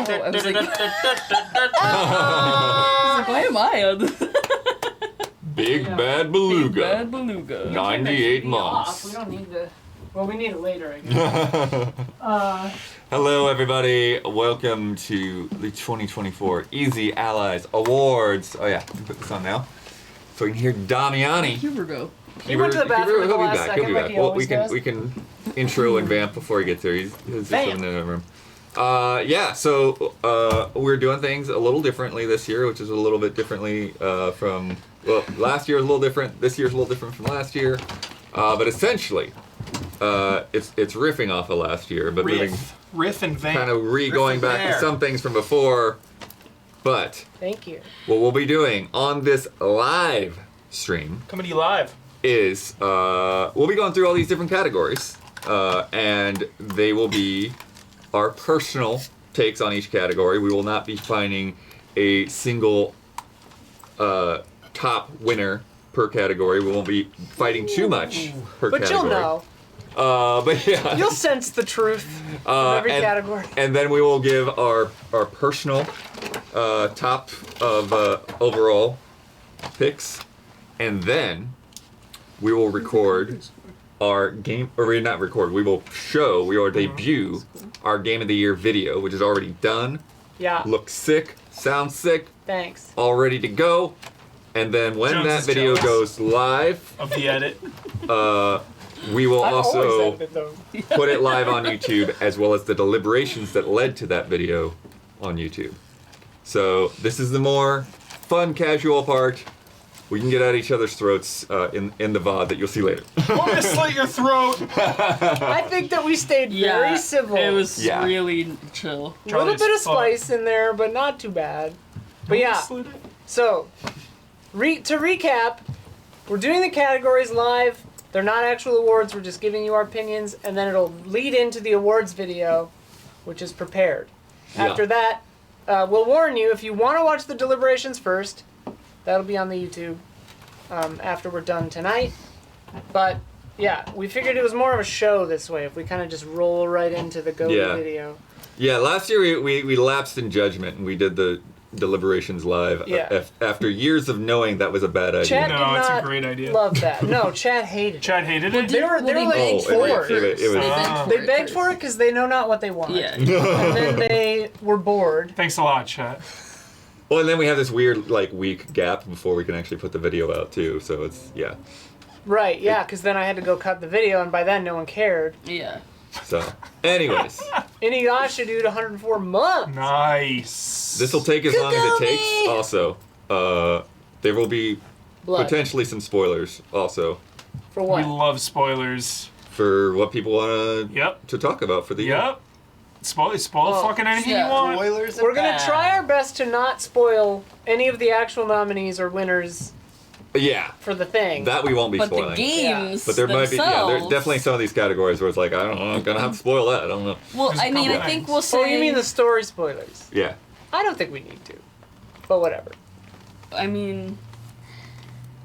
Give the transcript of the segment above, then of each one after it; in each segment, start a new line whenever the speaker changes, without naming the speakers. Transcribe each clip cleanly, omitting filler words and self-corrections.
I was like, why am I on this?
Big Bad Beluga.
Big Bad Beluga.
98 months.
We don't need to. Well, we need it later, I guess.
Hello, everybody. Welcome to the 2024 Easy Allies Awards. Oh, yeah. I can put this on now. So we can hear Damiani.
Here we go.
He went to the bathroom at the last
He'll
second,
be
like
back.
he
Well,
always does.
we can intro and vamp before he gets here. He's just in the room. So we're doing things a little differently this year, which is a little bit differently from, well, last year was a little different. This year's a little different from last year. But essentially, it's riffing off of last year, but
riff and vamp.
kind of going back to some things from before. But
Thank you.
what we'll be doing on this live stream
Coming to you live.
is we'll be going through all these different categories, and they will be our personal takes on each category. We will not be finding a single top winner per category. We won't be fighting too much per
But
category.
you'll know.
But yeah.
You'll sense the truth of every category.
And then we will give our personal top of overall picks, and then we will record our game, or not record, we will debut our Game of the Year video, which is already done.
Yeah.
Looks sick, sounds sick,
Thanks.
all ready to go. And then when
Jones
that
is
video
jealous
goes live,
of the edit.
we will
I've always
also
edited those.
put it live on YouTube, as well as the deliberations that led to that video on YouTube. So this is the more fun, casual part. We can get at each other's throats in the VOD that you'll see later.
Want me to slit your throat?
I think that we stayed very civil.
It was
Yeah.
really chill.
a little
Charlie's
bit of
fun.
spice in there, but not too bad. But yeah,
Slit it?
so to recap, we're doing the categories live. They're not actual awards. We're just giving you our opinions, and then it'll lead into the awards video, which is prepared.
Yeah.
After that, we'll warn you, if you want to watch the deliberations first, that'll be on the YouTube after we're done tonight. But yeah, we figured it was more of a show this way if we kind of just roll right into the GOTY
Yeah.
video.
Yeah, last year we lapsed in judgment and we did the deliberations live
Yeah.
after years of knowing that was a bad idea.
Chat
No,
did
it's a
not
great idea.
love that. No, Chad hated it.
Chad hated it.
They were like
begged
Oh,
for
it
it.
was-
They begged for it because they know not what they want.
Yeah.
And then they were bored.
Thanks a lot, Chad.
Well, and then we have this weird week gap before we can actually put the video out too. So it's
Right, yeah, because then I had to go cut the video, and by then no one cared.
Yeah.
So, anyways,
Inuyasha, dude, 104 months.
Nice.
this will take as long as it takes. Also, there will be
Blood.
potentially some spoilers also
For
We
what?
love spoilers.
for what people want
Yep.
to talk about for the year.
Yep. Spoil
Oh,
fucking anything
yeah.
you want.
Spoilers
We're going to try our best to not spoil any of the actual nominees or winners
Yeah,
for the thing.
that we won't be
But the
spoiling.
games
But there might be,
themselves,
there's definitely some of these categories where it's like, I don't know, I'm gonna have to spoil that. I don't know.
Well,
There's a
I mean,
couple
I think
things.
we'll say.
Oh, you mean the story spoilers?
Yeah.
I don't think we need to. But whatever.
I mean,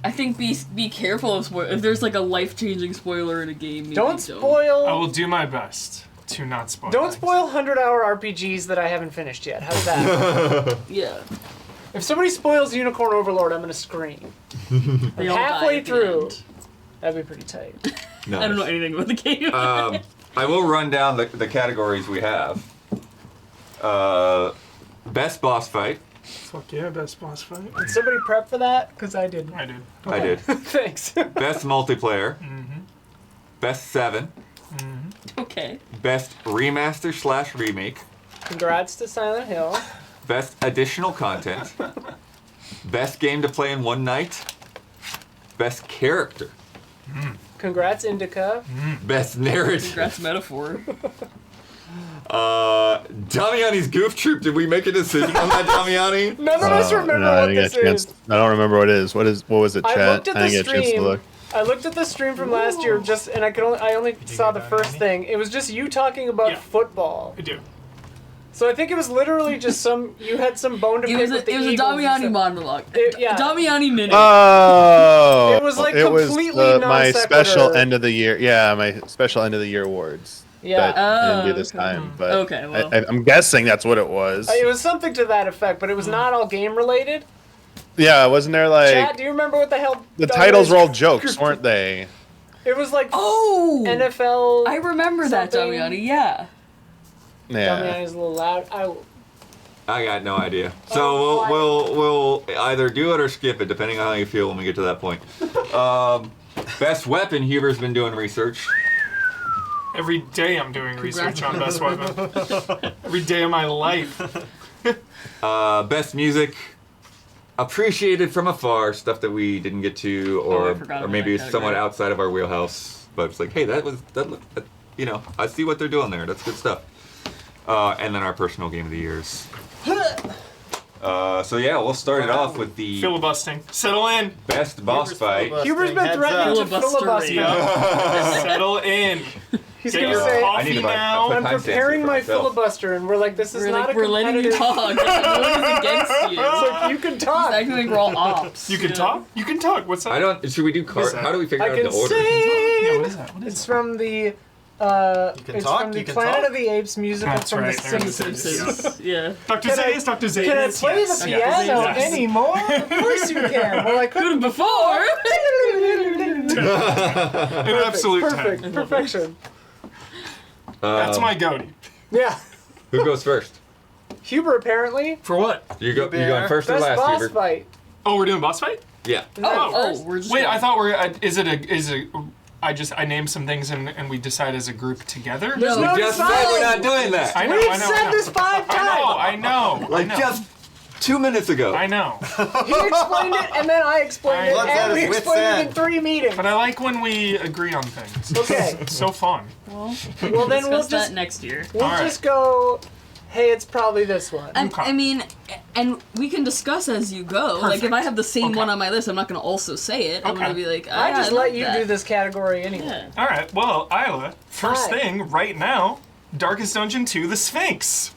I think be careful of spoil. If there's like a life-changing spoiler in a game, maybe
Don't spoil.
I will do my best to not spoil.
Don't
things.
spoil 100-hour RPGs that I haven't finished yet. How's that?
Yeah.
If somebody spoils Unicorn Overlord, I'm gonna scream.
They all die
Halfway
at the
through.
end.
That'd be pretty tight.
Nice.
I don't know anything about the game.
I will run down the categories we have. Best boss fight.
Fuck yeah, best boss fight.
Did somebody prep for that? Because I didn't.
I did.
I did.
Thanks.
Best multiplayer. Best 7.
Okay.
Best remaster / remake.
Congrats to Silent Hill.
Best additional content. Best game to play in one night. Best character.
Congrats, Indica.
Best narrative.
Congrats, metaphor.
Damiani's Goof Troop. Did we make a decision on that, Damiani?
None of us remember
no, I
what
didn't
this
get a chance.
is.
I don't remember what it is. What was it,
I
chat?
looked at
I didn't
the
get a chance to
stream.
look.
I looked at the stream from last year and I only saw the first thing. It was just you talking about
Yeah.
football.
I do.
So I think it was literally just you had some bone to pick with the
It was a
Eagles and
Damiani
stuff.
monologue.
Yeah.
Damiani minute.
Oh,
It was like
it was
completely
my
non
special
sequitur.
end of the year. Yeah, my special end of the year awards.
Yeah.
that I didn't do
Oh,
this
okay.
time. But
Okay, well.
I'm guessing that's what it was.
It was something to that effect, but it was not all game related.
Yeah, wasn't there
Chat,
like
do you remember what the hell?
the titles were all jokes, weren't they?
It was like
Oh!
NFL.
I remember that,
something.
Damiani, yeah.
Yeah.
Damiani's a little loud.
I got no idea. So we'll either do it or skip it, depending on how you feel when we get to that point. Best weapon, Huber's been doing research.
Every day I'm doing research on best weapon. Every day of my life.
Best music, appreciated from afar, stuff that we didn't get to,
I forgot
or
about
maybe
that
it's somewhat
category.
outside of our wheelhouse. But it's like, hey, that I see what they're doing there. That's good stuff. And then our personal game of the years. So yeah, we'll start it off with the
Filibustering. Settle in.
best boss fight.
Huber's been
Heads
threatening
up.
to filibuster.
Settle in.
He's
Get
gonna
your
say,
I need
coffee
to buy-
now.
I'm
timestamps here
preparing
for
my
myself.
filibuster, and we're like, this is
We're
not
like,
a
we're letting you
competitive-
talk. No one's against you.
It's like, you can
It's
talk.
acting like we're all ops.
You can
Yeah.
talk? You can talk. What's that?
I don't. Should we do cards?
that?
How do we figure
I
out
can
the order?
sing.
Yeah, what is that? What is
It's
that?
from the.
You can
It's
talk,
from the
you can
Planet
talk.
of the Apes musical
That's
from
right,
The
there it is.
Simpsons.
Simpsons. Yeah.
Dr.
Can I-
Zayas, Dr. Zayas.
Can I play
yes.
the piano
Yes.
anymore? Of course you can. Well, I couldn't
Before.
An absolute 10.
Perfect. Perfection.
That's my GOTY.
Yeah.
Who goes first?
Huber you
For what?
You go. You
Bear.
going first or
best
last,
boss
Hubert?
fight.
Oh, we're doing boss fight?
Yeah.
Oh, we're just
Wait,
going.
I thought I named some things and we decide as a group together?
There's
No,
no
Just said we're
deciding.
not doing that.
I know,
We've
I know,
said
I know.
this 5 times.
I know.
Like just 2 minutes ago.
I know.
He explained it, and then I explained it,
Blood's
and
at
we
his wit's
explained it in
end.
3 meetings.
But I like when we agree on things.
Okay.
It's so fun.
Well,
Well, then we'll
discuss
just
that next year.
Alright.
just go. Hey, it's probably this one.
I mean, and we can discuss as you go. Like, if I have the same
Okay.
one on my list, I'm not going to also say it. I'm
Okay.
going to be like,
I just let
like
you
that.
do this category anyway.
Yeah.
All right. Well, Isla, first
Hi.
thing right now, Darkest Dungeon 2, The Sphinx.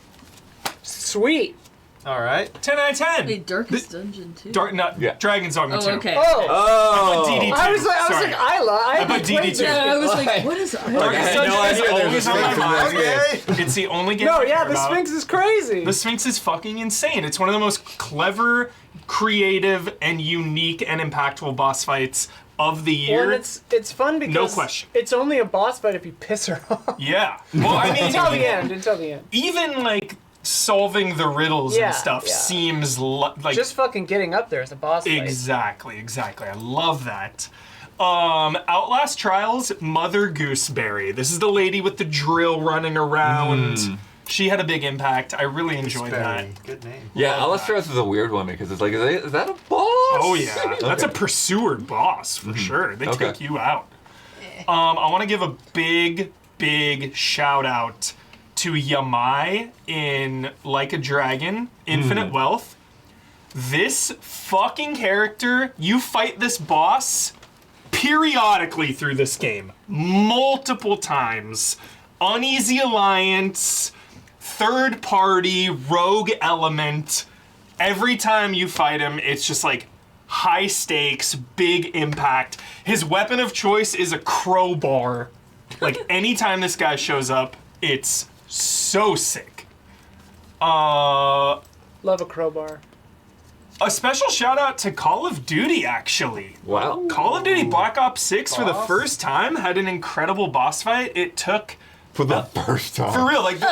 Sweet.
All right.
10 out of 10.
Wait, Darkest Dungeon too?
Yeah.
Dragon's Dogma 2.
Oh, okay.
Oh,
Oh.
DD2.
I was like
Sorry.
Isla. I
put
played
DD2.
this
Yeah, I was
before.
like, what is
Like, I
Darkest
had no
Dungeon is
idea there was a
always on
Sphinx in
my
that
mind.
game.
Okay.
It's the only game
No,
I
yeah,
care
the
about.
Sphinx is crazy.
The Sphinx is fucking insane. It's one of the most clever, creative, and unique and impactful boss fights of the
Well,
year.
and it's fun because
question.
it's only a boss fight if you piss her off.
Yeah. Well, I mean,
Until the end. Until the end.
even like solving the riddles
Yeah,
and stuff
yeah.
seems like
Just fucking getting up there is a boss fight.
exactly. I love that. Outlast Trials, Mother Gooseberry. This is the lady with the drill running around. She had a big impact. I really enjoyed that.
Good name.
Yeah,
Love
Alastros is a weird one because it's like, is that a boss?
Oh yeah, that's a
Okay.
pursuer boss for sure. They
Okay.
take you out. I want to give a big shout out to Yamai in Like a Dragon, Infinite Wealth. This fucking character, you fight this boss periodically through this game, multiple times. Uneasy Alliance, third party, rogue element. Every time you fight him, it's just like high stakes, big impact. His weapon of choice is a crowbar. Like anytime this guy shows up, it's so sick.
Love a crowbar.
A special shout out to Call of Duty, actually.
Wow.
Call of Duty Black Ops 6 for the
Boss.
first time had an incredible boss fight. It took,
For the first time.
for real, like, no,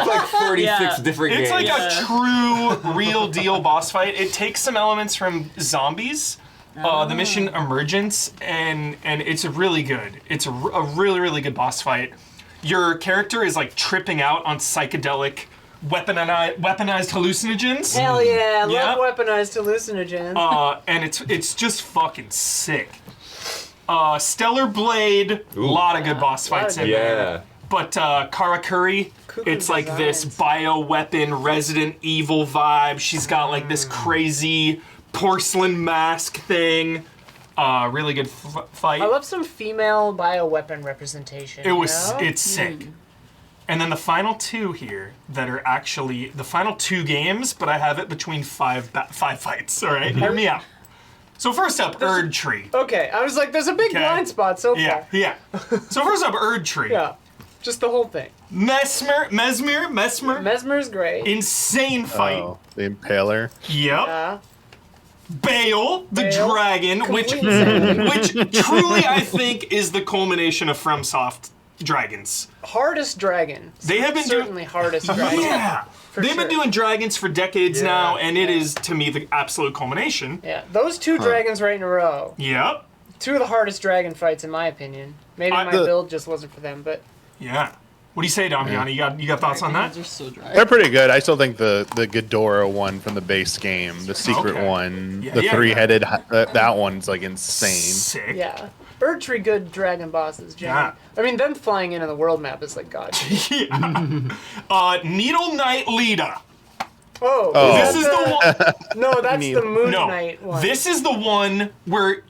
like 46
Yeah.
different
it's
games.
like a true, real deal boss fight. It takes some elements from Zombies, the mission Emergence, and it's really good. It's a really good boss fight. Your character is like tripping out on psychedelic, weaponized hallucinogens.
Hell yeah,
Yeah.
love weaponized hallucinogens.
And it's just fucking sick. Stellar Blade, a lot of good boss fights in there.
Yeah.
But Karakuri,
Cuckoo
it's like this
designs.
bioweapon Resident Evil vibe. She's got like this crazy porcelain mask thing. Really good fight.
I love some female bioweapon representation.
It's sick. And then the final two here that are actually the final two games, but I have it between five fights. All right, hear me out. So first up, Erd Tree.
Okay, I was like, there's a big
Okay.
blind spot so far.
Yeah. So first up, Erd Tree.
Yeah. Just the whole thing.
Mesmer.
Mesmer's great.
Insane fight.
Oh, the Impaler.
Yep.
Yeah.
Bale, the
Bale,
dragon, which
complete insanity.
which truly I think is the culmination of FromSoft dragons.
Hardest dragon.
They have been
certainly hardest dragon.
Yeah.
For
They've been
sure.
doing dragons for decades
Yeah.
now, and it is, to me, the absolute culmination.
Yeah, those two dragons right in a row.
Yep.
Two of the hardest dragon fights, in my opinion. Maybe my build just wasn't for them, but
Yeah. What do you say, Damiani? You got thoughts on that?
They're so dry.
They're pretty good. I still think the Ghidorah one from the base game, the secret
Okay.
one,
Yeah,
the
yeah,
three-headed, that one's like insane.
Sick.
yeah. Erdtree good dragon bosses, Jamie.
Yeah.
I mean, them flying into the world map is like God.
Yeah. Needle Knight Lita.
Oh,
Oh.
This is the one.
No, that's
Needle.
the Moon
No,
Knight one.
this is the one where.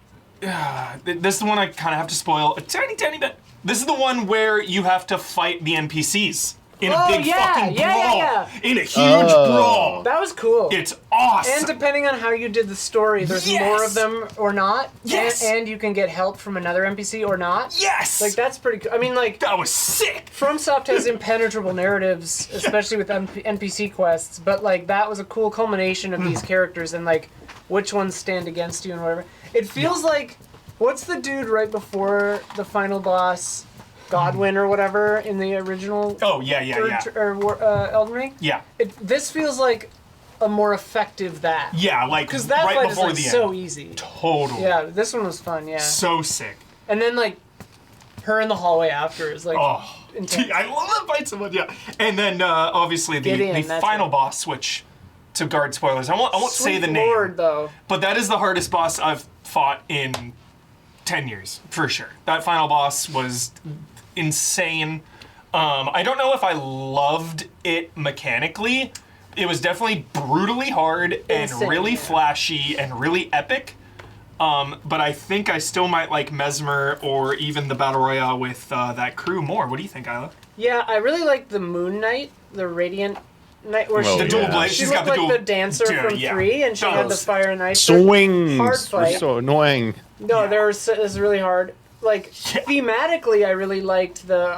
This is the one I kind of have to spoil a tiny bit. This is the one where you have to fight the NPCs in a
Oh,
big
yeah,
fucking
yeah,
brawl.
yeah.
In a huge brawl.
That was cool.
It's awesome.
And depending on how you did the story, there's
Yes.
more of them or not.
Yes.
And you can get help from another NPC or not.
yes.
Like, that's pretty cool. I mean, like,
that was sick.
FromSoft has impenetrable narratives, especially with NPC quests, but, like, that was a cool culmination of these characters and, like, which ones stand against you and whatever. It feels like, what's the dude right before the final boss, Godwin or whatever, in the original
Oh yeah.
Elden Ring?
Yeah.
This feels like a more effective that.
Yeah, like
Because that
right
fight is,
before
like,
the
so
end.
easy.
Totally.
Yeah, this one was fun, yeah.
So sick.
And then, like, her in the hallway after is, like,
Oh,
intense.
I love that fight so much. Yeah, and then obviously
Gideon,
the
that's
final
it.
boss, which to guard spoilers, I won't say
Sweet
the name,
Lord, though.
but that is the hardest boss I've fought in 10 years for sure. That final boss was insane. I don't know if I loved it mechanically. It was definitely brutally hard and
Insane,
really
yeah.
flashy and really epic. But I think I still might like Mesmer or even the Battle Royale with that crew more. What do you think, Isla?
Yeah, I really like the Moon Knight, the Radiant Knight, where
Well,
she,
The dual blade,
she
she's
looked
got the
like
dual-
the dancer
Dude,
from
yeah.
3, and she had the
Those.
fire and ice.
Swings
Hard
were
fight.
so annoying.
No,
Yeah.
there was it's really hard. Like
Yeah.
thematically, I really liked the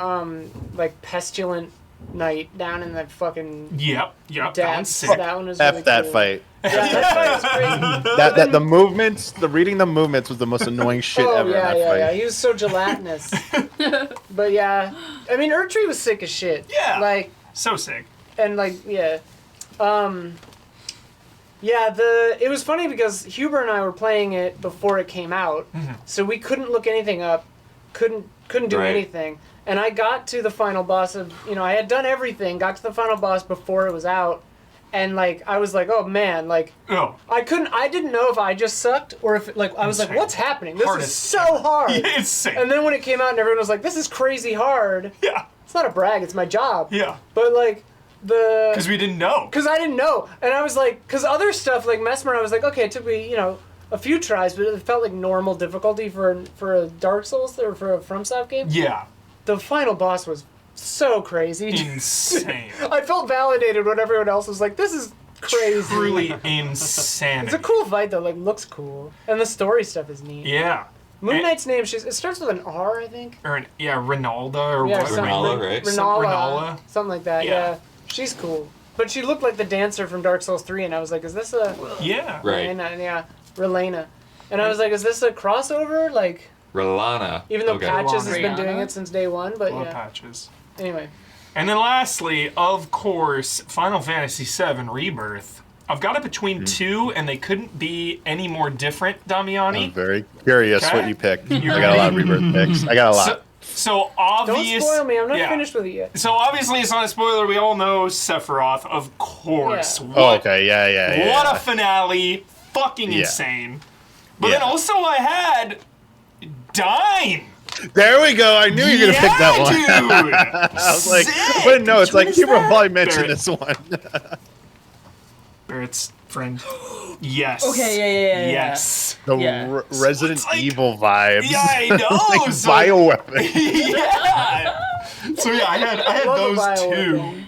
like pestilent knight down in the fucking
Yep. That one's
depths.
sick.
That one was
F
really
that
cool.
fight.
Yeah, that fight was crazy.
That the movements, the reading the movements was the most annoying shit
Oh
ever in
yeah,
that
yeah,
fight.
yeah. He was so gelatinous. But yeah, I mean, Erdtree was sick as shit.
Yeah.
Like,
So sick.
and like, yeah. Yeah, it was funny because Huber and I were playing it before it came out, so we couldn't look anything up, couldn't do
Right.
anything. And I got to the final boss of, I had done everything, got to the final boss before it was out, and like I was like, oh man, like
Oh.
I didn't know if I just sucked or if I was like,
Insane.
what's happening? This is
Hardest
so hard.
Yeah, it's sick.
And then when it came out and everyone was like, this is crazy hard.
Yeah.
It's not a brag, it's my job.
Yeah.
But like
Because we didn't know.
because I didn't know, and I was like, because other stuff like Mesmer, I was like, okay, it took me a few tries, but it felt like normal difficulty for a Dark Souls or for a FromSoft game.
Yeah.
The final boss was so crazy.
Insane.
I felt validated when everyone else was like, this is crazy.
Truly insane.
It's a cool fight though, like looks cool, and the story stuff is neat.
Yeah.
Moon
And-
Knight's name, it starts with an R, I think.
Or Ronalda or
Yeah,
what?
something
Ronalda,
like-
right?
Ronalda, something like that.
Yeah.
Yeah. She's cool, but she looked like the dancer from Dark Souls 3, and I was like, is this a
Yeah.
Right.
Relena, yeah, Relena. And I was like, is this a crossover? Like,
Rolana.
even though
Okay.
Patches has been
Rihanna?
doing it since day one, but
Blood
yeah.
patches.
Anyway,
And then lastly, of course, Final Fantasy VII Rebirth. I've got it between two, and they couldn't be any more different,
I'm
Damiani.
very curious
Okay.
what you picked.
You
I got a lot of rebirth picks. I got a lot.
So
don't
obvious.
spoil me. I'm not
yeah.
finished with it yet.
So obviously, it's not a spoiler. We all know Sephiroth, of course.
Yeah.
What,
Oh, okay. Yeah.
What a finale! Fucking
Yeah.
insane. But
Yeah.
then also I had Dine.
There we go. I knew you were gonna pick that one.
Dude.
I was like,
Sick.
but no, it's
Which one
like
is
Huber
that?
probably mentioned
Barrett.
this one.
Barrett's friend. Yes.
Okay, yeah.
Yes.
The
Yeah.
Resident
it's like-
Evil vibes.
Yeah, I know.
like
so,
bioweapon.
yeah. So yeah, I had
Love a
those
bioweapon.
two.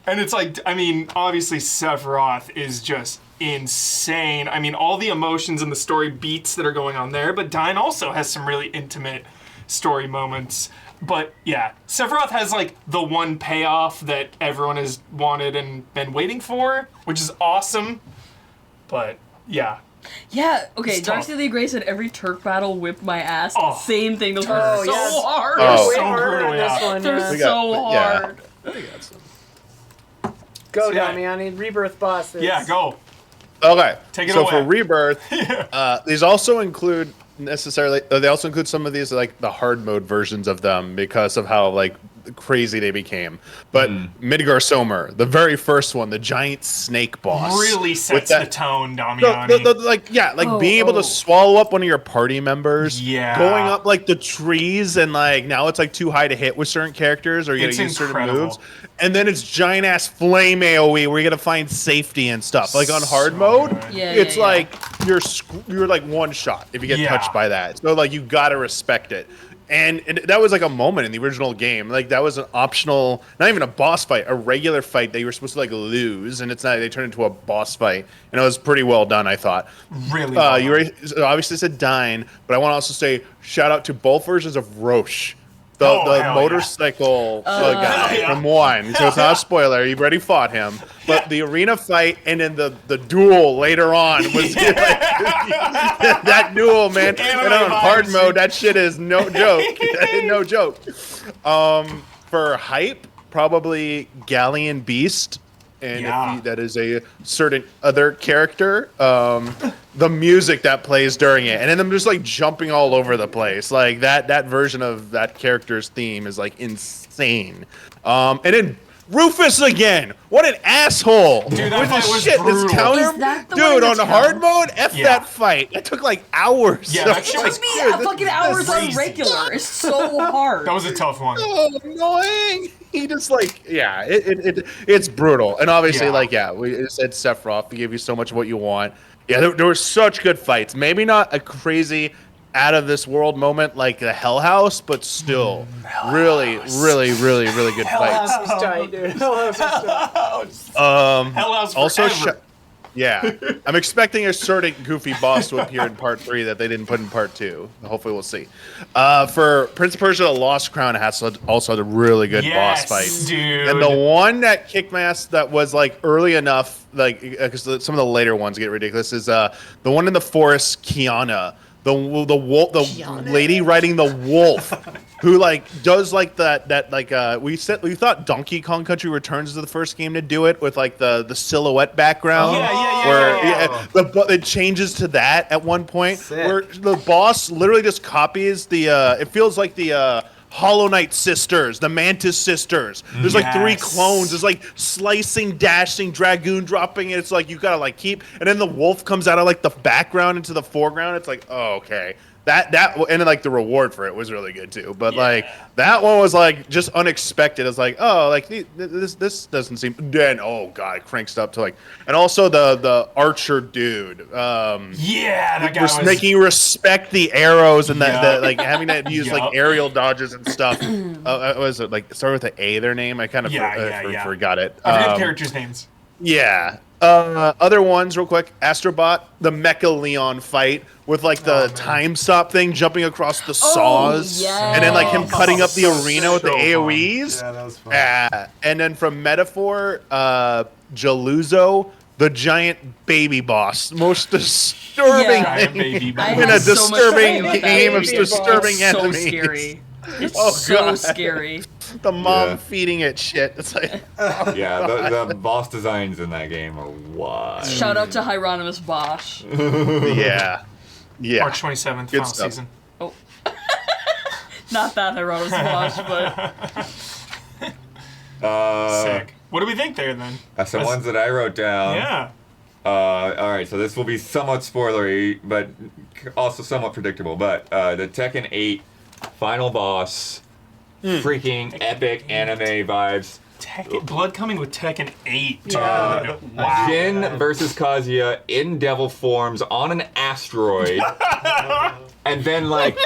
And it's like, I mean, obviously Sephiroth is just insane. I mean, all the emotions and the story beats that are going on there, but Dine also has some really intimate story moments. But yeah, Sephiroth has like the one payoff that everyone has wanted and been waiting for, which is awesome. But yeah.
Yeah, okay,
It's tough.
Darcy the Grey said every Turk battle whipped my ass.
Oh.
Same thing, those
Oh,
were so
yes.
hard.
Oh.
Way
So
harder
brutal,
in this
yeah.
one.
They're
Yeah.
We got-
so
yeah.
hard.
We got some.
Go,
Yeah.
Damiani. Rebirth bosses.
Yeah, go.
Okay.
Take it
so
away.
for Rebirth, these also include they also include some of these like the hard mode versions of them because of how like crazy they became. But Midgar Somer, the very first one, the giant snake boss,
Really
with
sets
that-
the tone,
the,
Damiani.
being able to swallow up one of your party members,
Yeah.
going up like the trees, and like now it's like too high to hit with certain characters, or you
It's
gotta use certain
incredible.
moves, and then it's giant ass flame AOE where you gotta find safety and stuff. Like on hard mode,
good.
Yeah,
it's
yeah, yeah.
like you're like one shot if you get
Yeah.
touched by that. So like you gotta respect it. And that was like a moment in the original game. Like that was an optional, not even a boss fight, a regular fight that you were supposed to like lose, and it's not. They turned into a boss fight, and it was pretty well done, I thought.
Really well
You
done.
obviously said Dine, but I want to also say shout out to both versions of Roche, the
Oh, hell
motorcycle guy
Hell yeah.
from 1. So it's not a spoiler. You've already fought him, but the arena fight and then the duel later on was like, that duel, man. And on hard
vibes.
mode, that shit is no joke. No joke. For hype, probably Galleon Beast. And
Yeah.
that is a certain other character. The music that plays during it, and then them just like jumping all over the place, like that version of that character's theme is like insane. And then Rufus again. What an asshole!
Dude, that
With
fight
this
was
shit,
brutal.
this counter,
Is that the one
dude,
in
on
the
the hard
town?
mode. F
Yeah.
that fight. It took like hours.
Yeah, that shit was
Took me fucking hours on
crazy.
regular. It's so hard.
That was a tough one.
so annoying. He just like, yeah, it's brutal. And obviously,
Yeah.
we said Sephiroth. We gave you so much of what you want. Yeah, there were such good fights. Maybe not a crazy, out of this world moment like the Hell House, but still, really good fights.
House was tight, dude. House was tight.
Hell House
Also,
forever.
yeah, I'm expecting a certain goofy boss to appear in part 3 that they didn't put in part 2. Hopefully, we'll see. For Prince of Persia: The Lost Crown, it has also had a really good boss fight.
Dude.
And the one that kicked my ass that was like early enough, like because some of the later ones get ridiculous, is the one in the forest, Kiana, the wolf, the lady riding the wolf, who like does like that like we thought Donkey Kong Country Returns is the first game to do it with like the silhouette background.
Yeah.
Where it changes to that at one point,
Sick.
where the boss literally just copies the. It feels like the Hollow Knight sisters, the Mantis sisters. There's like 3
Yes.
clones. There's like slicing, dashing, dragoon dropping. And it's like you gotta like keep. And then the wolf comes out of like the background into the foreground. It's like, oh, okay. That and then like the reward for it was really good too. But like that one was like just unexpected. It's like, oh, like this doesn't seem. Then oh god, it cranks up to like, and also the archer dude.
Yeah, that guy
Was
was
making you respect the arrows and
Yeah.
the like having to use
Yup.
like aerial dodges and stuff. Was it like start with an A? Their name? I kind of
Yeah.
forgot it.
I forget characters' names.
Yeah. Other ones, real quick. Astrobot, the Mecha Leon fight with like the time stop thing, jumping across the saws,
yes.
and then like him cutting up the arena with the
So fun.
AOE's.
Yeah, that was fun.
And then from Metaphor, Jaluzo, the giant baby boss, most disturbing
Yeah.
Giant
thing
baby
I
in
had
a
so much
disturbing
fun with that
game of
baby boss.
disturbing
It's so
enemies.
scary. It's
Oh,
so
God.
scary.
The mom
Yeah.
feeding it shit. It's like,
Yeah, the boss designs in that game are wild.
Shout out to Hieronymus Bosch.
yeah. Yeah.
March 27th,
Good
final
stuff.
season.
Oh. Not that Hieronymus Bosch, but
Sick. What do we think there then?
Some ones that I wrote down.
Yeah.
All right, so this will be somewhat spoilery, but also somewhat predictable. But the Tekken 8 final boss, freaking epic anime vibes.
Blood coming with Tekken 8, dude.
Yeah.
Wow.
Jin versus Kazuya in devil forms on an asteroid. And then, like,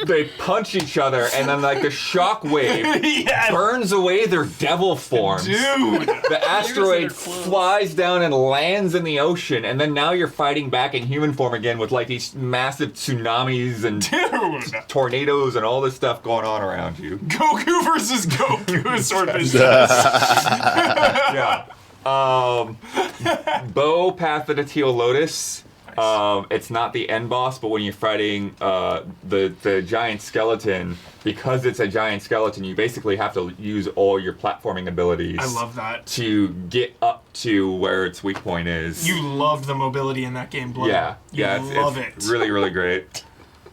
they punch each other, and then like the shock wave
Yes.
burns away their devil forms.
Dude.
The asteroid
You're close.
flies down and lands in the ocean, and then now you're fighting back in human form again with like these massive tsunamis and
Dude.
tornadoes and all this stuff going on around you.
Goku versus Goku Swordfish.
Yeah. Bo Path of the Teal Lotus. It's not the end boss, but when you're fighting the giant skeleton, because it's a giant skeleton, you basically have to use all your platforming abilities.
I love that.
To get up to where its weak point is.
You love the mobility in that game, Blood.
Yeah, yeah,
You love it.
really, really great.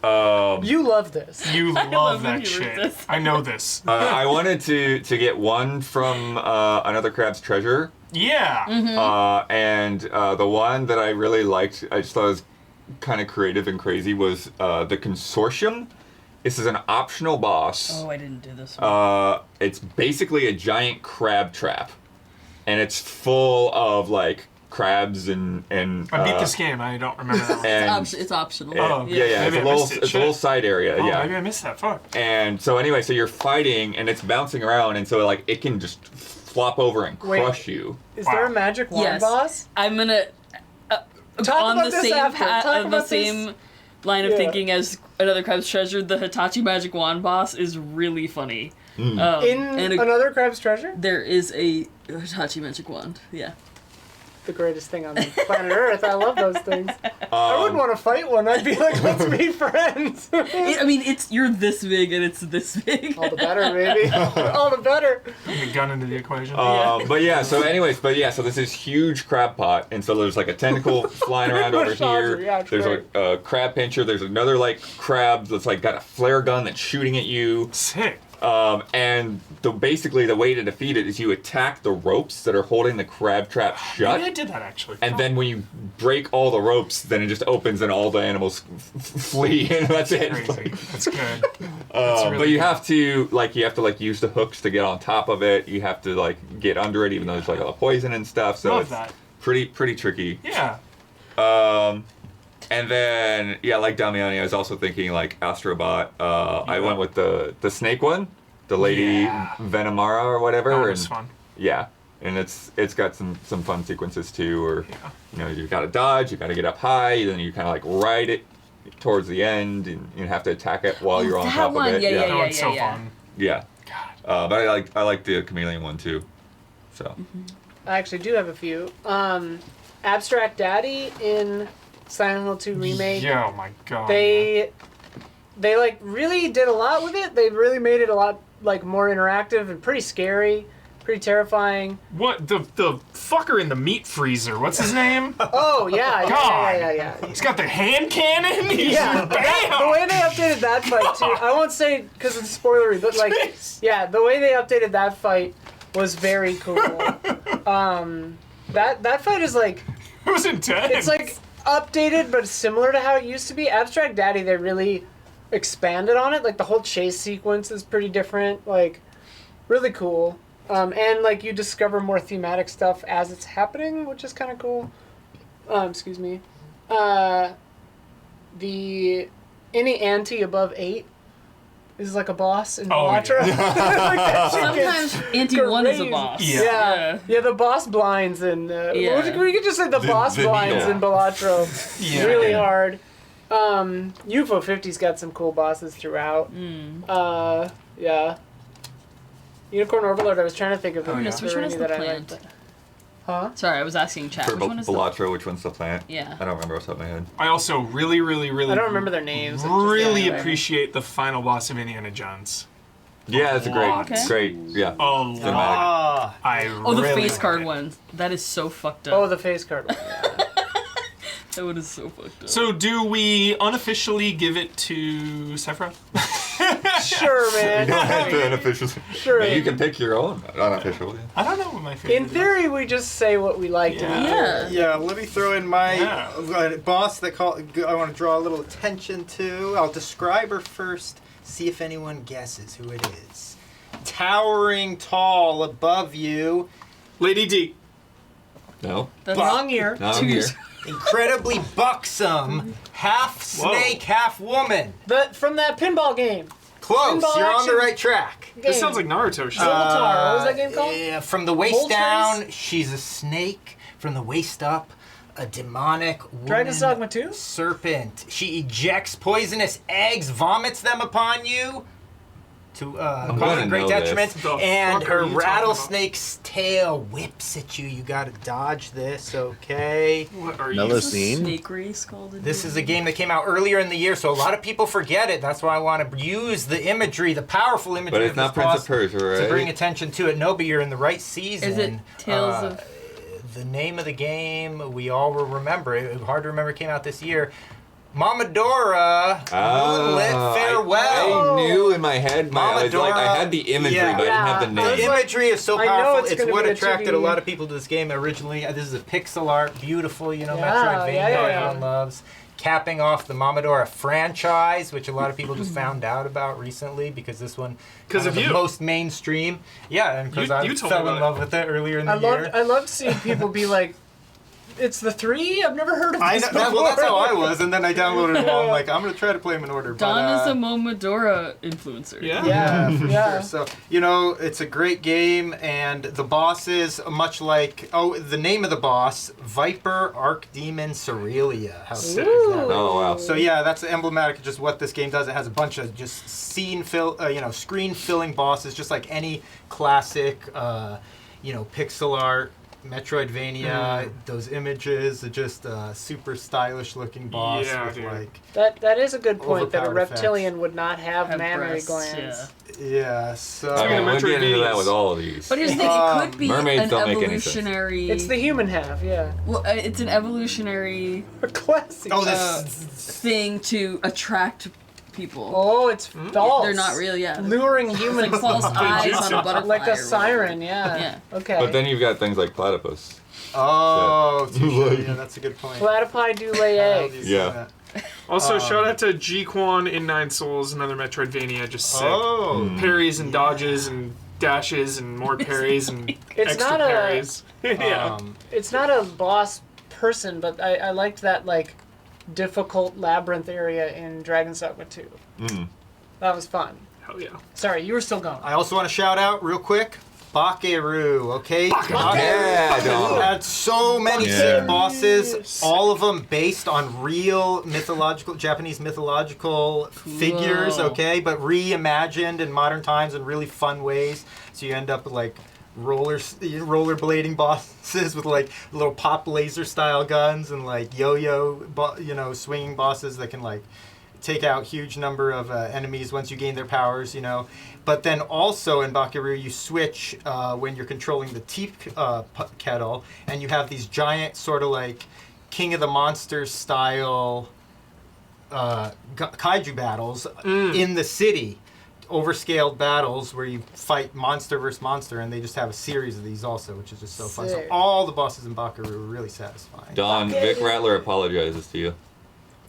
You love this.
You
love
love
when
that
you read
shit.
this.
I know this.
I wanted to get one from Another Crab's Treasure.
Yeah.
And the one that I really liked, I just thought was kind of creative and crazy, was the Consortium. This is an optional boss.
Oh, I didn't do this one.
It's basically a giant crab trap, and it's full of like crabs and
I beat this game. I don't remember that one.
and
It's optional.
Oh,
yeah,
maybe I missed it.
it's a
Shit.
little side area.
Oh,
yeah,
maybe I missed that. Fuck.
and so anyway, so you're fighting and it's bouncing around, and so like it can just flop over and
Wait.
crush you.
Is there a
Wow.
magic wand
Yes.
boss?
I'm gonna
Talk
on
about
the
this
same
after. Talk
on the
about this.
same line of
Yeah.
thinking as Another Crab's Treasure. The Hitachi Magic Wand boss is really funny.
In
and
Another Crab's Treasure?
there is a Hitachi Magic Wand. Yeah.
The greatest thing on planet Earth. I love those things. I wouldn't want to fight one. I'd be like, let's be friends.
I mean, you're this big and it's this big.
All the better, baby. All the better.
Put the gun into the equation.
But yeah, so anyways, so there's this huge crab pot, and so there's like a tentacle flying around over here.
Yeah, it's
There's
great.
a crab pincher. There's another like crab that's like got a flare gun that's shooting at you.
Sick.
And basically the way to defeat it is you attack the ropes that are holding the crab trap shut.
Maybe I did that actually.
And then when you break all the ropes, then it just opens and all the animals flee, and that's it.
Crazy. That's good.
But you have to use the hooks to get on top of it. You have to like get under it, even though there's like all the poison and stuff. So
Love
it's
that.
pretty tricky.
Yeah.
And then like Damiani, I was also thinking like Astrobot. I went with the snake one, the Lady Venomara or whatever.
That
and
was fun.
yeah, and it's got some fun sequences too, or you gotta dodge, you gotta get up high, then you kind of like ride it towards the end, and you have to attack it while you're on
that
top
one,
of it.
yeah.
That one's so fun.
Yeah.
God.
But I like the chameleon one too. So
I actually do have a few. Abstract Daddy in Silent Hill 2 Remake.
Yeah, oh my god.
They like really did a lot with it. They really made it a lot like more interactive and pretty scary, pretty terrifying.
What the fucker in the meat freezer? What's his name?
Oh yeah,
God.
yeah.
He's got the hand cannon. He's
Yeah,
bam.
the way they updated that fight too. I won't say because it's spoilery, but like, yeah, the way they updated that fight was very cool. That fight is like,
It was intense.
it's like updated but similar to how it used to be. Abstract Daddy, they really expanded on it. Like the whole chase sequence is pretty different. Like, really cool. And like you discover more thematic stuff as it's happening, which is kind of cool. Excuse me. The any ante above 8 is like a boss in
Oh,
Elantra. Like, that shit gets
Sometimes Anti-1 is a
crazy.
boss.
Yeah.
Yeah, the boss blinds and
Yeah.
we could just say the boss
the
blinds
needle.
in Balatro.
Yeah.
Really hard. UFO 50's got some cool bosses throughout. Yeah. Unicorn Overlord, I was trying to think of
Oh, yeah.
Which one is the
that I
plant?
liked. Huh?
Sorry, I was asking chat.
for
Which one is the...
Balatro, which one's the plant?
Yeah.
I don't remember off the top of my head.
I also really
I don't remember their names.
Really
Yeah.
appreciate the final boss of Indiana Jones.
Yeah, it's a great,
Okay.
great, yeah.
A lot.
Ah,
I
Oh, the
really
face
like
card
it.
one. That is so fucked up.
Oh, the face card one. Yeah.
That one is so fucked up.
So do we unofficially give it to Sephiroth?
Sure,
You
man.
don't have to unofficial.
Sure.
You can pick your own unofficial.
I don't know what my favorite
In theory, we just say what we liked.
Yeah.
yeah.
yeah, let me throw in my
Yeah.
boss that I want to draw a little attention to. I'll describe her first, see if anyone guesses who it is. Towering tall above you.
Lady D.
No.
That's
Wrong year.
Not
Two
here.
years.
incredibly buxom, half snake, half woman.
From that pinball game.
Close.
Pinball
You're on the
action
right track.
This sounds like Naruto shit.
Zoltar. What was that game called?
Yeah, from the waist
Moltres?
down, she's a snake. From the waist up, a demonic woman.
Dragon's Dogma 2?
Serpent. She ejects poisonous eggs, vomits them upon you to
gonna
cause great
know
detriment.
this.
The
And
fuck are
her
you talking
rattlesnake's tail whips at you. You gotta dodge this, okay?
What are you?
Melusine.
Snake race called it.
This is a game that came out earlier in the year, so a lot of people forget it. That's why I want to use the imagery, the powerful imagery
But it's
of
not
this
Prince
boss
of Persia,
to
right?
bring attention to it. No, but you're in the right season.
Is it Tales of?
The name of the game we all will remember. It was hard to remember. It came out this year. Mamadora, Moonlit Farewell.
I knew in my head. I was like, I
Mamadora,
had the imagery,
yeah.
but I didn't have the
Yeah.
name.
The imagery is so
I know
powerful.
it's
It's
gonna
what
be a
attracted a
2D.
lot of people to this game originally. This is a pixel art, beautiful,
Yeah,
Metroidvania
yeah.
everyone loves. Capping off the Mamadora franchise, which a lot of people just found out about recently because this one
'Cause
kind
of
the
you.
most mainstream. Yeah, and because
You
I
told me
fell
about
in
it.
love with it earlier in the
I
year.
loved seeing people be like, "It's the 3? I've never heard of
I
this
know,
before."
well, that's how I was, and then I downloaded it all. I'm like, I'm gonna try to play them in order.
Don
but,
is a Momodora influencer.
Yeah.
Yeah,
for
yeah.
sure. So, it's a great game, and the bosses, much like, the name of the boss, Viper Archdemon Cerealia. How sick is that?
Oh, wow.
So, yeah, that's emblematic of just what this game does. It has a bunch of just screen-filling bosses, just like any classic, pixel art, Metroidvania, those images are just a super stylish looking boss
Yeah,
with
dude.
That is a good point that a
Overpowered
reptilian would not have mammary
breasts,
glands.
so
I mean, we'll get into that
Metroidvanias.
with all of these.
But here's the thing: it could be
Mermaids
an
don't make any sense.
evolutionary.
It's the human half, yeah.
Well, it's an evolutionary
A classic.
thing to attract people.
Oh, it's false.
They're not real, yeah.
Luring
It's
humans
like false eyes on a butterfly.
like
or
a siren,
whatever.
yeah.
Yeah.
Okay.
But then you've got things like platypus.
yeah, that's a good point.
Platypi do lay eggs.
Yeah.
Also, shout out to G-Quan in Nine Souls, another Metroidvania, just sick. Parries and dodges and dashes and more parries and
It's
extra
not a-
parries. yeah.
It's not a boss person, but I liked that like difficult labyrinth area in Dragon's Dogma 2. That was fun.
Hell yeah.
Sorry, you were still going.
I also want to shout out real quick, Bakeru, okay?
Yeah, dog.
Had so many sick bosses, all of them based on real Japanese mythological figures,
Whoa.
okay? But reimagined in modern times in really fun ways. So you end up with like rollerblading bosses with like little pop laser style guns and like swinging bosses that can like take out huge number of enemies once you gain their powers, But then also in Bakeru, you switch when you're controlling the tea kettle, and you have these giant sort of like King of the Monsters style kaiju battles in the city. Overscaled battles where you fight monster versus monster, and they just have a series of these also, which is just so fun. So
Sick.
all the bosses in Bakeru were really satisfying.
Don, Vic Rattler apologizes to you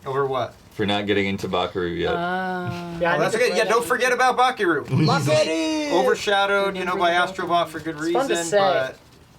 Over what?
for not getting into Bakeru yet.
Yeah,
Oh, that's okay. Yeah, don't forget about Bakeru. Overshadowed, by Astrobot for good
fun to
reason,
say.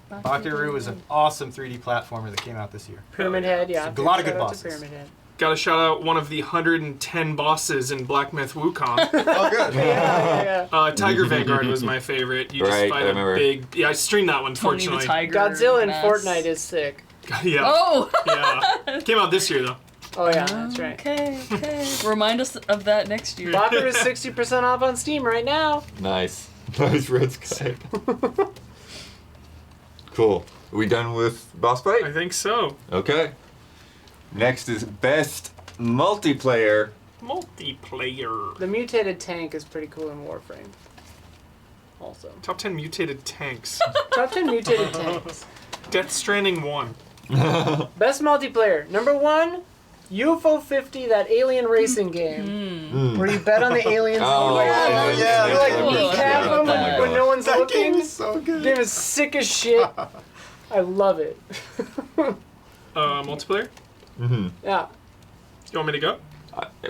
but Bakeru is an awesome 3D platformer that came out this year.
Pyramid Head, yeah.
A lot of good
Shout out to
bosses.
Pyramid Head.
Gotta shout out one of the 110 bosses in Black Myth Wukong.
Oh, good.
Yeah.
Tiger Vanguard was my favorite. You just
Right,
fight
I
a
remember.
big... Yeah, I streamed that one,
Tony the
fortunately.
Tiger.
Godzilla in
Mass.
Fortnite is sick.
Yeah.
Oh.
Yeah. Came out this year, though.
Oh yeah, that's right.
Okay. Remind us of that next year.
Bakeru is 60% off on Steam right now.
Nice. Nice red sky. Cool. Are we done with boss
I
fight?
think so.
Okay. Next is best multiplayer.
Multiplayer.
The mutated tank is pretty cool in Warframe. Also.
Top 10 mutated tanks.
Top 10 mutated tanks.
Death Stranding 1.
Best multiplayer. Number 1, UFO 50, that alien racing game. Where you bet on the aliens.
Oh,
and
yeah,
you like
cool.
decap them
That
when no one's
That game
looking.
is so good.
Game is sick as shit. I love it.
Multiplayer?
Yeah.
You want me to go?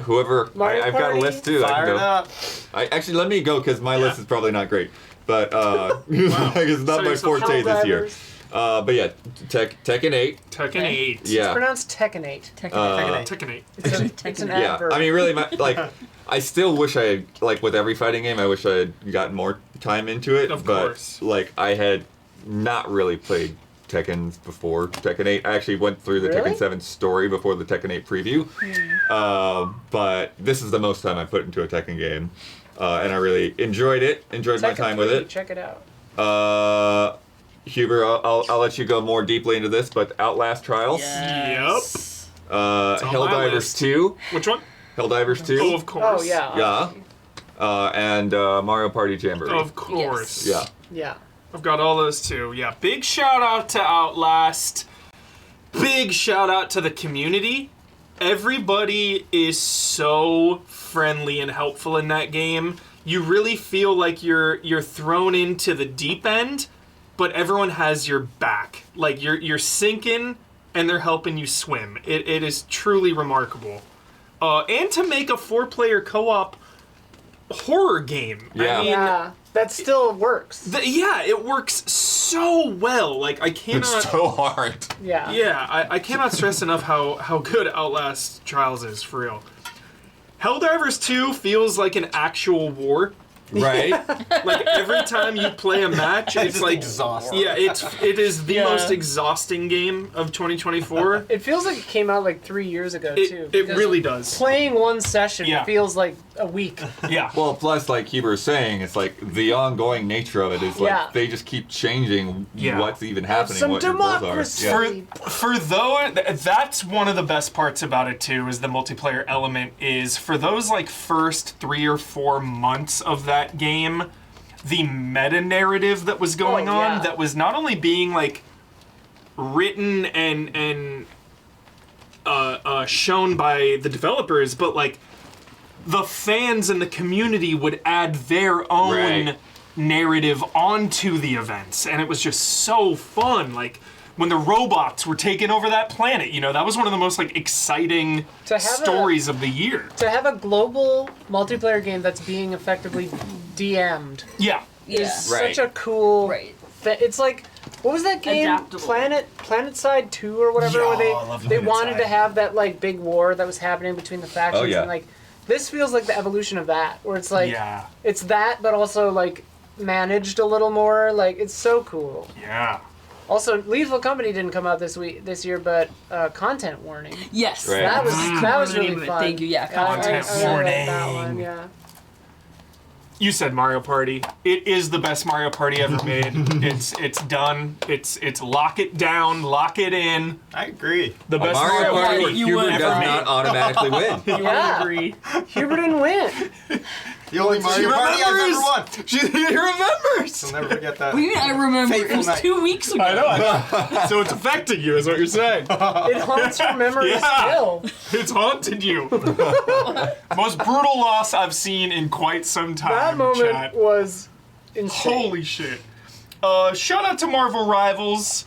Whoever,
Mario
I've got a
Party?
list too. I
Fire
can
it
go.
up.
Actually, let me go because my list is probably not great. But it's not
So
my
yourself-
forte this year.
Helldivers.
But yeah, Tekken 8.
Tekken 8.
It's
Yeah.
pronounced Tekkenate.
Tekken 8.
It's an
Yeah.
adverb.
I mean, really, I still wish I had, like, with every fighting game, I wish I had gotten more time into it.
Of
but,
course.
like, I had not really played Tekken before Tekken 8. I actually went through the
Really?
Tekken 7 story before the Tekken 8 preview. But this is the most time I put into a Tekken game. And I really enjoyed it. Enjoyed my
Tekken
time with
3,
it.
Check it out.
Huber, I'll let you go more deeply into this, but Outlast Trials.
Yes.
on my
Helldivers
list.
2.
Which one?
Helldivers 2.
Oh, of course.
Oh, yeah.
Yeah. And Mario Party Jamboree.
Of course.
Yes.
Yeah.
Yeah.
I've got all those too. Yeah. Big shout out to Outlast. Big shout out to the community. Everybody is so friendly and helpful in that game. You really feel like you're thrown into the deep end, but everyone has your back. Like you're sinking and they're helping you swim. It is truly remarkable. And to make a 4-player co-op horror game.
Yeah.
I mean,
Yeah. That still works.
yeah, it works so well. Like I cannot.
It's so hard.
Yeah.
Yeah, I cannot stress enough how good Outlast Trials is, for real. Helldivers 2 feels like an actual war.
Right?
Like every time you play a match, it's
just
like
exhausting.
Yeah, it is the
Yeah.
most exhausting game of 2024.
It feels like it came out like 3 years ago, too.
It
because
really does.
Playing one session
Yeah.
feels like a week.
Yeah.
Well, plus, like Huber was saying, it's like the ongoing nature of it is like
Yeah.
they just keep changing
Yeah.
what's even happening,
Some
what your goals are.
democracy.
Yeah.
For though that's one of the best parts about it too, is the multiplayer element. Is for those like first 3 or 4 months of that game, the meta narrative that was going
Oh, yeah.
on, that was not only being like written and shown by the developers, but like the fans and the community would add their own
Right.
narrative onto the events, and it was just so fun. Like when the robots were taking over that planet, you know, that was one of the most like exciting
To have
stories of the year.
To have a global multiplayer game that's being effectively DM'd
Yeah.
Yeah.
is
Right.
such a cool.
Right.
It's like, what was that game?
Adaptable.
PlanetSide 2 or whatever,
Yeah,
where
I love
they wanted
PlanetSide.
to have that like big war that was happening between the factions.
Oh, yeah.
And like, this feels like the evolution of that, where it's like,
Yeah.
it's that, but also like managed a little more. Like, it's so cool.
Yeah.
Also, Lethal Company didn't come out this year, but content warning.
Yes.
Right.
That was
Remember
really
the name of it.
fun.
Thank you. Yeah.
Content
I really liked that
warning.
one, yeah.
You said Mario Party. It is the best Mario Party ever made. It's done. It's lock it down, lock it in.
I agree.
The best
Mario Party,
Party, you
Huber
win.
does
ever made.
not automatically win.
Yeah.
Agree.
Huber didn't win.
The only Mario Party I've ever won.
She remembers.
I'll never forget that.
What do you mean I remember?
Fateful
It was
night.
2 weeks ago.
know. So it's affecting you, is what you're saying.
It haunts your memory
Yeah.
still.
It's haunted you. Most brutal loss I've seen in quite some time.
That moment
chat.
was insane.
Holy shit. Shout out to Marvel Rivals.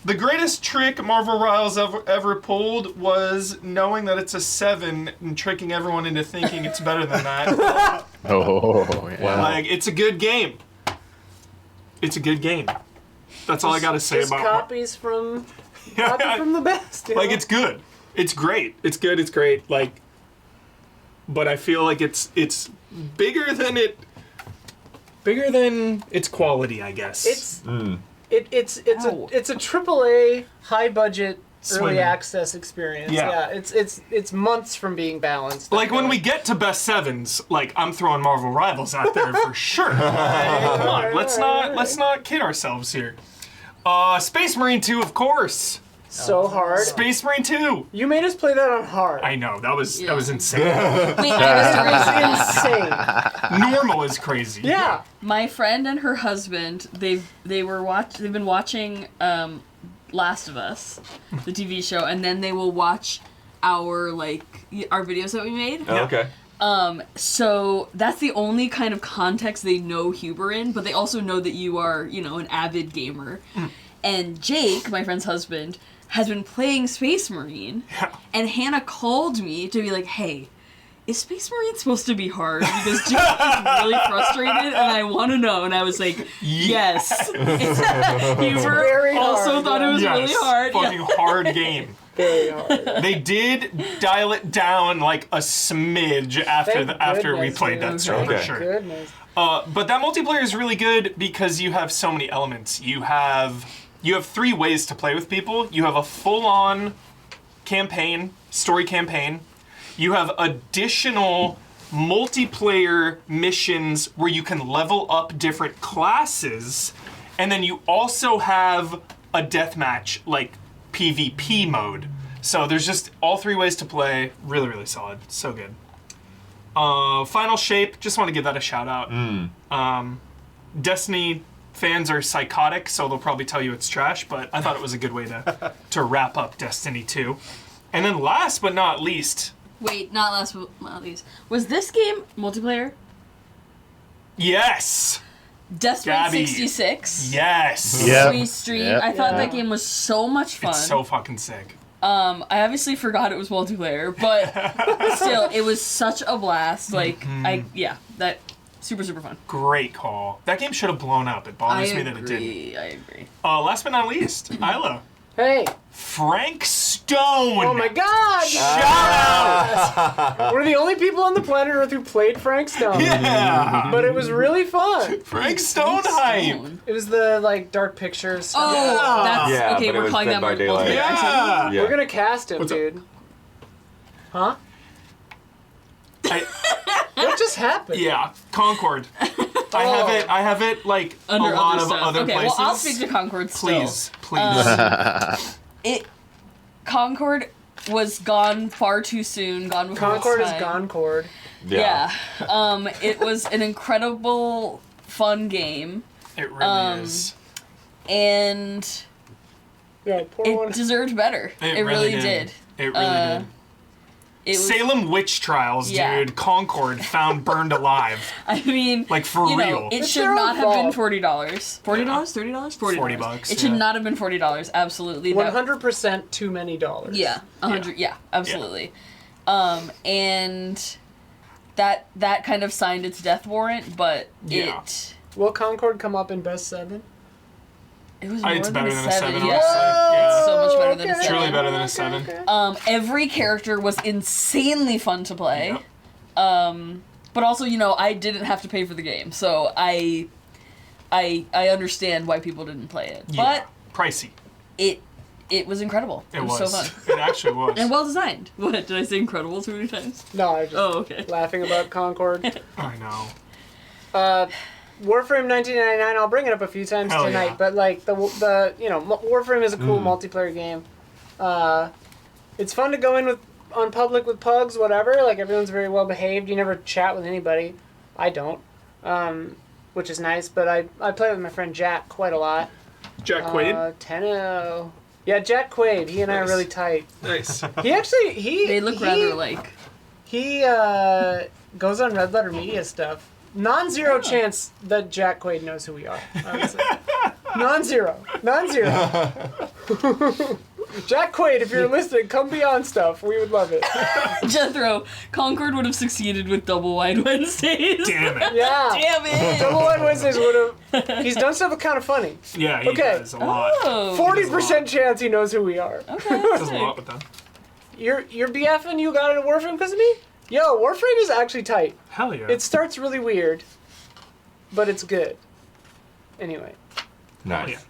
The greatest trick Marvel Rivals ever pulled was knowing that it's a 7 and tricking everyone into thinking it's better than that.
Oh, yeah.
Like, it's a good game. It's a good game. That's all I gotta say
Just
about
copies from the best. you
Like,
know?
it's good. It's great. It's good. It's great. Like, but I feel like it's bigger than its quality, I guess.
It's
Ow.
it's a AAA high budget early
Swimming.
access experience.
Yeah.
It's months from being balanced.
Like when we get to best 7s, like I'm throwing Marvel Rivals out there for sure. Come on, let's not kid ourselves here. Space Marine 2, of course.
so hard.
Space Marine 2.
You made us play that on hard.
I know that was insane.
Wait,
It's insane.
Normal is crazy.
Yeah.
my friend and her husband, they've been watching Last of Us, the TV show, and then they will watch our videos that we made.
Oh, okay.
So that's the only kind of context they know Huber in, but they also know that you are, an avid gamer. And Jake, my friend's husband, has been playing Space Marine,
Yeah.
and Hannah called me to be like, hey, is Space Marine supposed to be hard? Because Jake is really frustrated, and I want to know. And I was like, yes. Huber
very
also
hard,
thought it was
Yes,
really hard.
fucking hard game.
Very hard.
They did dial it down like a smidge after
Thank
after we
goodness,
played
dude.
that show for
Okay.
sure.
Goodness.
But that multiplayer is really good because you have so many elements. You have 3 ways to play with people. You have a full-on campaign, story campaign. You have additional multiplayer missions where you can level up different classes, and then you also have a deathmatch like PvP mode. So there's just all 3 ways to play. Really, really solid. So good. Final Shape, just want to give that a shout out. Destiny fans are psychotic, so they'll probably tell you it's trash, but I thought it was a good way to wrap up Destiny 2. And then last but not least...
Wait, not last but not least. Was this game multiplayer?
Yes!
Death Stranding
Gabby.
66.
Yes!
Yeah.
We streamed.
Yep.
I thought
Yeah.
that game was so much fun.
It's so fucking sick.
I obviously forgot it was multiplayer, but still, it was such a blast. Like, that super fun.
Great call. That game should have blown up. It bothers me that it didn't.
I agree.
Last but not least, Isla.
Hey.
Frank Stone!
Oh my God!
Shout out!
We're the only people on the planet Earth who played Frank Stone.
Yeah!
But it was really fun.
Frank Stone hype!
Stone.
It was the like Dark Pictures stuff.
Oh, that's
Yeah,
okay.
but it
We're
was
calling
Dead
that
by
multiplayer.
Daylight.
Yeah!
Yeah.
We're gonna cast him,
What's up?
dude. Huh?
I-
What just happened?
Yeah, Concord. I have it like
Under
a lot
other
of
stuff.
other
Okay,
places.
well, I'll speak to Concord still.
Please.
Concord was gone far too soon. Gone before
Concord
its
is
time.
Goncord.
Yeah. It was an incredible, fun game,
It really is.
and
Yeah, poor
it
one.
deserved better. It really did.
It really did.
It was,
Salem witch trials,
Yeah.
dude. Concord found burned alive.
I mean,
Like, for
you know,
real.
it
It's
should
their own
not have been
fault.
$40. $40? $30? $40.
$40,
It should
yeah.
not have been $40. Absolutely. That-
100% too many dollars.
Yeah, 100. Yeah, absolutely. And that kind of signed its death warrant, but
Yeah.
Will Concord come up in best 7?
it was more
It's
than
better
a
than a 7,
Yeah.
honestly. Yeah.
It's so much better than a
Okay.
7.
Truly better than a 7.
Every character was insanely fun to play.
Yep.
But also, you know, I didn't have to pay for the game, so I understand why people didn't play it.
Yeah. Pricey.
But it was incredible. It was so fun.
It actually was.
And well designed. What, did I say incredible too many times?
No, I was just
Oh, okay.
laughing about Concord.
I know.
Warframe 1999, I'll bring it up a few times
Hell
tonight,
yeah.
but like the you know, Warframe is a cool multiplayer game. It's fun to go in on public with pugs, whatever. Like everyone's very well behaved. You never chat with anybody. I don't, which is nice. But I play with my friend Jack quite a lot.
Jack Quaid.
Tenno. Yeah, Jack Quaid. He and I are
Nice.
really tight.
Nice.
He actually
They look rather alike.
He goes on Red Letter Media stuff. Non-zero chance that Jack Quaid knows who we are. I would say. Non-zero. Jack Quaid, if you're listening, come be on stuff. We would love it.
Jethro, Concord would have succeeded with Double Wide Wednesdays.
Damn it.
Yeah.
Damn it!
Double Wide Wednesdays would have. He's done stuff kind of funny.
Yeah, he
Okay.
does a lot.
Oh.
40% chance he knows who we are.
Okay.
Does a lot with them.
You're BFing you got into Warframe because of me? Yo, Warframe is actually tight.
Hell yeah.
It starts really weird, but it's good. Anyway.
Nice.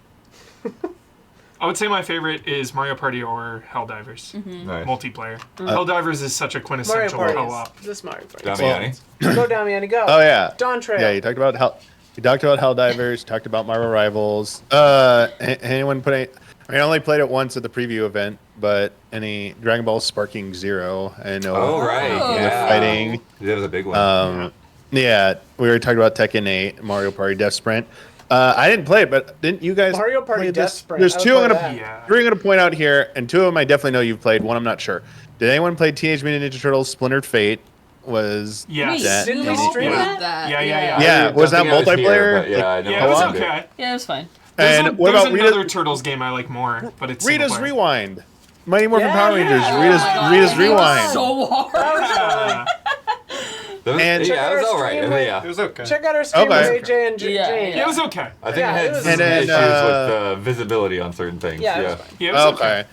I would say my favorite is Mario Party or Helldivers.
Nice.
Multiplayer. Helldivers is such a
Mario
quintessential
Party.
co-op.
This Mario Party.
Damiani.
Go, Damiani, go.
Oh yeah.
Dawn Trail.
Yeah, you talked about Helldivers, talked about Marvel Rivals. Anyone put any? I mean, I only played it once at the preview event, but any Dragon Ball Sparking Zero? I know.
Oh, right.
Oh.
Yeah.
Fighting.
That was a big one.
Yeah, we were talking about Tekken 8, Mario Party Death Sprint. I didn't play it, but didn't you guys?
Mario Party
play
Death
this?
Sprint.
There's
I would
two I'm
play
gonna,
that.
Yeah.
three I'm gonna point out here, and two of them I definitely know you've played. One I'm not sure. Did anyone play Teenage Mutant Ninja Turtles: Splintered Fate? Was
Yes.
that?
Didn't we
any-
stream
Yeah.
that?
Yeah,
Yeah.
Yeah, was that
I don't think I was here,
multiplayer?
but yeah, I know.
Yeah, it was
I did.
okay.
Yeah, it was fine.
And what
there's
about
another
Rita's,
Turtles game I like more, but it's
Rita's
single player.
Rewind? Mighty Morphin
Yeah,
Power Rangers.
yeah.
Rita's
Oh my God,
Rita's
that game was
Rewind.
so hard.
Yeah.
And-
yeah, it was
Check out our
alright.
stream
Yeah.
It was okay.
Check out our stream
Okay.
with AJ and
Yeah.
Jane.
It was okay.
I think
Yeah,
it
it
had
was-
some
And then,
issues with visibility on certain things.
Yeah, it
Yeah.
was fine.
Yeah, it was okay.
Okay.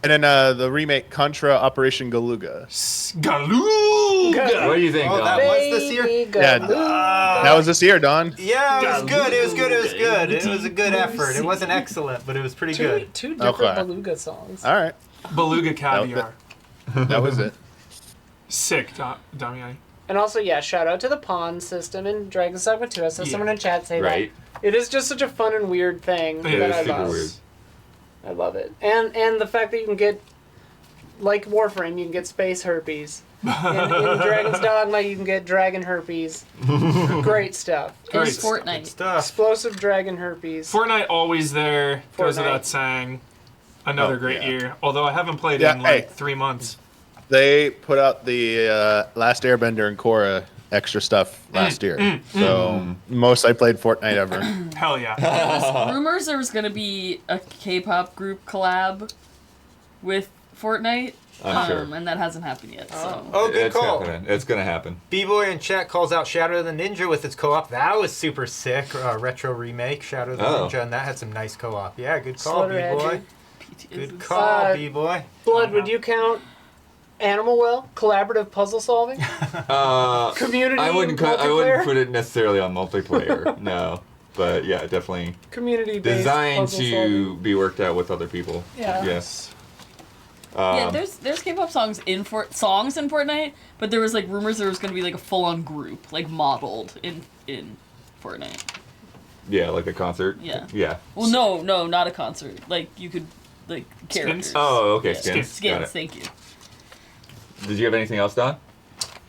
And then the remake Contra Operation Galuga.
Galuga.
What do you think,
Oh,
Don?
that was this year?
Baby
Yeah,
Galuga.
that was this year, Don.
Yeah, it was good. It was good. It was good. It was a good effort. It wasn't excellent, but it was pretty good.
Two different
Okay.
Beluga songs.
All right,
Beluga caviar.
that was it.
Sick, Damiani.
And also, yeah, shout out to the pawn system in Dragon's Dogma 2. I saw someone in chat say
Right.
that. It is just such a fun and weird thing
It
that
is
I
super
love.
weird.
I love it. And the fact that you can get, like Warframe, you can get space herpes. In Dragon's Dogma, you can get dragon herpes. Great stuff.
And
Great.
Fortnite.
Stuff.
Explosive dragon herpes.
Fortnite always there. Goes
Fortnite.
without saying. Another
Oh,
great
yeah.
year. Although I haven't played
Yeah,
in like
hey.
3 months.
They put out the Last Airbender and Korra extra stuff last year. So most I played Fortnite ever.
Hell yeah.
Rumors there was gonna be a K-pop group collab with Fortnite,
I'm sure.
and that hasn't happened yet. So
Oh, good
It's
call.
happening. It's gonna happen.
B-Boy in chat calls out Shadow of the Ninja with its co-op. That was super sick. Retro remake, Shadow of the
Oh.
Ninja, and that had some nice co-op. Yeah, good call,
Slaughter
B-Boy.
Edge.
Good call, B-Boy.
Blood, would you count Animal Well? Collaborative puzzle solving? Community
I wouldn't
multiplayer?
put it necessarily on multiplayer. No, but yeah, definitely
Community-based
designed
puzzle
to
solving.
be worked out with other people.
Yeah.
Yes.
yeah, there's K-pop songs in Fortnite, but there was like rumors there was gonna be like a full-on group, like modeled in Fortnite.
Yeah, like a concert.
Yeah.
Yeah.
Well, no, not a concert. Like you could like characters.
Oh, okay.
Yeah.
Skins.
Skins.
Got it.
Thank you.
Did you have anything else, Don?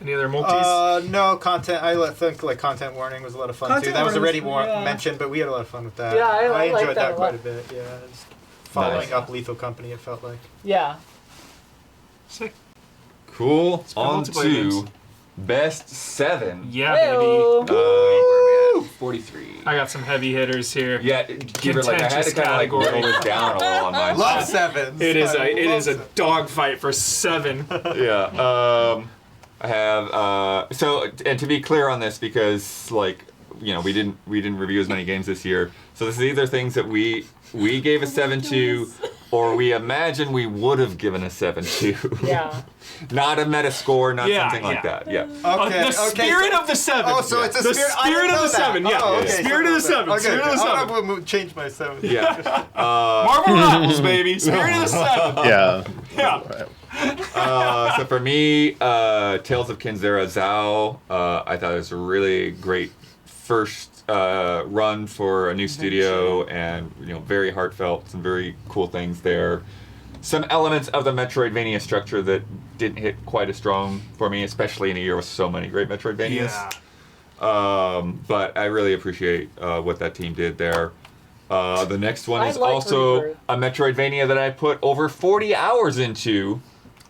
Any other multis?
No, content. think like content warning was a lot of fun too.
Content
That was
warning
already
was- yeah.
mentioned, but we had a lot of fun with that.
Yeah, I like
enjoyed
that a
quite
lot.
a bit. Yeah, just following
Nice.
up Lethal Company. It felt like.
Yeah.
Sick.
Cool.
been
On
multiplayer
to
games.
best 7.
Yeah,
Heyo.
baby.
Where are we at? 43.
I got some heavy hitters here.
Yeah, give it like I had to
Contentious
kind of like
category.
roll this down a little on my
Love
side.
sevens.
It is
I love
a
sevens.
dogfight for 7.
Yeah. I have so and to be clear on this because like you know we didn't review as many games this year. So this is either things that we gave a 7 to or we imagine we would have given a 7 to.
Yeah.
Not a meta score, not
Yeah,
something like
yeah.
that. Yeah.
Okay.
The spirit of the 7.
Oh, so it's a
The
spirit. I
spirit
didn't
of
know
the
that.
7, yeah.
Oh, okay.
Spirit of the 7.
Okay.
Spirit of the 7.
I'm gonna change my 7.
Yeah.
Marble Rivals, baby. Spirit of the 7.
Yeah.
Yeah.
So for me, Tales of Kinzera Zao, I thought it was a really great first run for a new studio, and you know, very heartfelt, some very cool things there. Some elements of the Metroidvania structure that didn't hit quite as strong for me, especially in a year with so many great Metroidvanias.
Yeah.
But I really appreciate what that team did there. The next one
I
is
like
also
Rebirth.
a Metroidvania that I put over 40 hours into.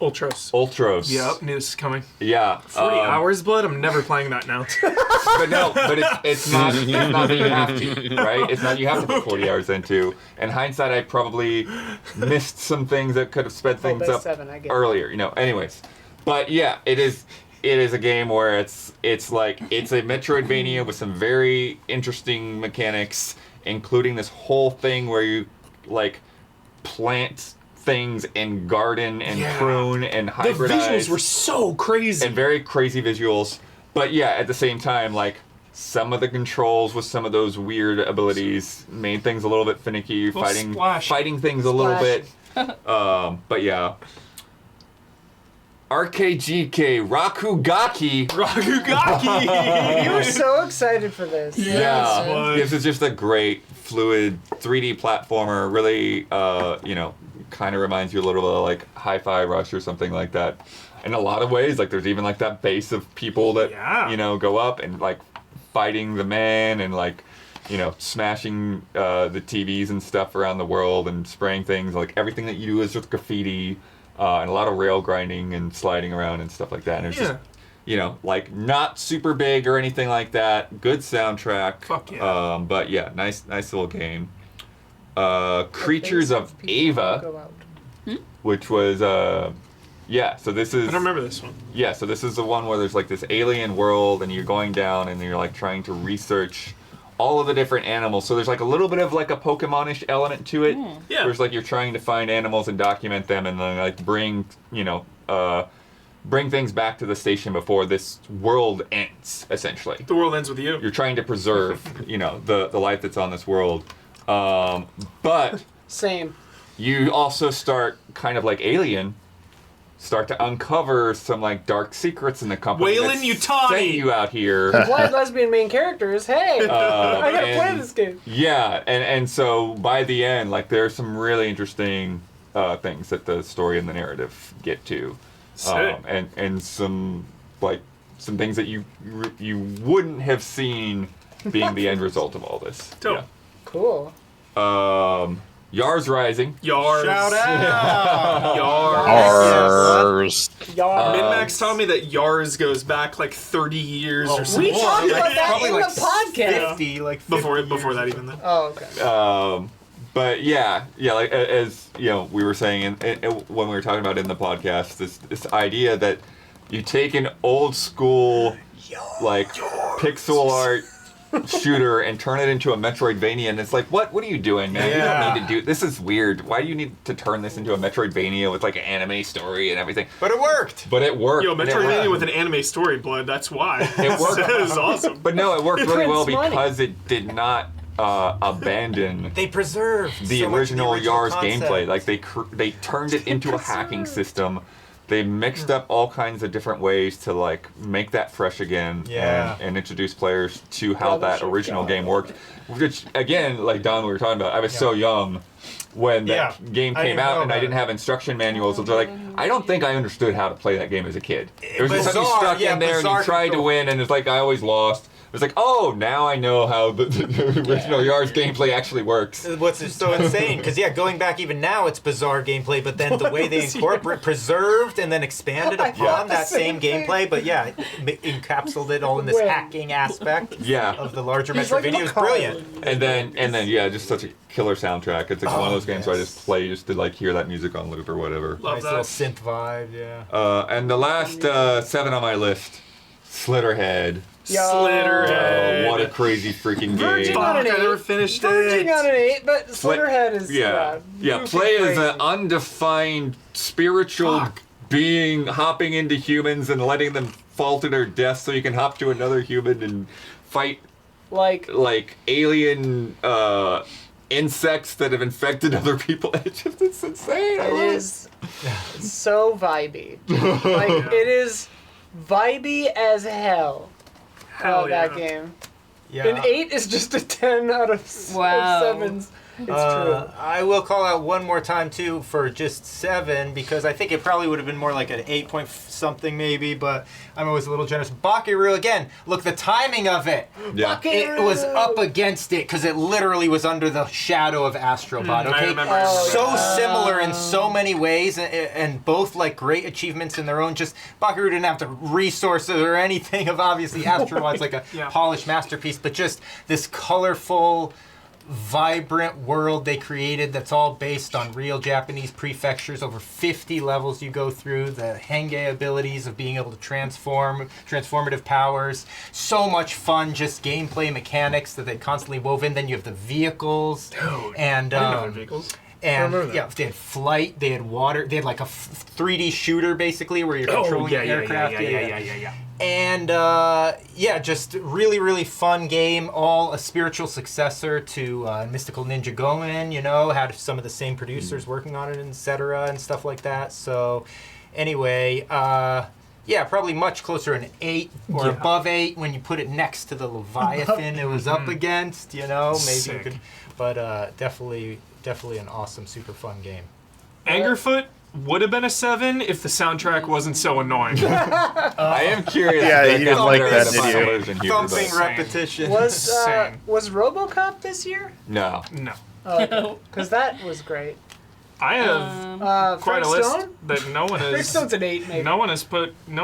Ultros.
Ultros.
Yep, knew this is coming.
Yeah.
40 hours, Blood? I'm never playing that now.
But no, but it's not that you have to, right? It's not you have to put 40 hours into. In hindsight, I probably missed some things that could have sped things
best
up
7, I get it.
earlier, you know. Anyways, but yeah, it is a game where it's like it's a Metroidvania with some very interesting mechanics, including this whole thing where you like plant things and garden and
Yeah.
prune and
The
hybridize.
visuals were so crazy.
And very crazy visuals. But yeah, at the same time, like some of the controls with some of those weird abilities made things a little bit finicky,
splashy.
fighting things a little bit. But yeah. RKGK Rakugaki.
Rakugaki!
You were so excited for this.
Yeah.
What?
This is just a great fluid 3D platformer. Really, you know, kind of reminds you a little bit of like Hi-Fi Rush or something like that. In a lot of ways, like there's even like that base of people that
Yeah.
you know go up and like fighting the man and like you know smashing the TVs and stuff around the world and spraying things. Like everything that you do is just graffiti and a lot of rail grinding and sliding around and stuff like that. And it's just you know like not super big or anything like that. Good soundtrack.
Fuck yeah.
But yeah, nice little game. Creatures of Ava, which was Yeah, so this is...
I don't remember this one.
Yeah, so this is the one where there's like this alien world and you're going down and you're like trying to research all of the different animals. So there's like a little bit of like a Pokemon-ish element to it.
Yeah.
Where it's like you're trying to find animals and document them and then like bring things back to the station before this world ends, essentially.
The world ends with you.
You're trying to preserve, the life that's on this world. But
Same.
you also start kind of like Alien, start to uncover some like dark secrets in the company
Wayland
that
Yutani!
sent you out here.
Blind lesbian main characters. Hey, I gotta play
and-
this game.
Yeah, and so by the end, like there's some really interesting things that the story and the narrative get to,
Sick.
and some things that you wouldn't have seen being the end result of all this.
Dope.
Cool.
Yeah. Yars Rising.
Yars.
Shout out!
Yars.
Arrs.
Y'all.
Min-Max taught me that Yars goes back like 30 years or something.
we talked about that
Probably
in
like
the podcast.
50, like 50
Before that even then.
Oh, okay.
But yeah, like as we were saying when we were talking about it in the podcast, this idea that you take an old school pixel art shooter and turn it into a Metroidvania, and it's like, what are you doing, man? You don't need to do this. Is weird. Why do you need to turn this into a Metroidvania with like an anime story and everything?
But it worked.
But it worked.
Yo,
and it
Metroidvania
worked.
with an anime story, Blood, that's why.
It worked.
It was awesome.
But no, it worked really well
prints money.
because it did not abandon
They preserved
the
so much of
original Yars
concept.
gameplay. Like they turned it into a hacking system. They mixed up all kinds of different ways to like make that fresh again
Yeah.
and introduce players to how
they
that
should
original
go.
game worked. Which again, like Don, we were talking about, I was so young when that game
I
came
didn't
out
know
and I
about
didn't
it.
have instruction manuals. So they're like, I don't think I understood how to play that game as a kid. It was just something you
Bizarre,
stuck
yeah,
in there and you
bizarre
tried to
control.
win, and it's like I always lost. It was like, oh, now I know how the original Yars gameplay actually works.
What's so insane? Because going back even now, it's bizarre gameplay. But then the way they incorporate, preserved, and then expanded
I
upon
thought the
that same
same thing.
gameplay. But encapsulated it all in this
Wait.
hacking aspect
Yeah.
of the larger
He's
Metroidvania.
like
It was brilliant.
And then yeah, just such a killer soundtrack. It's like one of those games where I just play just to like hear that music on loop or whatever.
Love
Nice
that.
little synth vibe. Yeah.
And the last 7 on my list, Slitterhead.
Slitterhead.
What a crazy freaking
Verging
game.
on an
Fuck, I never
8.
finished
Verging
it.
on an 8, but Slitterhead is
Yeah.
goofy
Play as
crazy.
an undefined spiritual being hopping into humans and letting them fall to their death so you can hop to another human and fight like alien insects that have infected other people. It's insane. I
It
love
is so vibey. Like it is vibey as hell.
Hell yeah.
That game.
Yeah.
An 8 is just a 10 out of
Wow.
7s. It's true.
I will call out one more time too for just 7 because I think it probably would have been more like an 8 point something maybe, but I'm always a little generous. Bakiru again. Look, the timing of it.
Yeah.
It was up against it because it literally was under the shadow of Astrobot.
I
Okay,
remember. Oh,
so similar in so many ways, and both like great achievements in their own. Just Bakiru didn't have the resources or anything of obviously Astrobot's like a
Yeah.
polished masterpiece, but just this colorful, vibrant world they created that's all based on real Japanese prefectures. Over 50 levels you go through, the henge abilities of being able to transformative powers, so much fun, just gameplay mechanics that they constantly wove in. Then you have the vehicles.
Dude,
And
I didn't know there were vehicles.
and
remember that.
yeah, they had flight, they had water, they had like a 3D shooter basically where you're controlling the aircraft.
Yeah.
And yeah, just really, really fun game. All a spiritual successor to Mystical Ninja Goen. Had some of the same producers working on it, etc. and stuff like that. So, anyway, yeah, probably much closer an 8 or above 8 when you put it next to the Leviathan it was up against. Maybe
Sick.
you could, but definitely an awesome, super fun game.
Angerfoot would have been a 7 if the soundtrack wasn't so annoying.
I am curious.
Yeah,
if
you
got
didn't like
better
that,
as a
did you?
final version here, but-
Thumping repetition.
Was
Insane.
was RoboCop this year?
No.
No.
Because that was great.
I have quite
Frank
a list
Stone?
that no one
Frank
has.
Stone's an 8, maybe.
No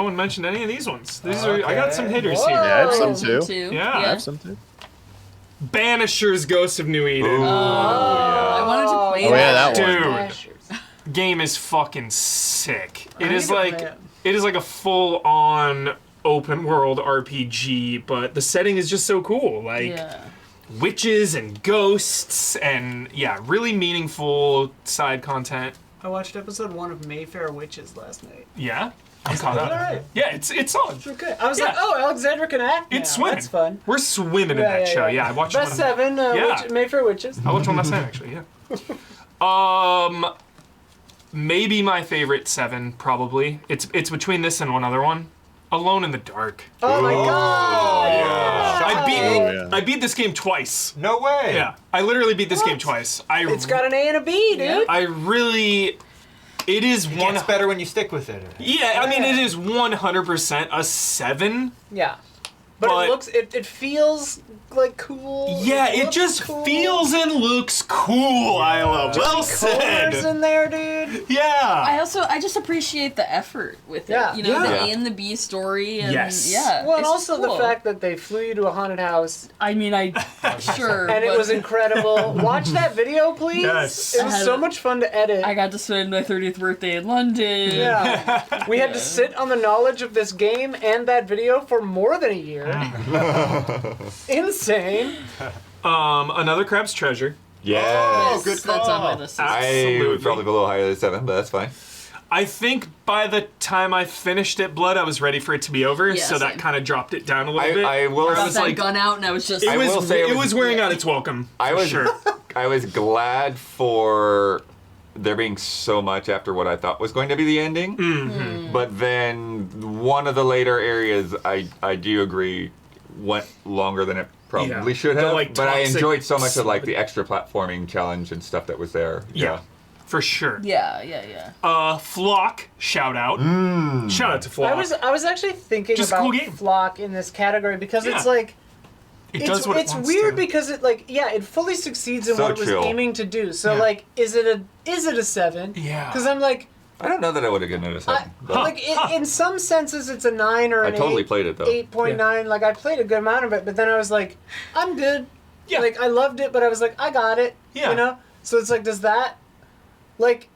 one mentioned any of these ones. These are. I got some hitters
Whoa.
here.
Yeah, I have some
Oh,
too.
Yeah.
I have some too.
Banisher's Ghost of New Eden.
Ooh,
I wanted to play
Oh, yeah, that
that.
one.
Dude.
Smashers.
game is fucking sick.
I
It
need
is
to
like
play it.
it is like a full-on open world RPG, but the setting is just so cool. Like
Yeah.
witches and ghosts and really meaningful side content.
I watched episode 1 of Mayfair Witches last night.
Yeah. I'm caught
All
up.
right.
Yeah, it's solid.
Okay. I was
Yeah.
like, oh, Alexandra can act now.
It's swimming.
That's fun.
We're swimming in that show. Yeah, I watched
Best
one.
7,
Yeah.
Mayfair Witches.
I watched one last night, actually. Yeah. Maybe my favorite 7, probably. It's between this and one other one. Alone in the Dark.
Oh my god!
Yeah.
I beat this game twice.
No way.
Yeah, I literally beat this
What?
game twice.
It's got an A and a B, dude.
Yeah.
I really. It is
It
one.
gets better when you stick with it.
Yeah, I mean it is 100% a 7.
Yeah. But it feels like cool.
Yeah, it
looks
just
cool.
feels and looks cool, Isla. Well
Colors
said.
in there, dude.
Yeah.
I just appreciate the effort with it.
Yeah.
You know,
Yeah.
the A and the B story and
Yes.
yeah.
Well, and
it's just
also
cool.
the fact that they flew you to a haunted house
I mean sure.
and it
but
was incredible. Watch that video, please.
Yes.
It was
I had
so
it-
much fun to edit.
I got to spend my 30th birthday in London.
Yeah. We had to sit on the knowledge of this game and that video for more than a year. Insane.
Another Crab's Treasure.
Yes.
Yes,
good
that's on my
call.
list.
I
Absolutely.
would probably go a little higher than 7, but that's fine.
I think by the time I finished it, Blood, I was ready for it to be over,
Yeah,
so that
same.
kind of dropped it down a little bit.
I will.
Where
Got
was
that
like,
gun out and I was just
it
I
was
will say
it was wearing out its welcome.
I
for
was
sure.
I was glad for there being so much after what I thought was going to be the ending.
Mm-hmm.
But then one of the later areas, I do agree, went longer than it probably
Yeah.
should
The,
have.
like,
but I
toxic
enjoyed so much of like the
slug.
extra platforming challenge and stuff that was there.
Yeah. For sure.
Yeah.
Flock, shout out. Shout out to Flock.
I was actually thinking
Just a
about
cool game.
Flock in this category because
Yeah.
it's like
it does what
it's
it wants
weird
to.
because it it fully succeeds in
So
what it was
chill.
aiming to do. So
Yeah.
like is it a 7?
Yeah.
Because I'm like
I don't know that I would have given it a 7. but
in some senses it's a 9 or
I
an
totally
8,
played it though.
8.9. Like I played a good amount of it, but then I was like, I'm good.
Yeah.
Like I loved it, but I was like, I got it.
Yeah.
You know? So it's like, does that like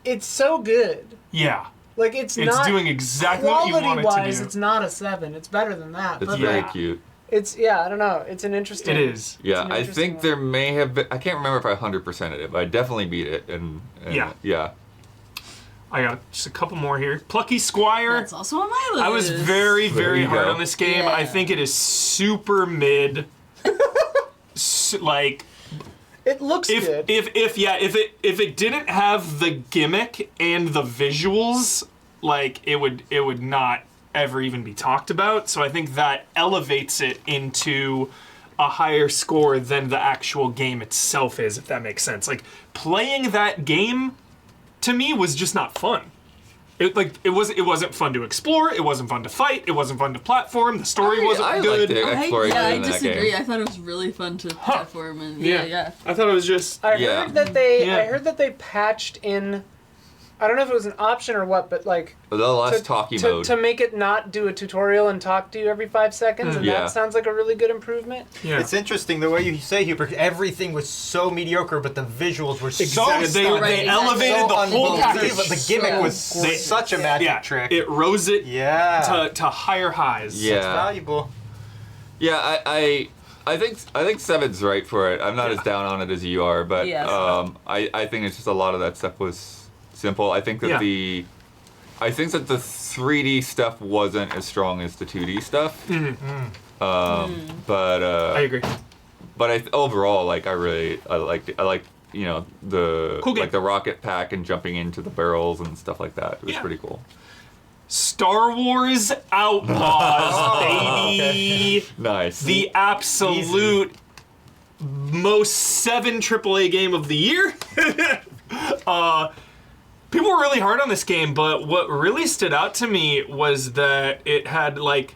it's so good.
Yeah.
Like it's
It's
not
doing exactly what you want it to
quality-wise,
do.
it's not a 7. It's better than that.
It's
but
very
like,
cute.
it's I don't know. It's an interesting.
It is.
Yeah,
an
I
interesting
think
one.
there may have been. I can't remember if I 100%ed it, but I definitely beat it. And
Yeah. I got just a couple more here. Plucky Squire.
That's also on my list.
I was very,
There
very
you
hard
go.
on this game.
Yeah.
I think it is super mid. Like
It looks good.
if it didn't have the gimmick and the visuals, like it would not ever even be talked about. So I think that elevates it into a higher score than the actual game itself is, if that makes sense. Like playing that game to me was just not fun. It wasn't fun to explore. It wasn't fun to fight. It wasn't fun to platform. The story wasn't
I
good.
liked it. Exploration
I
in that
disagree.
game.
I thought it was really fun to platform and yeah.
I thought it was just
I
Yeah.
heard that they
Yeah.
I heard that they patched in. I don't know if it was an option or what, but like
The less talky mode.
to make it not do a tutorial and talk to you every 5 seconds, and
Yeah.
that sounds like a really good improvement.
yeah.
It's interesting the way you say, Hubert. Everything was so mediocre, but the visuals were
Exactly.
so
They
stunning.
Right,
elevated
exactly.
the whole package.
Unbelievable. The gimmick was
So
such a magic
Yeah,
trick.
it rose it
yeah.
to higher highs.
Yeah.
It's valuable.
Yeah, I think 7's right for it. I'm not as down on it as you are, but
Yeah.
I think it's just a lot of that stuff was simple. I think that
Yeah.
the 3D stuff wasn't as strong as the 2D stuff. But
I agree.
but overall, like I liked it. I like the
Cool game.
like the rocket pack and jumping into the barrels and stuff like that. It was
Yeah.
pretty cool.
Star Wars Outlaws, baby.
Nice.
The absolute most 7 AAA game of the year. People were really hard on this game, but what really stood out to me was that it had like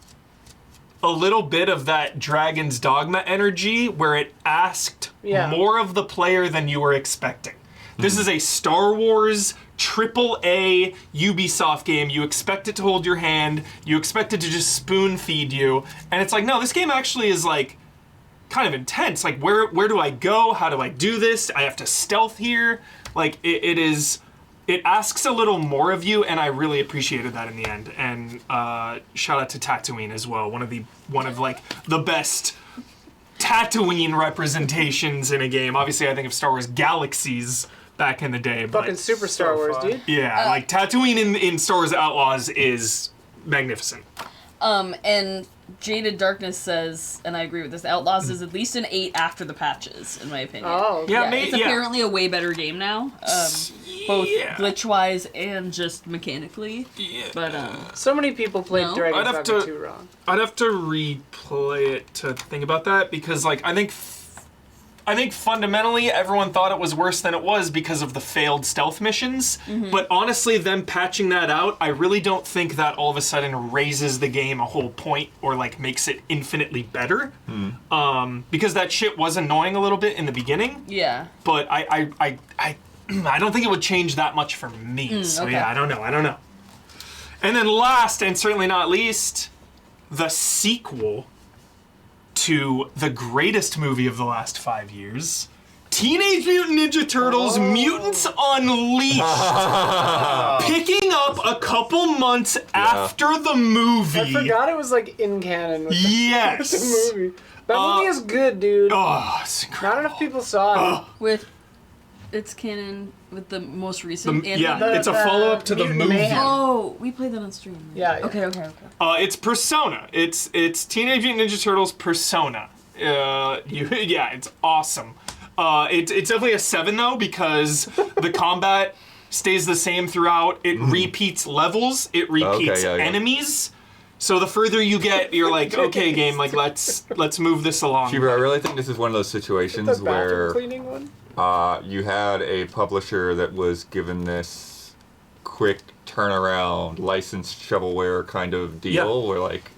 a little bit of that Dragon's Dogma energy where it asked
Yeah.
more of the player than you were expecting. This is a Star Wars AAA Ubisoft game. You expect it to hold your hand. You expect it to just spoon feed you. And it's like, no, this game actually is like kind of intense. Like, where do I go? How do I do this? I have to stealth here. Like, it is it asks a little more of you, and I really appreciated that in the end. And shout out to Tatooine as well, one of like the best Tatooine representations in a game. Obviously, I think of Star Wars Galaxies back in the day, but
Fucking super Star Wars,
fun.
dude.
yeah, like Tatooine in Star Wars Outlaws is magnificent.
And Jaded Darkness says, and I agree with this, Outlaws is at least an 8 after the patches, in my opinion.
Oh,
Yeah,
It's apparently a way better game now, both
Yeah.
glitch-wise and just mechanically.
Yeah.
But,
so many people played
No.
Dragon's
I'd have
Dogma
to-
2 wrong.
I'd have to replay it to think about that because, like, I think fundamentally everyone thought it was worse than it was because of the failed stealth missions. But honestly, them patching that out, I really don't think that all of a sudden raises the game a whole point or like makes it infinitely better. Because that shit was annoying a little bit in the beginning.
yeah.
But I don't think it would change that much for me. So
okay.
yeah, I don't know. And then last and certainly not least, the sequel to the greatest movie of the last 5 years, Teenage Mutant Ninja Turtles Mutants Unleashed, picking up a couple months after the movie.
I forgot it was like in canon with
Yes.
the movie. That movie is good, dude.
Oh, it's incredible.
Not enough people saw it.
With its canon with the most recent.
Yeah,
the-
it's a follow-up to the
Mutant
movie.
Mayhem.
Oh, we played that on stream. Right?
Yeah, yeah.
Okay.
It's Persona. It's Teenage Mutant Ninja Turtles Persona. It's awesome. It's definitely a 7 though because the combat stays the same throughout. It repeats levels. It repeats enemies. So the further you get, you're like, okay, game, like let's move this along.
Huber, I really think this is one of those situations
The bathroom
where
cleaning one?
you had a publisher that was given this quick turnaround licensed shovelware kind of deal where like,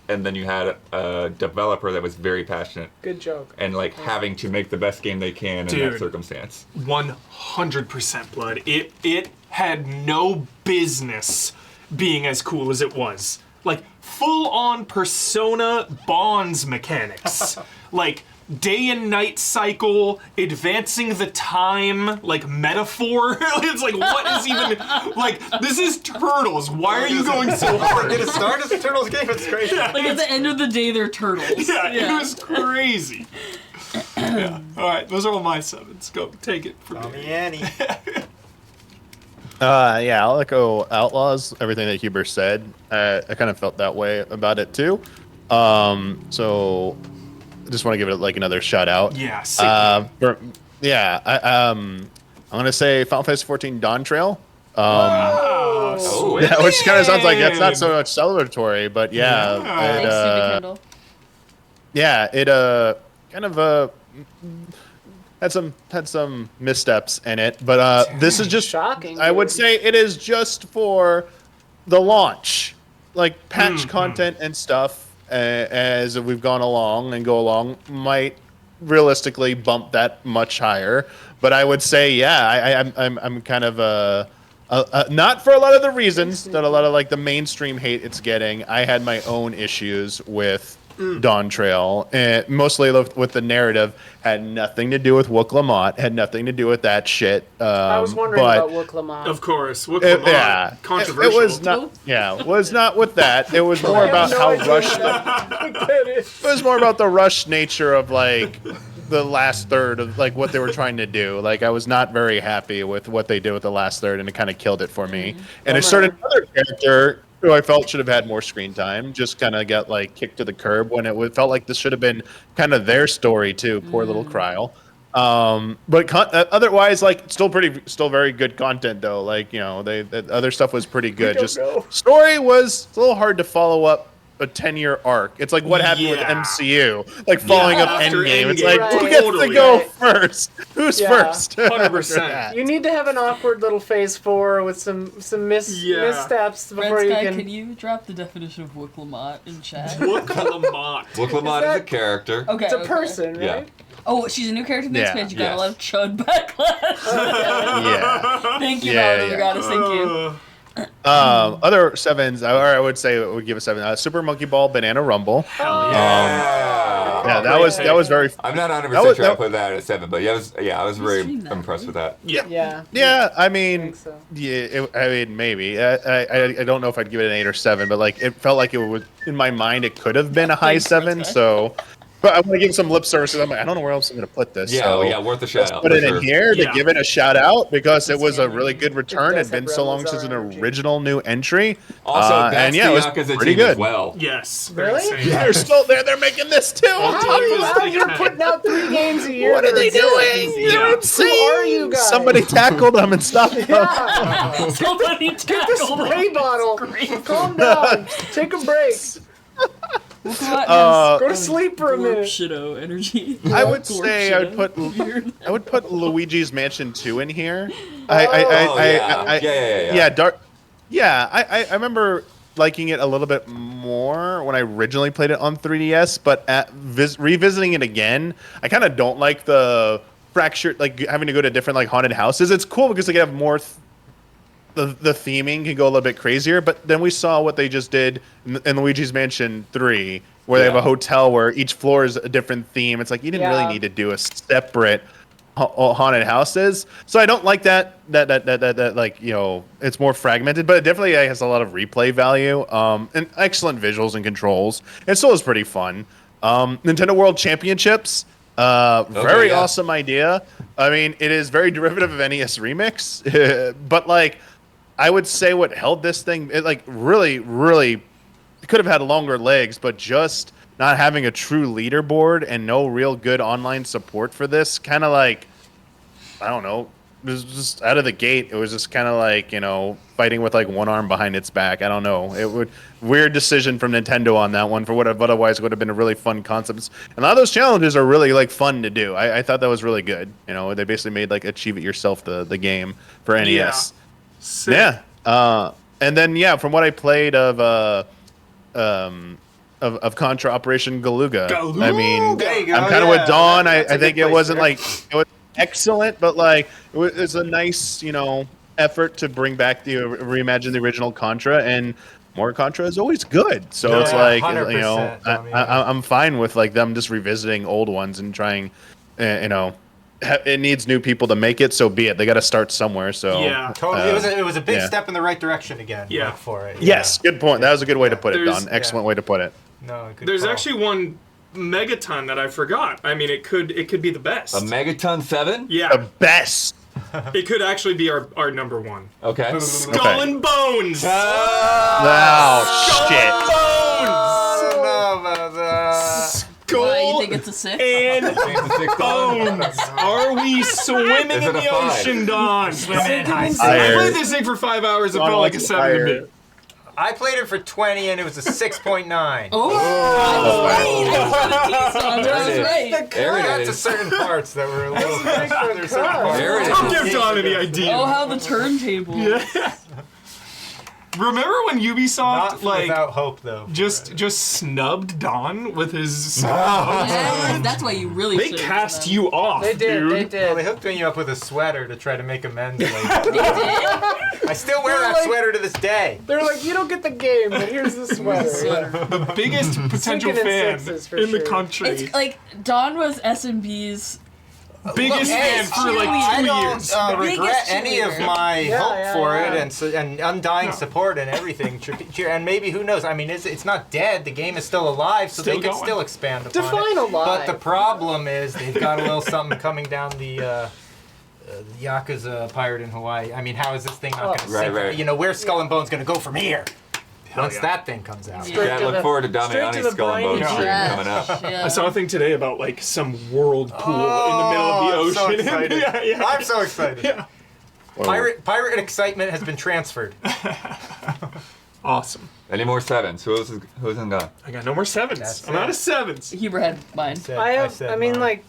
and then you had a developer that was very passionate
Good joke.
and like having to make the best game they can in that
Dude.
circumstance.
100% Blood. It had no business being as cool as it was. Like full-on Persona Bonds mechanics. Like day and night cycle, advancing the time, like metaphor. It's like, what is even, like, this is Turtles. Why are you going so hard?
Did it start as a Turtles game? It's crazy.
Like at the end of the day, they're turtles.
Yeah, it was crazy. Yeah. All right, those are all my 7s. Go, take it from me.
Damiani.
Yeah, I'll echo Outlaws, everything that Huber said. I kind of felt that way about it too. So I just want to give it like another shout out.
Yeah,
I'm gonna say Final Fantasy 14 Dawn Trail.
Oh,
Yeah, which kind of sounds like that's not so much celebratory, but yeah,
Thanks, Stupid Kindle.
it kind of had some missteps in it, but this is just
Shocking.
I would
dude.
say it is just for the launch, like patch content and stuff. As we've gone along and go along, might realistically bump that much higher. But I would say, yeah, I'm kind of not for a lot of the reasons that a lot of like the mainstream hate it's getting. I had my own issues with Dawn Trail, and mostly with the narrative. Had nothing to do with Wook Lamont. Had nothing to do with that shit.
I was wondering
but
about Wook Lamont.
Of course.
yeah,
Controversial.
It was not. Yeah, was not with that. It was more about how rushed. It was more about the rushed nature of like the last third of like what they were trying to do. Like I was not very happy with what they did with the last third, and it kind of killed it for me. And I started another character who I felt should have had more screen time. Just kind of got like kicked to the curb when it felt like this should have been kind of their story too. Poor little Kryl. But otherwise, like still very good content though. Like the other stuff was pretty good.
don't
Just
know.
story was a little hard to follow up a 10-year arc. It's like what happened with
Yeah.
MCU, like following up
After
Endgame. It's
Endgame.
like who
Right.
gets
Totally.
to go
Right.
first? Who's
Yeah.
first?
100%.
You need to have an awkward little phase 4 with some missteps before
Red
you
Sky,
can.
can you drop the definition of Wook Lamont in chat?
Wook Lamont.
Wook Lamont is a
that-
character.
Okay.
It's a
okay.
person, right?
Yeah.
Oh, she's a new character in the
Yeah.
expansion. Got
Yes.
a lot of chud backlash.
Yeah.
Thank you,
Yeah,
Paladin
yeah.
Goddess. Thank you.
Other 7s, or I would say would give a 7. Super Monkey Ball, Banana Rumble.
Hell yeah.
Yeah,
great
that
pick.
was very.
I'm not 100
That was-
percent sure I
that-
put that at 7, but I was very
streamed that,
impressed
right?
with that.
Yeah.
Yeah.
I
I
mean,
think so.
yeah, I mean, maybe. I don't know if I'd give it an 8 or 7, but like it felt like it was in my mind. It could have been a high
Thanks,
7.
Roscoe.
So, but I want to give some lip service. I'm like, I don't know where else I'm going to put this.
Yeah,
so
yeah, worth a shout
let's
out.
put
for
it
sure.
in here to
Yeah.
give it a shout out because it was a really good return.
does
It'd been
have
so long
Rebels
since an
Are energy.
original new entry.
Also, that's
and yeah,
the
it was
Yakuza
pretty
team
good.
as well.
Yes.
Really?
Same.
They're still there. They're making this too.
How you're putting out 3 games a year?
What are they
that
doing?
exist?
They're
Yeah.
insane.
Who are you guys?
Somebody tackled them and stopped them.
Yeah.
Somebody
Get the
tackled
spray
him.
bottle.
Great.
Calm down. Take a break.
Go
Go to sleep for a minute.
Shido energy.
I would
Glorp
say
Shido.
I would put Luigi's Mansion 2 in here.
Yeah.
Dark. Yeah, I remember liking it a little bit more when I originally played it on 3DS, but revisiting it again, I kind of don't like the fractured, like having to go to different like haunted houses. It's cool because they have more. The theming can go a little bit crazier, but then we saw what they just did in Luigi's Mansion 3, where they have a hotel where each floor is a different theme. It's like you didn't really need to do a separate haunted houses. So I don't like that like, you know, it's more fragmented, but it definitely has a lot of replay value, and excellent visuals and controls. It still is pretty fun. Nintendo World Championships, very awesome idea. I mean, it is very derivative of NES Remix, but like, I would say what held this thing, it like really could have had longer legs, but just not having a true leaderboard and no real good online support for this, kind of like, I don't know, it was just out of the gate. It was just kind of like, you know, fighting with like one arm behind its back. I don't know. Weird decision from Nintendo on that one for what otherwise would have been a really fun concept. And a lot of those challenges are really like fun to do. I thought that was really good. You know, they basically made like Achieve It Yourself the game for NES.
Sick.
Yeah. And then from what I played of Contra Operation Galuga. I mean,
There you go,
I'm kind of with Dawn.
that's a
I think
good
it
place
wasn't
there.
like it was excellent, but like it's a nice, you know, effort to bring back reimagine the original Contra, and more Contra is always good. So it's like, you know,
100%,
I'm fine with like them just revisiting old ones and trying, you know. It needs new people to make it, so be it. They got to start somewhere. So
Yeah.
Totally. It was a big
yeah.
step in the right direction again.
Yeah.
like, for it.
Yes, good point. That was a good way to put it,
There's-
Don. Excellent way to put it.
No. Good
There's
call.
actually one megaton that I forgot. I mean, it could be the best.
A Megaton 7?
Yeah,
The best.
it could actually be our number one.
Okay.
Skull and Bones.
Oh shit.
I don't know about that.
Why, you
Skull
think it's a 6?
and
It's a 6 Don?
Bones. Are we swimming
Is
in
it a
the
5?
ocean, Don?
Sinking
I
Higher.
played this thing for 5 hours. It
Don
felt like a
wants
7 to
higher.
me.
I played it for 20 and it was a 6.9.
Oh, I was right. I was right.
There
I
it
got to
is.
certain parts that were a little. There's certain
car.
parts.
There it is.
I'll give Don any idea.
Oh, how the turntable.
Remember when Ubisoft
Not
like
without hope though.
just snubbed Don with his?
Yeah, that's why you really
They
should've
cast
done
you off,
They did.
dude.
They
Well, they
did.
hooked me up with a swetter to try to make amends later.
that. They did?
I still wear that
like-
sweater to this day.
They're like, you don't get the game, but here's the sweater.
The biggest potential
Sinking in
fan
sixes, for
in the
sure.
country.
It's like Don was SMB's.
Biggest fan
it's
for like
cheerleader.
2
I
years.
don't
Biggest
regret any of
cheerleader.
my
Yeah,
hope
yeah,
for
yeah.
it and undying support and everything. And maybe, who knows? I mean, it's not dead. The game is still alive, so
Still
they can
going.
still expand upon
Define
it.
alive.
But the problem is they've got a little something coming down the Yakuza pirate in Hawaii. I mean, how is this thing not going to
Right,
sink?
right.
You know, where's Skull and Bones going to go from here? Once
yeah.
that thing comes out.
Yeah.
Yeah,
to
look
the-
forward to
straight to
Damiani's
the
Skull and
brain.
Bones stream
Yeah.
coming up.
Yeah.
I saw a thing today about like some world pool in the middle
I'm
of the
so
ocean.
excited.
yeah.
I'm so excited.
Yeah.
Pirate excitement has been transferred.
Awesome.
Any more 7s? Who's in done?
I got no more 7s.
That's
I'm out
it.
of 7s.
Huber had mine.
I mean, like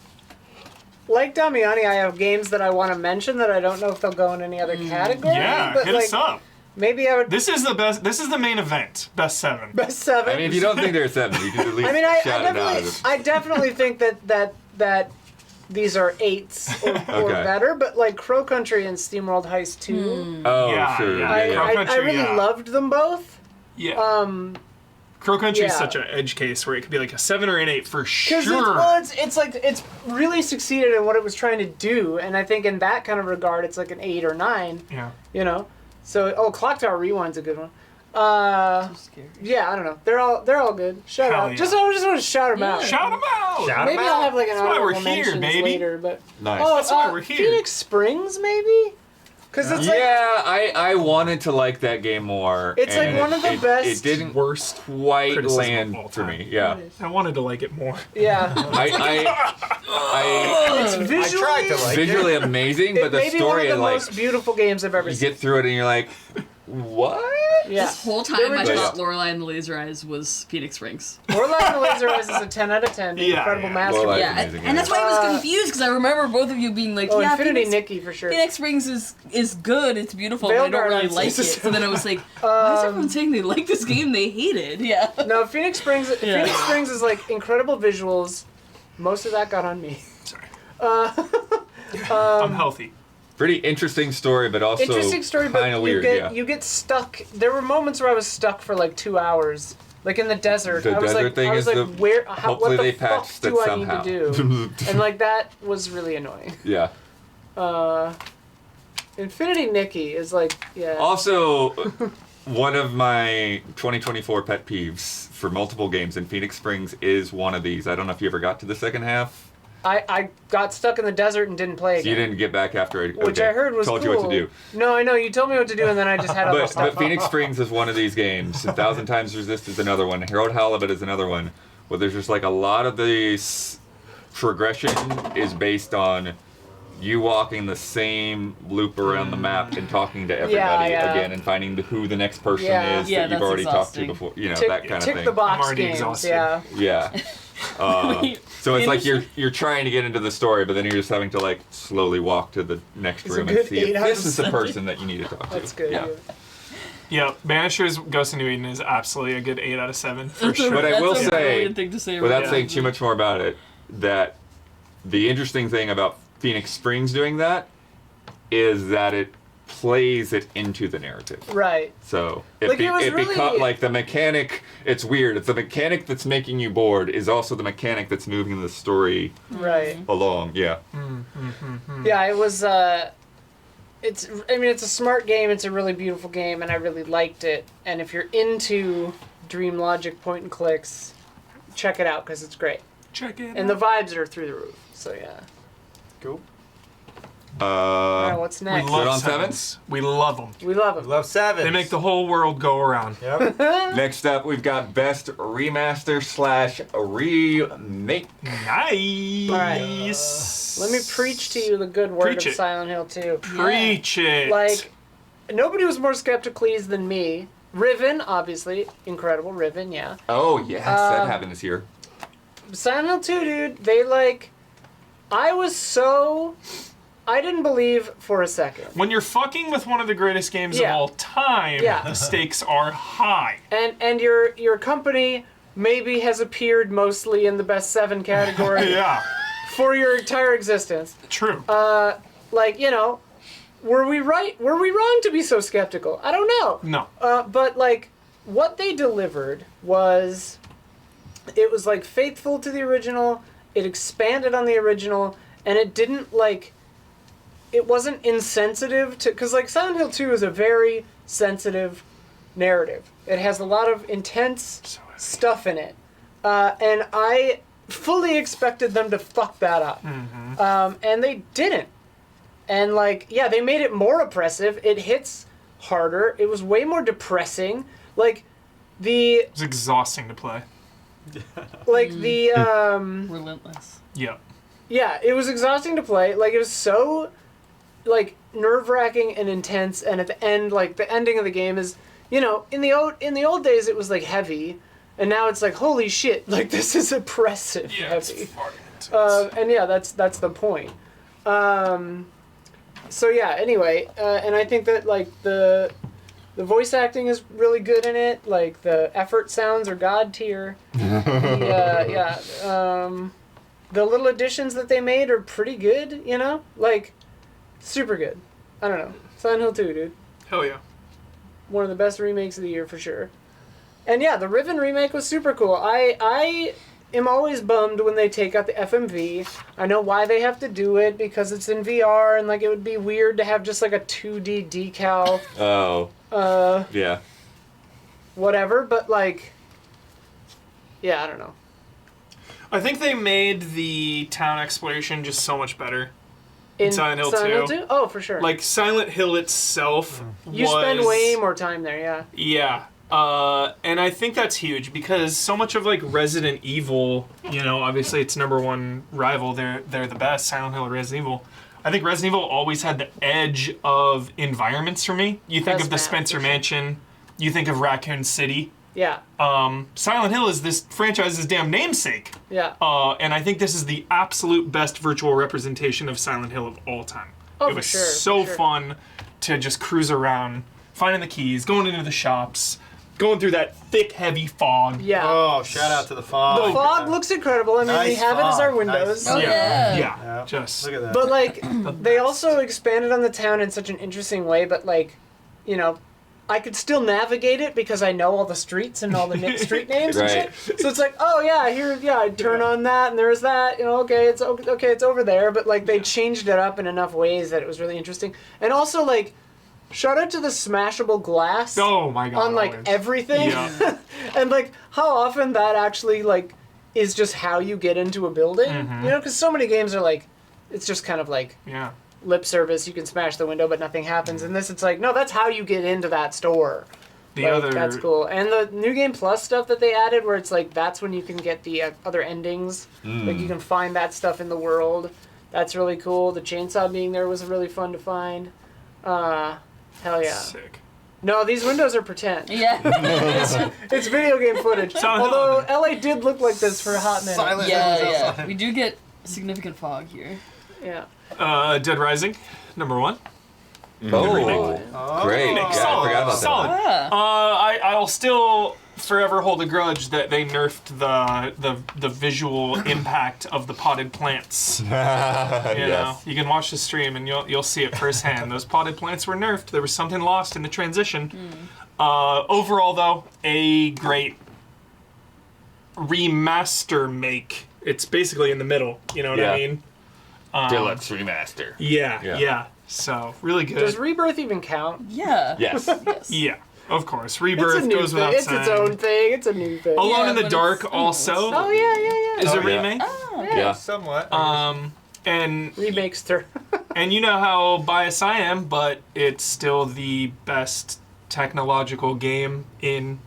Damiani, I have games that I want to mention that I don't know if they'll go in any other category.
Yeah,
but
hit
like,
us up.
maybe I would.
This is the best. This is the main event. Best 7.
Best 7.
I mean, if you don't think there's 7, you can at least
I mean,
shout it out.
I definitely think that these are 8s or
Okay.
better, but like Crow Country and SteamWorld Heist 2,
Oh,
Yeah,
sure.
yeah.
Yeah, yeah.
I
Country,
really
yeah.
loved them both.
Yeah. Crow Country is
Yeah.
such an edge case where it could be like a 7 or an 8 for
Because
sure.
it's really succeeded in what it was trying to do, and I think in that kind of regard, it's like an 8 or 9.
Yeah.
You know, so Clock Tower Rewind's a good one.
Scary.
Yeah, I don't know. They're all good. Shout
Hell
out.
yeah.
Just I just want to shout them out.
Shout them out!
Shout 'em
Maybe I'll have like an
That's why we're
honorable
here,
mentions
baby.
later, but
Nice.
That's why we're here.
Phoenix Springs maybe, because it's like
Yeah, I wanted to like that game more.
It's like
and
one of the
it,
best-
It didn't
Worst.
quite
criticism of
land
all
for
time.
me. Yeah.
I wanted to like it more.
yeah,
I
it's
I
visually
tried to like
visually amazing, but
it
the
may be one
story
of
is
the
like
most beautiful games I've ever
you
seen.
get through it and you're like, what?
Yeah,
This whole
They
time
were
I
just-
thought Lorelai and the Laser Eyes was Phoenix Springs.
Lorelai and the Laser Eyes is a 10 out of 10.
Yeah,
Incredible
yeah.
masterpiece.
Lorelai's
Yeah,
amazing,
and that's why I was
Uh,
confused because I remember both of you being like,
Oh,
"Yeah,
Infinity
Phoenix,
Nikki for sure.
Phoenix Springs is good. It's beautiful, but I don't
Veilguard
really
on
like it."
System.
So then I was like, "Why is everyone saying they like this game they hated?" Yeah.
No, Phoenix Springs.
Yeah.
Phoenix Springs is like incredible visuals. Most of that got on me.
Sorry.
Um,
I'm healthy.
Pretty interesting story, but also
Interesting story, but
kind of
you
weird.
get
Yeah.
you get stuck. There were moments where I was stuck for like 2 hours, like in the desert.
The
I was
desert
like,
thing
I was
is
like,
the-
where? How,
hopefully
what the
they
fuck
patched
do
it
I need
somehow.
to do? And like that was really annoying.
Yeah.
Infinity Nikki is like, yeah.
Also, one of my 2024 pet peeves for multiple games, and Phoenix Springs is one of these. I don't know if you ever got to the second half.
I got stuck in the desert and didn't play
So
again.
you didn't get back after it.
Which
okay.
I heard was
Told
cool.
you what to do.
No, I know. You told me what to do, and then I just had all my
But
stuff.
Phoenix Springs is one of these games. 1,000 Times Resist is another one. Harold Halibut is another one. Where there's just like a lot of this progression is based on you walking the same loop around the map and talking to everybody
yeah.
again and finding who the next person
Yeah.
is
Yeah,
that you've
that's
already talked to
exhausting.
before. You know,
tick,
that kind of
tick
thing.
the box
I'm already
games.
exhausted.
Yeah.
Yeah. So it's like you're trying to get into the story, but then you're just having to like slowly walk to the next
It's a
room and
good
see if
8 out
this
of
is the
7.
person that you need to talk to.
That's good.
Yeah.
Yeah, Banisher's Ghost of New Eden is absolutely a good 8 out of 7 for
That's a-
sure.
But I
that's
will
a
say,
brilliant thing to say
without
about
saying
it.
too much more about it, that the interesting thing about Phoenix Springs doing that is that it plays it into the narrative.
Right.
So
Like, it was really-
like the mechanic. It's weird. It's the mechanic that's making you bored is also the mechanic that's moving the story
Right.
along. Yeah.
Yeah, it was. It's. I mean, it's a smart game. It's a really beautiful game, and I really liked it. And if you're into Dream Logic point and clicks, check it out because it's great.
Check it
And the vibes are through the roof. So yeah.
Cool.
All right, what's
we
next?
Good on
love
sevens?
sevens. We love them.
We love them.
Love 7.
They make the whole world go around.
Yep.
Next up, we've got Best Remaster / Remake.
Nice.
Let me preach to you the good word
Preach
of
it.
Silent Hill 2.
Preach it.
Like, nobody was more skeptical than me. Riven, obviously, incredible. Riven, yeah.
Oh yes, that happened this year.
Silent Hill 2, dude, I didn't believe for a second.
when you're fucking with one of the greatest games
Yeah.
of all time,
Yeah.
the stakes are high.
And your company maybe has appeared mostly in the best 7 category
Yeah,
for your entire existence.
true.
Like, you know, were we right? Were we wrong to be so skeptical? I don't know.
No.
But like, what they delivered was, it was like faithful to the original. It expanded on the original, and it didn't like. It wasn't insensitive to, because like Silent Hill 2 is a very sensitive narrative. It has a lot of intense stuff in it, and I fully expected them to fuck that up, and they didn't. And like, yeah, they made it more oppressive. It hits harder. It was way more depressing. Like,
It's exhausting to play.
Relentless.
Yeah.
Yeah, it was exhausting to play. Like, it was so, like, nerve-wracking and intense. And at the end, like, the ending of the game is, you know, in the old days it was like heavy, and now it's like, holy shit, like, this is oppressive
Yeah,
heavy.
it's fucking intense.
And yeah, that's the point. So yeah, anyway, and I think that like the voice acting is really good in it. Like, the effort sounds are god tier. The little additions that they made are pretty good. You know, like, super good. I don't know. Silent Hill 2, dude.
Hell yeah.
One of the best remakes of the year for sure. And yeah, the Riven remake was super cool. I am always bummed when they take out the FMV. I know why they have to do it, because it's in VR, and like it would be weird to have just like a 2D decal.
Oh. Yeah.
Whatever, but like, yeah, I don't know.
I think they made the town exploration just so much better. In Silent Hill 2?
Oh, for sure.
Like, Silent Hill itself
you spend way more time there, yeah.
Yeah. And I think that's huge because so much of, like, Resident Evil, you know, obviously it's #1 rival. They're the best, Silent Hill and Resident Evil. I think Resident Evil always had the edge of environments for me. You think of the Spencer Mansion. You think of Raccoon City.
Yeah.
Silent Hill is this franchise's damn namesake.
Yeah.
And I think this is the absolute best virtual representation of Silent Hill of all time.
Oh,
it was
for sure,
so fun to just cruise around, finding the keys, going into the shops, going through that thick, heavy fog.
Yeah.
Oh, shout out to the fog.
The fog looks incredible. I mean, we
Nice
have it as our
fog.
windows.
Nice.
Oh, yeah.
Yeah. Just
Look at that.
But like, they also expanded on the town in such an interesting way. But like, you know, I could still navigate it because I know all the streets and all the street names and
Right.
shit. So it's like, oh yeah, here, yeah, I turn on that and there's that. You know, okay, it's over there. But like, they changed it up in enough ways that it was really interesting. And also like, shout out to the smashable glass.
oh my god.
On like
always.
everything.
Yeah.
And like how often that actually like is just how you get into a building. You know, because so many games are like, it's just kind of like
Yeah.
lip service. You can smash the window, but nothing happens. And this, it's like, no, that's how you get into that store.
The
Like,
other
that's cool. And the New Game Plus stuff that they added, where it's like that's when you can get the other endings. Like you can find that stuff in the world. That's really cool. The chainsaw being there was really fun to find. Hell yeah.
Sick.
No, these windows are pretend.
Yeah.
It's video game footage.
Silent Hill.
Although LA did look like this for a hot minute.
Silent
Yeah,
Hill is
yeah.
outside.
We do get significant fog here.
Yeah.
Dead Rising, #1.
Oh.
Oh.
Great. Yeah, I
Solid.
forgot about that.
Solid.
Ah.
I'll still forever hold a grudge that they nerfed the visual impact of the potted plants. You know,
Yes.
you can watch the stream and you'll see it firsthand. Those potted plants were nerfed. There was something lost in the transition. Overall, though, a great remaster make. It's basically in the middle. You know what
Yeah.
I mean?
Deluxe Remaster.
Yeah.
Yeah.
So really good.
Does Rebirth even count?
Yeah.
Yes.
Yes.
Yeah, of course.
It's
Rebirth
a new
goes
thing.
without
It's
saying.
its own thing. It's a new thing.
Alone
Yeah,
in the
but
Dark
it's-
also
Oh yeah.
is a
Oh, yeah.
remake.
Oh,
Yeah.
Somewhat.
And
Remakes her.
and you know how biased I am, but it's still the best technological game in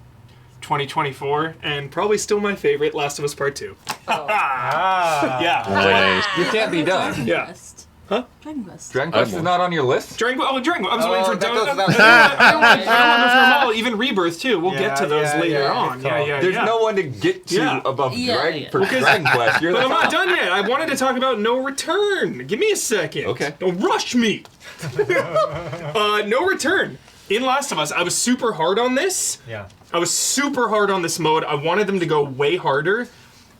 2024, and probably still my favorite, Last of Us Part 2.
Ah.
Yeah.
Nice.
You can't be done.
Dragon
Yeah.
Quest.
Huh?
Dragon Quest.
Dragon Quest is not on your list?
Dragon Quest. I was
Oh,
waiting for
that goes
I
without
don't
saying.
want to throw them all. Even Rebirth too. We'll get to
Yeah,
those
yeah,
later
yeah.
on.
Good call.
Yeah.
There's no one to get to
Yeah.
above
Yeah,
Dragon
yeah.
for Dragon Quest. You're
But
the
I'm not
top.
done yet. I wanted to talk about No Return. Give me a second.
Okay.
Don't rush me. No Return. In Last of Us, I was super hard on this.
Yeah.
I was super hard on this mode. I wanted them to go way harder.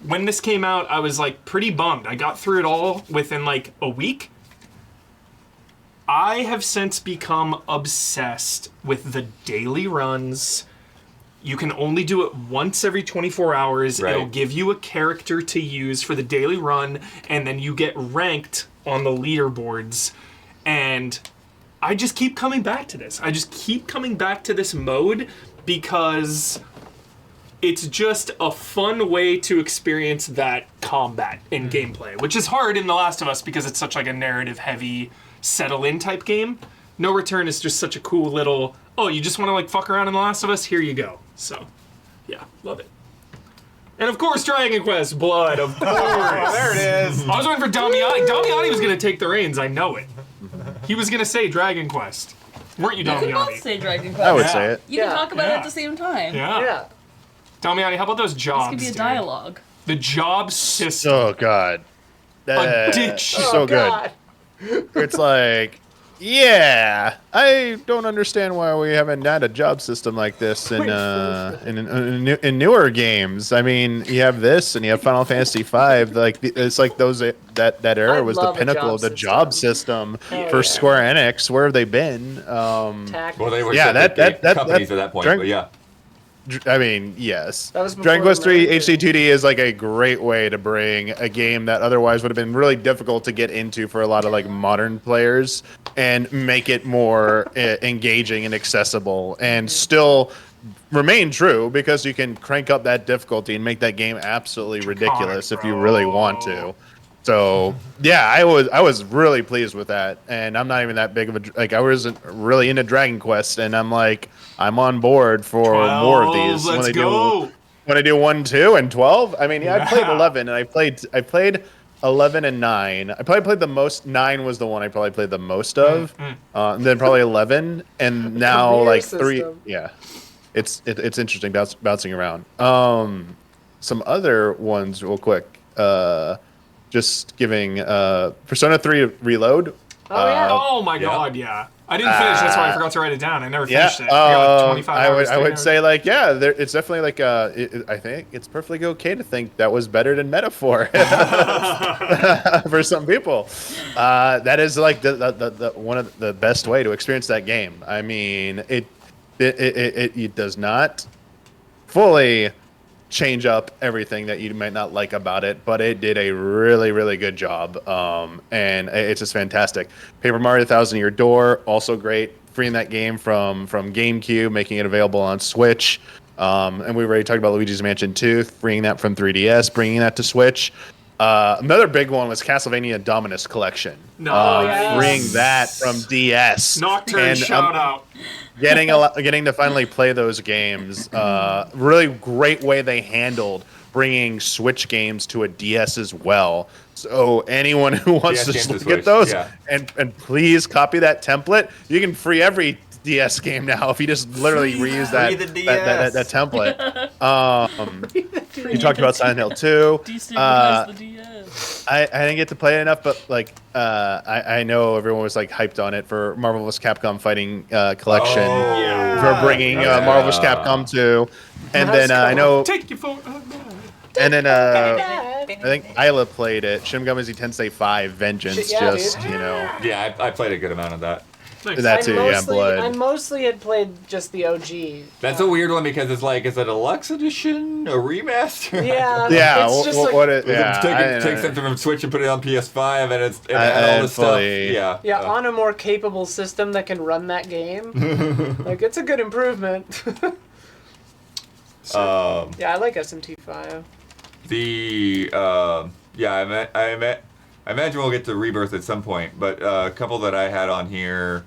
When this came out, I was like pretty bummed. I got through it all within like a week. I have since become obsessed with the daily runs. You can only do it once every 24 hours.
Right.
It'll give you a character to use for the daily run, and then you get ranked on the leaderboards. And I just keep coming back to this. I just keep coming back to this mode because it's just a fun way to experience that combat in gameplay, which is hard in The Last of Us because it's such like a narrative heavy settle in type game. No Return is just such a cool little, oh, you just want to like fuck around in The Last of Us? Here you go. So, yeah, love it. And of course, Dragon Quest Blood, of course.
Oh, there it is.
I was waiting for Damiani. Damiani was going to take the reins, I know it. He was going to say Dragon Quest. Weren't you,
You can both
Damiani?
say Dragon Quest.
I would
Yeah.
say it.
You can
Yeah.
talk about it
Yeah.
at the same time.
Yeah.
Yeah.
Damiani, how about those
This
jobs?
could be a
dude?
dialogue.
The job system.
Oh god.
Addiction.
So
Oh,
good.
God.
It's like, yeah, I don't understand why we haven't had a job system like this in newer games. I mean, you have this and you have Final Fantasy V. Like it's like those that era
I
was the
love a
pinnacle
job
of the
system.
job system
Hell
for
yeah.
Square Enix. Where have they been?
Tact.
Well, they were
Yeah,
such
that
big
that
companies at that point,
Dragon-
but yeah.
I mean, yes.
That was
Dragon
before
Quest 3
Remake,
HD 2D is like a great way to bring a game that otherwise would have been really difficult to get into for a lot of like modern players and make it more engaging and accessible and still remain true because you can crank up that difficulty and make that game absolutely ridiculous if you really want to. So yeah, I was really pleased with that, and I'm not even that big of I wasn't really into Dragon Quest, and I'm like I'm on board for more of these
Let's
when they
go.
do 1, 2, and 12. I mean, yeah, I played
Yeah.
11, and I played 11 and 9. I probably played the most. 9 was the one I probably played the most of, and then probably 11, and now
Career
like 3.
system.
Yeah, it's interesting bouncing around. Some other ones real quick. Just giving Persona 3 Reload.
Oh yeah.
Oh my god, yeah. I didn't finish. That's why I forgot to write it down. I never
Yeah,
finished it. I got like 25 hours.
I would say like it's definitely like I think it's perfectly okay to think that was better than Metaphor for some people. That is like the one of the best way to experience that game. I mean, it does not fully change up everything that you might not like about it, but it did a really, really good job. And it's just fantastic. Paper Mario: Thousand Year Door, also great. Freeing that game from GameCube, making it available on Switch. And we've already talked about Luigi's Mansion 2, freeing that from 3DS, bringing that to Switch. Another big one was Castlevania Dominus Collection.
Nice.
Freeing that from DS.
Nocturne,
And,
shout out.
getting to finally play those games. Really great way they handled bringing Switch games to a DS as well. So anyone who wants
DS
to
games
just
to
look
Switch,
at those
yeah.
and please copy that template. You can free every DS game now if you just literally reuse
Free the DS.
that template. You talked about Silent Hill 2.
Destigmatize the DS.
I didn't get to play it enough, but like I know everyone was like hyped on it for Marvel vs. Capcom Fighting Collection
Yeah.
for bringing Marvel vs. Capcom 2. And then I know,
Take your phone.
and then I think Isla played it. Shin Megami Tensei 5 Vengeance,
Yeah,
just
dude.
you know
Yeah, I played a good amount of that.
Nice.
that too. Yeah,
I
blood.
mostly had played just the OG.
That's a weird one because it's like, is it a deluxe edition, a remaster?
Yeah.
Yeah,
It's just
what
like,
it? Yeah,
Take something from Switch and put it on PS5, and it's and
I
all this stuff.
fully-
Yeah.
yeah, on a more capable system that can run that game. Like, it's a good improvement. Yeah, I like SMT5.
I imagine we'll get to Rebirth at some point, but a couple that I had on here.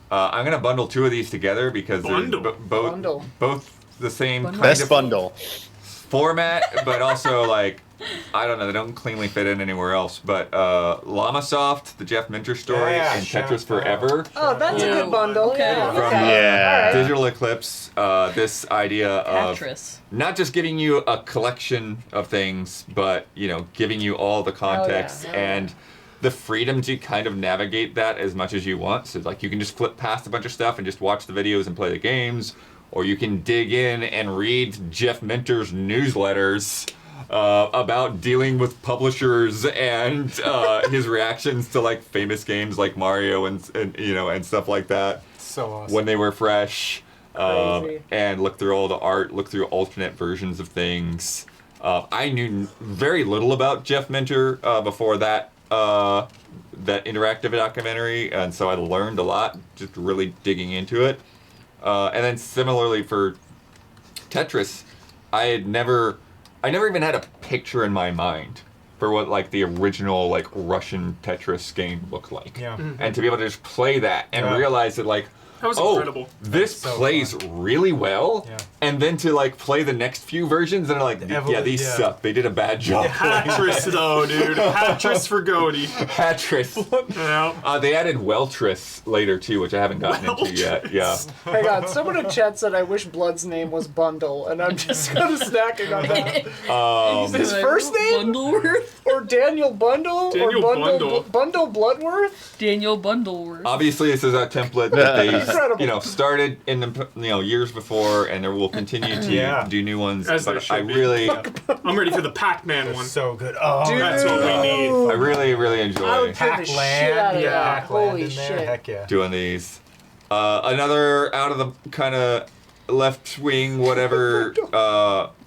I'm gonna bundle two of these together because they're
Bundle.
Bundle.
both the same
Bundle.
kind
Best
of
bundle.
format, but also like I don't know, they don't cleanly fit in anywhere else. But Llama Soft, the Jeff Minter story,
Yeah,
and
shout
Tetris
out.
Forever.
Oh, that's a
Yeah.
good bundle.
Okay.
Yeah.
From,
Okay.
Yeah.
All right.
Digital Eclipse, this idea of
Tetris.
not just giving you a collection of things, but giving you all the context
Oh, yeah.
and the freedom to kind of navigate that as much as you want. So like you can just flip past a bunch of stuff and just watch the videos and play the games, or you can dig in and read Jeff Minter's newsletters about dealing with publishers and his reactions to like famous games like Mario and stuff like that
So awesome.
when they were fresh.
Crazy.
And look through all the art, look through alternate versions of things. I knew very little about Jeff Minter before that interactive documentary, and so I learned a lot just really digging into it. And then similarly for Tetris, I never even had a picture in my mind for what like the original like Russian Tetris game looked like.
Yeah.
And to be able to just play that and
Yeah.
realize that like,
That was
oh,
incredible.
this
That's so
plays really well.
Yeah.
And then to like play the next few versions and like, yeah, these
yeah.
suck. They did a bad job.
Hatris though, dude. Hatris for GOTY.
Hatris.
Yeah.
They added Weltris later too, which I haven't gotten into yet. Yeah.
Hang on, someone in chat said I wish Blood's name was Bundle, and I'm just kind of snacking on that. His first name?
Bundleworth?
Or Daniel Bundle?
Daniel
or Bundle
Bundle.
Bundle Bloodworth?
Daniel Bundleworth.
Obviously, this is a template that they
Incredible.
started in the years before, and there will continue to
Yeah.
do new ones.
As there
but
should
I
be.
really,
I'm ready for the Pac-Man one.
So good. Oh,
Dude.
That's what we need.
I really, really
I
enjoy
would play the shit out of
yeah.
that.
Pac-Land
Holy
in there.
shit.
Heck yeah.
doing these. Another out of the kind of left wing, whatever,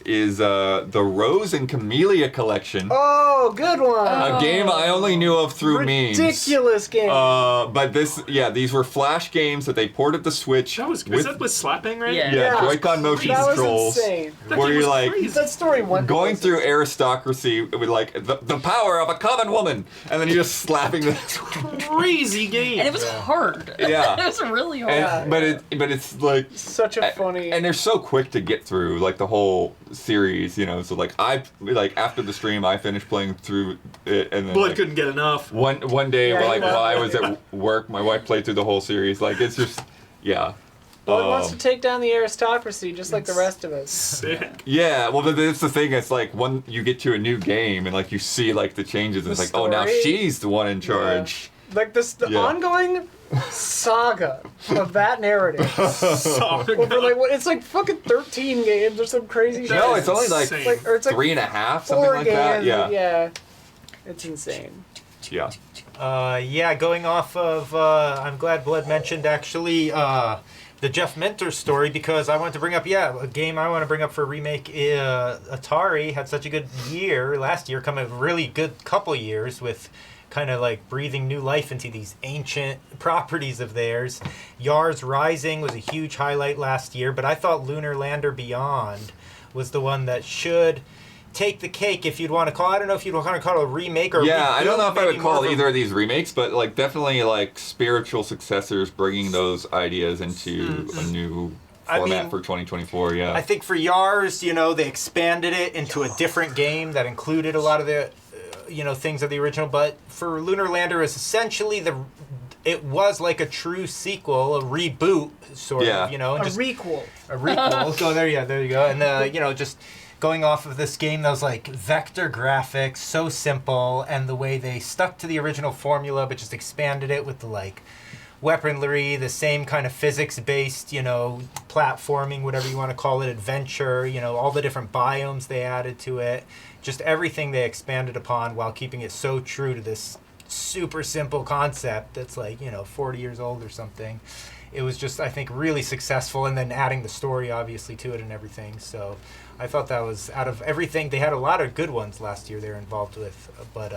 is the Rose and Camellia collection.
Oh, good one.
A game I only knew of through memes.
Ridiculous game.
But these were Flash games that they ported to Switch.
Is that with slapping, right?
Yeah.
Yeah, Joy-Con motion
that
controls.
was insane.
Where you're like
That story went
going
places.
through aristocracy with like the power of a common woman, and then you're just slapping this.
Crazy game.
And it was hard.
Yeah.
It was really hard.
And, but it's like
Such a funny.
and they're so quick to get through, like the whole series, you know. So like after the stream, I finished playing through it, and then
Blood
like,
couldn't get enough.
one day,
Yeah,
while I was at work, my wife played through the whole series. Like it's just, yeah.
Blood wants to take down the aristocracy just like the rest of us.
Sick.
Yeah, well, but it's the thing. It's like when you get to a new game and like you see like the changes, and it's like, oh, now
story?
she's the one in charge.
Like the
Yeah.
ongoing saga of that narrative.
Sorry.
Over like what? It's like fucking 13 games or some crazy shit.
No, it's only like
Insane.
Like, or it's like
3.5, something
4
like
games.
that. Yeah,
Yeah. It's insane.
yeah.
Yeah, going off of, I'm glad Blood mentioned actually the Jeff Mentor story, because I wanted to bring up, a game I want to bring up for Remake. Atari had such a good year last year, come a really good couple years with kind of like breathing new life into these ancient properties of theirs. Yars Rising was a huge highlight last year, but I thought Lunar Lander Beyond was the one that should take the cake, if you'd want to call. I don't know if you'd want to call it a remake or
Yeah, I don't know if I would
maybe more
call
of a-
either of these remakes, but like definitely like spiritual successors, bringing those ideas into a new
I
format
mean,
for 2024. Yeah,
I think for Yars, they expanded it into a different game that included a lot of the, things of the original. But for Lunar Lander, is essentially it was like a true sequel, a reboot, sort of, and
A
just
requel.
a requel. So there you go. And just going off of this game, those like vector graphics, so simple, and the way they stuck to the original formula but just expanded it with the like weaponry, the same kind of physics-based, platforming, whatever you want to call it, adventure, all the different biomes they added to it, just everything they expanded upon while keeping it so true to this super simple concept that's like, 40 years old or something. It was just, I think, really successful, and then adding the story, obviously, to it and everything. So I thought that was, out of everything, they had a lot of good ones last year they were involved with, but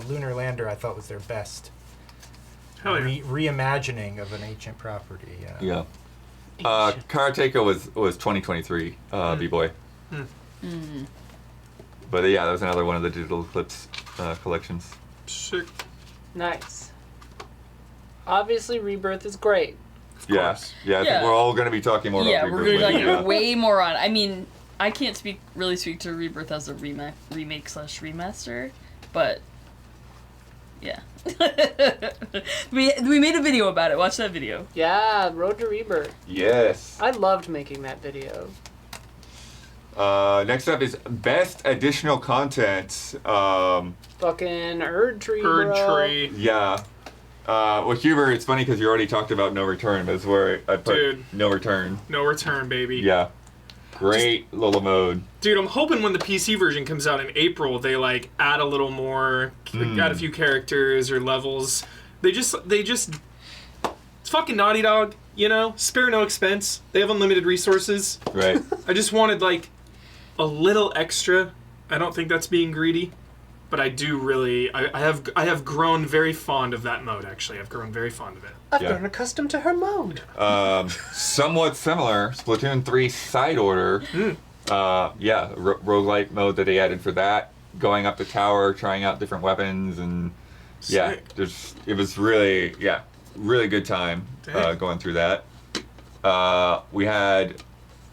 Lunar Lander, I thought, was their best
Hell yeah.
reimagining of an ancient property.
yeah. Karateka was 2023 B-Boy. But yeah, that was another one of the Digital Eclipse collections.
Sick.
Nice. Obviously, Rebirth is great.
Yeah, I think we're all going to be talking more
Yeah,
about
we're
Rebirth
gonna
later.
like way more on. I mean, I can't really speak to Rebirth as a remake/remaster, but yeah, we made a video about it. Watch that video.
Yeah, Road to Rebirth.
Yes.
I loved making that video.
Next up is best additional content.
Fucking Erd Tree,
Bird
bro.
tree.
Yeah. Well, Huber, it's funny because you already talked about No Return. That's where I put
Dude.
No Return.
No return, baby.
Yeah. Great little mode.
Dude, I'm hoping when the PC version comes out in April, they like add a little more, add a few characters or levels. They just, it's fucking Naughty Dog, spare no expense. They have unlimited resources.
Right.
I just wanted like a little extra. I don't think that's being greedy, but I do really. I have grown very fond of that mode. Actually, I've grown very fond of it.
I've
Yeah.
grown accustomed to her mode.
Somewhat similar, Splatoon 3 Side Order. Roguelite mode that they added for that. Going up the tower, trying out different weapons, and
Sick.
it was really good time
Dang.
going through that. We had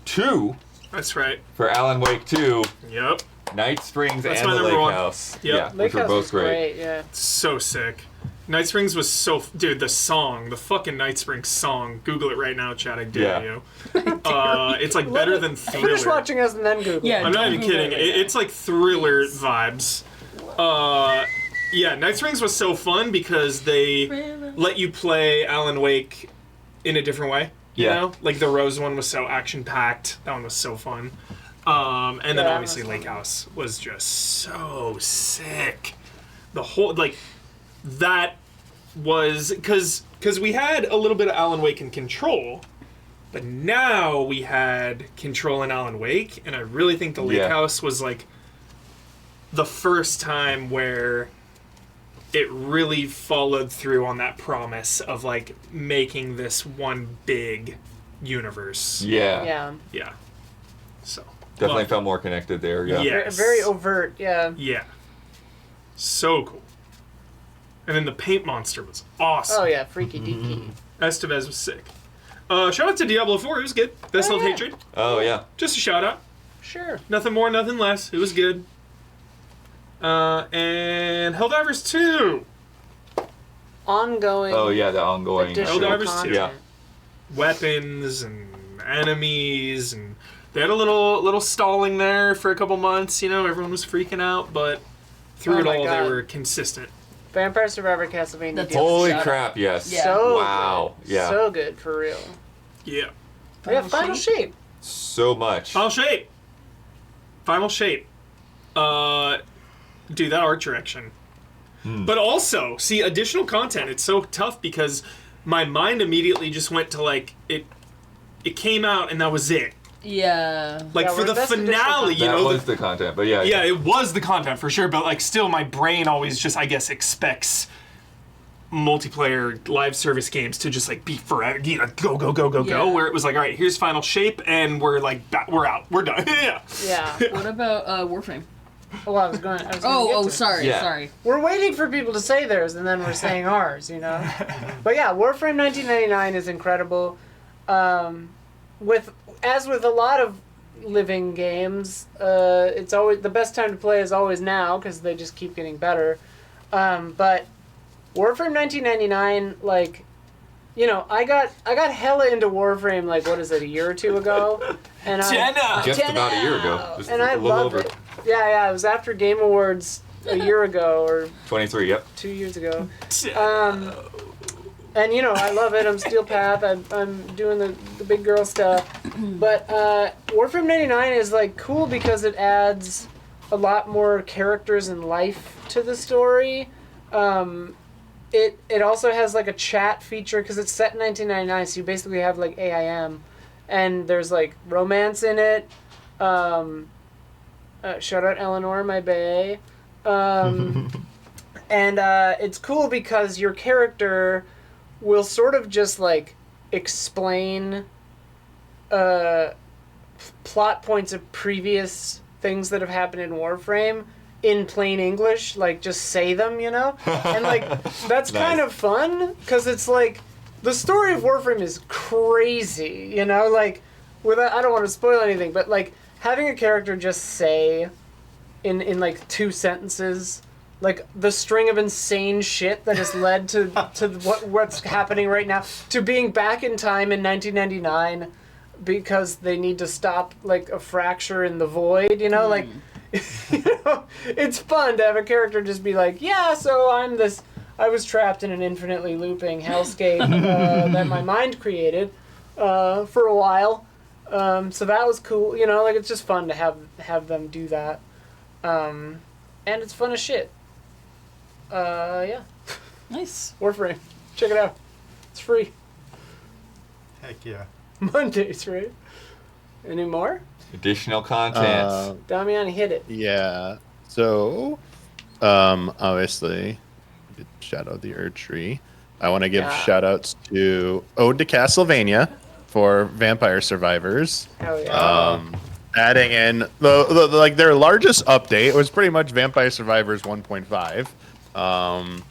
2
That's right.
for Alan Wake 2,
Yep.
Night Springs
That's
and
my
the
number
Lake
one.
House.
Yep.
Yeah,
Lake
which were
House
both
was
great.
yeah.
So sick. Night Springs was dude, the fucking Night Springs song. Google it right now, Chad. I dare
Yeah.
you. It's like better than Thriller.
Finish watching us and then Google.
Yeah.
I'm not even kidding.
Yeah.
It's like Thriller vibes. Night Springs was so fun because they let you play Alan Wake in a different way. You
Yeah.
know? Like the Rose one was so action-packed. That one was so fun. And then
that
obviously
was
Lake
fun.
House was just so sick. The whole, like, that was... Because we had a little bit of Alan Wake in Control, But now we had Control and Alan Wake, and I really think the Lake House was like the first time where it really followed through on that promise of like making this one big universe.
Yeah.
Yeah. So
Definitely
love
felt more connected there. Yeah.
Yes.
Very overt. Yeah.
Yeah. So cool. And then the paint monster was awesome.
Oh yeah, freaky deaky.
Estevez was sick. Shout out to Diablo 4, it was good. Best of Hatred.
Oh yeah.
Just a shout out.
Sure.
Nothing more, nothing less. It was good. And Helldivers 2.
Ongoing.
Oh yeah, the ongoing.
additional
Helldivers 2.
content.
Yeah.
Weapons and enemies, and they had a little stalling there for a couple months. You know, everyone was freaking out, but through
Oh
it
my
all,
God.
they were consistent.
Vampire Survivor Castlevania.
That's
DLC.
Holy
Shut up.
crap! Yes.
Yeah.
So
Wow.
good.
Yeah.
So good for real.
Yeah.
Final shape.
So much.
Final shape. Final shape. Dude, that art direction. But also, see, additional content. It's so tough because my mind immediately just went to like it came out and that was it.
Yeah.
Like
Yeah,
for
we're
the
invested
finale,
additional
you
that
know.
was the content, but yeah.
Yeah, it was the content for sure, but like still my brain always just I guess expects multiplayer live service games to just like be forever, you know, go
Yeah.
where it was like, all right, here's final shape and we're like we're out. We're done. Yeah.
Yeah.
What about Warframe?
Well, I was going to
Oh,
get to it.
sorry,
Yeah.
sorry.
We're waiting for people to say theirs, and then we're saying ours, you know? But yeah, Warframe 1999 is incredible. As with a lot of living games, it's always the best time to play is always now, because they just keep getting better. But Warframe 1999, like, you know, I got hella into Warframe, like, what is it, a year or two ago? And
Just about a year ago. Just
and I
a little
love
over.
it. Yeah, it was after Game Awards a year ago, or
23. Yep.
2 years ago. And you know, I love it. I'm Steel Path. I'm doing the big girl stuff. But Warframe 99 is like cool because it adds a lot more characters and life to the story. It also has like a chat feature because it's set in 1999, so you basically have like AIM, and there's like romance in it. Shout out Eleanor, my bae. And it's cool because your character will sort of just like explain plot points of previous things that have happened in Warframe in plain English, like just say them, you know? And like that's kind of fun because it's like the story of Warframe is crazy, you know? Like I don't want to spoil anything, but like having a character just say in like 2 sentences like the string of insane shit that has led to what's happening right now, to being back in time in 1999 because they need to stop like a fracture in the void, you know, like you know, it's fun to have a character just be like, yeah, so I was trapped in an infinitely looping hellscape that my mind created for a while. So that was cool, you know, like it's just fun to have them do that. And it's fun as shit. Yeah.
Nice.
Warframe. Check it out. It's free.
Heck yeah.
Mondays, right? Any more?
Additional content.
Damiani, hit it.
Yeah. So, obviously, we did shout out the Erd Tree. I want to give shout outs to Ode to Castlevania for Vampire Survivors.
Hell yeah.
Adding in the like their largest update was pretty much Vampire Survivors 1.5.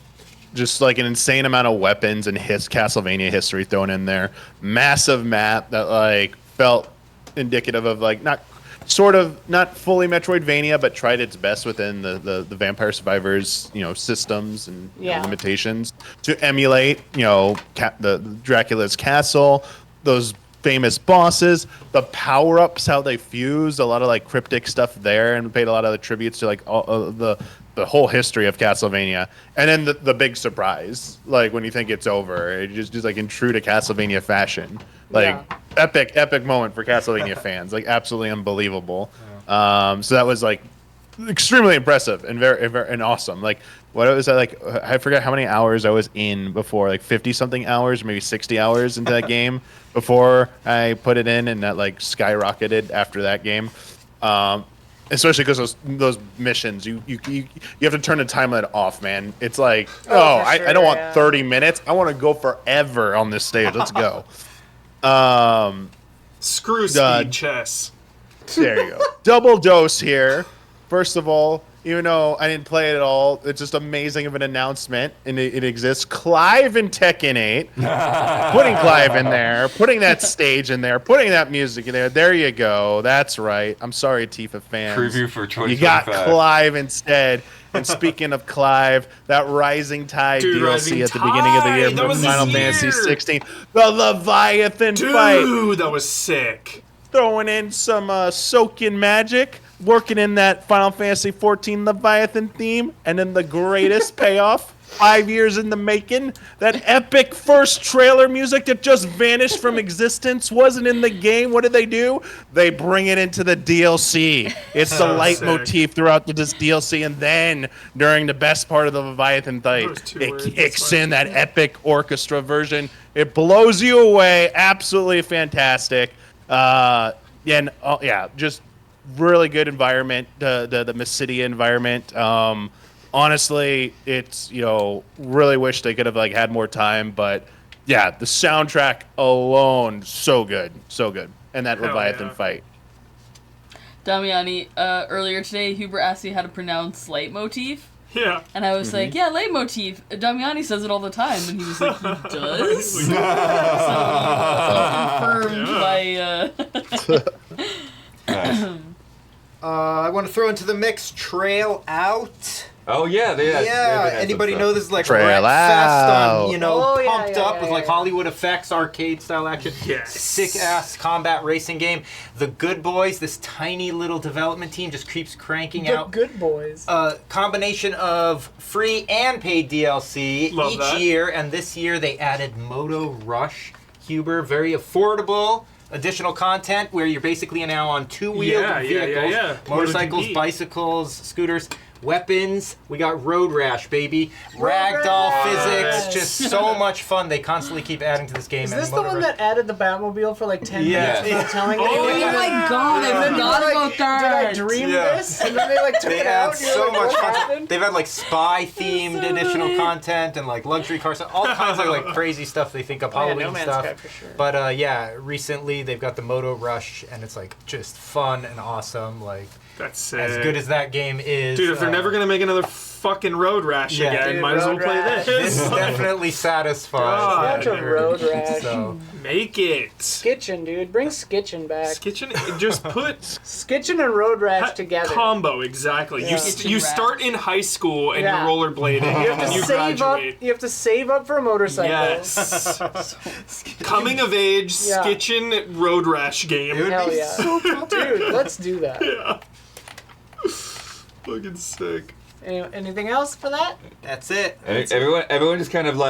Just like an insane amount of weapons and Castlevania history thrown in there. Massive map that like felt indicative of like not fully Metroidvania, but tried its best within the Vampire Survivors, you know, systems and you know, limitations to emulate, you know, the Dracula's castle, those famous bosses, the power-ups, how they fused, a lot of like cryptic stuff there, and paid a lot of the tributes to like all the whole history of Castlevania. And then the big surprise, like when you think it's over, it just like in true to Castlevania fashion, like epic moment for Castlevania fans, like absolutely unbelievable. So that was like extremely impressive and very and awesome. Like, what was I like? I forget how many hours I was in before, like 50-something hours, maybe 60 hours into that game before I put it in, and that like skyrocketed after that game. Especially because those missions, you have to turn the time limit off, man. It's like, I don't want 30 minutes. I want to go forever on this stage. Let's go.
Screw speed chess.
There you go. Double dose here. First of all, even though I didn't play it at all, it's just amazing of an announcement, and it exists. Clive in Tekken 8. Putting Clive in there, putting that stage in there, putting that music in there. There you go. That's right. I'm sorry, Tifa fans.
Preview for 2025.
You got Clive instead. And speaking of Clive, that Rising Tide DLC
Rising
at the beginning of the year
Tide,
for Final Fantasy 16. The Leviathan fight.
Dude, that was sick.
Throwing in some Soakin' magic, working in that Final Fantasy 14 Leviathan theme, and then the greatest payoff, 5 years in the making, that epic first trailer music that just vanished from existence, wasn't in the game. What did they do? They bring it into the DLC. It's the leitmotif throughout this DLC, and then during the best part of the Leviathan fight, it kicks in that epic orchestra version. It blows you away. Absolutely fantastic. Just really good environment, the Mysidia environment. Honestly, it's, really wish they could have had more time, but yeah, the soundtrack alone, so good, and that Leviathan fight.
Damiani, earlier today, Huber asked you how to pronounce leitmotif.
Yeah.
And I was like, yeah, leitmotif. Damiani says it all the time. And he was like, he does? So confirmed by...
I want to throw into the mix Trail Out.
Oh yeah, they had
Anybody
some
know
stuff.
this is like
Trail
Wreckfest on,
Oh,
pumped up with Hollywood effects, arcade style action.
Yes.
Sick ass combat racing game. The Good Boys, this tiny little development team just keeps cranking out.
The Good Boys.
A combination of free and paid DLC
Love
each
that.
year, and this year they added Moto Rush. Huber, very affordable. Additional content where you're basically now on two-wheeled vehicles, motorcycles,
MotoGP.
bicycles, scooters, weapons. We got Road Rash, baby. Ragdoll physics, just so much fun. They constantly keep adding to this game.
Is
and
this the
Motor
one
Rush-
that added the Batmobile for 10
Yeah.
minutes without telling
Oh
anyone?
my god, I forgot about that.
Did I dream
Yeah.
this? And then they took
They
it
had
out.
so much
what
content.
happened?
They've had spy-themed
so
additional
funny.
content and luxury cars, all kinds of crazy stuff they think up, Halloween
No Man's
stuff.
Sky for sure.
But recently they've got the Moto Rush, and it's just fun and awesome.
That's sick.
As good as that game is,
Dude, if they're never gonna make another fucking Road Rash
Yeah.
again,
Dude,
might as well
Road
play
Rash.
this
this.
definitely satisfies.
God.
Such a Road Rash.
So,
Make it.
Skitchin, dude. Bring Skitchin back.
Kitchen, just put
Skitchin and Road Rash together.
combo exactly.
Yeah.
You start in high school and
Yeah.
you're rollerblading
You have
and
to
you
save up.
graduate.
You have to save up for a motorcycle.
Yes. Coming of age,
Yeah.
Skitchin Road Rash game.
It would
Hell
be
yeah.
so cool.
Dude, let's do that.
Yeah. Fucking sick.
Anything else for that?
That's it.
Everyone just kind of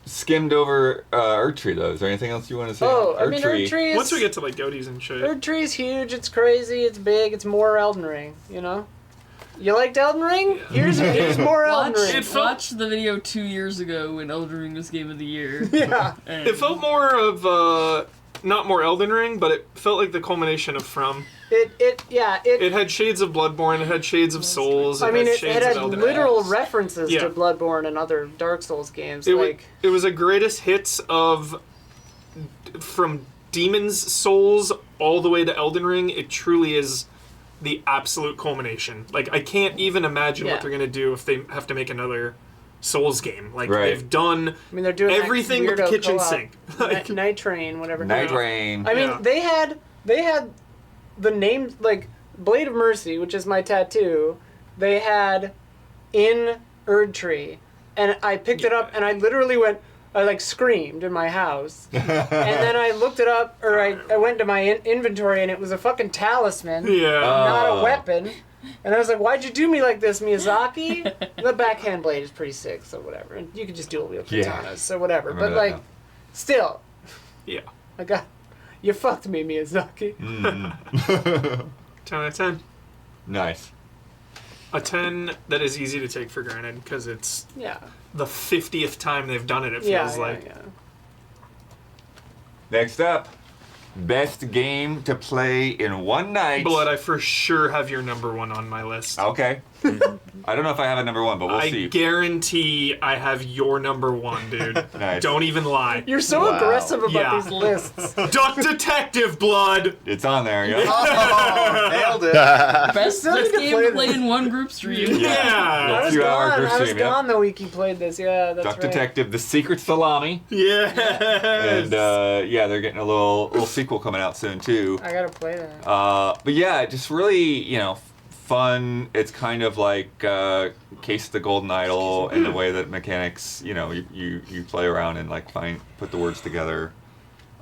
skimmed over Erdtree though. Is there anything else you want to say?
Oh,
on
I mean, Erdtree is...
Once we get to GOTYs and shit.
Erdtree is huge, it's crazy, it's big, it's more Elden Ring, You liked Elden Ring? Here's more Elden
Watch,
Ring.
watch the video 2 years ago when Elden Ring was Game of the Year.
Yeah.
And
It felt more of not more Elden Ring, but it felt like the culmination of From.
It
had shades of Bloodborne, it had shades of Souls,
I mean,
had
it
shades
had
of Elden
literal
Ring.
references
Yeah.
to Bloodborne and other Dark Souls games.
It was a greatest hits of from Demon's Souls all the way to Elden Ring. It truly is the absolute culmination. I can't even imagine
Yeah.
what they're gonna do if they have to make another Souls game.
Right.
They've done
I mean, they're doing that
everything but the
weirdo
kitchen
co-op.
sink.
Night Train, whatever.
Night Rain.
I mean,
Yeah.
they had the names Blade of Mercy, which is my tattoo. They had in Erdtree, and I picked it up and I literally went. I screamed in my house, and then I looked it up, or I went to my inventory, and it was a fucking talisman,
Yeah.
not
Oh.
a weapon. And I was like, "Why'd you do me like this, Miyazaki?" The backhand blade is pretty sick, so whatever. And you can just dual wield katanas,
Yeah.
so whatever.
Remember
But
that
like,
now.
still,
Yeah.
you fucked me, Miyazaki.
10 out of 10.
Nice.
A 10 that is easy to take for granted because it's
Yeah.
the 50th time they've done it. It
Yeah.
feels like.
Yeah.
Next up, best game to play in one night.
Blood, I for sure have your number 1 on my list.
Okay. I don't know if I have a number 1, but we'll
I
see.
guarantee I have your number 1, dude.
Nice.
Don't even lie.
You're so
Wow.
aggressive about
Yeah.
these lists.
Duck Detective, Blood!
It's on there, yeah.
Oh, nailed it.
Best
Still need to
game
play
to play
this.
in one group stream.
Yeah!
I was
2 hour
gone.
group
I was
stream, yeah.
gone the week you played this. Yeah, that's
Duck
right.
Detective, The Secret Salami.
Yes!
And yeah, they're getting a little sequel coming out soon too.
I gotta play that.
But yeah, just really, fun. It's kind of like Case of the Golden Idol in the way that mechanics, you play around and like put the words together.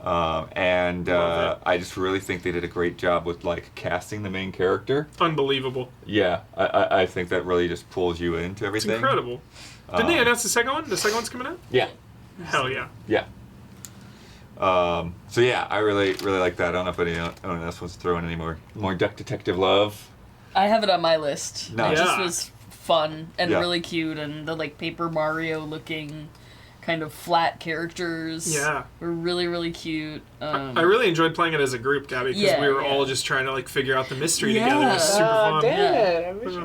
And
Love it.
I just really think they did a great job with like casting the main character.
Unbelievable.
Yeah, I think that really just pulls you into
It's
everything.
incredible. Didn't they announce the second one? The second one's coming out?
Yeah.
Hell yeah.
Yeah. So yeah, I really like that. I don't know if anyone else wants to throw in any more Duck Detective love.
I have it on my list.
Nice.
It just
Yeah.
was fun and
Yeah.
really cute, and the like Paper Mario looking kind of flat characters.
Yeah.
Were really, really cute.
I really enjoyed playing it as a group, Gabby, because
Yeah,
we were
yeah.
all just trying to like figure out the mystery
Yeah.
together. It was super fun.
Damn
Yeah.
it! I wish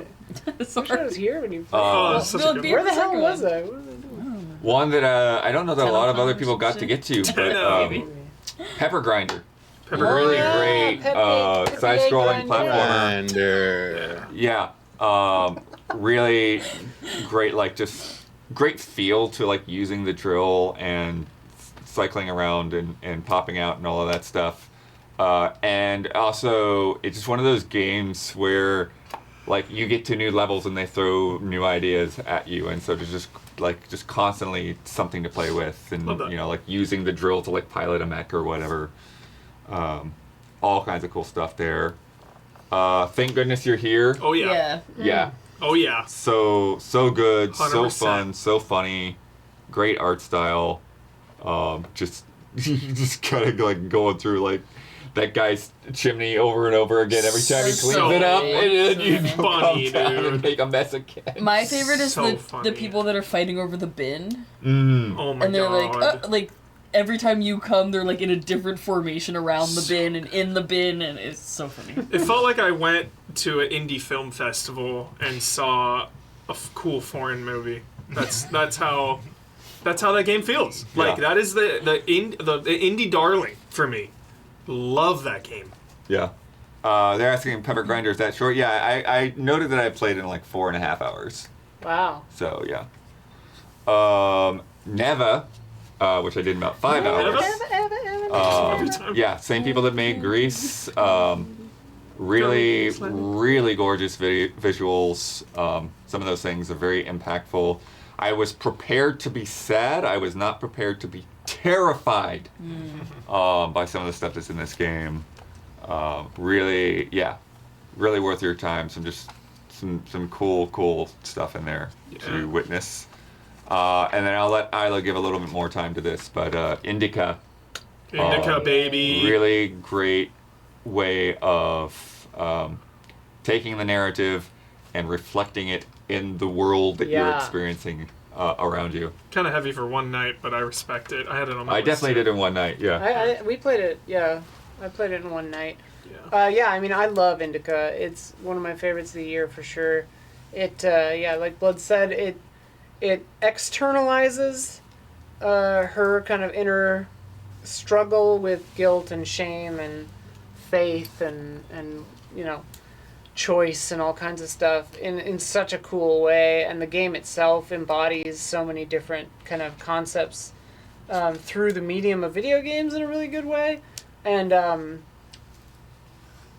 I was here when you played.
Oh, it's such a
Well,
good
be-
one.
Where the hell
second
was
one.
I? What was I doing?
One that I don't know that a lot of other
Telephone
people
or
got to
something?
get to, but
Maybe.
Pepper Grinder.
Pepper
Really
yeah,
great
Pepe
side-scrolling
Grinder.
platformer.
Grinder.
Yeah, really great, like just great feel to like using the drill and cycling around and popping out and all of that stuff. And also, it's just one of those games where like you get to new levels and they throw new ideas at you, and so there's just constantly something to play with, and
Love that.
like using the drill to like pilot a mech or whatever. All kinds of cool stuff there. Thank goodness you're here.
Oh yeah.
Yeah.
Yeah.
Oh yeah.
So good, so
100%.
fun, so funny, great art style. Just just kind of like going through like that guy's chimney over and over again every time he cleans
So
it up, and then you
funny,
come down
dude.
and make a mess again.
My favorite is
So
the
funny.
people that are fighting over the bin,
Oh my
and they're
god.
like every time you come, they're like in a different formation around the bin and in the bin, and it's so funny.
It felt like I went to an indie film festival and saw a cool foreign movie. That's how that game feels. Like
Yeah.
that is the indie darling for me. Love that game.
Yeah. They're asking Pepper Grinder is that short? Yeah, I noted that I played in like 4.5 hours.
Wow.
So yeah. Neva, which I did in about 5 hours.
Every time.
Yeah, same people that made Grease. Really gorgeous visuals. Some of those things are very impactful. I was prepared to be sad. I was not prepared to be terrified by some of the stuff that's in this game. Really worth your time. Some cool stuff in there to witness. And then I'll let Isla give a little bit more time to this, but Indica.
Baby.
Really great way of taking the narrative and reflecting it in the world that you're
Yeah.
experiencing around you.
Kind of heavy for one night, but I respect it. I had it on my
I
list
definitely
too.
did in one night, yeah.
We played it. Yeah, I played it in one night.
Yeah.
Yeah, I mean, I love Indica. It's one of my favorites of the year for sure. It, like Blood said, it externalizes her kind of inner struggle with guilt and shame and faith and choice and all kinds of stuff in such a cool way. And the game itself embodies so many different kind of concepts through the medium of video games in a really good way. And and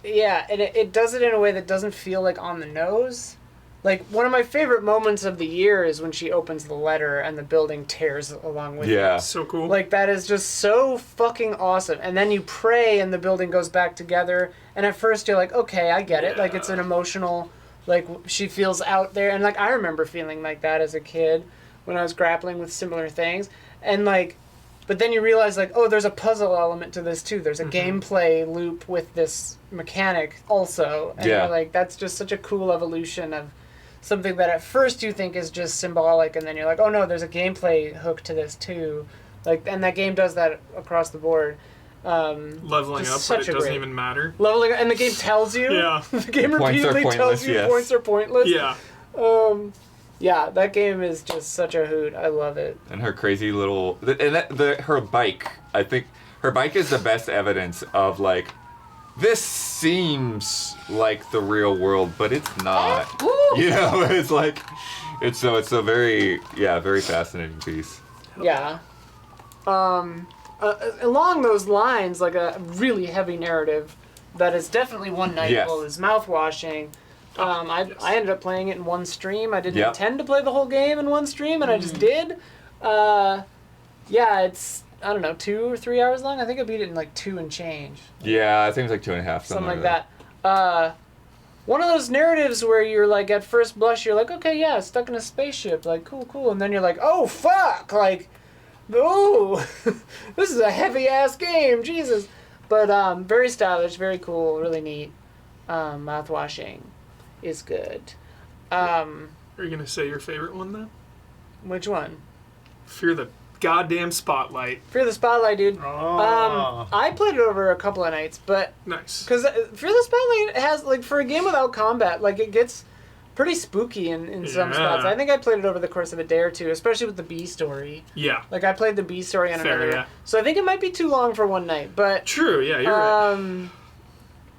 it does it in a way that doesn't feel like on the nose. Like, one of my favorite moments of the year is when she opens the letter and the building tears along with it.
Yeah.
So cool.
Like, that is just so fucking awesome. And then you pray and the building goes back together. And at first you're like, okay, I get it. Like, it's an emotional, like, she feels out there. And, like, I remember feeling like that as a kid when I was grappling with similar things. And, like, but then you realize, like, oh, there's a puzzle element to this, too. There's a gameplay loop with this mechanic also. And
Yeah.
you're like, that's just such a cool evolution of something that at first you think is just symbolic, and then you're like, oh no, there's a gameplay hook to this too. Like, and that game does that across the board.
Leveling up,
just
but
such
it
a
doesn't
great-
even matter.
Leveling, and the game tells you.
Yeah.
The game
Points are
repeatedly tells
pointless,
you
yes.
points are pointless.
Yeah.
Yeah, that game is just such a hoot. I love it.
And her crazy little, her bike. I think her bike is the best evidence of like, this seems like the real world, but it's not.
Ooh.
You know, it's like, it's a very fascinating piece.
Yeah. Along those lines, like a really heavy narrative that is definitely one nightable
Yes.
is Mouthwashing. I ended up playing it in one stream. I didn't
Yep.
intend to play the whole game in one stream, and I just did. Yeah, it's, I don't know, 2 or 3 hours long. I think I beat it in like 2 and change.
Yeah, I think it's like 2.5.
Something like that. One of those narratives where you're like, at first blush, you're like, okay, yeah, stuck in a spaceship, like, cool. And then you're like, oh, fuck, like, oh, this is a heavy-ass game, Jesus. But very stylish, very cool, really neat. Mouthwashing is good.
Are you gonna say your favorite one then?
Which one?
Fear the goddamn spotlight.
Fear the Spotlight, dude.
Oh.
I played it over a couple of nights, but
Nice.
because Fear the Spotlight has, like, for a game without combat, like, it gets pretty spooky in some
Yeah.
spots. I think I played it over the course of a day or two, especially with the B story.
Yeah.
Like, I played the B story on
Fair,
another.
yeah.
So I think it might be too long for one night, but
True. Yeah, you're right.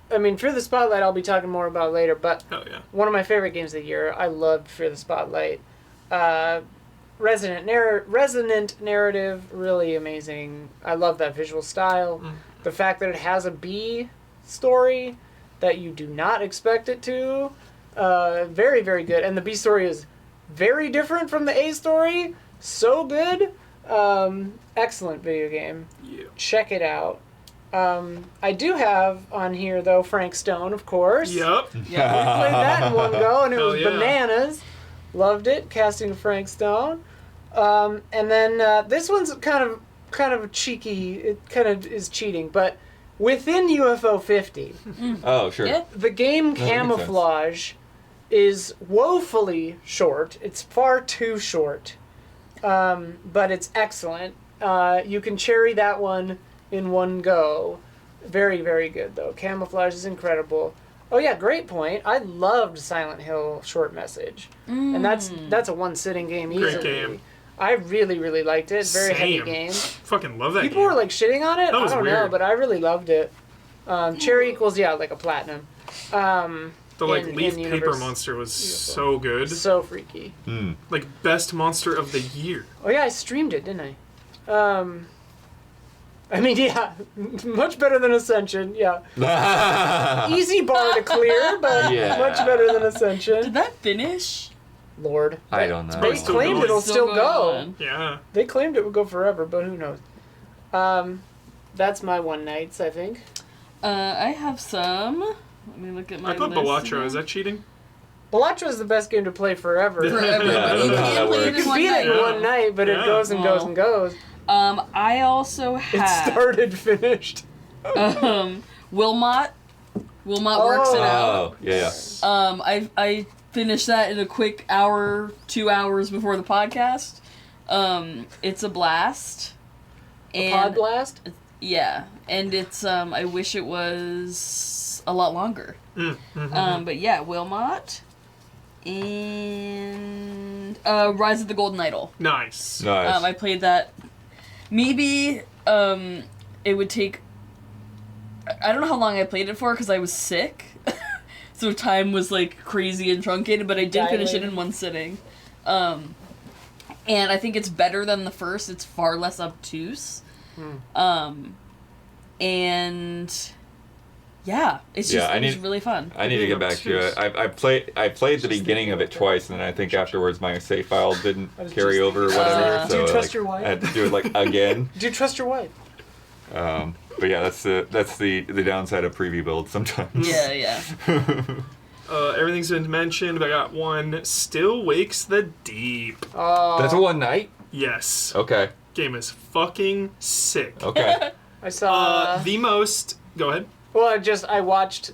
I mean, Fear the Spotlight I'll be talking more about later, but
Oh yeah.
one of my favorite games of the year. I loved Fear the Spotlight. Resonant narrative, really amazing. I love that visual style. The fact that it has a B story that you do not expect it to. Very, very good. And the B story is very different from the A story. So good. Excellent video game.
Yeah.
Check it out. I do have on here, though, Frank Stone, of course.
Yep.
We played that in one go, and it
Hell
was
yeah.
bananas. Loved it, casting Frank Stone. And then this one's kind of cheeky. It kind of is cheating, but within UFO 50,
Oh, sure.
Yeah.
the game
makes sense.
Camouflage is woefully short. It's far too short, but it's excellent. You can cherry that one in one go. Very, very good, though. Camouflage is incredible. Oh yeah, great point. I loved Silent Hill Short Message, and that's a one-sitting game easily.
Great game.
I really, really liked it. Very heavy
Same.
game.
Fucking love that
People
game.
were like shitting on it.
That was
I don't know,
weird.
but I really loved it. Cherry equals like a platinum.
The like
in
leaf paper
universe.
monster was
Beautiful.
so good.
So freaky.
Like best monster of the year.
Oh yeah, I streamed it, didn't I? I mean, yeah, much better than Ascension. Yeah, easy bar to clear, but
Yeah.
much better than
Did
Ascension.
that finish?
Lord,
I don't know.
They
Still
claimed
going.
it'll still go.
on.
Yeah.
They claimed it would go forever, but who knows? That's my one nights, I think.
I have some. Let me look at my
I put
list
Balatro.
again.
Is that cheating?
Balatro is the best game to play forever.
Forever,
Yeah,
but you
that's how
can't
that
play
works.
it
You
in
can
one
beat it in
night.
one night, but it
Yeah.
goes and goes
Well.
and goes.
I also
It
have
started, finished.
Wilmot. Wilmot works it out.
Oh, yeah.
I finished that in a quick hour, 2 hours before the podcast. It's a blast.
A Pod
And
Blast?
yeah, and it's I wish it was a lot longer. But yeah, Wilmot and Rise of the Golden Idol.
Nice.
Nice.
I played that. Maybe it would take. I don't know how long I played it for because I was sick, so time was like crazy and truncated. But I did finish it in one sitting, and I think it's better than the first. It's far less obtuse, and yeah, it's just
Yeah,
it was really fun.
I need to get back to it. I played the beginning of it twice, and then I think afterwards my save file didn't
I was
carry
just
over or
thinking,
whatever.
do
so
you trust
like,
your wife?
I had to do it like again.
Do you trust your wife?
But yeah, that's the downside of preview builds sometimes.
Yeah.
Everything's been mentioned, but I got one. Still Wakes the Deep.
That's a one night.
Yes.
Okay.
Game is fucking sick.
Okay.
I saw.
The most. Go ahead.
Well, I watched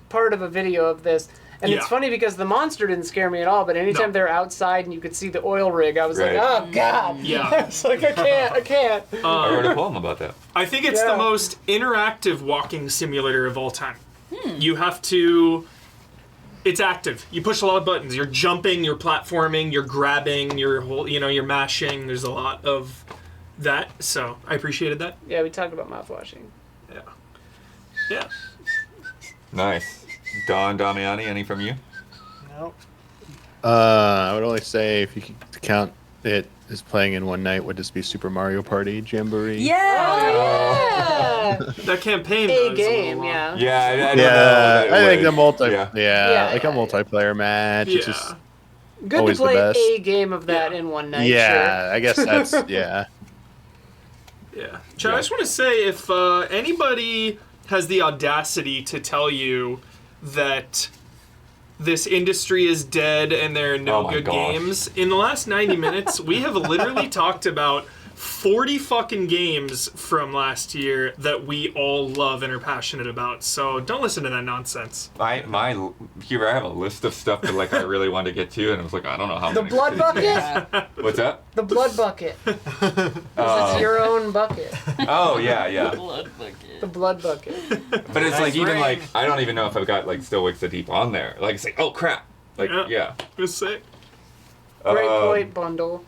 part of a video of this, And
Yeah.
it's funny because the monster didn't scare me at all, but anytime
No.
they're outside and you could see the oil rig, I was
Right.
like, oh god.
Yeah.
It's like, I can't.
I wrote a poem about that.
I think it's
Yeah.
the most interactive walking simulator of all time. You have to. It's active. You push a lot of buttons. You're jumping, you're platforming, you're grabbing, you're mashing. There's a lot of that. So I appreciated that.
Yeah, we talked about mouthwashing.
Yeah. Yeah.
Nice. Don Damiani, any from you?
No.
I would only say if you could count it as playing in one night, would this be Super Mario Party Jamboree?
Yeah.
Yeah.
That campaign. though,
A
is little
game,
long.
yeah.
Yeah, I don't
Yeah,
know.
I think the
Yeah.
Yeah,
like a multiplayer match.
Yeah.
It's just
Good
Always
to
the
play
best.
a game of that in one night.
yeah. I guess that's yeah.
Yeah. Chad, I just want to say if anybody has the audacity to tell you that this industry is dead and there are no
Oh my
good
gosh.
games, in the last 90 minutes, we have literally talked about 40 fucking games from last year that we all love and are passionate about. So don't listen to that nonsense.
Here I have a list of stuff that like I really wanted to get to, and I was like, I don't know how.
The
many
blood
to
bucket?
say. What's that?
The blood bucket. It's your own bucket.
Oh yeah.
Blood bucket.
The blood bucket.
But it's like even like I don't even know if I've got like Still Wakes the Deep on there. Like it's like, oh crap. Like yeah.
It was sick.
Great point, bundle.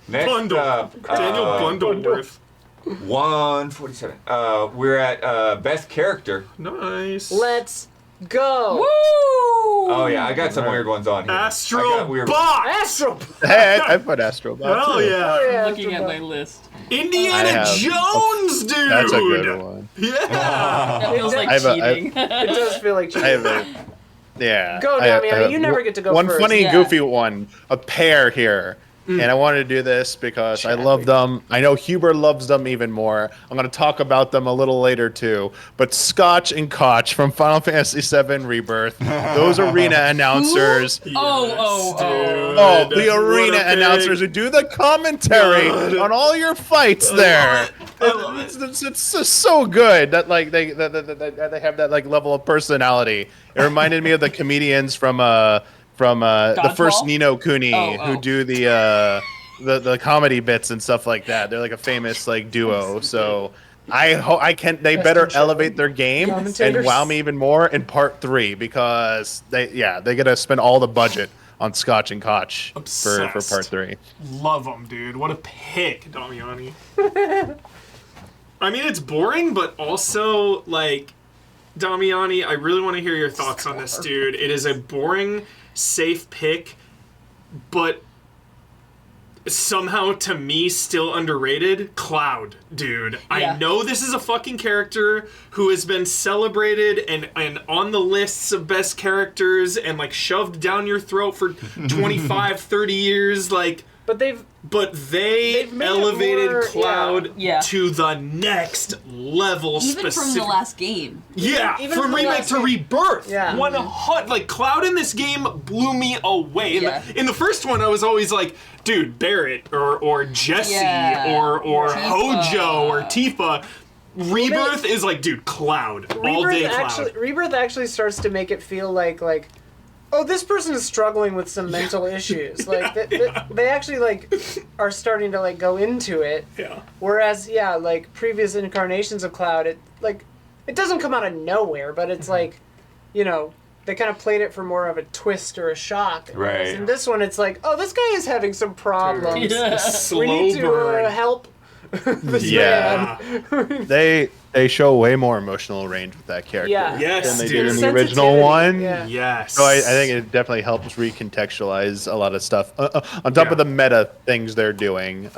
Next
Bundle.
up,
Daniel Bundleworth.
147. We're at best character.
Nice.
Let's go.
Woo!
Oh yeah, I got some weird ones on here. I got
Astro
weird.
Box.
Astro.
Hey, I put Astro Bot.
Hell
too.
yeah.
Yeah,
Looking at
Astro
my list.
Indiana
I have-
Jones, dude.
That's a good one.
Yeah.
That feels like
I have a-
cheating.
It does feel like
I have
cheating.
a yeah.
Go,
I have-
Damiani,
I have
you never get to go
one
first.
funny,
Yeah.
goofy one. A pair here. And I wanted to do this because I love them. I know Huber loves them even more. I'm going to talk about them a little later too. But Scotch and Koch from Final Fantasy VII Rebirth, those arena announcers.
Oh.
Oh, the arena announcers who do the commentary on all your fights there. It's just so good that like they have that like level of personality. It reminded me of the comedians from the first
Dodgeball?
Nino Kuni
Oh.
who do the comedy bits and stuff like that. They're like a famous like duo. So they better elevate their game and
Commentators.
wow me even more in part 3 because they gotta spend all the budget on Scotch and Koch for
Obsessed.
part 3.
Love them, dude. What a pick, Damiani. I mean, it's boring, but also, like, Damiani, I really want to hear your thoughts on this, dude. It is a boring, safe pick, but somehow, to me, still underrated. Cloud, dude.
Yeah.
I know this is a fucking character who has been celebrated and on the lists of best characters and, like, shoved down your throat for 25, 30 years, like...
But
they
made it
elevated
more-
Cloud
Yeah.
to the next level.
Even from the last game.
Yeah,
even
from
from the
Remake
last
to
game.
Rebirth.
Yeah.
100. Like, Cloud in this game blew me away.
Yeah.
In the first one, I was always like, dude, Barrett or Jesse
Yeah.
or
Tifa.
Hojo or Tifa. Rebirth is like, dude, Cloud. All day Cloud.
Rebirth actually starts to make it feel like oh, this person is struggling with some mental issues. Like they actually like are starting to like go into it.
Yeah.
Whereas like previous incarnations of Cloud, it doesn't come out of nowhere, but it's like, you know, they kind of played it for more of a twist or a shock.
Right.
In this one, it's like, oh, this guy is having some problems.
Yeah.
Slow
We need to
burn.
help this
Yeah.
man.
They show way more emotional range with that character
Yeah.
Yes,
than they
dude.
did in the
Sensitivity,
original one.
yeah.
Yes.
So I think it definitely helps recontextualize a lot of stuff on top
Yeah.
of the meta things they're doing.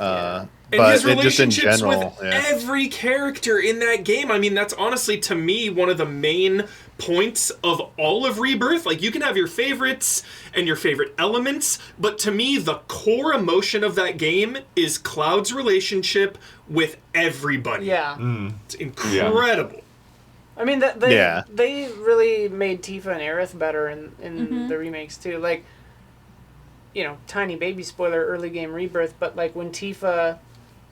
And
But
his
just in
relationships
general,
with every character in that game. I mean, that's honestly, to me, one of the main points of all of Rebirth. Like, you can have your favorites and your favorite elements, but to me, the core emotion of that game is Cloud's relationship with everybody.
Yeah.
It's incredible.
I mean, they really made Tifa and Aerith better in the remakes, too. Like, you know, tiny baby spoiler, early game Rebirth, but, like, when Tifa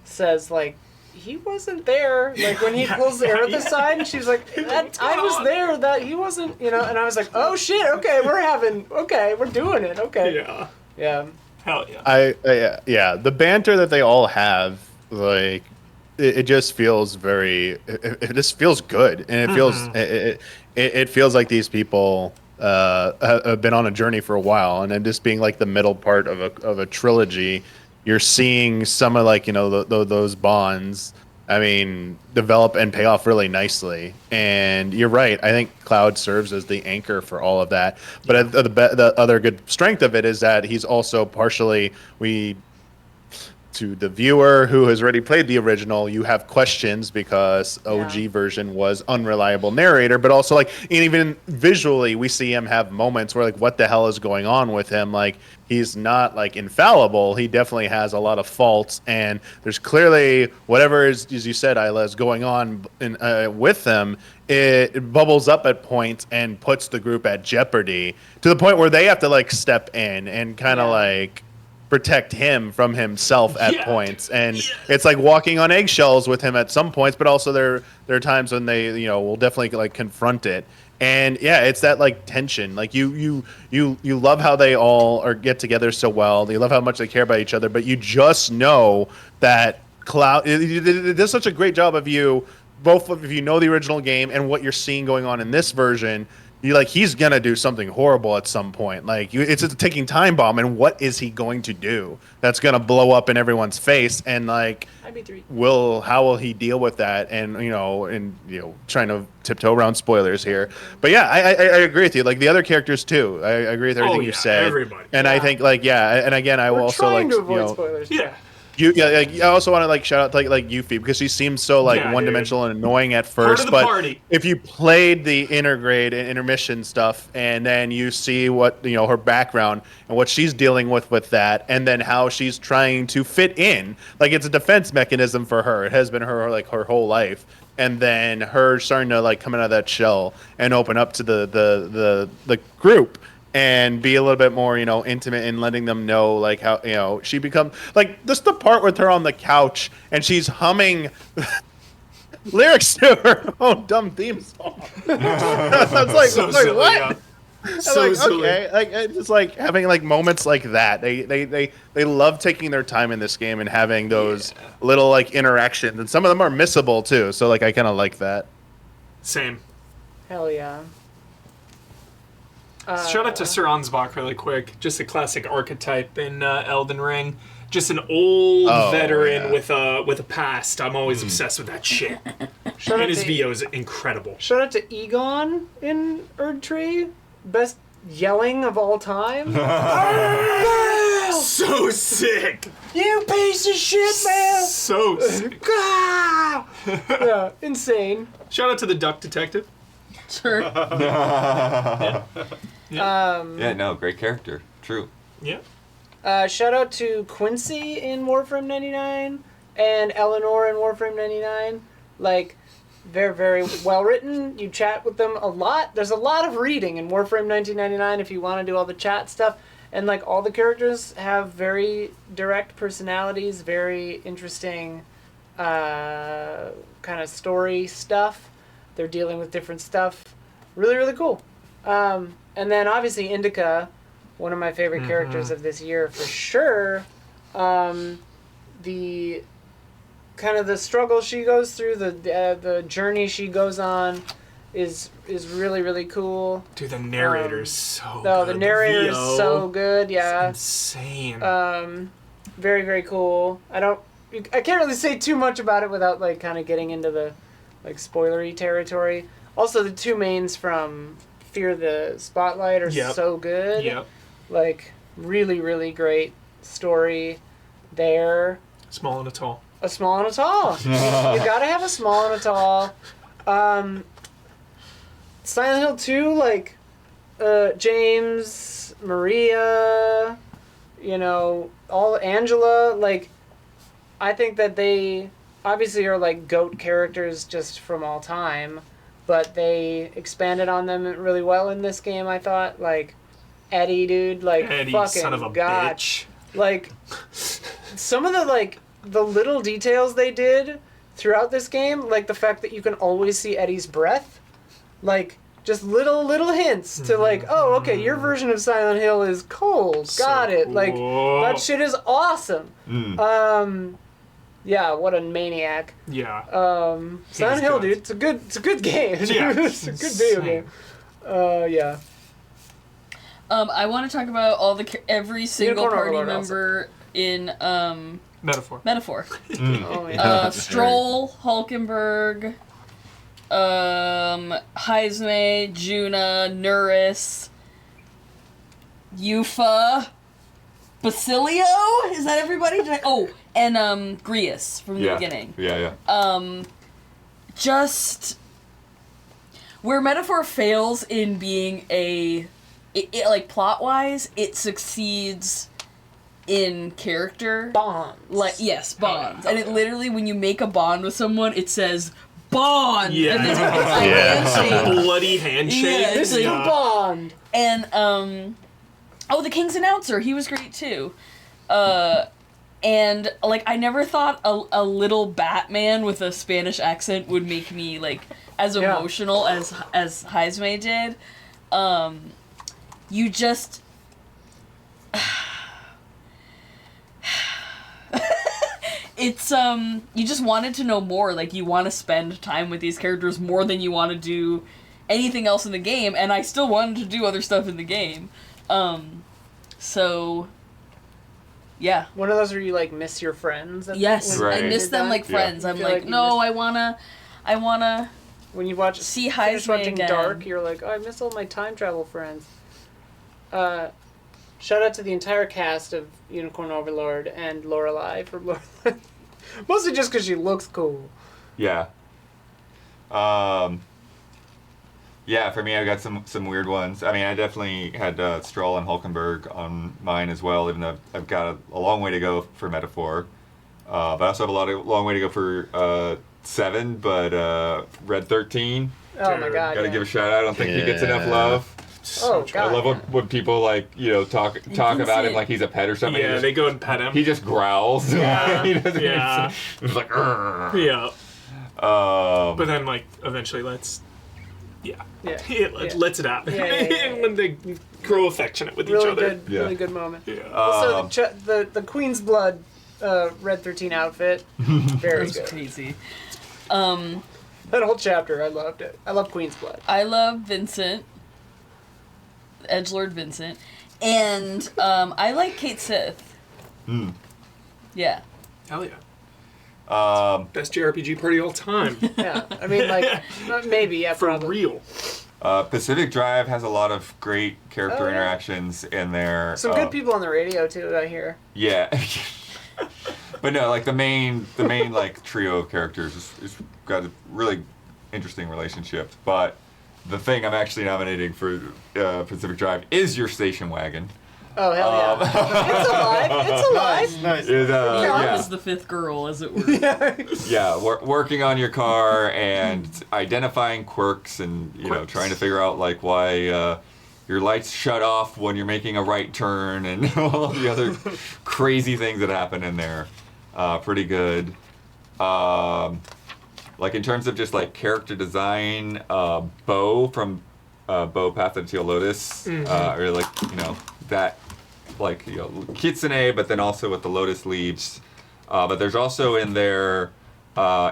says, like, he wasn't there. Like when he pulls Aerith aside, and she's like, I was there. That he wasn't, And I was like, oh shit. Okay, we're doing it. Okay.
Yeah.
Yeah.
Hell yeah.
Yeah. The banter that they all have, like, it just feels it just feels good, and it feels it feels like these people have been on a journey for a while, and then just being like the middle part of a trilogy, you're seeing some of like those bonds, I mean, develop and pay off really nicely. And you're right, I think Cloud serves as the anchor for all of that. But the other good strength of it is that he's also partially to the viewer who has already played the original, you have questions because OG version was unreliable narrator, but also like, and even visually, we see him have moments where like, what the hell is going on with him? Like, he's not like infallible. He definitely has a lot of faults, and there's clearly whatever is, as you said, Isla, is going on with him. It bubbles up at points and puts the group at jeopardy to the point where they have to like step in and kind of like protect him from himself at points, and it's like walking on eggshells with him at some points, but also there are times when they will definitely like confront it. And it's that like tension, like you love how they all get together so well, you love how much they care about each other, but you just know that Cloud it does such a great job of both of you know the original game and what you're seeing going on in this version. You like, he's gonna do something horrible at some point. Like, it's a ticking time bomb, and what is he going to do that's gonna blow up in everyone's face? And like, how will he deal with that? And trying to tiptoe around spoilers here, but I agree with you. Like the other characters too, I agree with everything you said.
Everybody.
And I think and again, I will also like
to avoid spoilers.
Yeah.
I also want to like shout out to like Yuffie, because she seems so like one-dimensional and annoying at first, but
party.
If you played the intergrade and intermission stuff, and then you see what her background and what she's dealing with that, and then how she's trying to fit in, like it's a defense mechanism for her. It has been her like her whole life, and then her starting to like come out of that shell and open up to the group. And be a little bit more, intimate, and letting them know, like, how, she becomes, like, just the part with her on the couch, and she's humming lyrics to her own dumb theme song. I was like,
so silly,
what?
Yeah. So
like,
silly.
okay, like, it's just like having like moments like that. They love taking their time in this game and having those little like interactions, and some of them are missable too. So like, I kind of like that.
Same.
Hell yeah.
Shout out to Sir Ansbach really quick. Just a classic archetype in Elden Ring. Just an old veteran with a past. I'm always obsessed with that shit. And his VO is incredible.
Shout out to Egon in Erdtree. Best yelling of all time.
So sick.
You piece of shit, man.
So sick.
Yeah, insane.
Shout out to the Duck Detective.
Sure.
No, great character. True.
Yeah.
Shout out to Quincy in Warframe 99 and Eleanor in Warframe 99. Like, they're very well written. You chat with them a lot. There's a lot of reading in Warframe 1999 if you want to do all the chat stuff. And like, all the characters have very direct personalities, very interesting kind of story stuff. They're dealing with different stuff. Really, really cool. And then obviously Indica, one of my favorite characters of this year for sure. The kind of the struggle she goes through, the journey she goes on, is really, really cool.
Dude, the narrator is so
No,
good.
the narrator is
VO,
so good. Yeah.
it's insane.
Very, very cool. I can't really say too much about it without like kind of getting into the like spoilery territory. Also, the two mains from Fear the Spotlight are so good.
Yep.
Like, really, really great story there.
Small and a tall.
A small and a tall. You gotta have a small and a tall. Silent Hill 2, like, James, Maria, all Angela, like, I think that they obviously are like GOAT characters just from all time, but they expanded on them really well in this game, I thought. Like, Eddie, dude, like,
Eddie,
fucking
son of a
God.
bitch.
Like, some of the, like, the little details they did throughout this game, like the fact that you can always see Eddie's breath, like just little hints to like, oh, okay, your version of Silent Hill is cold. Got it.
cool.
Like that shit is awesome. Yeah, what a maniac.
Yeah.
Silent Hill,
good.
dude, it's a good game.
Yeah,
it's a good video game. Yeah.
I want to talk about every single
Unicorn
party
Overlord
member in
Metaphor.
Metaphor.
Oh yeah.
Stroll, Hulkenberg, Heisme, Juna, Nuris, Yufa, Basilio? Is that everybody? And Grius from the beginning.
Yeah.
Just where Metaphor fails in being like plot-wise, it succeeds in character.
Bonds.
Bonds. And it literally, when you make a bond with someone, it says bond.
Yeah.
And then it's like handshake.
Bloody handshake.
Yeah,
This is a bond.
And the King's announcer, he was great too. And like I never thought a little Batman with a Spanish accent would make me like as emotional as Heisme did. You just it's you just wanted to know more. Like you want to spend time with these characters more than you want to do anything else in the game, and I still wanted to do other stuff in the game. So yeah.
One of those where you like miss your friends.
Yes,
Right.
I miss them like friends. I'm like, no, I wanna
when you watch
see
finish
Heisme
watching
again.
Dark, you're like, oh, I miss all my time travel friends. Shout out to the entire cast of Unicorn Overlord and Lorelei for Lorelei. Mostly just because she looks cool.
Yeah. Yeah, for me, I got some weird ones. I mean, I definitely had Stroll and Hulkenberg on mine as well, even though I've got a long way to go for Metaphor. But I also have a long way to go for 7, but Red 13.
Oh my god.
Gotta
yeah.
give a shout out. I don't think he gets enough love.
Oh god.
I love when people like talk about him like he's a pet or something.
Yeah, they go and pet him.
He just growls.
Yeah.
He doesn't
Yeah.
It's like
Yeah.
But
But then, like, eventually lets
Yeah.
lets it happen.
Yeah.
And when they grow affectionate with each
Really
other.
good,
Yeah.
really good moment.
Yeah.
Also, the Queen's Blood Red 13 outfit, very
That's
good.
crazy.
That whole chapter, I loved it. I love Queen's Blood.
I love Vincent, Edgelord Vincent, and I like Kate Sith. Yeah.
Hell yeah. Best JRPG party all time.
Yeah, I mean, like, maybe, yeah,
For
probably.
real.
Pacific Drive has a lot of great character
Oh, yeah.
interactions in there.
Some good people on the radio too, I hear.
Yeah. But no, like the main like trio of characters is got a really interesting relationship. But the thing I'm actually nominating for Pacific Drive is your station wagon.
Oh hell yeah! It's alive. It's alive.
Nice.
Is,
Carp is the fifth girl, as it were.
Yeah, working on your car and identifying quirks and trying to figure out like why your lights shut off when you're making a right turn and all the other crazy things that happen in there. Pretty good. Like in terms of just like character design, Bo from Bo Path of the Teal Lotus, or like that. Like kitsune, but then also with the lotus leaves. But there's also in there,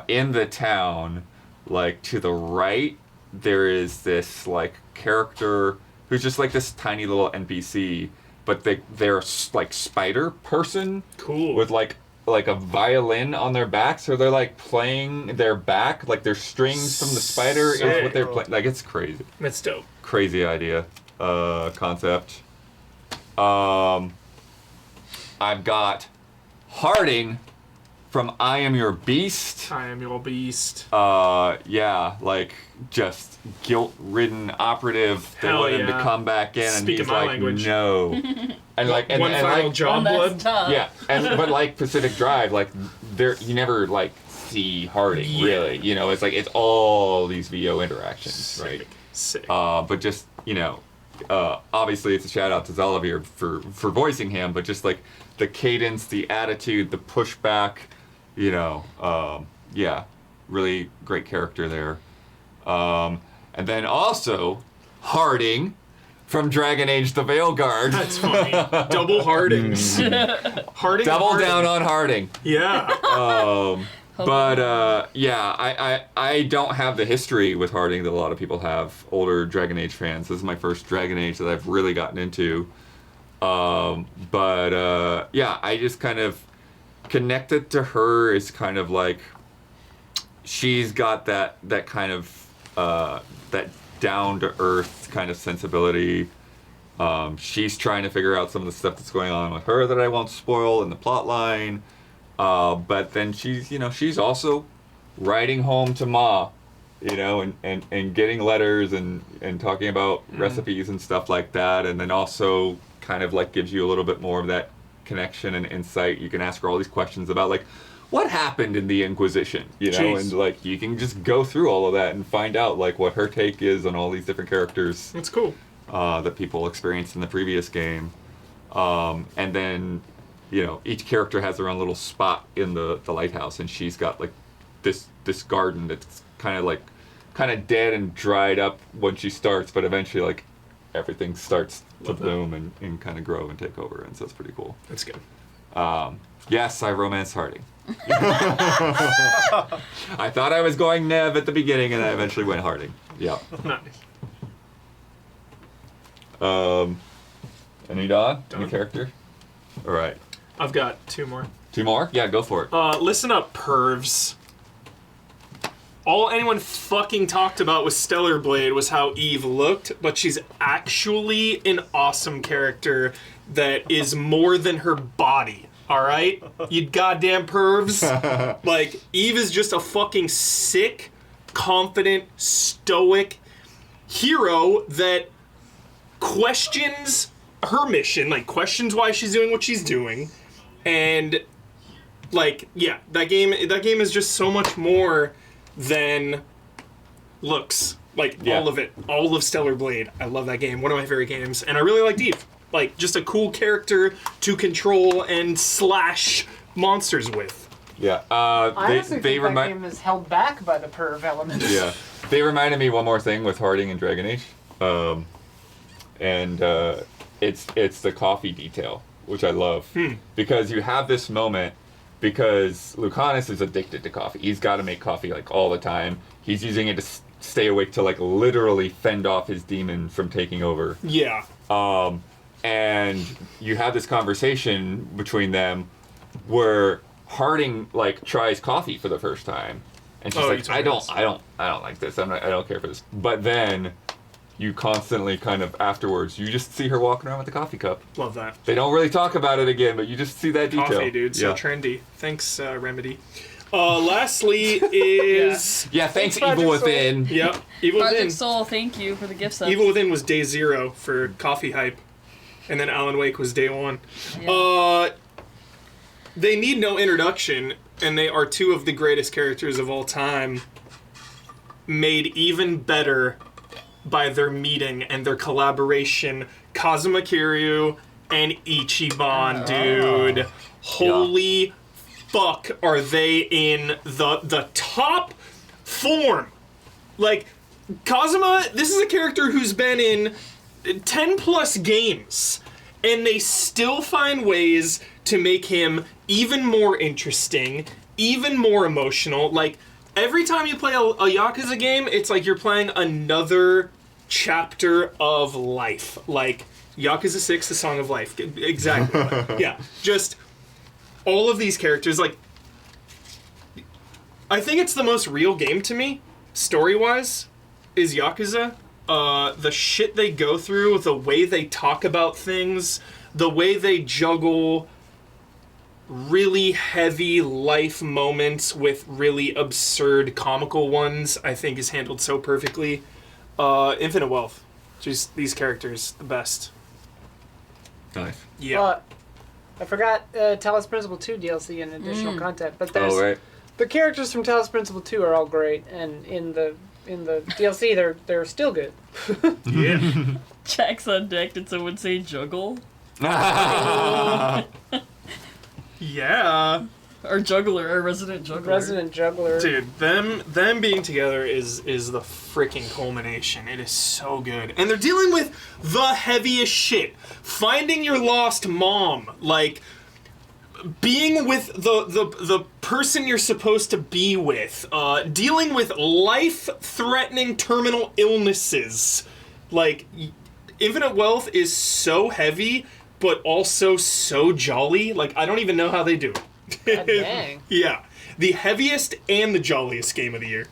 in the town, like to the right, there is this like character who's just like this tiny little NPC, but they're like spider person.
Cool.
With like a violin on their back, so they're like playing their back, like their strings from the spider is what they're playing. Like it's crazy.
That's dope.
Crazy idea, concept. I've got Harding from I Am Your Beast.
I am your beast.
Yeah, like just guilt-ridden operative. They
Hell
want him to
yeah.
come back in, and
Speaking
he's
my
like,
language.
no. And like, and
One final
like,
job
That's
blood.
tough.
yeah, but like Pacific Drive, like you never like see Harding really. It's like it's all these VO interactions, right?
Sick.
But just obviously it's a shout out to Zalavier for voicing him, but just like the cadence, the attitude, the pushback, yeah, really great character there. And then also Harding from Dragon Age: The Veilguard.
That's funny. Double Hardings. Harding.
Double
Harding.
down on Harding.
Yeah.
But I don't have the history with Harding that a lot of people have, older Dragon Age fans. This is my first Dragon Age that I've really gotten into. Yeah, I just kind of connected to her as kind of like, she's got that kind of that down to earth kind of sensibility. She's trying to figure out some of the stuff that's going on with her that I won't spoil in the plot line. But then she's also writing home to Ma, and getting letters and talking about recipes and stuff like that. And then also kind of like gives you a little bit more of that connection and insight. You can ask her all these questions about like, what happened in the Inquisition,
Jeez.
and like you can just go through all of that and find out like what her take is on all these different characters.
That's cool.
That people experienced in the previous game. And then, each character has their own little spot in the lighthouse, and she's got like this garden that's kind of dead and dried up when she starts, but eventually like everything starts to bloom and kind of grow and take over, and so it's pretty cool.
That's good.
Yes, I romanced Harding. I thought I was going Nev at the beginning, and I eventually went Harding. Yeah.
Nice.
Any Don? Any
Done.
character? All right.
I've got 2 more.
2 more? Yeah, go for it.
Listen up, pervs. All anyone fucking talked about with Stellar Blade was how Eve looked, but she's actually an awesome character that is more than her body. Alright? You goddamn pervs. Like, Eve is just a fucking sick, confident, stoic hero that questions her mission, like questions why she's doing what she's doing. And like, yeah, that game is just so much more than looks. Like,
Yeah.
all of it. All of Stellar Blade. I love that game. One of my favorite games. And I really liked Eve. Like, just a cool character to control and slash monsters with.
Yeah.
I honestly
They
think that
remind.
game is held back by the perv elements.
Yeah. They reminded me one more thing with Harding and Dragon Age, and it's the coffee detail, which I love, because you have this moment. Because Lucanus is addicted to coffee. He's got to make coffee like all the time. He's using it to stay awake to like literally fend off his demon from taking over.
Yeah.
And you have this conversation between them where Harding like tries coffee for the first time, and she's like, I don't like this. I don't care for this. But then you constantly kind of afterwards, you just see her walking around with the coffee cup.
Love that.
They don't really talk about it again, but you just see that detail.
Coffee, dude. So
Yeah.
trendy. Thanks, Remedy. Lastly is...
Yeah, thanks,
Project
Evil
Soul.
Within.
Yep. Evil
Project
Within.
Soul, thank you for the gift subs.
Evil Within was day 0 for coffee hype. And then Alan Wake was day 1.
Yeah.
They need no introduction, and they are 2 of the greatest characters of all time, made even better by their meeting and their collaboration. Kazuma Kiryu and Ichiban, dude. Holy fuck, are they in the top form. Like, Kazuma, this is a character who's been in 10 plus games, and they still find ways to make him even more interesting, even more emotional. Like, every time you play a Yakuza game, it's like you're playing another chapter of life. Like, Yakuza 6, The Song of Life. Exactly. Like, yeah. Just all of these characters, like, I think it's the most real game to me, story-wise, is Yakuza. The shit they go through, the way they talk about things, the way they juggle really heavy life moments with really absurd comical ones, I think is handled so perfectly. Infinite Wealth. Just these characters, the best.
Nice.
Yeah.
I forgot Talos Principle 2 DLC and additional content, but there's
Oh, right.
the characters from Talos Principle 2 are all great, and in the DLC they're still good.
Yeah.
Jack's on deck. Did someone say juggle?
Yeah.
Our juggler, our resident juggler.
Resident juggler.
Dude, them being together is the freaking culmination. It is so good. And they're dealing with the heaviest shit. Finding your lost mom, like being with the person you're supposed to be with, dealing with life-threatening terminal illnesses. Like, Infinite Wealth is so heavy, but also so jolly. Like, I don't even know how they do it.
God dang.
Yeah. The heaviest and the jolliest game of the year.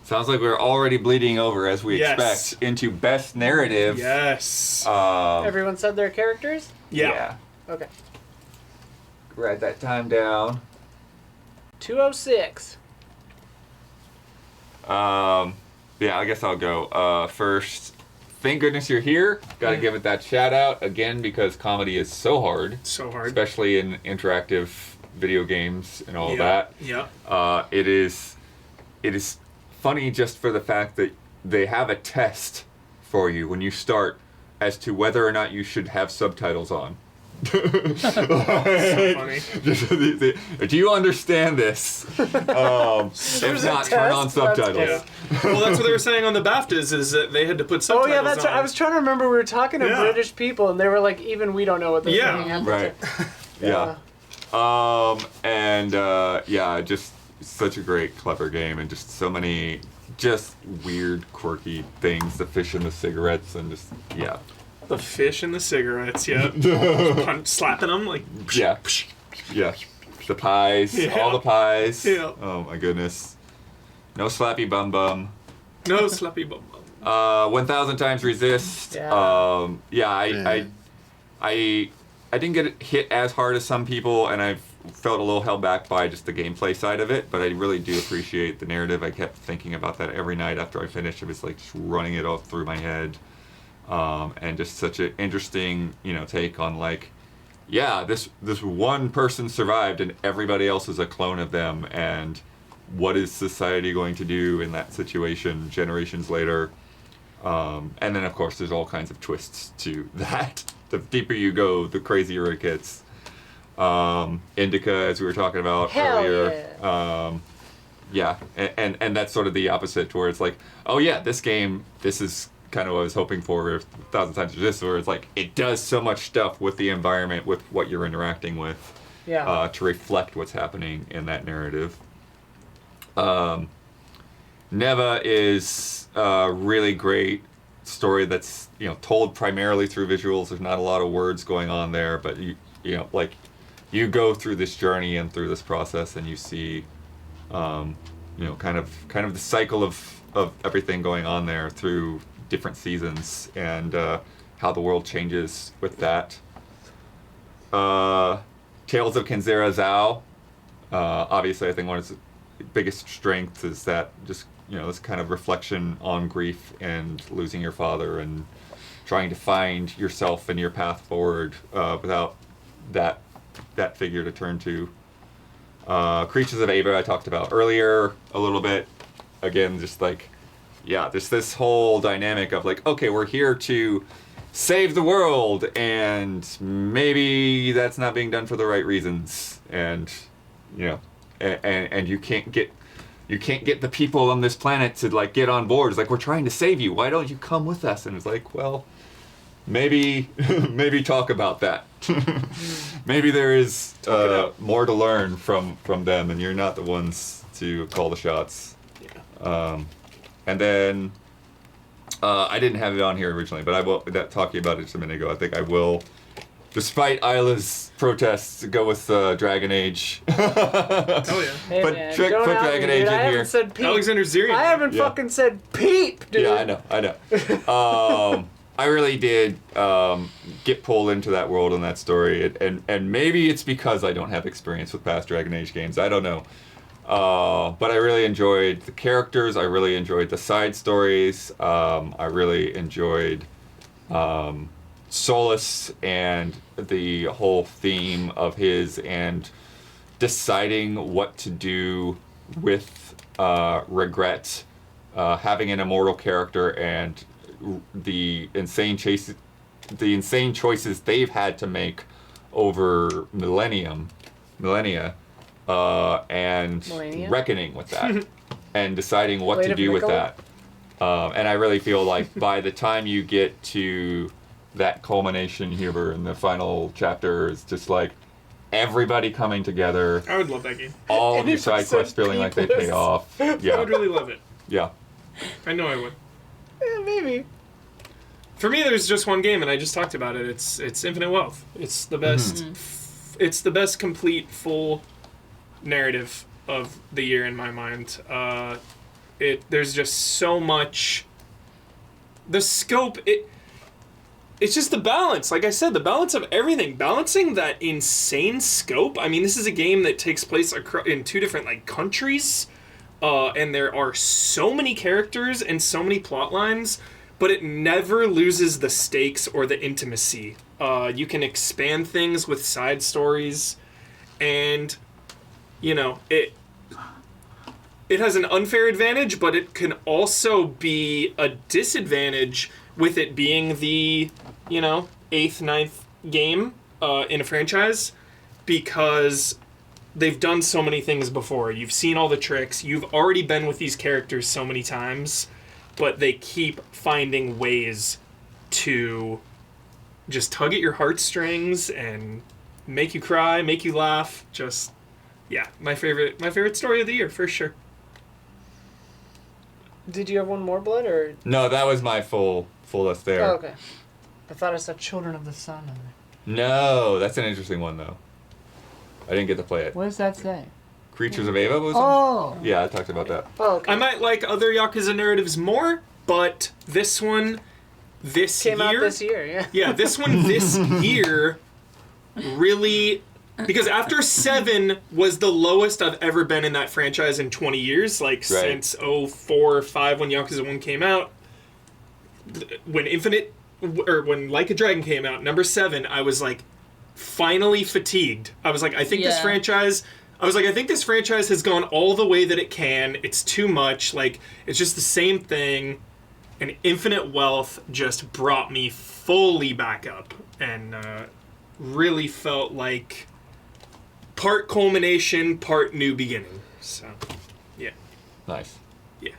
Sounds like we're already bleeding over, as we
Yes.
expect, into best narrative.
Yes.
Everyone said their characters?
Yeah.
Okay.
Write that time down.
206.
Yeah, I guess I'll go. First, thank goodness you're here. Gotta give it that shout out again because comedy is so hard.
So hard.
Especially in interactive video games and all
Yeah.
that.
Yeah.
It is funny just for the fact that they have a test for you when you start as to whether or not you should have subtitles on.
So funny.
Do you understand this? If not, turn on
test? That's
subtitles.
Yeah. Well, that's what they were saying on the BAFTAs, is that they had to put
Oh
subtitles
yeah, that's
on.
right. I was trying to remember. We were talking to
Yeah.
British people, and they were like, "Even we don't know what this
Yeah.
thing happened
Right.
to."
Yeah. Yeah, just such a great, clever game, and just so many just weird, quirky things. The fish and the cigarettes, and just yeah.
The fish and the cigarettes, yeah. Slapping them, like...
Yeah. Yeah. The pies,
Yeah.
all the pies.
Yeah.
Oh my goodness. No slappy bum bum.
No slappy bum bum.
1,000 times resist.
Yeah.
I didn't get hit as hard as some people, and I felt a little held back by just the gameplay side of it. But I really do appreciate the narrative. I kept thinking about that every night after I finished. It was like just running it all through my head, and just such an interesting, take on like, yeah, this one person survived, and everybody else is a clone of them, and what is society going to do in that situation generations later? And then, of course, there's all kinds of twists to that. The deeper you go, the crazier it gets. Indica, as we were talking about
Hell
earlier. Yeah, and that's sort of the opposite, where it's like, oh yeah, this is kind of what I was hoping for 1,000 times resist, where it's like, it does so much stuff with the environment, with what you're interacting with,
Yeah.
to reflect what's happening in that narrative. Neva is a really great story that's told primarily through visuals. There's not a lot of words going on there, but you go through this journey and through this process, and you see kind of the cycle of everything going on there through different seasons, and how the world changes with that. Tales of Kenzera Zhao. Obviously, I think one of its biggest strengths is that just this kind of reflection on grief and losing your father, and trying to find yourself and your path forward without that figure to turn to. Creatures of Ava I talked about earlier a little bit. Again, just like, yeah, there's this whole dynamic of like, okay, we're here to save the world, and maybe that's not being done for the right reasons, and and you can't get the people on this planet to like get on board. It's like, we're trying to save you. Why don't you come with us? And it's like, well, maybe talk about that. Maybe there is more to learn from them, and you're not the ones to call the shots.
Yeah.
And then I didn't have it on here originally, but I will. Talking about it just a minute ago, I think I will, despite Isla's protests, go with Dragon Age.
Oh yeah.
Hey,
Put
man,
Put
don't out
Dragon
me,
Age
dude. I
in here.
haven't said peep.
Alexander Zirian.
I haven't
Yeah.
fucking said peep, dude.
Yeah, I know. I really did get pulled into that world and that story, and maybe it's because I don't have experience with past Dragon Age games. I don't know. But I really enjoyed the characters. I really enjoyed the side stories. I really enjoyed Solus and the whole theme of his, and deciding what to do with regret, having an immortal character, and the insane choices they've had to make over millennium millennia, and
Millennia?
reckoning with that, and deciding what
Blade
to
of
do with
Miquella?
that. And I really feel like by the time you get to that culmination here in the final chapter, it's just like everybody coming together,
I would love that game.
all of your
80%
side quests feeling like they
peepless.
pay off.
I would
Yeah,
really love it.
yeah.
I know I would.
Yeah, maybe.
For me, there's just one game, and I just talked about it. It's Infinite Wealth. It's the best. It's the best complete full narrative of the year in my mind. There's just so much. The scope. It's just the balance. Like I said, the balance of everything. Balancing that insane scope. I mean, this is a game that takes place in 2 different like countries, and there are so many characters and so many plot lines, but it never loses the stakes or the intimacy. You can expand things with side stories, and it has an unfair advantage, but it can also be a disadvantage with it being the 8th, 9th game in a franchise, because they've done so many things before. You've seen all the tricks. You've already been with these characters so many times, but they keep finding ways to just tug at your heartstrings and make you cry, make you laugh. Just, yeah, my favorite story of the year, for sure.
Did you have one more, Blood, or?
No, that was my full list there.
Oh, okay. I thought I saw Children of the Sun on there.
No, that's an interesting one though. I didn't get to play it.
What does that say?
Creatures of Ava was.
Oh.
Yeah, I talked about that.
Oh, okay.
I might like other Yakuza narratives more, but this one, this
Came
year...
out this year, yeah.
Yeah, this one this year really... Because after 7 was the lowest I've ever been in that franchise in 20 years, like since 04 or 05 when Yakuza 1 came out. When when Like a Dragon came out, number 7, I was like finally fatigued. I was like, I think this franchise has gone all the way that it can. It's too much. Like, it's just the same thing. And Infinite Wealth just brought me fully back up and really felt like part culmination, part new beginning. So, yeah.
Nice.
Yeah.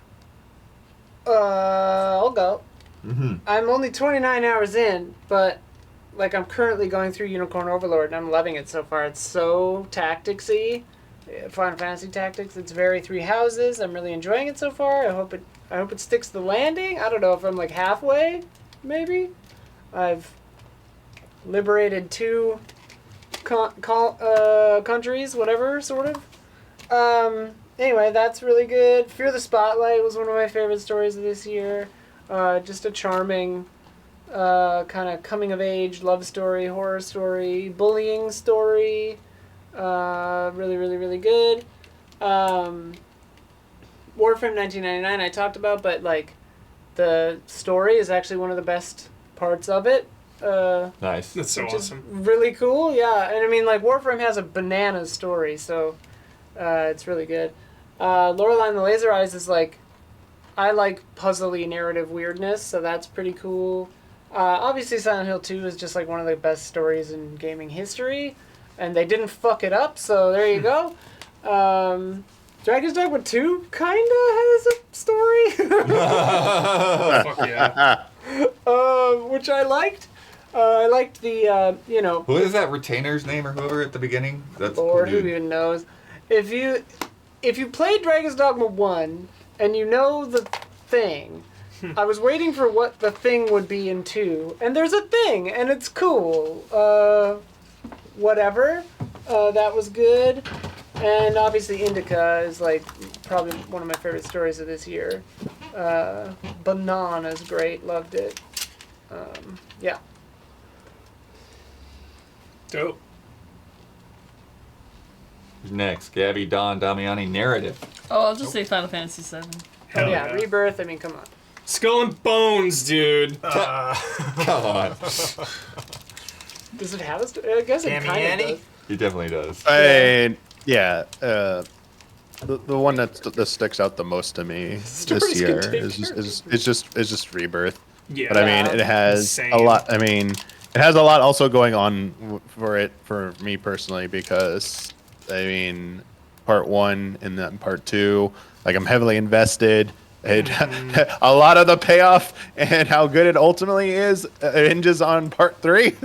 I'll go.
Mm-hmm.
I'm only 29 hours in, but like I'm currently going through Unicorn Overlord and I'm loving it so far. It's so tacticsy, Final Fantasy Tactics. It's very Three Houses. I'm really enjoying it so far. I hope it sticks the landing. I don't know if I'm like halfway, maybe. I've liberated 2 countries, whatever, sort of. Anyway, that's really good. Fear the Spotlight was one of my favorite stories of this year. Just a charming kind of coming-of-age love story, horror story, bullying story. Really, really, really good. Warframe 1999 I talked about, but like the story is actually one of the best parts of it.
Nice.
That's so
which
awesome.
is really cool, yeah. And I mean, like, Warframe has a banana story, so it's really good. Lorelei and the Laser Eyes is like, I like puzzly narrative weirdness, so that's pretty cool. Obviously, Silent Hill 2 is just like one of the best stories in gaming history, and they didn't fuck it up, so there you go. Dragon's Dogma 2 kinda has a story,
Fuck yeah.
which I liked. I liked the,
Who is that retainer's name or whoever at the beginning? That's
Lord,
cool,
who even knows? If you played Dragon's Dogma 1 and you know the thing, I was waiting for what the thing would be in 2, and there's a thing, and it's cool. Whatever. That was good. And obviously Indica is like probably one of my favorite stories of this year. Banana's great, loved it. Yeah.
Dope.
Next, Gabby, Don, Damiani, narrative.
Oh, I'll just say Final Fantasy VII.
Hell
yeah, Rebirth, I mean, come on.
Skull and Bones, dude.
Come on.
Does it have a story? I guess it kind of
Damiani?
does.
He definitely does.
And yeah, the one that sticks out the most to me
Stories
this year
can take
is just Rebirth.
Yeah.
But I mean, it has
Same.
a lot. I mean, it has a lot also going on for me personally because I mean, part 1 and then part 2. Like, I'm heavily invested. A lot of the payoff and how good it ultimately is hinges on part 3.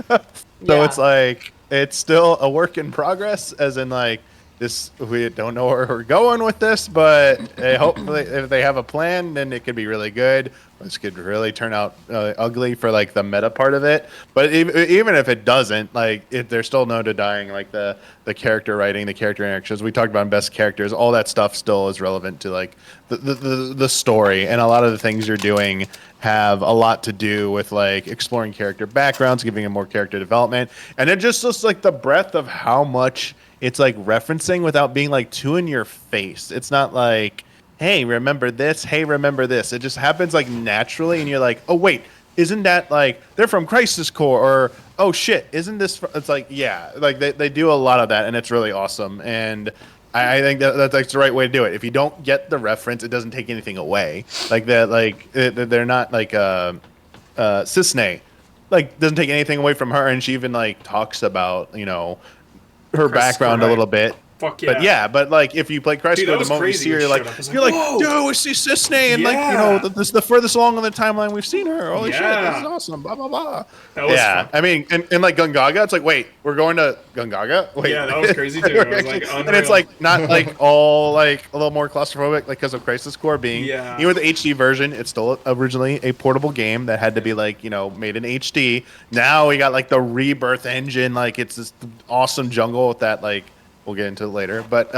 So it's like, it's still a work in progress, as in like, this, we don't know where we're going with this, but hopefully if they have a plan, then it could be really good. This could really turn out ugly for like the meta part of it. But even if it doesn't, like there's still no denying like the character writing, the character interactions. We talked about best characters. All that stuff still is relevant to like the story, and a lot of the things you're doing have a lot to do with like exploring character backgrounds, giving them more character development, and it just looks like the breadth of how much it's like referencing without being like too in your face. It's not like, hey, remember this? Hey, remember this? It just happens like naturally, and you're like, oh wait, isn't that like they're from Crisis Core? Or oh shit, isn't this? It's like, yeah, like they do a lot of that, and it's really awesome. And I think that's like the right way to do it. If you don't get the reference, it doesn't take anything away. Like that, like they're not like Cisne, like doesn't take anything away from her, and she even like talks about her background a little bit.
Fuck yeah.
But yeah, but like if you play Crisis Core, the moment you see her, you're like, dude, we see Cisne, and like this is the furthest along on the timeline we've seen her. Holy shit, this is awesome. Blah blah blah.
That was fun.
I mean, and like Gungaga, it's like, wait, we're going to Gungaga? Wait,
yeah, that was crazy too. It was like unreal.
And it's like not like all like a little more claustrophobic, like because of Crisis Core being even with the HD version, it's still originally a portable game that had to be like made in HD. Now we got like the Rebirth engine, like it's this awesome jungle with that like. We'll get into it later, but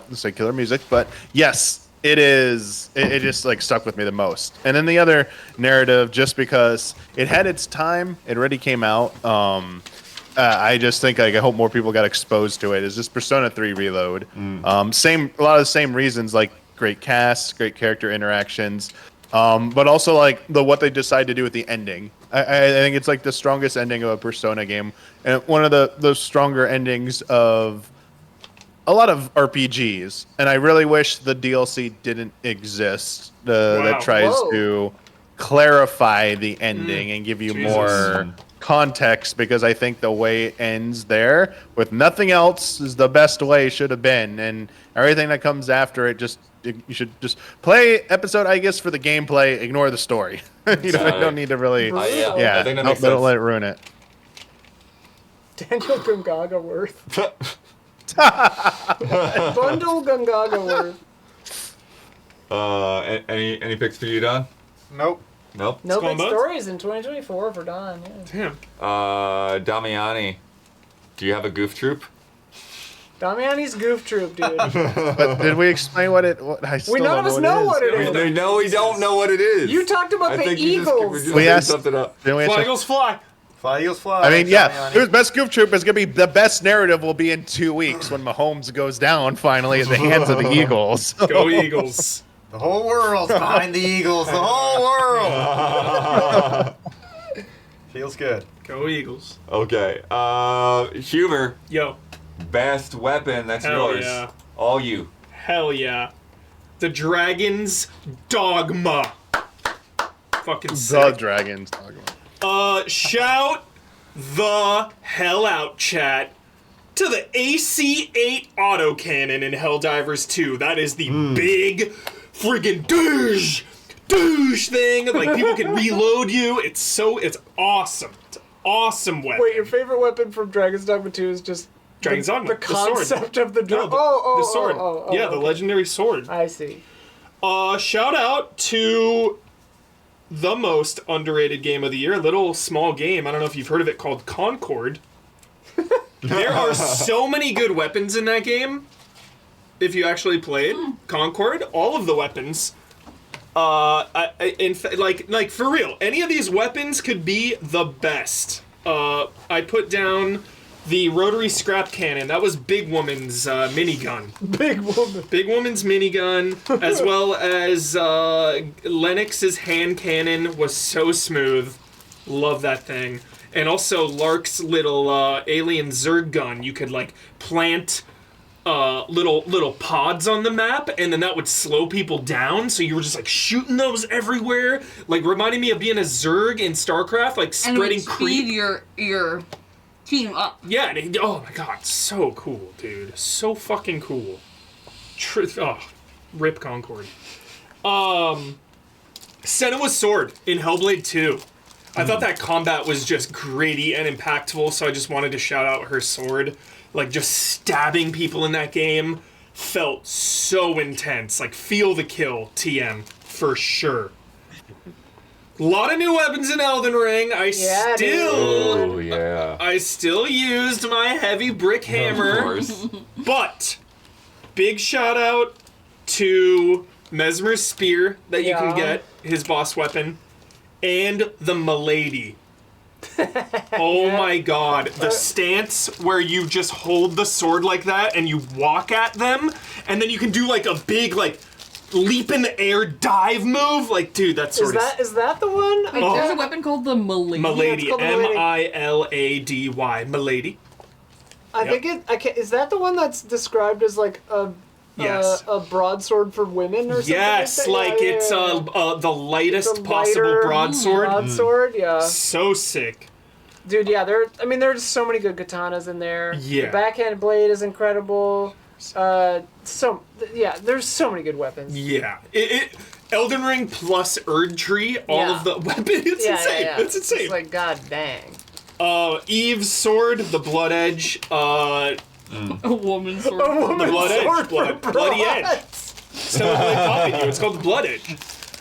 it's like killer music. But yes, it is. It just like stuck with me the most. And then the other narrative, just because it had its time, it already came out. I just think like I hope more people got exposed to it. Is just Persona 3 Reload. A lot of the same reasons, like great cast, great character interactions, but also like what they decide to do with the ending. I think it's like the strongest ending of a Persona game, and one of the stronger endings of a lot of RPGs, and I really wish the DLC didn't exist that tries to clarify the ending and give you more context, because I think the way it ends there with nothing else is the best way it should have been, and everything that comes after it you should just play episode, I guess, for the gameplay, ignore the story. You don't need to really
I think that makes sense.
Don't let it ruin it.
Daniel Gungaga worth. Bundle Gungaga worth.
Any picks for you, Don?
Nope.
Nope.
No big stories in 2024 for Don. Yeah.
Damn.
Damiani, do you have a Goof troop?
Damiani's Goof troop, dude.
But did we explain what it?
None of us know what it is.
No, we don't know what it is.
You talked about the Eagles.
We asked something up.
Fly Eagles fly.
Fly Eagles fly.
I mean, yeah, who's best Goof troop is gonna be the best narrative will be in 2 weeks when Mahomes goes down finally at the hands of the Eagles.
Go Eagles.
The whole world's behind the Eagles. The whole world. Feels good.
Go Eagles.
Okay. Humor.
Yo.
Best weapon. That's
Hell
yours.
Yeah.
All you.
Hell yeah. The Dragon's Dogma. Fucking sick.
The Dragon's Dogma.
Shout the hell out, chat, to the AC-8 autocannon in Helldivers 2. That is the big friggin' douche thing. Like, people can reload you. It's awesome. It's an awesome weapon.
Wait, your favorite weapon from Dragon's Dogma 2 is just
Dragon's Dogma,
the concept of the
No,
dragon.
the sword. The legendary sword.
I see.
Shout out to the most underrated game of the year, a little small game. I don't know if you've heard of it, called Concord. There are so many good weapons in that game. If you actually played Concord, all of the weapons, like for real, any of these weapons could be the best. I put down the rotary scrap cannon. That was Big Woman's minigun. Big Woman's minigun, as well as Lennox's hand cannon was so smooth. Love that thing. And also Lark's little alien Zerg gun. You could like plant little pods on the map, and then that would slow people down. So you were just like shooting those everywhere, like reminding me of being a Zerg in StarCraft, like spreading creep.
Speed your Team up.
Yeah, and oh my god, so cool, dude. So fucking cool. Rip Concord. Senua's sword in Hellblade 2. I thought that combat was just gritty and impactful, so I just wanted to shout out her sword. Like, just stabbing people in that game felt so intense. Like, feel the kill, TM, for sure. A lot of new weapons in Elden Ring. I still used my heavy brick hammer.
Of course.
But big shout out to Mesmer's spear that you can get, his boss weapon, and the Milady. Oh my god. The stance where you just hold the sword like that and you walk at them, and then you can do like a big like leap in the air dive move. Like, dude, that's sort of...
Is that the one?
Wait, there's a weapon called the Milady.
Milady.
Yeah, it's called
Milady. Milady.
I think is that the one that's described as like a
Yes.
a broadsword for women or something?
Yes,
like that?
it's the lightest
It's a
possible
lighter
broadsword.
Broadsword, yeah.
So sick.
Dude, yeah, there's so many good katanas in there.
Yeah.
The backhand blade is incredible. There's so many good weapons.
Yeah. Elden Ring plus Erdtree, all of the weapons. It's insane.
Yeah.
It's insane.
It's like, god dang.
Eve's sword, the Blood Edge,
A woman's sword.
the Blood Edge,
Sword for
Bloody Edge.
broads.
Stellar Blade copied you. It's called the Blood Edge.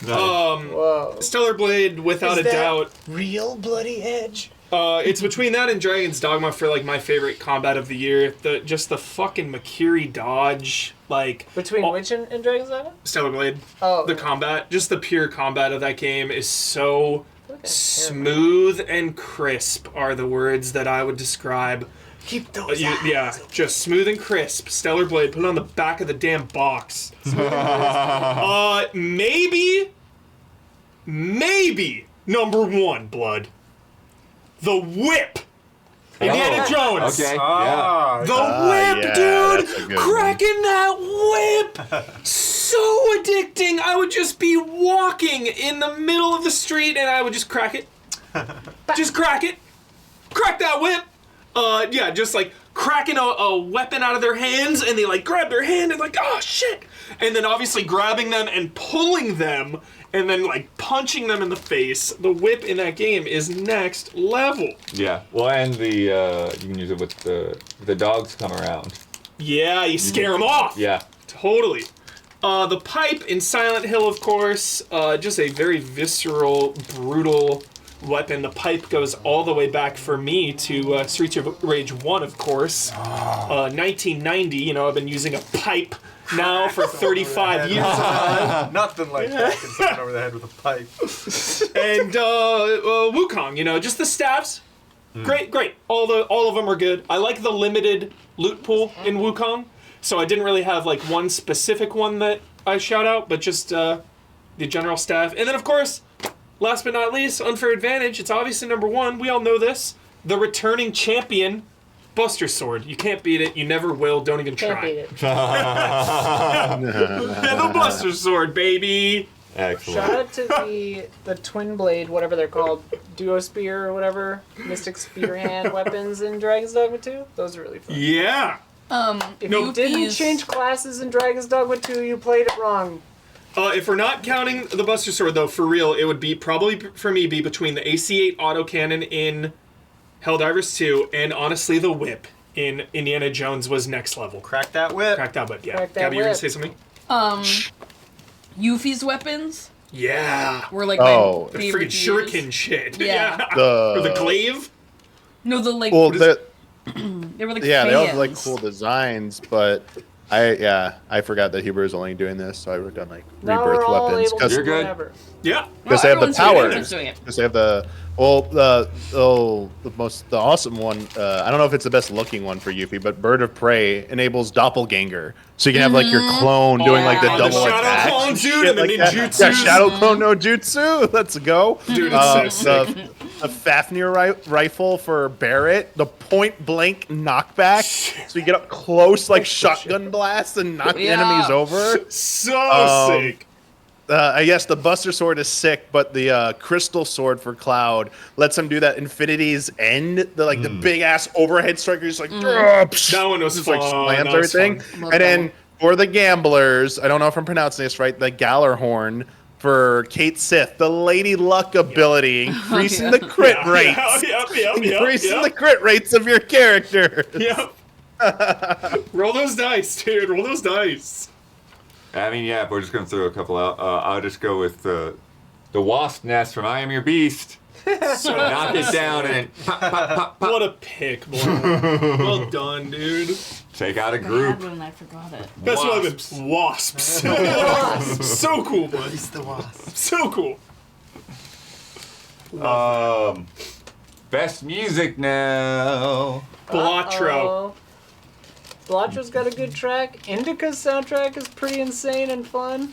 Whoa.
Stellar Blade, without
Is
a
that
doubt.
real Bloody Edge?
It's between that and Dragon's Dogma for like my favorite combat of the year. The fucking Makiri dodge, like
Between which and Dragon's Dogma?
Stellar Blade.
Oh.
The combat, just the pure combat of that game is so
Okay.
smooth and crisp are the words that I would describe.
Keep those
Yeah, just smooth and crisp. Stellar Blade, put it on the back of the damn box. Maybe number one, Blood. The whip. Indiana Jones.
Okay.
Ah,
The whip,
yeah,
dude!
that's a good
Cracking that whip! So addicting! I would just be walking in the middle of the street and I would just crack it. Just crack it. Crack that whip! Yeah, just like cracking a weapon out of their hands, and they like grab their hand and like, oh shit! And then obviously grabbing them and pulling them and then like punching them in the face. The whip in that game is next level.
Yeah. Well, and the you can use it with the dogs come around.
Yeah, you scare them off.
Yeah.
Totally. The pipe in Silent Hill, of course, just a very visceral, brutal weapon. The pipe goes all the way back for me to Streets of Rage 1, of course. 1990, you know, I've been using a pipe now for 35 years.
Nothing like cracking someone over the head with a pipe.
And Wukong, you know, just the staffs. Great. All of them are good. I like the limited loot pool in Wukong, so I didn't really have like one specific one that I shout out, but just the general staff. And then of course, last but not least, Unfair Advantage. It's obviously number one. We all know this. The returning champion, Buster Sword. You can't beat it. You never will. Don't even
Can't
try.
beat it.
The Buster Sword, baby.
Excellent.
Shout out to the twin blade, whatever they're called, duo spear or whatever, mystic spear hand weapons in Dragon's Dogma 2. Those are really fun.
Yeah.
If
No,
you didn't change classes in Dragon's Dogma 2, you played it wrong.
If we're not counting the Buster Sword, though, for real, it would be probably for me be between the AC-8 autocannon in Helldivers 2 and honestly the whip in Indiana Jones was next level.
Crack that whip.
Crack that whip, yeah.
Crack that
Gabby, you were gonna
whip.
say something?
Yuffie's weapons
Yeah.
were like
Oh.
my
The
favorite
freaking
to use.
shuriken shit.
Yeah.
Or the glaive.
No, the like
Well,
they were like
yeah, they all have like
fans.
cool designs, but I forgot that Huber is only doing this, so I wrote down like
Now
rebirth
we're all
weapons
able
because
to
You're
do
good.
whatever.
Yeah.
because they have the
everyone's doing it,
power.
everyone's doing it.
Because they have the the awesome one. I don't know if it's the best looking one for Yuffie, but Bird of Prey enables doppelganger, so you can have like your clone doing like the
Yeah.
double
The shadow
attack,
clone,
and
dude,
shit
and the
like that.
ninjutsus.
Yeah, shadow clone no jutsu. Let's go,
Dude, it's so sick.
The Fafnir rifle for Barrett, the point blank knockback, so you get up close like shotgun blast and knock the
Yeah.
enemies over.
So sick.
I guess the Buster Sword is sick, but the Crystal Sword for Cloud lets him do that Infinity's End, the big ass overhead strike. Just like
That one was
just
fun.
like slams
That was
everything.
fun.
Love
And
that
then
one.
for the gamblers, I don't know if I'm pronouncing this right, the Gallarhorn for Kate Sith, the Lady Luck ability, increasing the crit rates. Increasing the crit rates of your character.
Yep. Roll those dice, dude. Roll those dice.
I mean, yeah, if we're just gonna throw a couple out, I'll just go with the Wasp Nest from I Am Your Beast. So knock it down and pop, pop, pop, pop.
What a pick, boy. Well done, dude.
Take out a
I had
group.
one and I forgot it.
Best
Wasps.
weapon. Wasps. So cool, bud.
He's the wasp.
So cool.
Best music now.
Blatro.
Blatro's got a good track. Indica's soundtrack is pretty insane and fun.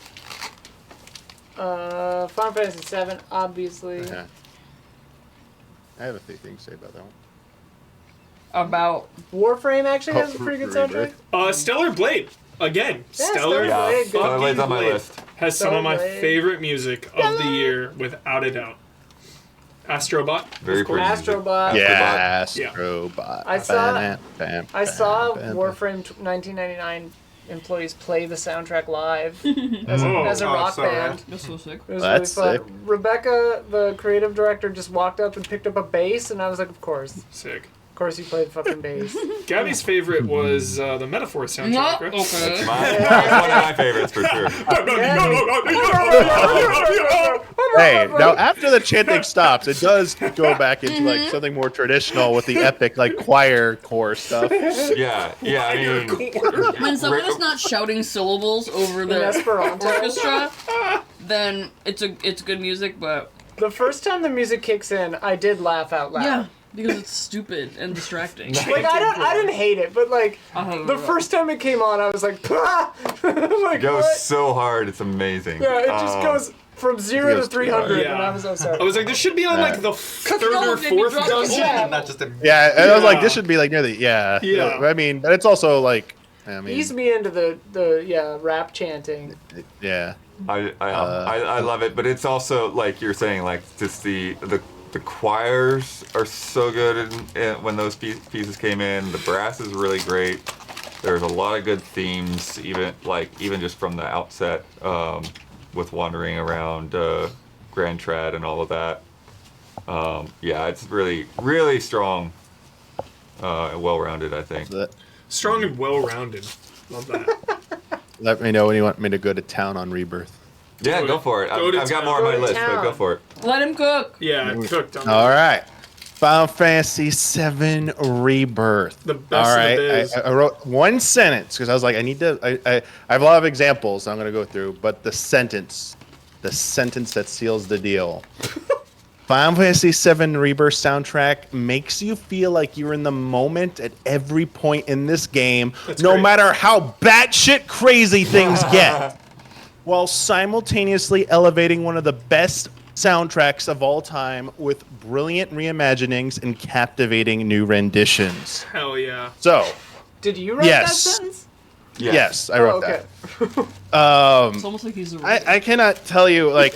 Final Fantasy VII, obviously.
Yeah. I have a few things to say about that one.
About
Warframe actually has a pretty good soundtrack.
Rebirth.
Stellar Blade. Again,
Yeah,
Stellar
Stellar Blade, good.
Stellar Blade's on my
Blade
list.
has some of my
Stellar Blade.
favorite music of the year, without a doubt. Astrobot.
Very
of course.
pretty. music.
Astrobot.
Yeah,
Yeah.
Astrobot.
I saw-
Bam,
I saw
bam, bam.
Warframe 1999 employees play the soundtrack live as a
Oh,
rock
so
band.
that's so sick.
It was
That's
really
sick.
fun. Rebecca, the creative director, just walked up and picked up a bass, and I was like, of course.
Sick.
Of course he played fucking bass.
Gabby's favorite was the Metaphor soundtrack,
Not
right?
okay.
One of my favorites for sure.
Hey, now after the chanting stops, it does go back into like something more traditional with the epic like choir core stuff.
Yeah, I mean,
When someone is not shouting syllables over
In
the
Esperanto.
orchestra, then it's good music, but
The first time the music kicks in, I did laugh out loud.
yeah, because it's stupid and distracting.
Like I didn't hate it, but like
Uh-huh.
the first time it came on, I was like, "Pah!" Like
it goes
what?
so hard. It's amazing.
Yeah, it just goes from 0 to
goes too
300,
hard.
and I was so sorry.
I was like, this should be on like the third
all
or
of them,
fourth
you dropped the
dungeon.
Not just a.
Yeah, and I was like,
Yeah.
this should be like near the
Yeah.
I mean, but it's also like, I mean,
Ease me into the rap chanting.
yeah.
I love it, but it's also like you're saying, like just the choirs are so good when those pieces came in. The brass is really great. There's a lot of good themes, even just from the outset, with wandering around Grand Trad and all of that. Yeah, it's really, really strong, well-rounded, I think.
So
Strong and well-rounded. Love that.
let me know when you want me to go to town on Rebirth.
Yeah,
Do
go
it.
for it.
Go to
I've got
town.
more on my
Go to
list, but go
town.
for it.
Let him cook.
Yeah, it cooked on
All right. Final Fantasy VII Rebirth.
The best
All
of the
right.
biz.
I wrote one sentence because I was like, I have a lot of examples I'm going to go through, but the sentence that seals the deal. Final Fantasy VII Rebirth soundtrack makes you feel like you're in the moment at every point in this game, no
great.
matter how batshit crazy things get, while simultaneously elevating one of the best soundtracks of all time with brilliant reimaginings and captivating new renditions.
Hell yeah.
So,
Did you write
Yes.
that sentence?
yes, I wrote
okay.
that.
It's almost like he's a
I cannot tell you like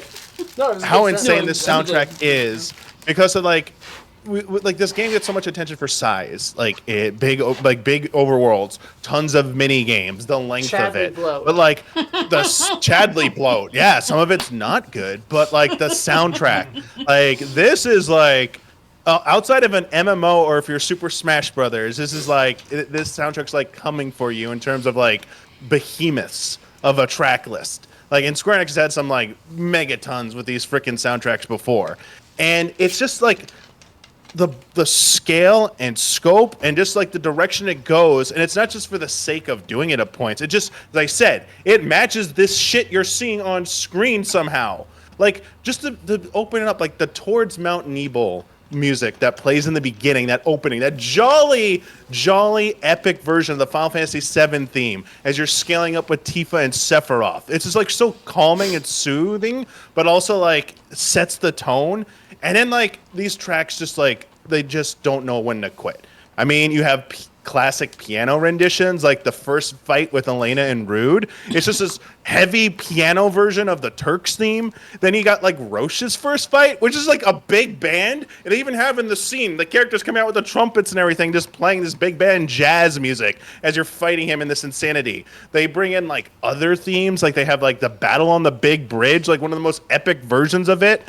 No, it was a
how
good
insane
sentence.
this
That was
soundtrack is because of like like this game gets so much attention for size, like big overworlds, tons of mini games, the length of
Chadley
it,
bloat.
but like the Chadley bloat, yeah, some of it's not good, but like the soundtrack, like this is like outside of an MMO or if you're Super Smash Brothers, this is like this soundtrack's like coming for you in terms of like behemoths of a track list. Like, and Square Enix has had some like megatons with these freaking soundtracks before, and it's just like the scale and scope and just like the direction it goes, and it's not just for the sake of doing it at points. It just, as I said, it matches this shit you're seeing on screen somehow. Like just to open it up, like the Towards Mount Nebel music that plays in the beginning, that opening, that jolly epic version of the Final Fantasy VII theme as you're scaling up with Tifa and Sephiroth. It's just like so calming and soothing, but also like sets the tone. And then like these tracks just like they just don't know when to quit. I mean, you have classic piano renditions, like the first fight with Elena and Rude. It's just this heavy piano version of the Turks theme. Then you got like Roche's first fight, which is like a big band. And they even have in the scene, the characters come out with the trumpets and everything, just playing this big band jazz music as you're fighting him in this insanity. They bring in like other themes, like they have like the battle on the big bridge, like one of the most epic versions of it.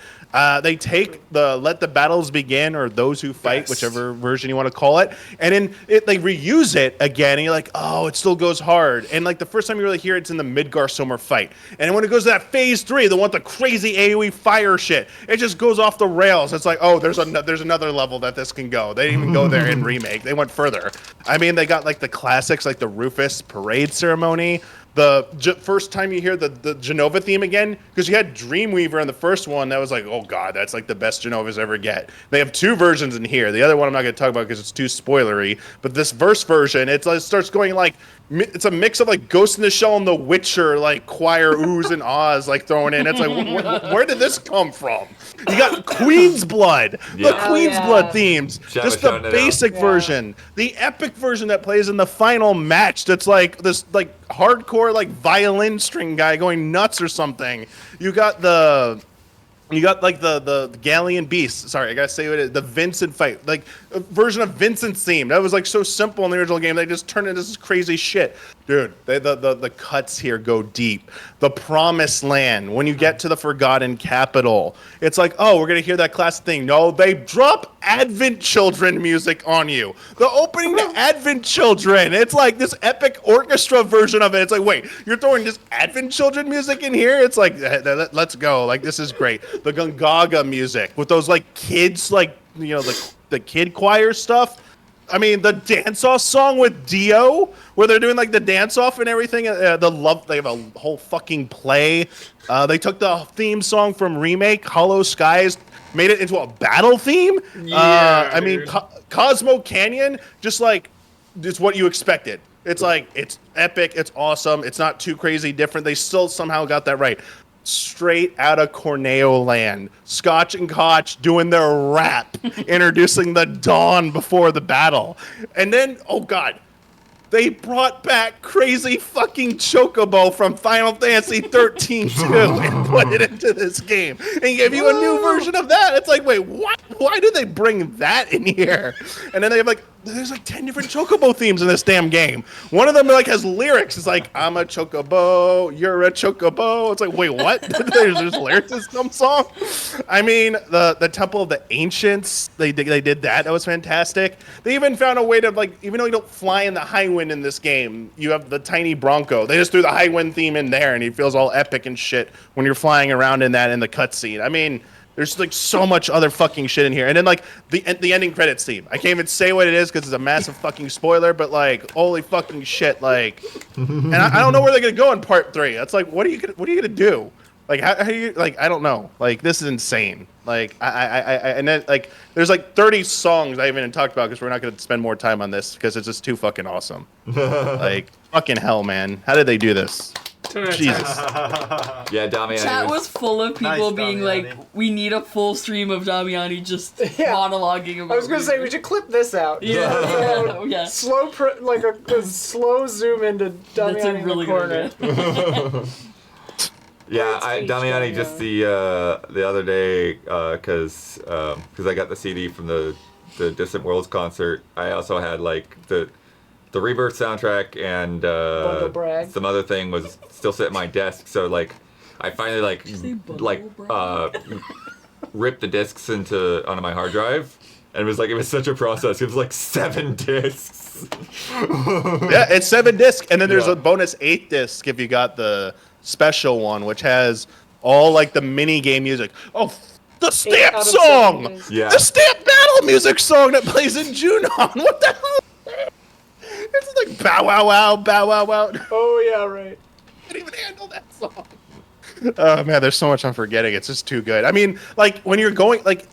They take the Let the Battles Begin or Those Who Fight,
Yes.
whichever version you want to call it, and then they reuse it again, and you're like, oh, it still goes hard. And like the first time you really hear it's in the Midgar Summer fight. And when it goes to that phase 3, the one with the crazy AoE fire shit, it just goes off the rails. It's like, oh, there's another level that this can go. They didn't even go there in Remake. They went further. I mean, they got like the classics, like the Rufus Parade Ceremony. The first time you hear the Genova theme again, because you had Dreamweaver in the first one, that was like, oh god, that's like the best Genovas ever get. They have 2 versions in here. The other one I'm not going to talk about because it's too spoilery. But this verse version, it starts going like, it's a mix of like Ghost in the Shell and The Witcher, like choir oohs and ahs like thrown in. It's like, where did this come from? You got Queen's Blood, the Queen's Blood themes, just the basic version, the epic version that plays in the final match. That's like this like hardcore like violin string guy going nuts or something. You got like the Galleon Beast. Sorry, I gotta say what it is. The Vincent fight, like a version of Vincent's theme. That was like so simple in the original game. They just turned into this crazy shit, dude. The cuts here go deep. The Promised Land. When you get to the Forgotten Capital, it's like, oh, we're gonna hear that classic thing. No, they drop Advent Children music on you. The opening to Advent Children. It's like this epic orchestra version of it. It's like, wait, you're throwing this Advent Children music in here? It's like, let's go. Like, this is great. The Gungaga music with those like kids, like, you know, the kid choir stuff. I mean, the dance-off song with Dio, where they're doing like the dance-off and everything. They have a whole fucking play. They took the theme song from Remake, Hollow Skies, made it into a battle theme. I mean, Cosmo Canyon, just like, it's what you expected. It's like, it's epic, it's awesome, it's not too crazy different. They still somehow got that right. Straight out of Corneo land. Scotch and Koch doing their rap, introducing the dawn before the battle. And then, oh god, they brought back crazy fucking Chocobo from Final Fantasy 13 too and put it into this game. And gave you a new version of that. It's like, wait, what? Why did they bring that in here? And then they have like, there's like 10 different Chocobo themes in this damn game. One of them like has lyrics. It's like, I'm a Chocobo, you're a Chocobo. It's like, wait, what? there's lyrics in some song? I mean, the Temple of the Ancients, they did that. That was fantastic. They even found a way to, like, even though you don't fly in the high wind in this game, you have the tiny Bronco. They just threw the high wind theme in there, and it feels all epic and shit when you're flying around in that in the cutscene. I mean, there's like so much other fucking shit in here. And then like the ending credits theme. I can't even say what it is because it's a massive fucking spoiler, but like, holy fucking shit, like, and I don't know where they're gonna go in part 3. That's like, what are you gonna do? Like, how do you, like, I don't know. Like, this is insane. Like, and then like, there's like 30 songs I haven't even talked about because we're not gonna spend more time on this because it's just too fucking awesome. Like, fucking hell, man. How did they do this? Jesus.
Yeah, Damiani.
Chat was full of people
Nice,
being
Damiani.
like, we need a full stream of Damiani just monologuing about
I was gonna say we should clip this out.
Yeah.
Oh,
Yeah.
Slow, like a slow zoom into
That's a
Damiani
really
in the
good
corner.
idea.
Yeah,
Speech
Damiani
going
just
on.
the other day because I got the CD from the Distant Worlds concert. I also had like the Rebirth soundtrack and
Bundle brag.
some other thing was still sitting at my desk. So like I finally
say bundle
ripped the discs onto my hard drive. And it was such a process. It was like 7 discs.
Yeah, it's 7 discs, and then there's
Yeah.
a bonus 8 disc if you got the special one, which has all like the mini game music. Oh, the stamp
out of
song,
7 discs.
Yeah.
the stamp battle music song that plays in Junon. What the hell? It's like bow wow wow, bow wow wow.
Oh yeah, right.
I can't even handle that song. Oh man, there's so much I'm forgetting. It's just too good. I mean, like when you're going, like,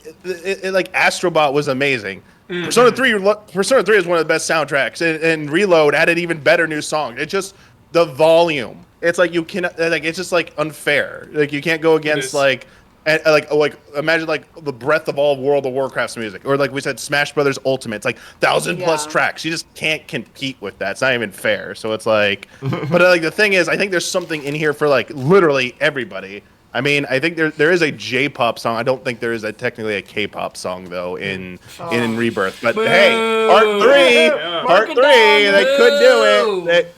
like Astrobot was amazing. Persona 3 is one of the best soundtracks, and Reload added even better new songs. It's just the volume. It's like you cannot, like, it's just like unfair. Like you can't go against
is.
like And like imagine like the breadth of all World of Warcraft's music, or like we said, Smash Brothers Ultimate. It's like 1,000+ tracks. You just can't compete with that. It's not even fair. So it's like, but like the thing is, I think there's something in here for like literally everybody. I mean, I think there is a J-pop song. I don't think there is technically a K-pop song though in Rebirth. But hey, part three, they could do it.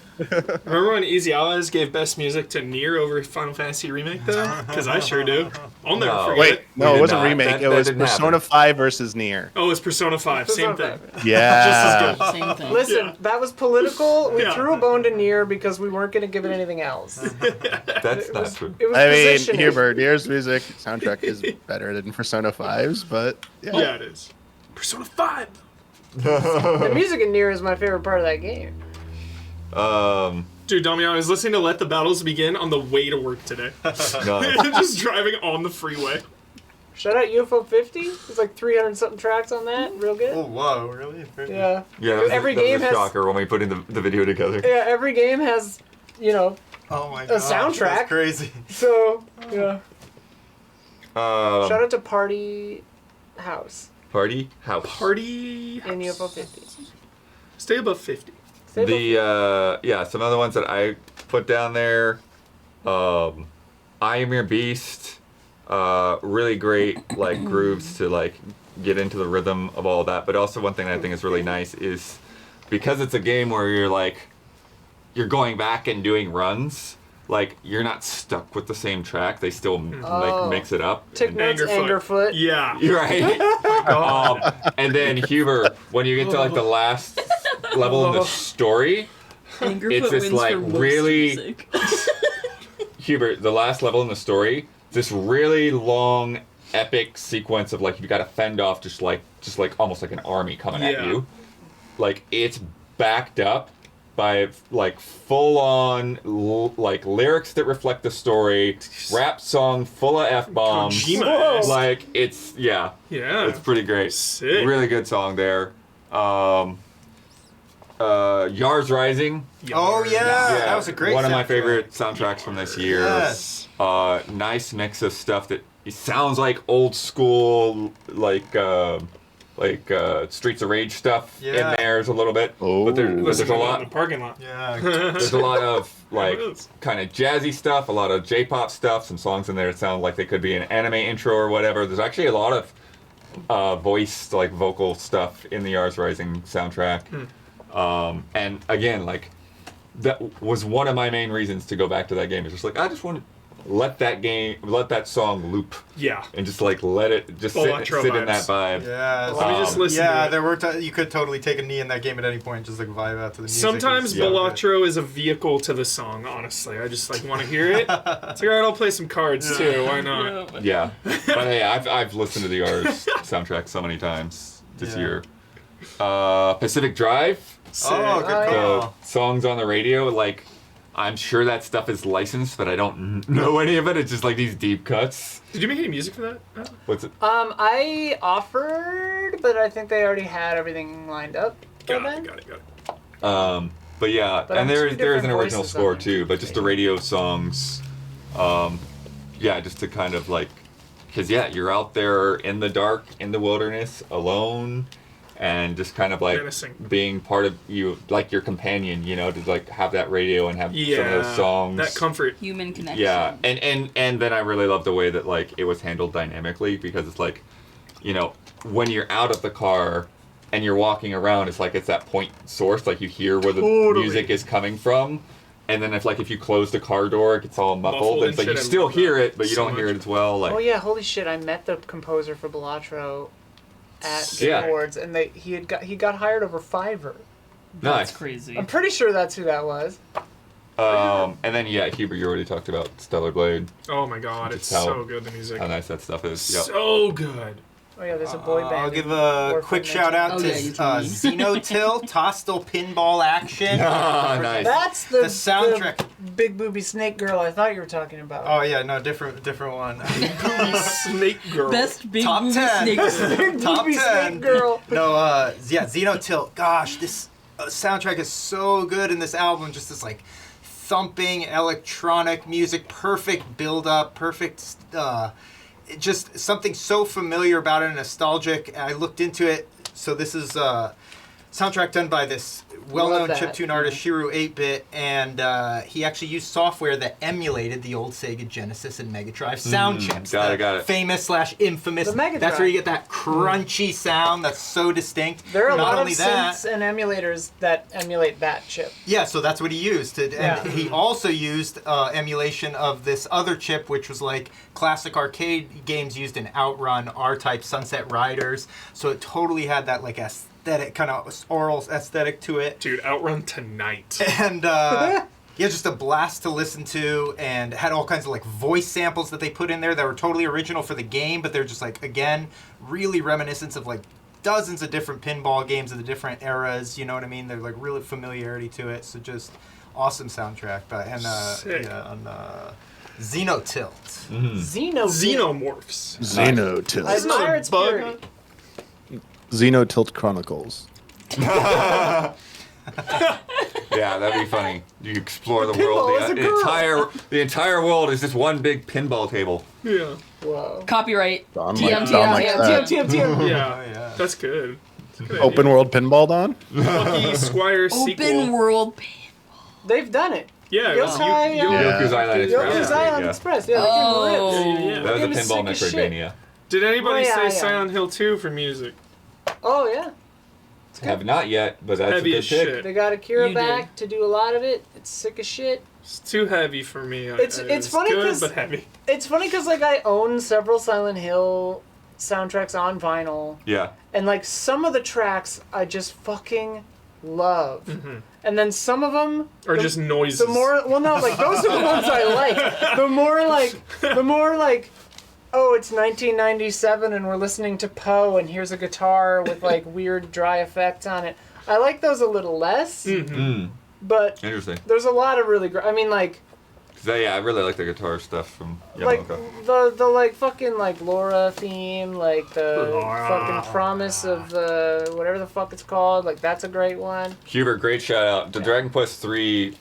Remember when Easy Allies gave best music to Nier over Final Fantasy Remake though? Because I sure do. I'll never forget.
Wait, no, it wasn't
not.
Remake.
That
It was
didn't
Persona
happen.
5 versus Nier.
Oh, it's Persona 5. Same thing.
Yeah.
Just as good.
Same thing.
Listen, that was political. We
Yeah.
threw a bone to Nier because we weren't going to give it anything else.
That's not true.
It was
I mean,
positioning.
Hubert, Nier's music soundtrack is better than Persona 5's, but
Yeah, it is. Persona 5.
The music in Nier is my favorite part of that game.
Dude, Damiani, I was listening to Let the Battles Begin on the way to work today. Just driving on the freeway.
Shout out UFO 50. There's like 300 something tracks on that. Real good.
Oh, whoa, really?
Yeah.
Yeah, that was,
Every
that was
game
a
has-
shocker when we put in the video together.
Yeah, every game has, you know,
Oh my god.
soundtrack.
That's crazy.
so, yeah. Shout
Um,
out to Party House
Party House.
Party.
in UFO 50.
Stay above 50.
Stay above
Yeah, some other ones that I put down there. I Am Your Beast. Really great like grooves to like get into the rhythm of all that. But also one thing that I think is really nice is because it's a game where you're going back and doing runs. Like you're not stuck with the same track. They still like mix it up.
Tick
And-
notes, Angerfoot.
Yeah.
You're right. And then Huber, when you get to like the last level in the story,
Angerfoot
it's this
wins
like
for most
really
music.
Hubert, the last level in the story, this really long epic sequence of like you got to fend off just like almost like an army coming at
Yeah.
you. Like it's backed up by like full on like lyrics that reflect the story, rap song full of F-bombs.
Kojima.
Like it's
Yeah.
it's pretty great.
Sick.
Really good song there. Yars Rising.
Oh yeah, that was a great
one of my
soundtrack.
favorite soundtracks from this year.
Yes.
Nice mix of stuff that it sounds like old school, like Streets of Rage stuff in
Yeah.
there's a little bit.
Oh.
But there's
Listen
a
to that in
lot.
the parking lot.
Yeah.
There's a lot of like
It is.
kind of jazzy stuff, a lot of J-pop stuff, some songs in there that sound like they could be an anime intro or whatever. There's actually a lot of voiced like vocal stuff in the Yars Rising soundtrack. And again, like that was one of my main reasons to go back to that game. It's just like I just want to let that song loop
Yeah.
and just like let it just sit
Electro
in that
vibes.
vibe.
Yeah.
Let me just listen
Yeah,
to it.
there were you could totally take a knee in that game at any point, just like vibe out to the music.
Sometimes
It's so good.
Balatro is a vehicle to the song, honestly. I just like want to hear it. It's like, alright, I'll play some cards too. Why not?
Yeah, but hey, I've listened to the R's soundtrack so many times this
Yeah.
year. Pacific Drive.
Oh, good
Oh,
call.
The songs on the radio, like I'm sure that stuff is licensed, but I don't know any of it. It's just like these deep cuts.
Did you make any music for that?
What's it?
I offered, but I think they already had everything lined up. by then.
Got it.
But yeah,
But
and
I'm
there
two
is an
different
original
voices
score
on it.
too, but just the radio songs. Yeah, just to kind of like, cause yeah, you're out there in the dark, in the wilderness, alone, and just kind of like
Menacing.
being part of you, like your companion, you know, to like have that radio and have some of
Yeah.
those songs.
That comfort.
Human connection.
Yeah, and then I really love the way that like it was handled dynamically because it's like, you know, when you're out of the car and you're walking around, it's like it's that point source, like you hear where the
Totally.
music is coming from, and then if you close the car door, it gets all muffled.
Muffled
And it's like
and
you
shit, I
still
love
hear
that
it, but you
so
don't hear
much.
it as well. Like
Oh yeah, holy shit! I met the composer for Balatro at
Yeah.
Game Awards, and he got hired over Fiverr.
nice.
That's crazy.
I'm pretty sure that's who that was.
And then yeah, Hubert, you already talked about Stellar Blade.
Oh my god, it's
Just how-
so good, the music.
How nice that stuff is. Yep.
So good.
Oh yeah, there's a boy band.
I'll give
in
a
Warfare
quick
19.
shout out
Oh,
to
yeah, you told me.
Xenotil Tostal Pinball Action.
Ah, nice.
That's the
soundtrack.
the big booby snake girl I thought you were talking about.
Oh yeah, no, different one.
Snake girl.
Best big
Top
movie
10.
snakes.
Big
Top
booby
10.
snake girl.
No, yeah, Xenotil. Gosh, this soundtrack is so good in this album. Just this like thumping electronic music, perfect build up, perfect. just something so familiar about it and nostalgic. I looked into it. So this is soundtrack done by this well-known chiptune artist, Shiru 8-Bit, and he actually used software that emulated the old Sega Genesis and Mega Drive sound chips.
Got it.
Famous/infamous.
The Mega
That's where you
Drive.
get that crunchy sound that's so distinct.
There are a
Not
lot
only
of
that,
synths and emulators that emulate that chip.
yeah, so that's what he used. And he also used emulation of this other chip, which was like classic arcade games used in Outrun, R-Type, Sunset Riders. So it totally had that like aesthetic, kind of oral aesthetic to it.
Dude, Outrun tonight.
And yeah, just a blast to listen to, and had all kinds of like voice samples that they put in there that were totally original for the game, but they're just like, again, really reminiscent of like dozens of different pinball games of the different eras, you know what I mean? They're like really familiarity to it, so just awesome soundtrack. And
Sick.
yeah, on Xenotilt.
Xenomorphs.
Xenotilt.
I admire its
bug.
purity.
Xenotilt Chronicles.
Yeah, that'd be funny. You explore the
pinball
world.
is a
The
girl.
entire world is just one big pinball table.
Yeah.
Whoa.
Copyright.
Don
TM,
likes that.
TM.
Yeah.
Yeah.
That's good. That's a good
Open
idea.
world pinball, Don?
Lucky Squire
Open
sequel.
world.
They've done it.
Yeah, it was
Yokai,
Yo-
Yeah.
Yoku's Island Express.
Yoku's
Yeah.
Island
Yeah.
Express. Yeah,
Oh.
the game rips.
Yeah.
That was
Game
a
is
pinball
sick as shit.
Metroidvania.
Did anybody
Oh, yeah,
say
yeah.
Silent Hill 2 for music?
Oh, yeah.
Have not yet, but that's
Heavy
a good
as
pick.
shit.
They got Akira
You
back to do a lot of it. It's sick as shit.
It's too heavy for me.
It's funny
good,
'cause-
but heavy.
It's funny because, like, I own several Silent Hill soundtracks on vinyl.
Yeah.
And, like, some of the tracks I just fucking love. And then some of them...
Or just noises.
The more... Well, no, like, those are the ones I like. The more, like... Oh, it's 1997 and we're listening to Poe and here's a guitar with, like, weird dry effects on it. I like those a little less.
Mm.
But
Interesting.
there's a lot of really great... I mean, like...
'Cause I really like the guitar stuff from
Like
Yamaoka.
the like fucking like Laura theme, like the
Laura.
fucking promise of the whatever the fuck it's called, like that's a great one.
Hubert, great shout out. The Dragon Quest 3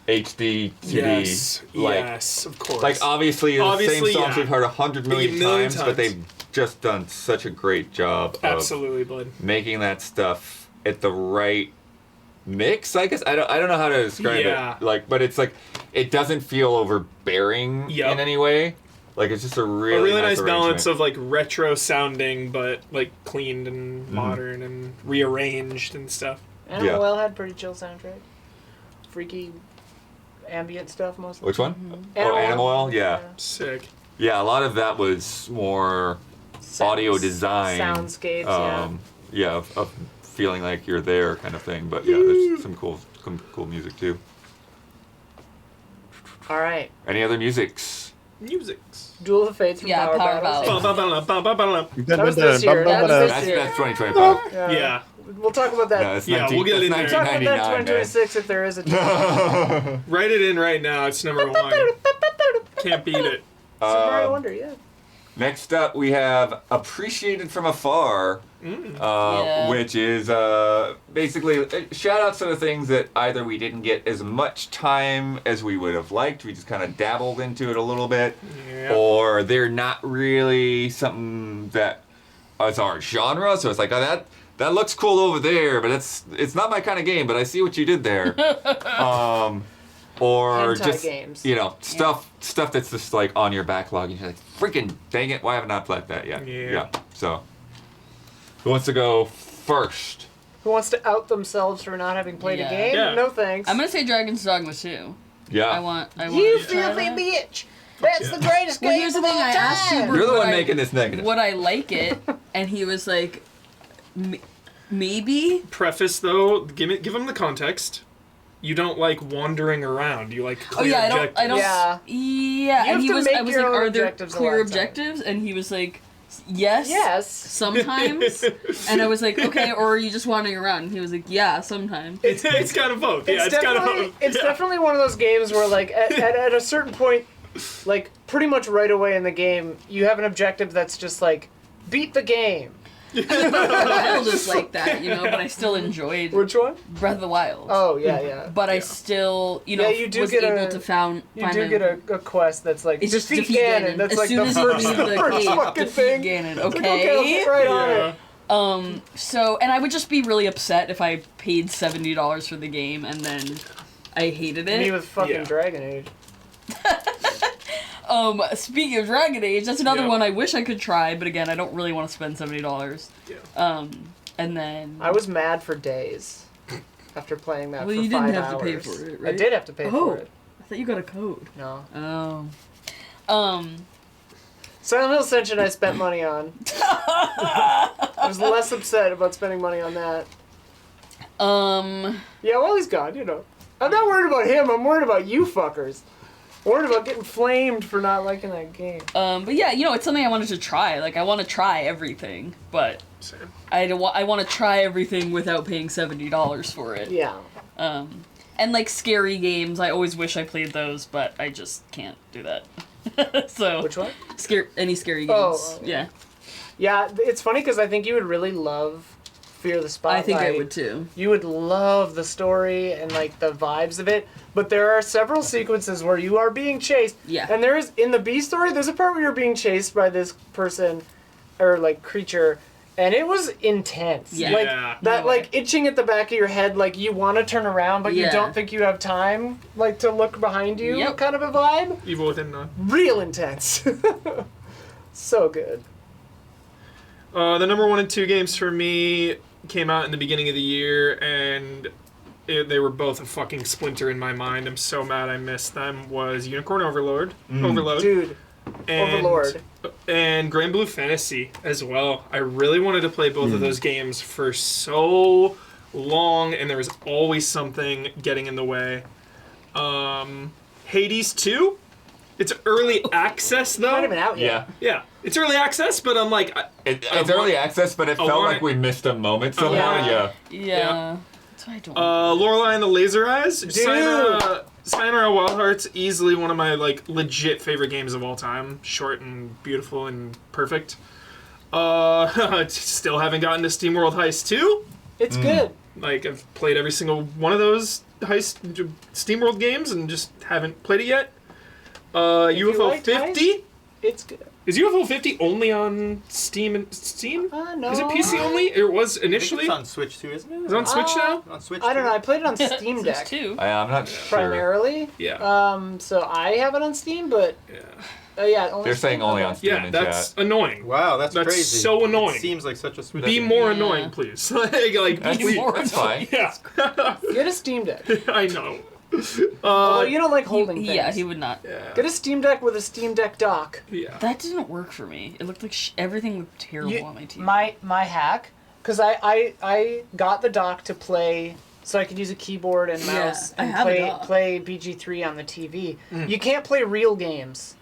HD CD.
Yes.
Like,
Yes, of course.
like obviously the same songs
yeah.
we've heard 100 million,
1 million
times, but
times.
they've just done such a great job of
Absolutely, bud.
making that stuff at the right mix. I guess I don't know how to describe
Yeah.
it. Like, but it's like it doesn't feel overbearing
Yup.
in any way. Like it's just a really
nice balance
arrangement.
of like retro sounding, but like cleaned and
Mm-hmm.
modern and rearranged and stuff.
Animal
Yeah.
Well had pretty chill soundtrack. Freaky ambient stuff mostly.
Which one?
Animal
Oh, Animal Well. Yeah,
Sick.
yeah. A lot of that was more audio design,
Soundscapes,
yeah, of feeling like you're there, kind of thing. But yeah, there's some cool music too.
yeah. Alright.
Any other musics?
Musics.
Duel of the Fates from
Yeah,
Power
Power
Battles.
Battles.
That was this year. That was this
That's
year.
2025.
Yeah.
We'll talk about that.
No, it's
Yeah, we'll get in there.
We'll talk about that in
1999, man.
2026 if there is a
Write it in right now. It's number 1. Can't beat it.
Super Mario Wonder, yeah.
Next up, we have Appreciated from Afar,
Yeah.
which is basically shout outs to the things that either we didn't get as much time as we would have liked, we just kind of dabbled into it a little bit,
Yeah.
or they're not really something that is our genre, so it's like, oh, that looks cool over there, but it's not my kind of game, but I see what you did there. Or
Hentai
just
games.
you know stuff that's just like on your backlog and you're like, freaking dang it, why haven't I played that yet?
Yeah.
So who wants to go first?
Who wants to out themselves for not having played
Yeah.
a game?
Yeah.
No thanks.
I'm gonna say Dragon's Dogma 2.
Yeah.
I want
You
to try
filthy
that.
bitch! That's the greatest
Well,
game
here's the
of
thing,
all
I asked
time!
Hubert
You're the
would
one
I-
making this negative.
Would I like it? And he was like, maybe?
Preface though, give him the context. You don't like wandering around. You like
Oh
clear
yeah, I don't.
objectives.
Yeah.
You
And
have
he
to
was.
make
I was
your
like,
own
are there
objectives a
clear
lot of times.
objectives? And he was like, yes.
Yes.
Sometimes. And I was like, okay, or are you just wandering around? And he was like, yeah, sometimes.
It's kind of both. Yeah, it's kind of both.
It's
Yeah.
definitely one of those games where, like, at a certain point, like, pretty much right away in the game, you have an objective that's just like, beat the game.
Breath of the Wild is like that, you know, but I still enjoyed
Which one?
Breath of the Wild.
Oh yeah.
But I still, you know,
Yeah, you do
was
get
able
a-
to find
You do get a quest that's like
It's just
defeat
defeat
Ganon.
Ganon.
That's
As
like
soon
the
as you
first,
leave the
first
cave,
fucking
defeat
thing.
Ganon.
It's like,
Okay.
I'll get right on it.
So, and I would just be really upset if I paid $70 for the game and then I hated it.
Me with fucking
Yeah.
Dragon Age.
Speaking of Dragon Age, that's another
Yeah.
one I wish I could try, but again, I don't really want to spend $70.
Yeah.
And then
I was mad for days after playing that
well,
for
you
5
didn't have
hours.
to pay for it, right?
I did have to pay
Oh.
for it.
I thought you got a code.
No.
Oh.
Silent Hill Ascension I spent money on. I was less upset about spending money on that. Yeah, well, he's gone, you know. I'm not worried about him, I'm worried about you fuckers. I'm worried about getting flamed for not liking that game.
But yeah, you know, it's something I wanted to try. Like, I want to try everything, but
Same.
I want to try everything without paying $70 for it.
Yeah.
And like scary games, I always wish I played those, but I just can't do that. So
Which one?
any scary games.
Oh,
yeah.
Yeah, it's funny because I think you would really love Fear the Spotlight.
I think I would too.
You would love the story and like the vibes of it, but there are several sequences where you are being chased.
Yeah.
And there is in the B story, there's a part where you're being chased by this person or like creature, and it was intense.
Yeah.
Like
Yeah.
that,
No
like
way.
itching at the back of your head, like you want to turn around, but you
Yeah.
don't think you have time, like to look behind you.
Yep.
Kind of a vibe.
Evil Within none.
Real intense. So good.
The number 1 and 2 games for me came out in the beginning of the year, and they were both a fucking splinter in my mind. I'm so mad I missed them. Was Unicorn Overload,
Dude,
and,
Overlord.
and Grand Blue Fantasy as well. I really wanted to play both of those games for so long, and there was always something getting in the way. Hades 2. It's early access though.
Not even out yet.
Yeah.
Yeah, it's early access, but I'm like,
It's
I
early
want-
access, but it
I
felt
want
like
it-
we missed a moment somehow.
Yeah.
Yeah.
Yeah. That's why I don't.
Lorelei and the Laser Eyes.
Dude.
Sayonara Wild Hearts, easily one of my like legit favorite games of all time. Short and beautiful and perfect. Still haven't gotten to SteamWorld Heist 2.
It's good.
Like I've played every single one of those SteamWorld games and just haven't played it yet.
you
UFO
liked
50.
It's good.
Is UFO 50 only on Steam? Steam?
No.
Is it PC only? It was
I think
initially.
it's on Switch too, isn't it?
Is it on Switch now?
On Switch.
I don't know.
too?
I played it on Steam
There's
Deck
two.
I'm not sure.
primarily.
Yeah.
So I have it on Steam, but
Yeah.
yeah. Only
They're saying
Steam.
only on Steam
Yeah,
in
that's
chat.
annoying.
Wow, that's crazy.
so annoying.
It seems like such a Switch.
Be more
Yeah.
annoying, please. like
That's,
please.
that's fine.
Yeah,
Get a Steam Deck.
I know.
Although you don't like holding things.
Yeah, he would not.
Get a Steam Deck with a Steam Deck dock.
Yeah.
That didn't work for me. It looked like everything looked terrible
You-
on my TV.
my hack, because I got the dock to play, so I could use a keyboard and
Yeah,
mouse
I
and
have a dock.
play BG3 on the TV. You can't play real games,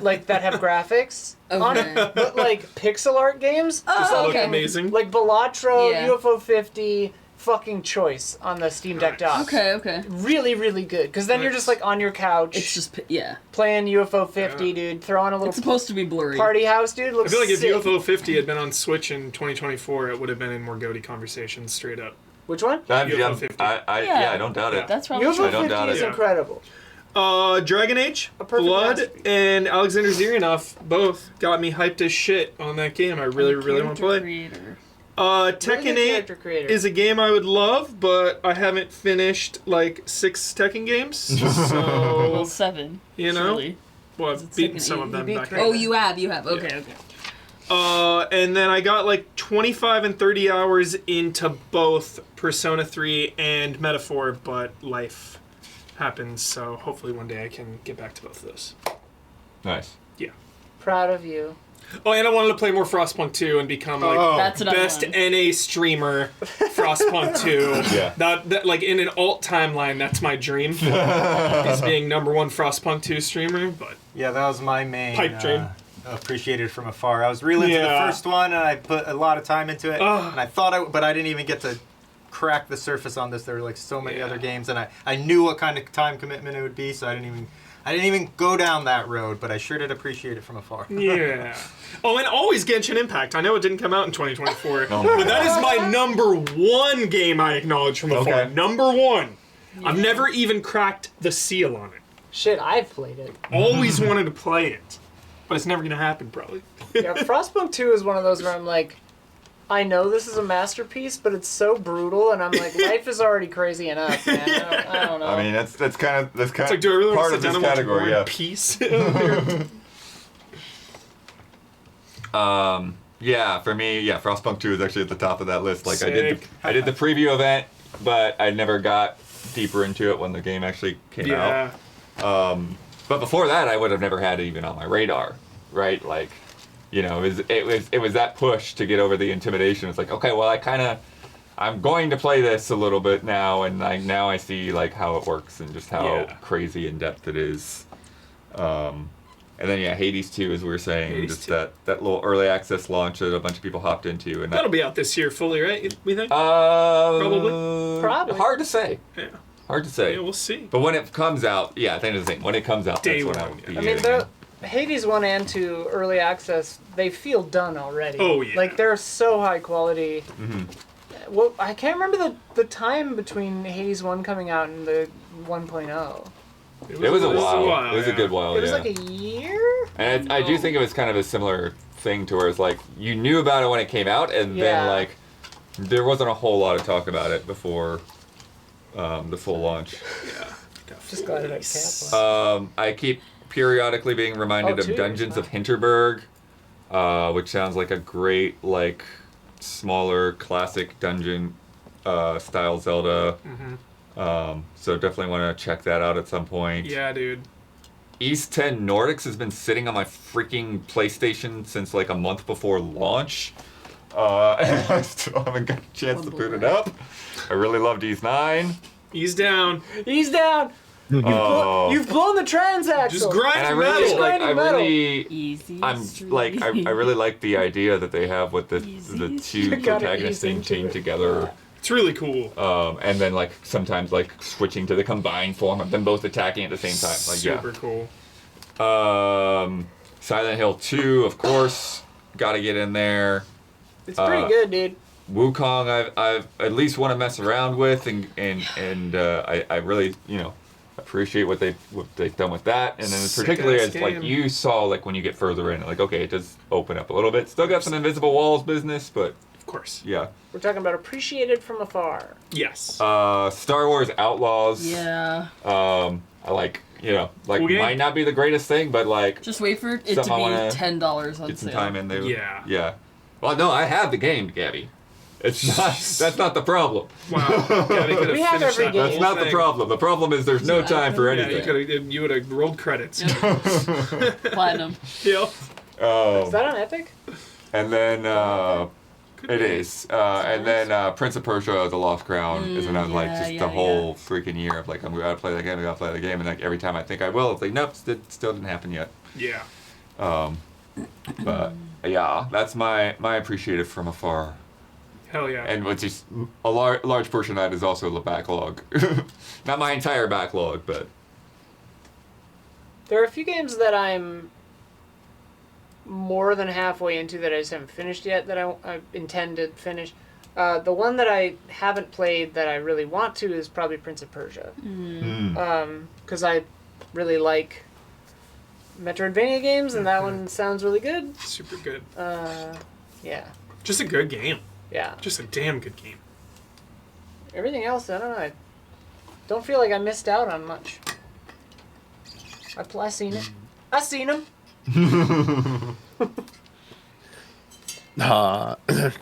like that have graphics on
Okay.
it, but like pixel art games.
Oh,
just
Look
okay.
amazing.
Like Balatro,
Yeah.
UFO 50, fucking choice on the Steam Deck dock.
Okay.
Really, really good. Because then you're just like on your couch
It's just yeah.
playing UFO 50,
Yeah.
dude. Throwing a little
It's supposed to be blurry.
party house, dude.
I
Looks
feel like if
sick.
UFO 50 had been on Switch in 2024, it would have been in more GOTY conversations, straight up.
Which one?
Yeah,
UFO 50.
I don't doubt it.
That's probably
UFO
I don't
50
doubt
is
it.
incredible.
Dragon Age,
A perfect
Blood,
masterpiece.
and Alexander Zirianov both got me hyped as shit on that game. I really want to play.
Creator.
Tekken
good
8
character creator.
is a game I would love, but I haven't finished like 6 Tekken games,
Well,
so
7.
you know,
surely.
well,
Is it
I've beaten
Tekken
some
8?
of them
You beat
back.
three.
Oh, you have. Okay.
And then I got like 25 and 30 hours into both Persona 3 and Metaphor, but life happens, so hopefully one day I can get back to both of those.
Nice.
Proud of you.
Oh, and I wanted to play more Frostpunk 2 and become like
That's another
best
one.
NA streamer, Frostpunk 2.
Yeah.
That like in an alt timeline, that's my dream. Is being #1 Frostpunk 2 streamer, but
Yeah, that was my main
Pipe dream.
Appreciated from afar. I was really into the
Yeah.
first one, and I put a lot of time into it.
Ugh.
And I thought but I didn't even get to crack the surface on this. There were like so many
Yeah.
other games, and I knew what kind of time commitment it would be, so I I didn't even go down that road, but I sure did appreciate it from afar.
Yeah. Oh, and always Genshin Impact. I know it didn't come out in 2024,
Oh,
but that is my number one game I acknowledge from afar.
Okay.
Number one. I've never even cracked the seal on it.
Shit, I've played it.
Always wanted to play it, but it's never gonna happen probably.
Yeah, Frostpunk 2 is one of those where I'm like, I know this is a masterpiece, but it's so brutal, and I'm like, life is already crazy enough, man. I don't know.
I mean, that's kind of
It's like, do I really
part
want
of
to sit
this
down and watch
category.
War
Yeah.
and Peace?
Yeah, for me, yeah, Frostpunk 2 is actually at the top of that list. Like I did
Sick.
the preview event, but I never got deeper into it when the game actually came out.
Yeah.
But before that, I would have never had it even on my radar, right? Like, you know, it was that push to get over the intimidation. It's like, okay, well, I'm going to play this a little bit now, and now I see like how it works and just how
Yeah.
crazy in depth it is. And then yeah, Hades 2, as we were saying,
Hades
just
2.
that little early access launch that a bunch of people hopped into, and
That'll be out this year fully, right? We think?
probably
Probably.
hard to say.
Yeah.
Hard to say.
Yeah, we'll see.
But when it comes out, yeah, I think it's the thing. When it comes out,
Day
that's when I
one,
would be
yeah.
I mean,
getting it.
the Hades 1 and 2 early access, they feel done already.
Oh, yeah.
Like, they're so high quality.
Mhm.
Well, I can't remember the time between Hades 1 coming out and the 1.0.
It was a while. It was a
yeah.
good while.
It was
yeah.
like a year?
And I do think it was kind of a similar thing to where it's like you knew about it when it came out, and
Yeah.
then like there wasn't a whole lot of talk about it before the full launch.
Yeah.
Just glad it had
Nice.
Kappa.
I keep periodically being reminded
Oh,
of
2 years,
Dungeons
wow.
of Hinterberg, which sounds like a great like smaller classic dungeon style Zelda. So definitely want to check that out at some point.
Yeah, dude.
East 10 Nordics has been sitting on my freaking PlayStation since like a month before launch. And I still haven't got a chance to boot it up. I really loved East 9.
He's down.
He's down!
Oh.
You've blown the transaxle!
Just grind
And I
your
really
metal.
like. I
grinding metal.
really.
Easy.
I'm like. I really like the idea that they have with the two
You gotta
protagonists
ease
being
into
chained
it.
together.
It's really cool.
And then like sometimes like switching to the combined form of them both attacking at the same time. Like
Super cool.
Silent Hill 2, of course, got to get in there.
It's pretty good, dude.
Wukong, I've at least want to mess around with, and I really appreciate what they've done with that, and then
Sick
particularly
ass
as like
game.
you saw like when you get further in, like okay, it does open up a little bit. Still got some invisible walls business, but
Of course.
yeah.
We're talking about appreciated from afar.
Yes.
Star Wars Outlaws.
Yeah.
I like like
Cool game.
might not be the greatest thing, but like
Just wait for it to
Something I
be
wanna
$10 on
get some
sale.
time in there.
Yeah.
Yeah. Well, no, I have the game, Gabby. It's not. That's not the problem.
Wow. Gabby could
We
have
have
finished
every
that
game.
That's
whole
not the
thing.
problem. The problem is there's no time for
Yeah,
anything.
you would have rolled credits.
Platinum.
Yeah.
Is that on Epic?
And then it is. And then Prince of Persia: The Lost Crown is another like
yeah,
just
yeah,
the whole freaking year of like I'm gonna play that game. I gotta play the game, and like every time I think I will, it's like nope, still didn't happen yet.
Yeah.
But yeah, that's my appreciated from afar.
Hell yeah.
And which is a large portion of that is also the backlog. Not my entire backlog, but
There are a few games that I'm more than halfway into that I just haven't finished yet that I intend to finish. The one that I haven't played that I really want to is probably Prince of Persia. Because I really like Metroidvania games, and that one sounds really good.
Super good.
Yeah.
Just a good game.
Yeah.
Just a damn good game.
Everything else, I don't know. I don't feel like I missed out on much. I seen it. I seen them.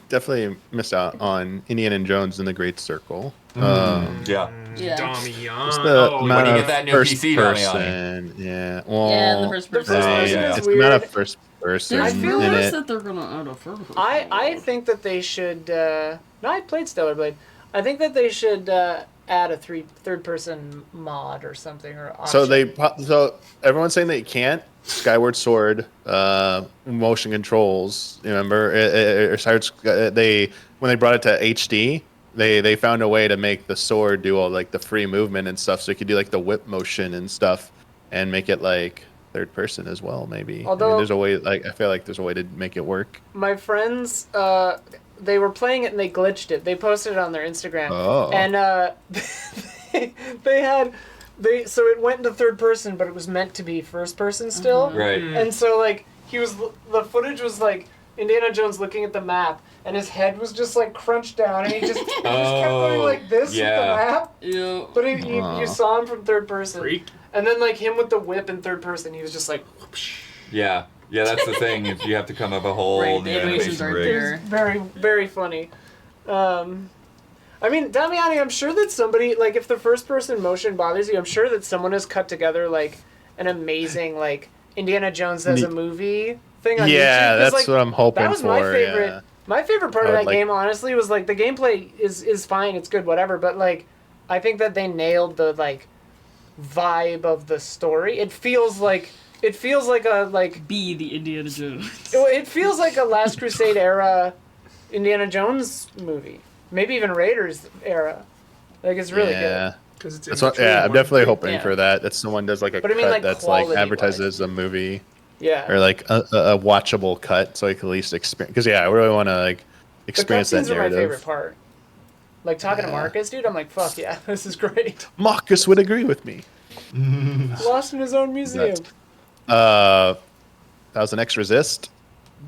Definitely missed out on Indiana Jones and the Great Circle.
yeah.
Yeah.
Damiani.
Just the
Oh,
amount
when you
of
get that new
first
PC,
person. Yeah. Well,
Yeah, and the first person.
first
yeah,
person
yeah.
is
It's the amount of
weird.
first person
There's
I feel
in
rumors
it.
that they're gonna add a further.
I think that they should. No, I played Stellar Blade. I think that they should add a third person mod or something or option.
So everyone's saying that you can't. Skyward Sword, motion controls. Remember, when they brought it to HD, they found a way to make the sword do all like the free movement and stuff, so you could do like the whip motion and stuff. and make it like third person as well. Maybe.
Although-
there's a way. Like I feel like there's a way to make it work.
My friends, they were playing it and they glitched it. They posted it on their Instagram.
Oh.
And so it went into third person, but it was meant to be first person still.
Right.
And so like the footage was like Indiana Jones looking at the map, and his head was just like crunched down, and he just kept going like this with the map.
Yeah.
But you saw him from third person.
Freak.
And then like him with the whip in third person, he was just like.
Yeah. Yeah, that's the thing. Is you have to come up a whole
Right,
new
the animations
animation
aren't
rig.
there.
It was very, very funny. I mean, Damiani, I'm sure that somebody, like, if the first person motion bothers you, I'm sure that someone has cut together, like, an amazing, like, Indiana Jones as a movie thing on YouTube.
Yeah,
'Cause,
that's
like,
what I'm hoping
that was
for.
my favorite.
Yeah.
My favorite part
I
of
would
that
like-
game, honestly, was, like, the gameplay is fine, it's good, whatever, but, like, I think that they nailed the, like, vibe of the story. It feels like a, like,
Be the Indiana Jones.
it feels like a Last Crusade era Indiana Jones movie. Maybe even Raiders era. Like, it's really
Yeah.
good.
Because it's
That's what, yeah, I'm definitely hoping
Yeah.
for that. That someone does like a
But I
cut
mean, like,
that's like
quality-wise.
advertised as a movie
Yeah.
or like a watchable cut, so I can at least experience. Because yeah, I really want to like
The
experience that
cutscenes are my favorite
narrative.
part. Like, talking to
Yeah.
Marcus, dude, I'm like, fuck yeah, this is great.
Marcus would agree with me.
Lost in his own museum.
That was the next Resist.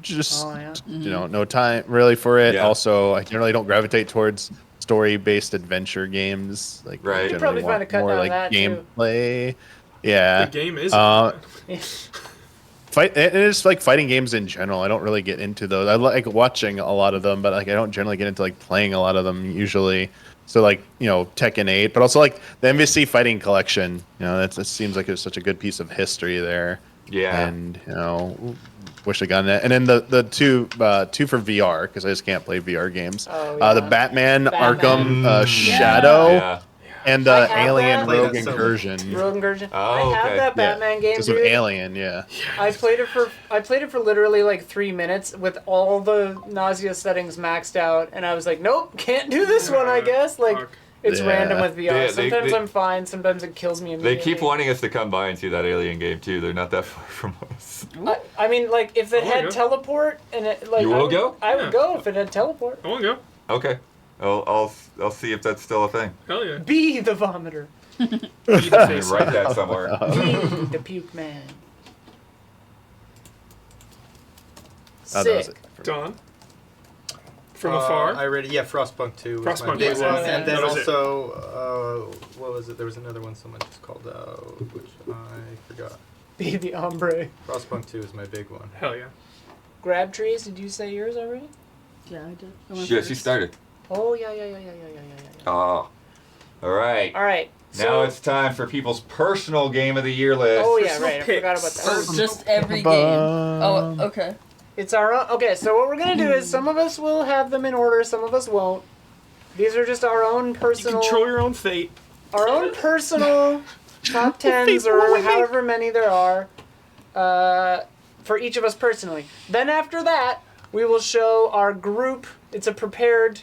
Just
Oh, yeah.
no time really for it.
Yeah.
Also, I generally don't gravitate towards story-based adventure games. Like,
Right.
I
You could
probably
generally
find a
want
cut
more
down
like
that, too.
gameplay. Yeah.
The game is.
Fight. And it's like fighting games in general. I don't really get into those. I like watching a lot of them, but like I don't generally get into like playing a lot of them usually. So like Tekken 8, but also like the MVC Fighting Collection. It seems like it's such a good piece of history there.
Yeah.
And wish I got that. And then the two for VR because I just can't play VR games.
Oh, yeah.
The Batman
Batman.
Arkham Shadow
Yeah.
and
I
the
have
Alien
that.
Rogue
Played that so
Incursion.
Rogue Incursion.
Oh,
I have
okay.
that Batman game,
Just with
dude.
Alien, yeah.
I played it for literally like 3 minutes with all the nausea settings maxed out, and I was like, nope, can't do this one. I guess like
Fuck.
it's
Yeah.
random with VR.
They-
Sometimes
they-
I'm fine. Sometimes it kills me
They
immediately.
keep wanting us to come by and see that Alien game too. They're not that far from us.
I mean, like if it
I wanna
had
go.
teleport and it like
You
I
will
would,
go?
I would
Yeah.
go if it had teleport.
I want to go.
Okay. I'll see if that's still a thing.
Hell yeah.
Be the vomiter.
Be the
Let me
face.
write that somewhere.
Be the puke man.
Oh, that was
Sick.
it.
Don. From afar.
I already, Frostpunk 2 was my
Frostpunk
big
was
one.
it.
And then
That was it.
also, what was it? There was another one someone just called out, which I forgot.
Be the ombre.
Frostpunk 2 is my big one.
Hell yeah.
Grab trees. Did you say yours already?
Yeah, I did. I went
Yeah,
first.
she started.
Oh yeah.
Oh. All right.
All right.
Now
So,
it's time for people's personal game of the year list.
oh yeah,
personal
right. I forgot about
picks.
that.
Oh, just every game. Oh, okay.
It's our own. Okay, so what we're gonna do is some of us will have them in order, some of us won't. These are just our own
You
personal,
control your own fate.
our own personal top tens or however many there are, for each of us personally. Then after that, we will show our group. It's a prepared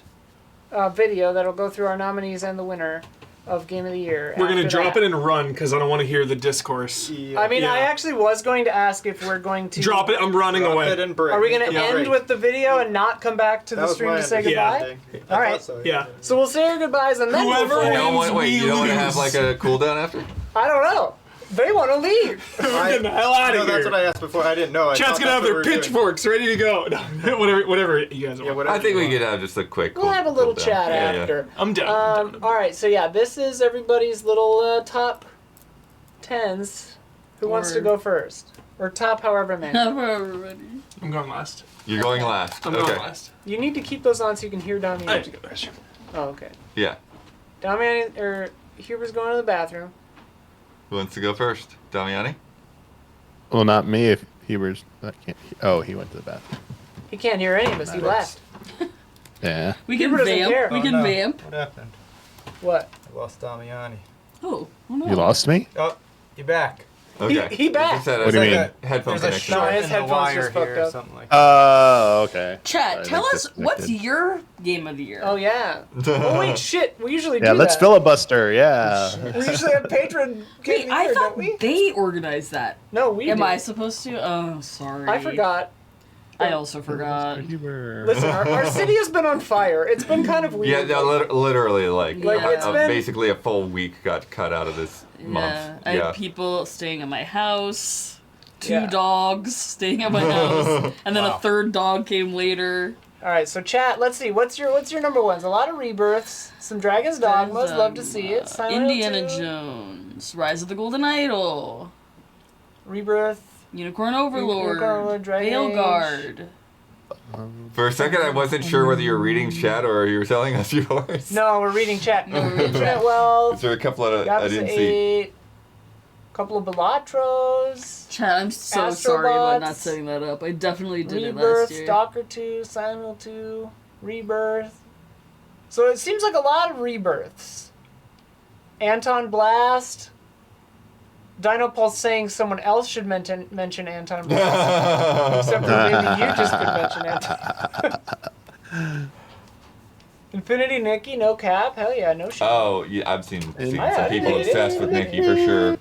video that'll go through our nominees and the winner of Game of the Year.
We're going to
after
drop
that.
it and run because I don't want to hear the discourse.
I mean, I
Yeah.
actually was going to ask if we're going to
Drop it. I'm running
Drop
away.
it and break.
Are we going to
Yeah.
end with the video and not come back to
That
the
was
stream
my
to say
understanding.
goodbye?
I
All right.
thought so,
Yeah.
So we'll say our goodbyes and then
Whoever
we'll
You
play.
don't want,
wins,
wait,
we
you don't want to have
lose.
like a cooldown after?
I don't know. They want to leave.
We're getting the hell out
No,
of here.
that's what I asked before. I didn't know. I
Chat's
thought
gonna have
that's
their
what we were doing.
pitchforks ready to go. No, whatever you guys want.
Yeah, whatever
I think
you
we
want.
could have just a quick.
We'll have a little
cooldown.
chat
Yeah, yeah.
after.
I'm down.
All right. So yeah, this is everybody's little top tens. Who wants to
Or-
go first? Or top however many.
Everybody.
I'm going last.
You're going last.
I'm
okay.
going last.
You need to keep those on so you can hear
I have to
Damiani.
go to the restroom.
Oh, okay.
Yeah.
Damiani or Huber's going to the bathroom.
Who wants to go first? Damiani?
Well, not me. If he was, I can't. Oh, he went to the bathroom.
He can't hear any of us. He left.
Yeah.
We can
Huber doesn't
vamp.
care.
We
Oh,
can
no.
vamp.
What happened?
What?
I lost Damiani.
Oh, oh no.
You lost me.
Oh, you're back.
Okay.
He back.
Just had a
What do you
second
mean?
headphone
There's a
connection.
No,
sharp
his
in the
headphones
wire
just fucked
here or
up.
something like that.
Okay.
Chat,
I
tell
think
us
this
what's
connected.
your game of the year.
Oh yeah. Oh wait, shit. We usually do
Yeah, let's
that.
filibuster. Yeah.
We usually have patron game
Wait,
of the
I
year,
thought
don't we?
they organized that.
No, we
Am
do.
I supposed to? Oh, sorry.
I forgot.
I also forgot.
Listen, our city has been on fire. It's been kind of
Yeah,
weird.
no, literally, like,
Like,
it's been-
basically a full week got cut out of this
Yeah,
month.
I had people staying at my house, two
Yeah.
dogs staying at my house, and then
Wow.
a third dog came later.
All right, so chat. Let's see. What's your number ones? A lot of rebirths. Some Dragon's Dogmas. Love to see it. Silent Hill
Indiana
2,
Jones, Rise of the Golden Idol,
Rebirth.
Unicorn Overlord,
Unicorn Overlord, Dragon
Veilguard.
For a second, I wasn't sure whether you were reading chat or you were telling us yours.
No, we're reading chat.
No, we're reading chat.
Infinite Wealth.
Is there a couple of I
Yakuza
didn't see?
8. Couple of Balatros.
Chat, I'm so
Astrobots,
sorry about not setting that up. I definitely did it last
Rebirth.
year.
Stalker 2. Silent Hill 2. Rebirth. So it seems like a lot of rebirths. Anton Blast. Dino Pulse saying someone else should mention Anton Blast. Except for maybe you just could mention Anton. Infinity Nikki, no cap. Hell yeah, no shit.
Oh, yeah, I've seen some
Yeah,
people
yeah,
obsessed with Nikki for sure.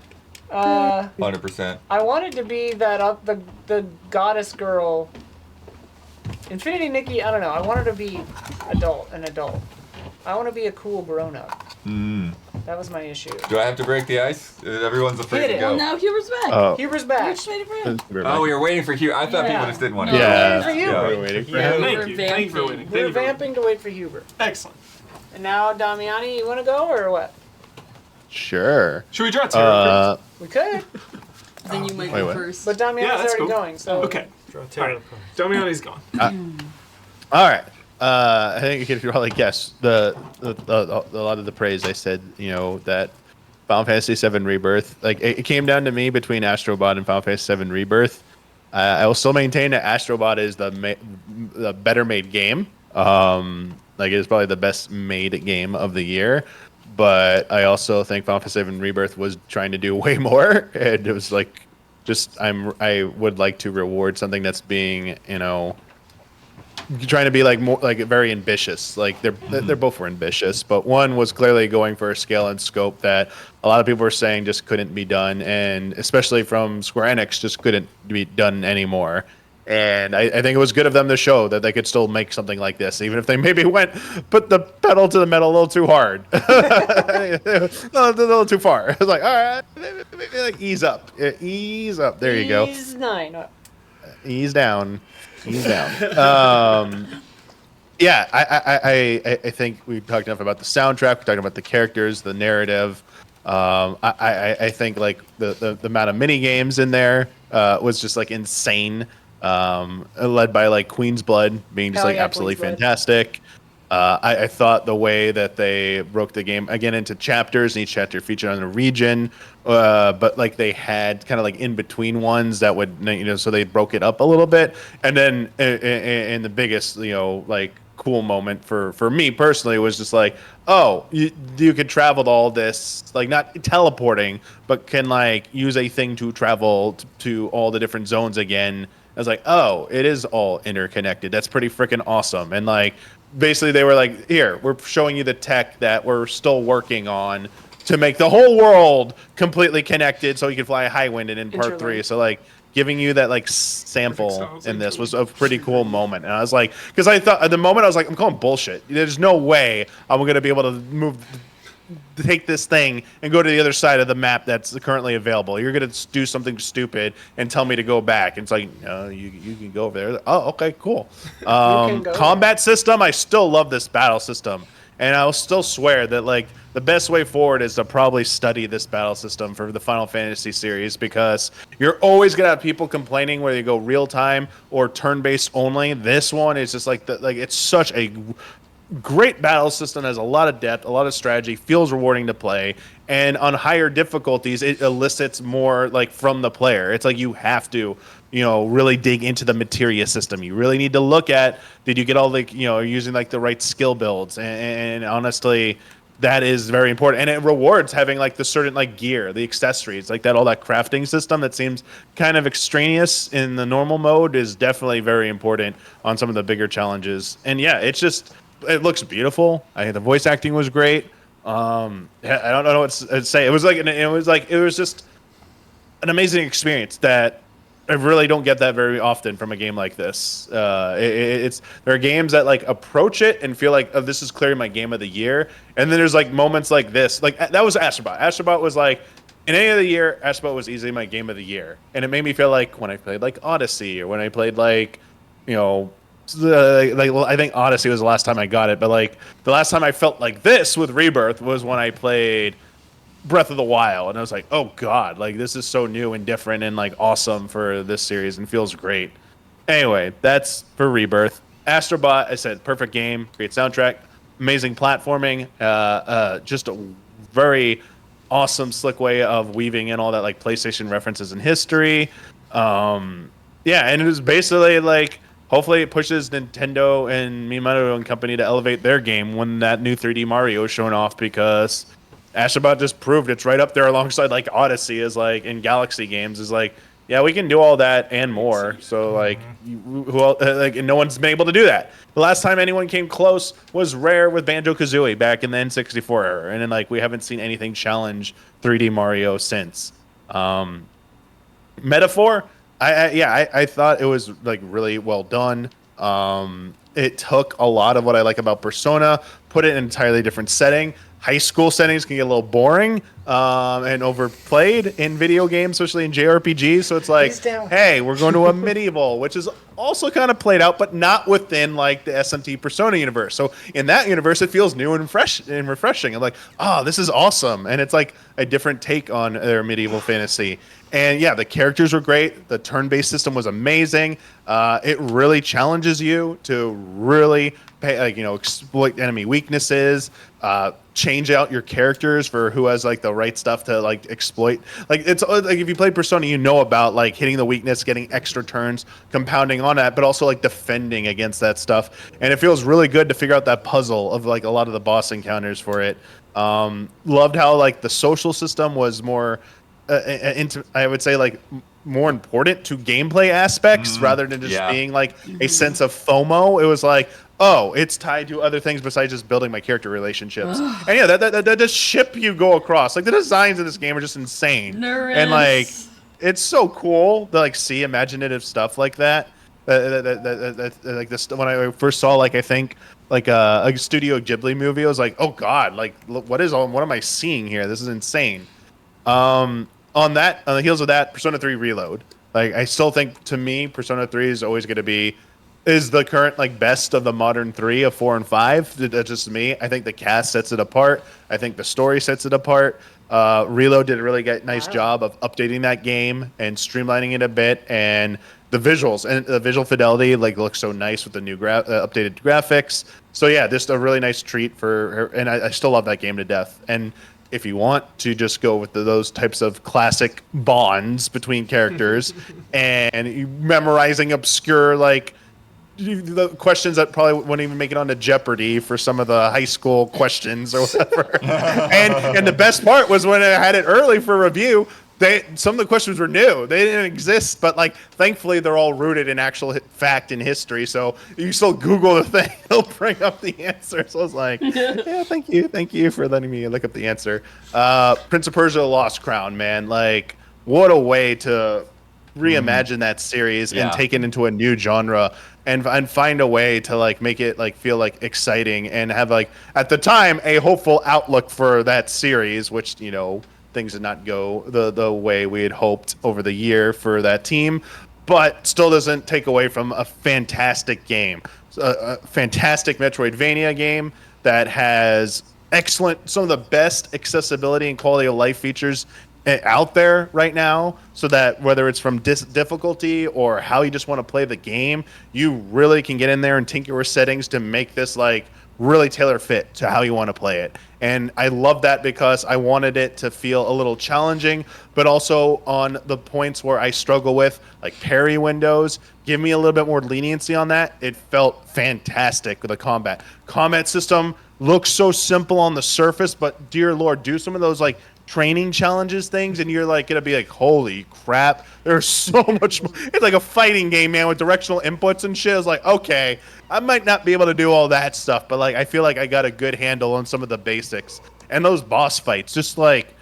100%.
I wanted to be that the goddess girl. Infinity Nikki, I don't know. I wanted to be an adult. I want to be a cool grown up. That was my issue.
Do I have to break the ice? Everyone's afraid
Hit
to
it.
go.
Well, now Huber's back.
Oh.
Huber's
We
back.
just waited for him.
Oh, we were waiting for Hugh. I thought
Yeah.
people just didn't want
No.
to.
Yeah.
Waiting for you.
Yeah.
We're waiting for
Yeah.
him.
Thank you. Thank you for waiting.
We were
Thank you for waiting.
vamping to wait for Huber.
Excellent.
And now, Damiani, you want to go or what?
Sure.
Should we draw tarot
We could,
Then you might
Wait,
go
what?
first.
but Damiani's
Yeah, that's
already
cool.
going. So
cards? Okay.
Draw
All
tarot
right.
cards.
Damiani's gone.
All right. I think you can probably guess a lot of the praise I said. You know that Final Fantasy VII Rebirth. Like it came down to me between Astrobot and Final Fantasy VII Rebirth. I will still maintain that Astrobot is the better made game. Like it is probably the best made game of the year. But I also think Final Fantasy VII Rebirth was trying to do way more, and it was like, I would like to reward something that's being, trying to be like more like very ambitious. Like they're both were ambitious, but one was clearly going for a scale and scope that a lot of people were saying just couldn't be done, and especially from Square Enix just couldn't be done anymore. And I think it was good of them to show that they could still make something like this, even if they maybe put the pedal to the metal a little too hard, a little too far. It's like, all right, maybe like ease up. There you go.
He's 9.
Ease down. Yeah, I think we talked enough about the soundtrack. We talked about the characters, the narrative. I think like the amount of mini games in there was just like insane. Led by like Queen's Blood being just
Hell
like
yeah,
absolutely
Queen's Blood.
fantastic. I thought the way that they broke the game again into chapters, and each chapter featured on a region, but like they had kind of like in between ones that would, so they broke it up a little bit. And then and the biggest, like cool moment for me personally was just like, oh, you could travel to all this, like not teleporting, but can like use a thing to travel to all the different zones again. I was like, oh, it is all interconnected. That's pretty freaking awesome. And like, basically they were like, here, we're showing you the tech that we're still working on to make the whole world completely connected so you can fly a high wind in part 3. So like giving you that like sample in this was a pretty cool moment. And I was like, because I thought at the moment I was like, I'm calling bullshit. There's no way I'm going to be able to take this thing and go to the other side of the map that's currently available. You're going to do something stupid and tell me to go back. And it's like, no, you can go over there. Oh, okay, cool. Combat system, I still love this battle system. And I'll still swear that like the best way forward is to probably study this battle system for the Final Fantasy series, because you're always going to have people complaining whether you go real time or turn-based only. This one is just like it's such a great battle system, has a lot of depth, a lot of strategy, feels rewarding to play, and on higher difficulties it elicits more like from the player. It's like you have to really dig into the materia system. You really need to look at, did you get all the using like the right skill builds, and honestly that is very important, and it rewards having like the certain like gear, the accessories, like that, all that crafting system that seems kind of extraneous in the normal mode is definitely very important on some of the bigger challenges. And yeah, it looks beautiful. I think the voice acting was great. I don't know what to say. It was just an amazing experience that I really don't get that very often from a game like this. There are games that like approach it and feel like, oh, this is clearly my game of the year, and then there's like moments like this. Like that was Astrobot. Astrobot was like, in any of the year, Astrobot was easily my game of the year, and it made me feel like when I played like Odyssey or when I played like, you know, I think Odyssey was the last time I got it, but like the last time I felt like this with Rebirth was when I played Breath of the Wild, and I was like, oh god, like this is so new and different and like awesome for this series and feels great. Anyway, that's for Rebirth. Astrobot, I said, perfect game, great soundtrack, amazing platforming, just a very awesome slick way of weaving in all that like PlayStation references and history. Yeah, and it was basically like, hopefully it pushes Nintendo and Miyamoto and company to elevate their game when that new 3D Mario is shown off, because Astrobot just proved it's right up there alongside like Odyssey is like in Galaxy games is like, yeah, we can do all that and more. So like, and no one's been able to do that. The last time anyone came close was Rare with Banjo-Kazooie back in the N64 era, and then like we haven't seen anything challenge 3D Mario since. Metaphor, I thought it was like really well done. It took a lot of what I like about Persona, put it in an entirely different setting. High school settings can get a little boring and overplayed in video games, especially in JRPGs. So it's like, hey, we're going to a medieval, which is also kind of played out, but not within like the SMT Persona universe. So in that universe, it feels new and fresh and refreshing. I'm like, oh, this is awesome. And it's like a different take on their medieval fantasy. And yeah, the characters were great. The turn-based system was amazing. It really challenges you to really exploit enemy weaknesses, change out your characters for who has like the right stuff to like exploit. Like it's like if you play Persona, you know about like hitting the weakness, getting extra turns, compounding on that, but also like defending against that stuff. And it feels really good to figure out that puzzle of like a lot of the boss encounters for it. Loved how like the social system was more I would say like more important to gameplay aspects rather than just being like a sense of FOMO. It was like, oh, it's tied to other things besides just building my character relationships. And yeah, that ship you go across, like the designs in this game are just insane. And like, it's so cool to like see imaginative stuff like that. Like this, when I first saw like I think like a Studio Ghibli movie, I was like, oh god, like what am I seeing here? This is insane. On the heels of that, Persona 3 Reload. Like, I still think, to me, Persona 3 is always going to is the current, like, best of the modern 3 of 4 and 5. That's just me. I think the cast sets it apart. I think the story sets it apart. Reload did a really nice job of updating that game and streamlining it a bit. And the visuals and the visual fidelity, like, looks so nice with the new updated graphics. So, yeah, just a really nice treat for her. And I still love that game to death. And if you want to just go with those types of classic bonds between characters and memorizing obscure, like, the questions that probably wouldn't even make it onto Jeopardy for some of the high school questions or whatever. and the best part was when I had it early for review, some of the questions were new. They didn't exist, but like thankfully they're all rooted in actual fact and history. So you still Google the thing, it'll bring up the answer. So I was like, yeah, thank you for letting me look up the answer. Prince of Persia: The Lost Crown, man, like what a way to reimagine that series and take it into a new genre and find a way to like make it like feel like exciting and have like at the time a hopeful outlook for that series, which things did not go the way we had hoped over the year for that team, but still doesn't take away from a fantastic game. A fantastic Metroidvania game that has some of the best accessibility and quality of life features out there right now, so that whether it's from difficulty or how you just want to play the game, you really can get in there and tinker with settings to make this like really tailor fit to how you want to play it. And I love that because I wanted it to feel a little challenging, but also on the points where I struggle with, like parry windows, give me a little bit more leniency on that. It felt fantastic with the combat system. looks so simple on the surface, but dear Lord, do some of those like training challenges things, and you're like gonna be like, holy crap, there's so much more. It's like a fighting game, man, with directional inputs and shit. I was like, okay, I might not be able to do all that stuff, but like I feel like I got a good handle on some of the basics. And those boss fights, just like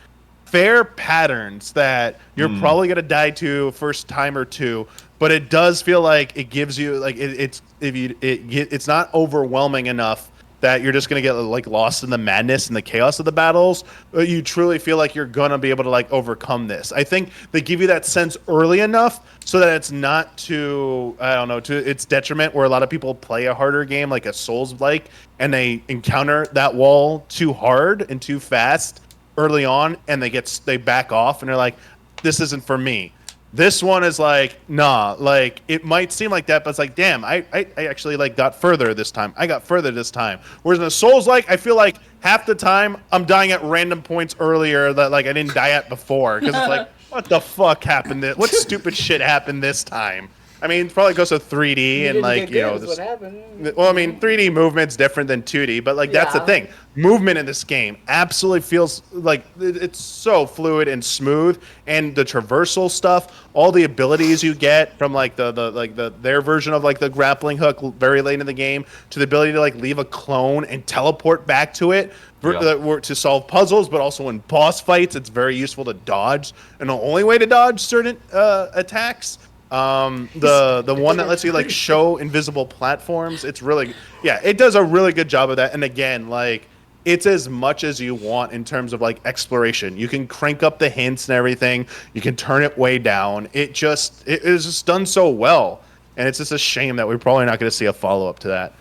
fair patterns that you're probably gonna die to first time or two, but it does feel like it gives you like it's not overwhelming enough that you're just gonna get like lost in the madness and the chaos of the battles. But you truly feel like you're gonna be able to like overcome this. I think they give you that sense early enough so that it's not to its detriment, where a lot of people play a harder game like a Souls-like and they encounter that wall too hard and too fast early on, and they back off and they're like, this isn't for me. This one is like, nah, like it might seem like that, but it's like, damn, I actually like got further this time. I got further this time. Whereas in a Souls-like, I feel like half the time I'm dying at random points earlier that like I didn't die at before, because it's like, what the fuck happened? What stupid shit happened this time? I mean, it probably goes to 3D and like, you know,
what happened.
well, I mean, 3D movement's different than 2D, but like that's the thing. Movement in this game absolutely feels like it's so fluid and smooth, and the traversal stuff, all the abilities you get from like their version of like the grappling hook very late in the game, to the ability to like leave a clone and teleport back to it to solve puzzles, but also in boss fights, it's very useful to dodge, and the only way to dodge certain attacks. The one that lets you like show invisible platforms, it's really, it does a really good job of that. And again, like it's as much as you want in terms of like exploration. You can crank up the hints and everything. You can turn it way down. It is just done so well, and it's just a shame that we're probably not going to see a follow up to that.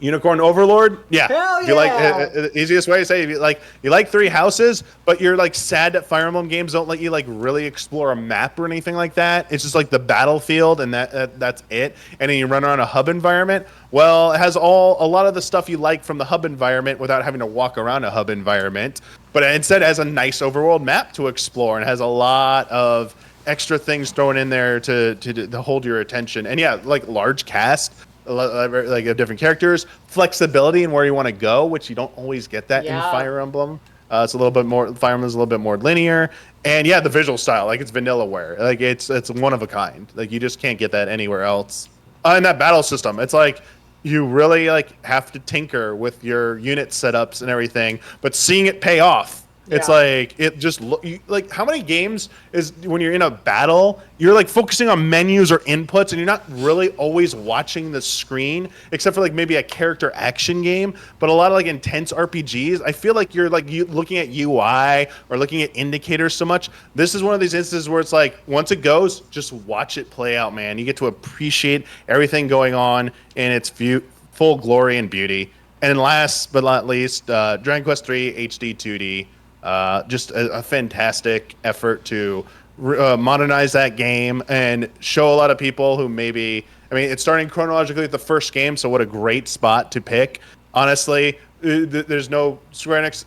Unicorn Overlord,
Hell
You like easiest way to say it, you like Three Houses, but you're like sad that Fire Emblem games don't let you like really explore a map or anything like that. It's just like the battlefield, and that's it. And then you run around a hub environment. Well, it has a lot of the stuff you like from the hub environment without having to walk around a hub environment. But instead, it has a nice overworld map to explore, and has a lot of extra things thrown in there to hold your attention. And like large cast. Like different characters, flexibility in where you want to go, which you don't always get that in Fire Emblem. It's a little bit more. Fire Emblem's a little bit more linear, and the visual style, like it's Vanillaware, like it's one of a kind. Like you just can't get that anywhere else. And that battle system, it's like you really like have to tinker with your unit setups and everything, but seeing it pay off. It's like it just like how many games is when you're in a battle, you're like focusing on menus or inputs, and you're not really always watching the screen, except for like maybe a character action game. But a lot of like intense RPGs, I feel like you're like looking at UI or looking at indicators so much. This is one of these instances where it's like once it goes, just watch it play out, man. You get to appreciate everything going on in its full glory and beauty. And then last but not least, Dragon Quest III HD 2D. Just a fantastic effort to modernize that game and show a lot of people who maybe, I mean, it's starting chronologically with the first game, so what a great spot to pick. Honestly, there's no Square Enix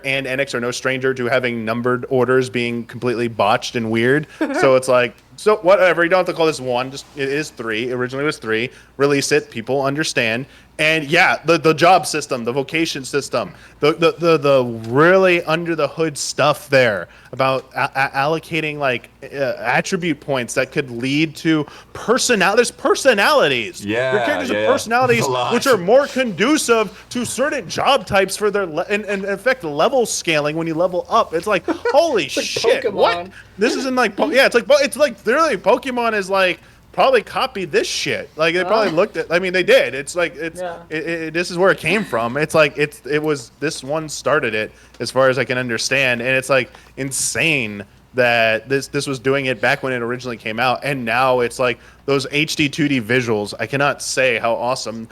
and Enix are no stranger to having numbered orders being completely botched and weird. So it's like, so whatever, you don't have to call this one, just it is 3. Originally it was 3. Release it, people understand. And the job system, the vocation system, the really under the hood stuff there about allocating like attribute points that could lead to there's personalities.
Yeah,
your characters have personalities which are more conducive to certain job types for their and affect level scaling when you level up. It's like holy shit,
Pokemon.
what? This isn't like it's like literally Pokemon is like probably copied this shit. Like they probably looked at. I mean, they did. It's like this is where it came from. It's like it was this one started it, as far as I can understand, and it's like insane that this was doing it back when it originally came out, and now it's like those HD 2D visuals. I cannot say how awesome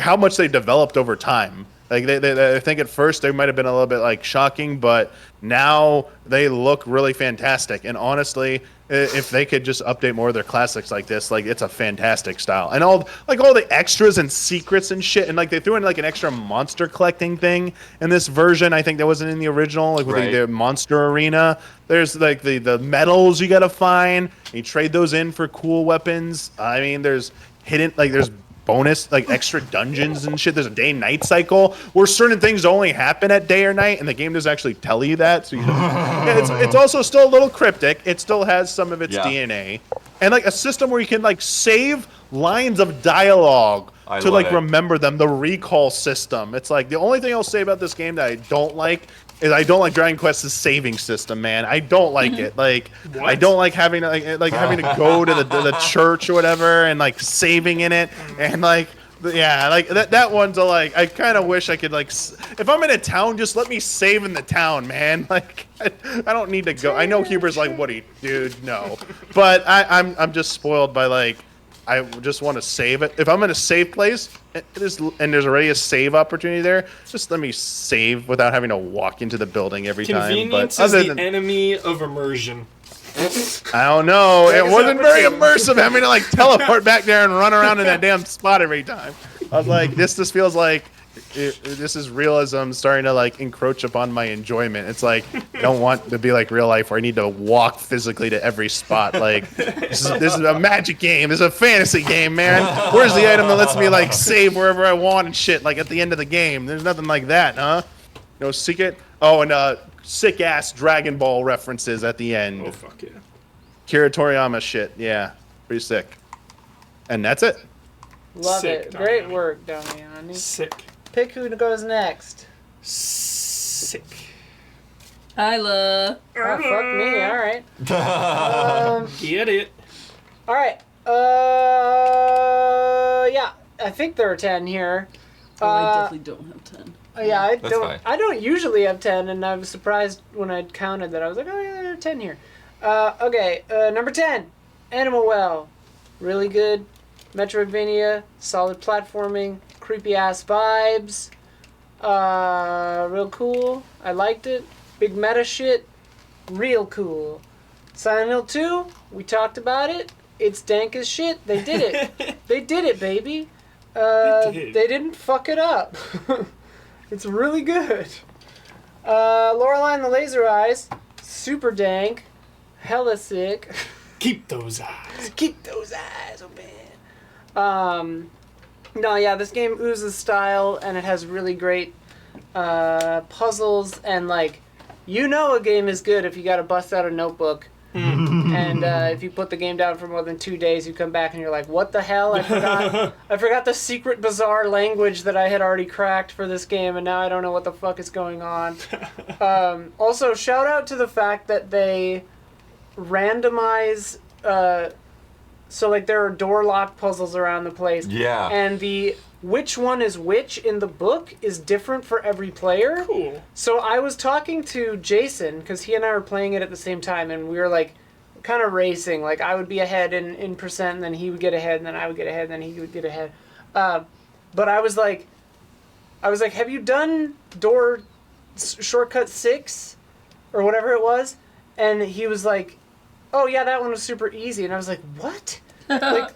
how much they developed over time. Like I think at first they might have been a little bit like shocking, but now they look really fantastic. And honestly, if they could just update more of their classics like this, like it's a fantastic style. And all the extras and secrets and shit, and like they threw in like an extra monster collecting thing in this version. I think that wasn't in the original, like with the monster arena. There's like the medals you gotta find. And you trade those in for cool weapons. I mean, there's hidden there's bonus, like extra dungeons and shit. There's a day-night cycle where certain things only happen at day or night, and the game doesn't actually tell you that. So it's also still a little cryptic. It still has some of its DNA, and like a system where you can like save lines of dialogue to like remember them. The recall system. It's like the only thing I'll say about this game that I don't like is I don't like Dragon Quest's saving system, man. I don't like it. Like, I don't like having to having to go to the church or whatever and like saving in it and like like that one's like I kind of wish I could like if I'm in a town, just let me save in the town, man. Like I don't need to go. I know Huber's like, what do you, dude? No, but I'm just spoiled by like. I just want to save it. If I'm in a safe place and there's already a save opportunity there, just let me save without having to walk into the building every time.
Convenience is the enemy of immersion.
I don't know. It wasn't very immersive having to like teleport back there and run around in that damn spot every time. I was like, this just feels like this is realism starting to like encroach upon my enjoyment. It's like I don't want to be like real life where I need to walk physically to every spot. Like this is a magic game. This is a fantasy game, man. Where's the item that lets me like save wherever I want and shit? Like at the end of the game, there's nothing like that, huh? No secret. Oh, and sick ass Dragon Ball references at the end.
Oh fuck yeah.
Kira Toriyama shit. Yeah, pretty sick. And that's it.
Love
Sick,
it. Great
Damiani.
work, Damiani.
Sick.
Pick who goes next.
Sick.
Isla.
Oh, fuck me. All right.
Get it.
All right. Yeah. I think there are 10 here.
Oh, I definitely don't have 10.
Yeah, I
That's
don't.
fine.
I don't usually have 10, and I was surprised when I counted that. I was like, oh yeah, there are 10 here. Okay. Number 10, Animal Well, really good. Metroidvania, solid platforming, creepy ass vibes. Real cool. I liked it. Big meta shit. Real cool. Silent Hill 2, we talked about it. It's dank as shit. They did it. They did it, baby. They didn't fuck it up. It's really good. Lorelei and the Laser Eyes, super dank. Hella sick.
Keep those eyes.
Keep those eyes open. No, yeah, this game oozes style, and it has really great puzzles, and like, you know a game is good if you gotta bust out a notebook. And if you put the game down for more than 2 days, you come back and you're like, what the hell? I forgot the secret bizarre language that I had already cracked for this game, and now I don't know what the fuck is going on. Also, shout out to the fact that they randomize so like there are door lock puzzles around the place.
Yeah.
And the which one is which in the book is different for every player.
Cool.
So I was talking to Jason because he and I were playing it at the same time, and we were like kind of racing. Like I would be ahead in percent, and then he would get ahead, and then I would get ahead, and then he would get ahead. But I was like, have you done door shortcut 6 or whatever it was? And he was like, oh yeah, that one was super easy. And I was like, what? Like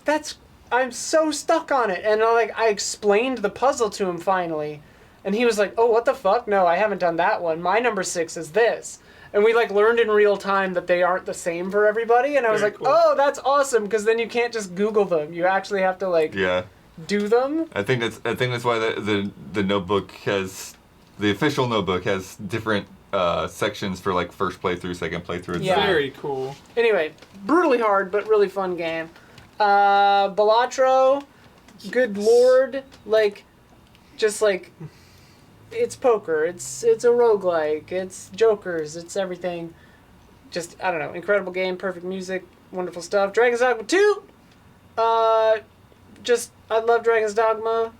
I'm so stuck on it. And I explained the puzzle to him finally. And he was like, oh, what the fuck? No, I haven't done that one. My number 6 is this. And we learned in real time that they aren't the same for everybody. And I was
Very
like,
cool.
oh, that's awesome. Because then you can't just Google them. You actually have to
Yeah.
do them.
I think that's why the notebook has, the official notebook has different sections for first playthrough, second playthrough.
Yeah.
Very cool.
Anyway, brutally hard, but really fun game. Balatro, good lord, it's poker, it's a roguelike, it's jokers, it's everything. Just, I don't know, incredible game, perfect music, wonderful stuff. Dragon's Dogma 2, I love Dragon's Dogma,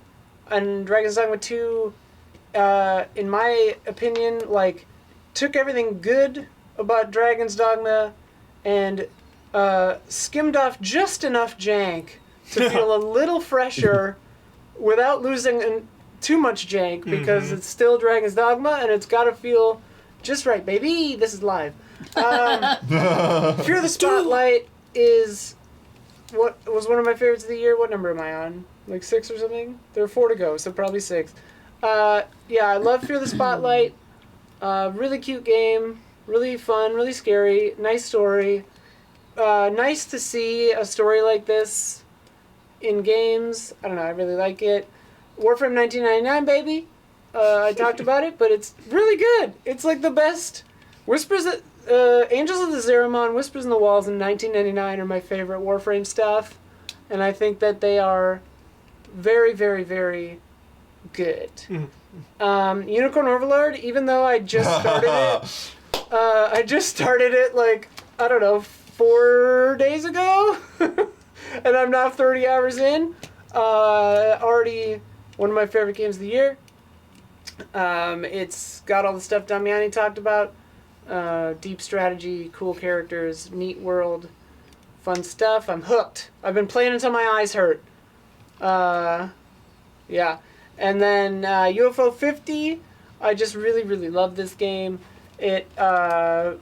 and Dragon's Dogma 2, in my opinion, took everything good about Dragon's Dogma and skimmed off just enough jank to feel a little fresher without losing too much jank, because it's still Dragon's Dogma and it's got to feel just right, baby. This is live. Fear the Spotlight is what was one of my favorites of the year. What number am I on? 6 or something? There are 4 to go, so probably 6. Yeah, I love Fear the Spotlight. Really cute game, really fun, really scary, nice story. Nice to see a story like this in games. I don't know, I really like it. Warframe 1999, baby. I talked about it, but it's really good. It's like the best. Angels of the Zeramon, Whispers in the Walls, and 1999 are my favorite Warframe stuff. And I think that they are very, very, very good. Unicorn Overlord, even though I just started it, like, I don't know, 4 days ago? And I'm now 30 hours in. Already one of my favorite games of the year. It's got all the stuff Damiani talked about. Deep strategy, cool characters, neat world, fun stuff. I'm hooked. I've been playing until my eyes hurt. Yeah. And then UFO 50, I just really, really love this game. Or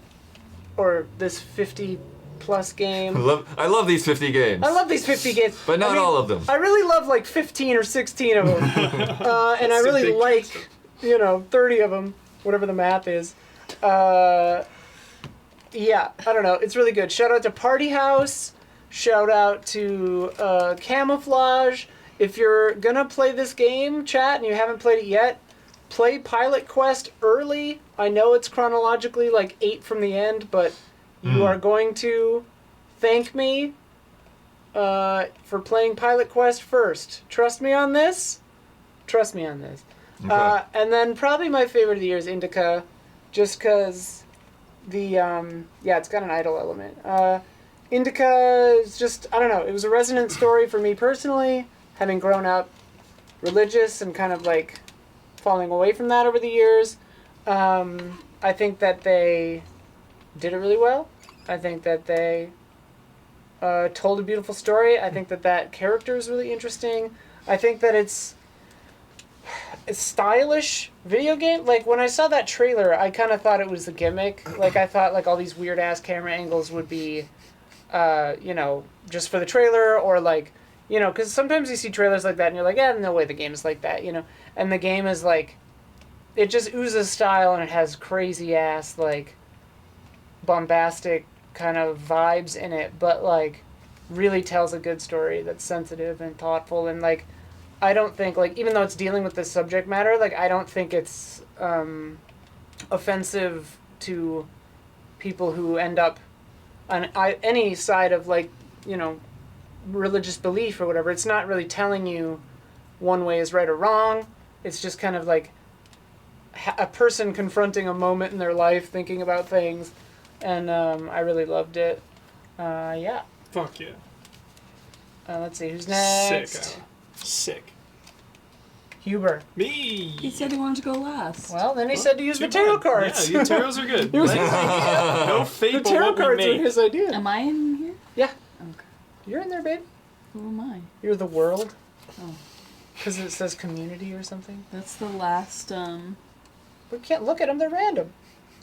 this 50 plus game.
I love these 50 games.
I love these 50 games.
But not all of them.
I really love like 15 or 16 of them. And I really like, 30 of them, whatever the math is. Yeah, I don't know. It's really good. Shout out to Party House. Shout out to Camouflage. If you're gonna play this game, chat, and you haven't played it yet, play Pilot Quest early. I know it's chronologically like 8 from the end, but you are going to thank me for playing Pilot Quest first. Trust me on this. Trust me on this.
Okay.
And then probably my favorite of the year is Indica, just because it's got an idol element. Indica is just, I don't know, it was a resonant story for me personally, having grown up religious and kind of like falling away from that over the years. I think that they did it really well. I think that they told a beautiful story. I think that character is really interesting. I think that it's a stylish video game. Like, when I saw that trailer, I kind of thought it was a gimmick. Like, I thought, like, all these weird-ass camera angles would be, just for the trailer, or, like, because sometimes you see trailers like that, and you're like, no way the game is like that, And the game is, like, it just oozes style, and it has crazy-ass, like, bombastic kind of vibes in it, but, like, really tells a good story that's sensitive and thoughtful, and, like, I don't think, like, even though it's dealing with this subject matter, like, I don't think it's offensive to people who end up on any side of, like, religious belief or whatever. It's not really telling you one way is right or wrong. It's just kind of like a person confronting a moment in their life, thinking about things, and I really loved it. Yeah.
Fuck yeah.
Let's see, who's next?
Sick.
Huber.
Me.
He said he wanted to go last.
Well, then he said to use the tarot cards.
Yeah, the tarots are good.
It was
No fate
the
but
tarot
what we
cards were
make.
his idea.
Am I in here?
Yeah.
Okay.
You're in there, babe.
Who am I?
You're the world.
Oh.
Because it says community or something.
That's the last,
We can't look at them, they're random.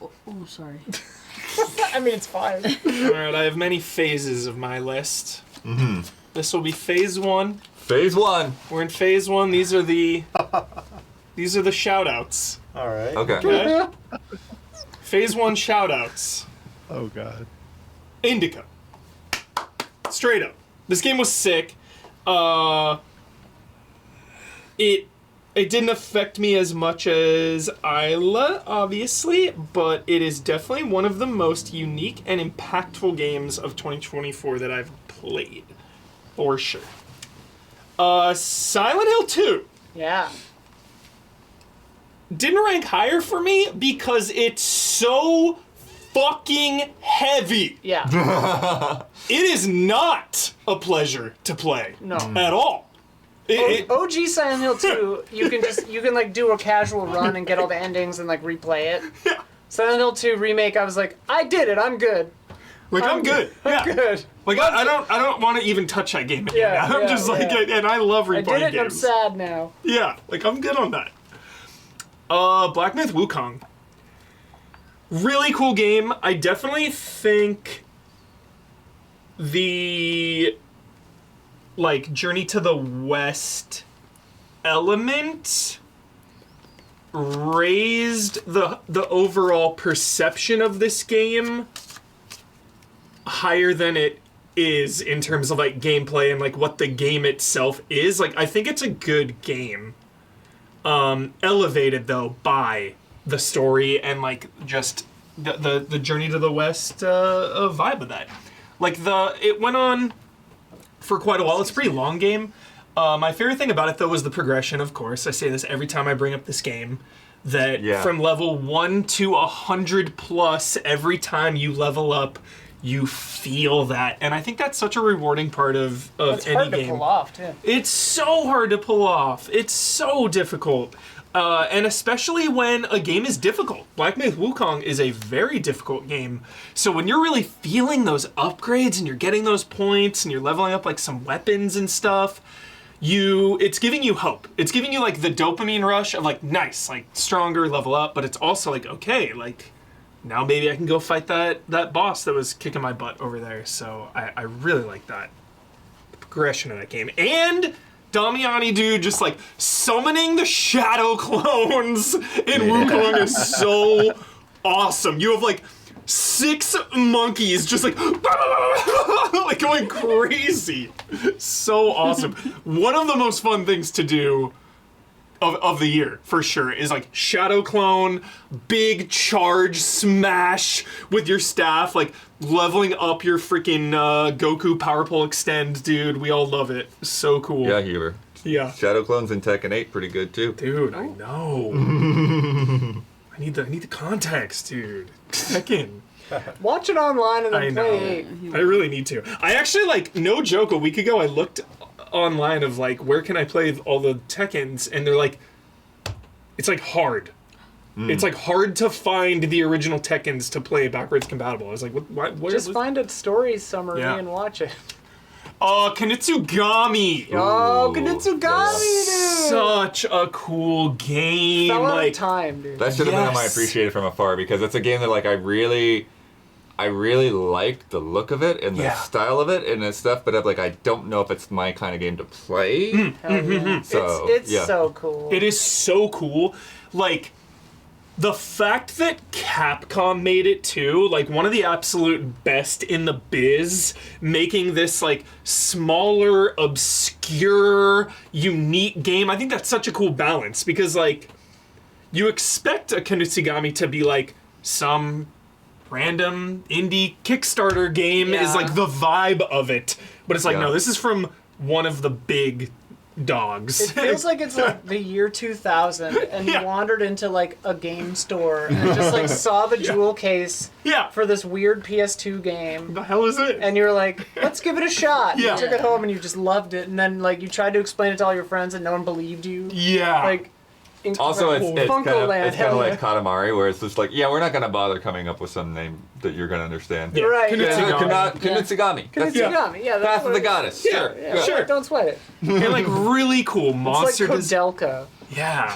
Oh, sorry.
I mean, it's fine.
Alright, I have many phases of my list.
Mm-hmm.
This will be phase 1.
Phase 1.
We're in phase 1. These are the shout outs.
All right.
Okay.
Phase 1 shout outs.
Oh god.
Indica. Straight up. This game was sick. It didn't affect me as much as Isla, obviously, but it is definitely one of the most unique and impactful games of 2024 that I've played. For sure. Silent Hill 2.
Yeah.
Didn't rank higher for me because it's so fucking heavy.
Yeah.
It is not a pleasure to play.
No.
At all.
OG Silent Hill 2, you can like do a casual run and get all the endings and like replay it.
Yeah.
Silent Hill 2 remake, I was like, I did it, I'm good.
Like, I'm good. Yeah.
I'm good.
Like, I don't want to even touch that game again.
Yeah,
I'm
yeah,
just like,
yeah.
and I love
I
replaying
did it and I'm
games.
sad now.
Yeah, like, I'm good on that. Black Myth Wukong. Really cool game. I definitely think the, like, Journey to the West element raised the overall perception of this game higher than it is in terms of like gameplay and like what the game itself is. Like I think it's a good game. Elevated though by the story and like just the Journey to the West vibe of that. Like it went on for quite a while. It's a pretty long game. My favorite thing about it though was the progression. Of course, I say this every time I bring up this game. That from level 1 to 100 plus, every time you level up, you feel that, and I think that's such a rewarding part of
It's
any
hard
game.
to pull off too.
It's so hard to pull off. It's so difficult. And especially when a game is difficult. Black Myth Wukong is a very difficult game. So when you're really feeling those upgrades and you're getting those points and you're leveling up like some weapons and stuff, it's giving you hope. It's giving you like the dopamine rush of like, nice, like stronger, level up, but it's also like, okay, like now maybe I can go fight that boss that was kicking my butt over there. So I really like that. The progression of that game. And Damiani, dude, just like summoning the shadow clones in Wukong is so awesome. You have like 6 monkeys just like like going crazy. So awesome. One of the most fun things to do of the year, for sure, is like shadow clone, big charge smash with your staff, like leveling up your freaking Goku Power Pole Extend, dude. We all love it. So cool.
Yeah, Huber.
Yeah.
Shadow Clones in Tekken 8, pretty good too.
Dude, I know. I need the context, dude. Tekken.
Watch it online and then
I
play
know.
8.
I really need to. I actually, like, no joke, a week ago I looked online of, like, where can I play all the Tekkens, and they're like, it's, like, hard. It's, like, hard to find the original Tekkens to play backwards compatible. I was like, what
Just find a story summary
Yeah.
and watch it.
Kanetsugami!
Oh,
Ooh,
Kanetsugami, dude!
Such a cool game.
Fell out
Like,
of time, dude.
That should have been on my
Yes.
appreciated from afar because it's a game that like I really like the look of it and the
Yeah.
style of it and the stuff, but I'm like I don't know if it's my kind of game to play.
Hell yeah.
So
it's
yeah.
so cool.
It is so cool. Like, the fact that Capcom made it too, like one of the absolute best in the biz, making this like smaller, obscure, unique game. I think that's such a cool balance because like you expect a Kanetsugami to be like some random indie Kickstarter game is
Yeah.
like the vibe of it. But it's like,
Yeah.
no, this is from one of the big dogs.
It feels like it's like the year 2000, and
Yeah.
you wandered into like a game store and just like saw the jewel case
Yeah.
for this weird PS2 game,
The hell is it?
and you were like, "Let's give it a shot."
Yeah.
You took it home and you just loved it, and then like you tried to explain it to all your friends, and no one believed you.
Yeah.
Like,
Also, it's kind of
Funko-Land,
it's kind of
hell
like
yeah.
Katamari, where it's just like, yeah, we're not gonna bother coming up with some name that you're gonna understand.
Yeah.
Right.
Kanetsugami.
Kanetsugami. That's
Kanetsugami, yeah, that's
Path of
what
the
it-
Goddess.
Yeah,
Sure.
yeah,
Sure.
Don't sweat it.
And like really cool
It's
monster
like
design.
Kodelka.
Yeah.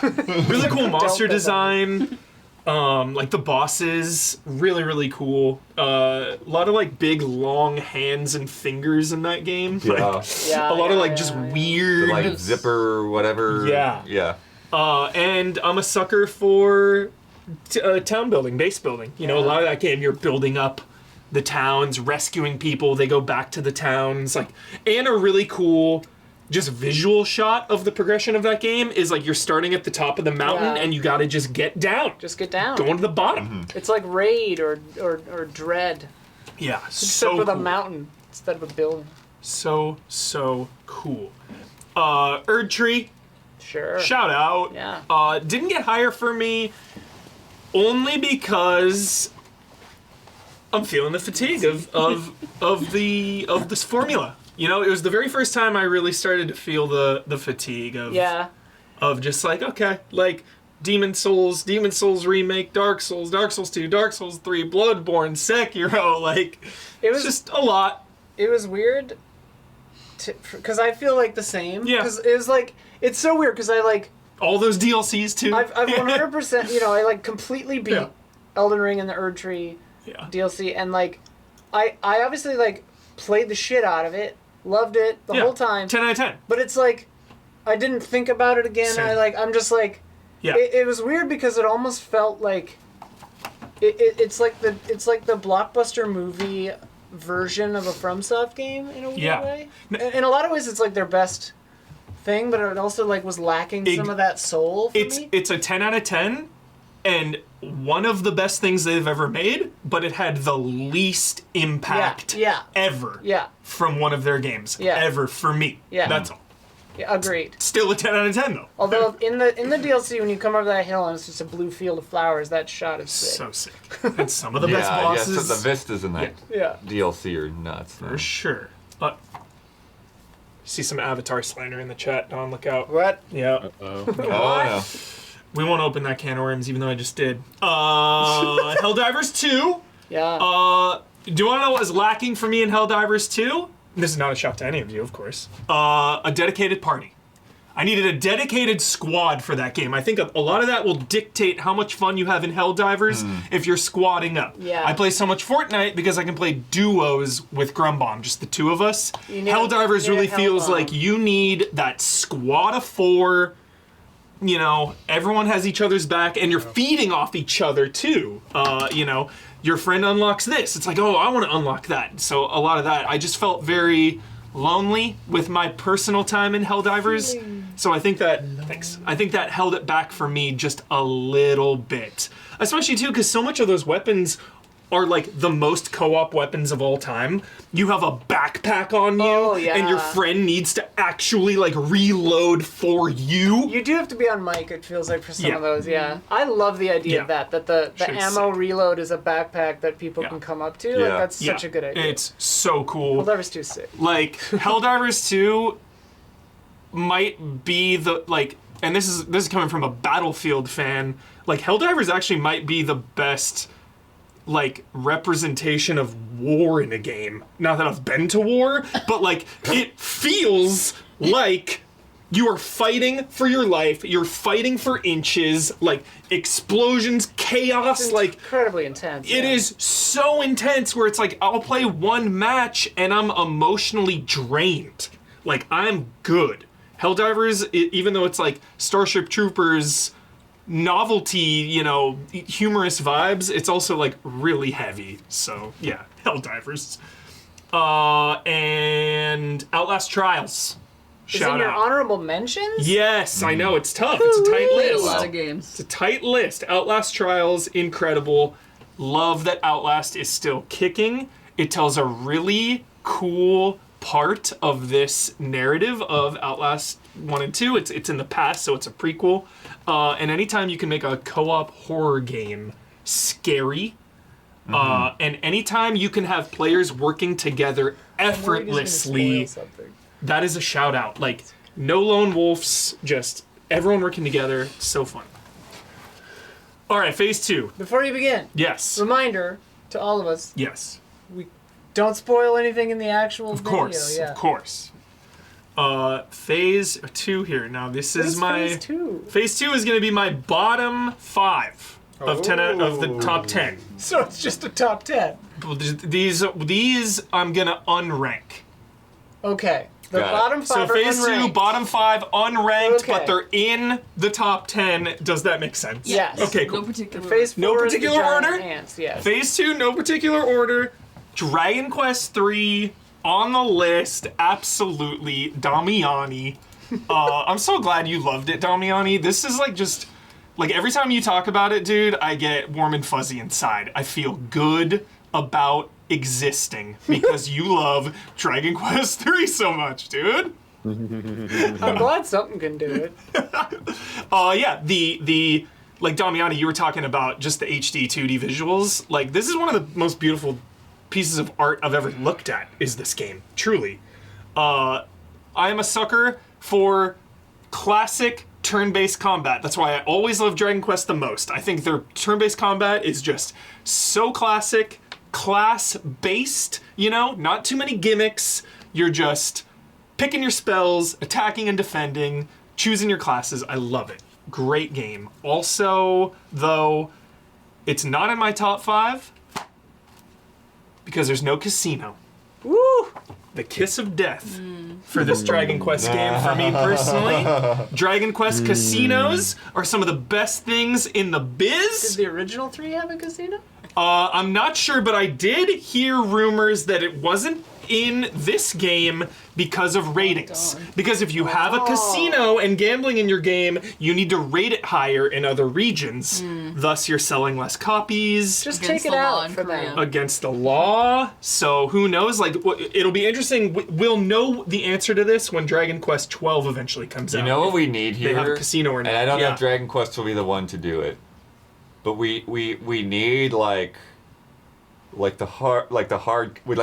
Really cool monster
Delta
design. Like the bosses, really cool. A lot of like big long hands and fingers in that game.
Yeah.
Like,
Yeah,
a lot of like
yeah,
just
yeah.
weird.
Like zipper or whatever.
Yeah.
Yeah.
And I'm a sucker for town building, base building. You know, a lot of that game, you're building up the towns, rescuing people. They go back to the towns, like, and a really cool, just visual shot of the progression of that game is like you're starting at the top of the mountain
Yeah.
and you gotta just get down,
Just get down.
going to the bottom.
It's like Raid or Dread,
Yeah,
except
so
with a
cool.
mountain instead of a building.
So cool. Erd Tree.
Sure.
Shout out.
Yeah.
Didn't get higher for me only because I'm feeling the fatigue of this formula. You know, it was the very first time I really started to feel the fatigue of of just like, okay, like Demon Souls Remake, Dark Souls 2, Dark Souls 3, Bloodborne, Sekiro, like
It was
just a lot.
It was weird, because I feel like the same.
Yeah.
Because it was like, it's so weird because I like,
All those DLCs too.
I've 100%, you know, I like completely beat
Yeah.
Elden Ring and the Erd Tree
Yeah.
DLC, and like, I obviously like played the shit out of it, loved it the
Yeah.
whole time.
10 out of 10.
But it's like, I didn't think about it again.
Same.
I'm just like,
Yeah.
it was weird because it almost felt like, it's like the blockbuster movie version of a FromSoft game in a weird
Yeah.
way. In a lot of ways, it's like their best thing, but it also like was lacking some of that soul for me.
It's a 10 out of 10, and one of the best things they've ever made, but it had the least impact ever from one of their games ever for me.
Yeah.
That's all.
Yeah, agreed.
Still a 10 out of 10 though.
Although in the DLC, when you come over that hill and it's just a blue field of flowers, that shot is sick.
So sick. And some of the best bosses.
Yeah, so the vistas in that
Yeah.
DLC are nuts.
For sure. But see some Avatar slander in the chat, Don, look out.
What?
Yeah.
Oh, no.
We won't open that can of worms, even though I just did. Helldivers 2.
Yeah.
Do you want to know what was lacking for me in Helldivers 2? This is not a shout to any of you, of course. A dedicated party. I needed a dedicated squad for that game. I think a lot of that will dictate how much fun you have in Helldivers if you're squadding up.
Yeah.
I play so much Fortnite because I can play duos with Grumbomb, just the two of us. Helldivers really feels like you need that squad of 4. You know, everyone has each other's back, and you're feeding off each other too. You know, your friend unlocks this. It's like, oh, I want to unlock that. So a lot of that, I just felt very lonely with my personal time in Helldivers. So I think that, I think that held it back for me just a little bit. Especially too, because so much of those weapons are like the most co-op weapons of all time. You have a backpack on you, and your friend needs to actually like reload for you.
You do have to be on mic, it feels like, for some of those, I love the idea of that the ammo reload is a backpack that people can come up to. Like, that's such a good idea.
It's so cool.
Helldivers 2 is sick.
Like, Helldivers 2 might be the, like, and this is coming from a Battlefield fan, like, Helldivers actually might be the best, like, representation of war in a game. Not that I've been to war, but like it feels like you are fighting for your life, you're fighting for inches, like explosions, chaos,
It's
like
incredibly intense.
it is so intense where it's like I'll play one match and I'm emotionally drained. Like I'm good. Helldivers, even though it's like Starship Troopers novelty, you know, humorous vibes, it's also like really heavy. So yeah, Helldivers. And Outlast Trials.
Is in your honorable mentions?
Yes, I know, it's tough. It's a tight
Played a
list.
lot of games.
It's a tight list. Outlast Trials, incredible. Love that Outlast is still kicking. It tells a really cool part of this narrative of Outlast 1 and 2. It's in the past, so it's a prequel. And anytime you can make a co-op horror game scary, and anytime you can have players working together effortlessly, that is a shout out. Like, no lone wolves, just everyone working together. So fun. All right, phase 2.
Before you begin,
Yes.
reminder to all of us,
Yes.
don't spoil anything in the actual
Of course.
video.
Of course. Phase 2 here. Now, this is my...
Phase 2.
Phase 2 is going to be my bottom 5 of 10 of the top 10.
So it's just a top 10.
These I'm going to unrank.
Okay. The
Got it.
bottom 5
So
are
phase 2,
unranked.
bottom 5, unranked,
Okay.
but they're in the top 10. Does that make sense?
Yes.
Okay,
No
cool.
particular.
Phase 4
No
is the
particular
giant
order?
Ants, yes.
Phase 2, no particular order. Dragon Quest 3 on the list. Absolutely. Damiani. I'm so glad you loved it, Damiani. This is like just... Like, every time you talk about it, dude, I get warm and fuzzy inside. I feel good about existing because you love Dragon Quest 3 so much, dude.
I'm glad something can do it.
Yeah, the like Damiani, you were talking about just the HD 2D visuals. Like, this is one of the most beautiful pieces of art I've ever looked at, is this game. Truly. I am a sucker for classic turn-based combat. That's why I always love Dragon Quest the most. I think their turn-based combat is just so classic, class-based, you know? Not too many gimmicks. You're just picking your spells, attacking and defending, choosing your classes. I love it. Great game. Also, though, it's not in my top 5 because there's no casino.
Woo!
The kiss of death for this Dragon Quest game for me personally. Dragon Quest casinos are some of the best things in the
Did
biz.
the original 3 have a casino?
I'm not sure, but I did hear rumors that it wasn't in this game because of ratings. Because if you have a casino and gambling in your game, you need to rate it higher in other regions. Thus, you're selling less copies.
Just
Against
take it
the law
out
in
for
Korea.
them.
Against the law. So who knows? Like, it'll be interesting. We'll know the answer to this when Dragon Quest 12 eventually comes out.
You know what we need
They
here?
have a casino or not.
And I don't know
Yeah.
if Dragon Quest will be the one to do it. But we need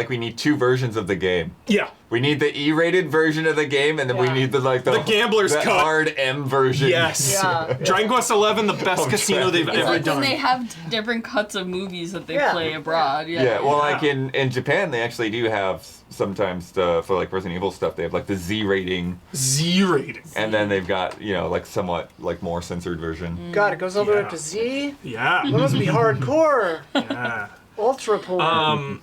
we need two versions of the game.
Yeah.
We need the E-rated version of the game, and then we
Yeah.
need the
gambler's
the
cut.
hard M version.
Yes.
Yeah.
Dragon Quest 11, the best
Oh,
casino they've
Dragon
It's
ever
like
done.
when they have different cuts of movies that they
Yeah.
play abroad. Yeah.
Yeah, well, like in Japan, they actually do have sometimes for like Resident Evil stuff. They have like the Z rating,
Z rating.
and then they've got like somewhat like more censored version.
God, it goes all the way up
Yeah.
to Z.
Yeah.
That must be hardcore.
Yeah.
Ultra porn.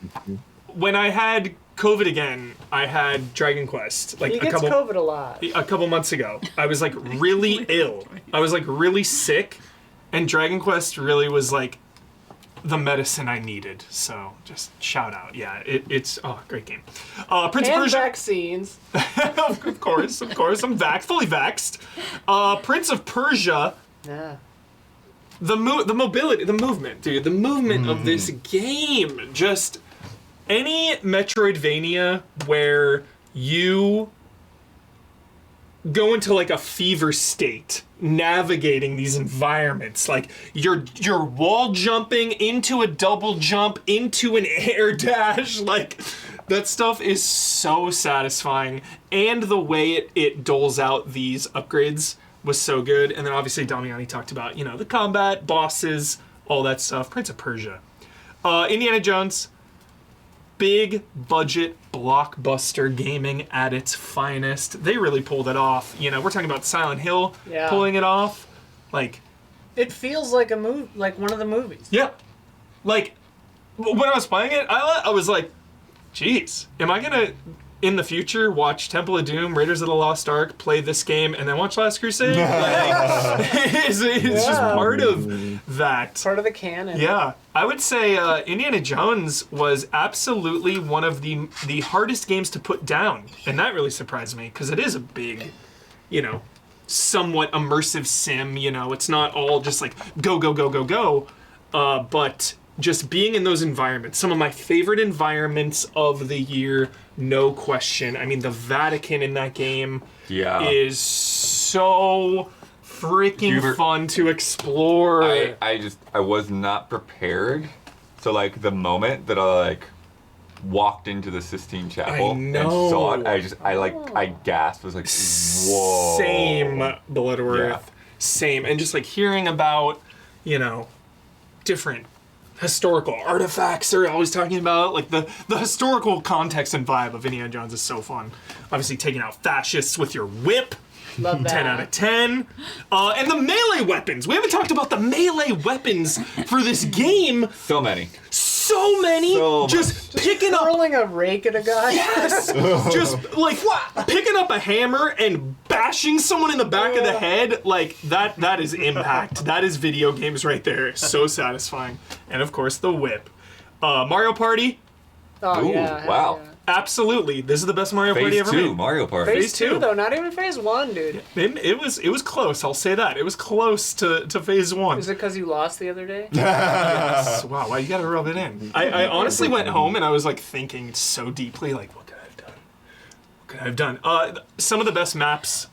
When I had COVID again, I had Dragon Quest
he gets COVID a lot.
a couple months ago. I was like really ill. I was like really sick, and Dragon Quest really was like the medicine I needed. So just shout out. Yeah, it's great game. Prince of
And
Persia.
vaccines.
of course. I'm fully vaxxed. Prince of Persia.
Nah.
The mobility, the movement, dude. The movement of this game. Just any Metroidvania where you go into like a fever state navigating these environments, like you're wall jumping into a double jump into an air dash, like that stuff is so satisfying, and the way it doles out these upgrades was so good. And then obviously Damiani talked about the combat, bosses, all that stuff. Prince of Persia, Indiana Jones. Big budget blockbuster gaming at its finest. They really pulled it off. We're talking about Silent Hill pulling it off. Like,
It feels like a movie, like one of the movies.
yeah. Like, when I was playing it, I was like, geez, am I gonna in the future watch Temple of Doom, Raiders of the Lost Ark, play this game, and then watch Last Crusade? Like, it's just part of that.
Part of the canon.
Yeah, I would say Indiana Jones was absolutely one of the hardest games to put down, and that really surprised me because it is a big, somewhat immersive sim. It's not all just like go go go go go, but just being in those environments. Some of my favorite environments of the year, no question. I mean, the Vatican in that game is so freaking fun to explore.
I was not prepared. So like the moment that I walked into the Sistine Chapel and saw it, I gasped. I was like, whoa.
Same, Bloodworth.
Yeah.
Same. And just hearing about, different historical artifacts they're always talking about. Like the historical context and vibe of Indiana Jones is so fun. Obviously taking out fascists with your whip.
Love that.
10 out of 10. And the melee weapons. We haven't talked about the melee weapons for this game.
So many.
So many.
So
just picking up.
Hurling a rake at a guy.
Yes. Just picking up a hammer and bashing someone in the back of the head. Like that is impact. That is video games right there. So satisfying. And of course the whip. Mario Party.
Oh,
Ooh,
yeah.
wow.
Yeah.
Absolutely. This is the best Mario Party
Phase
ever
2,
made.
Mario Party.
Phase
Phase 2.
2, though, not even phase 1, dude.
It was close, I'll say that. It was close to phase 1.
Is it because you lost the other day?
Yes. Wow, why you gotta rub it in? I honestly went home and I was thinking so deeply, what could I have done? What could I have done? Some of the best maps,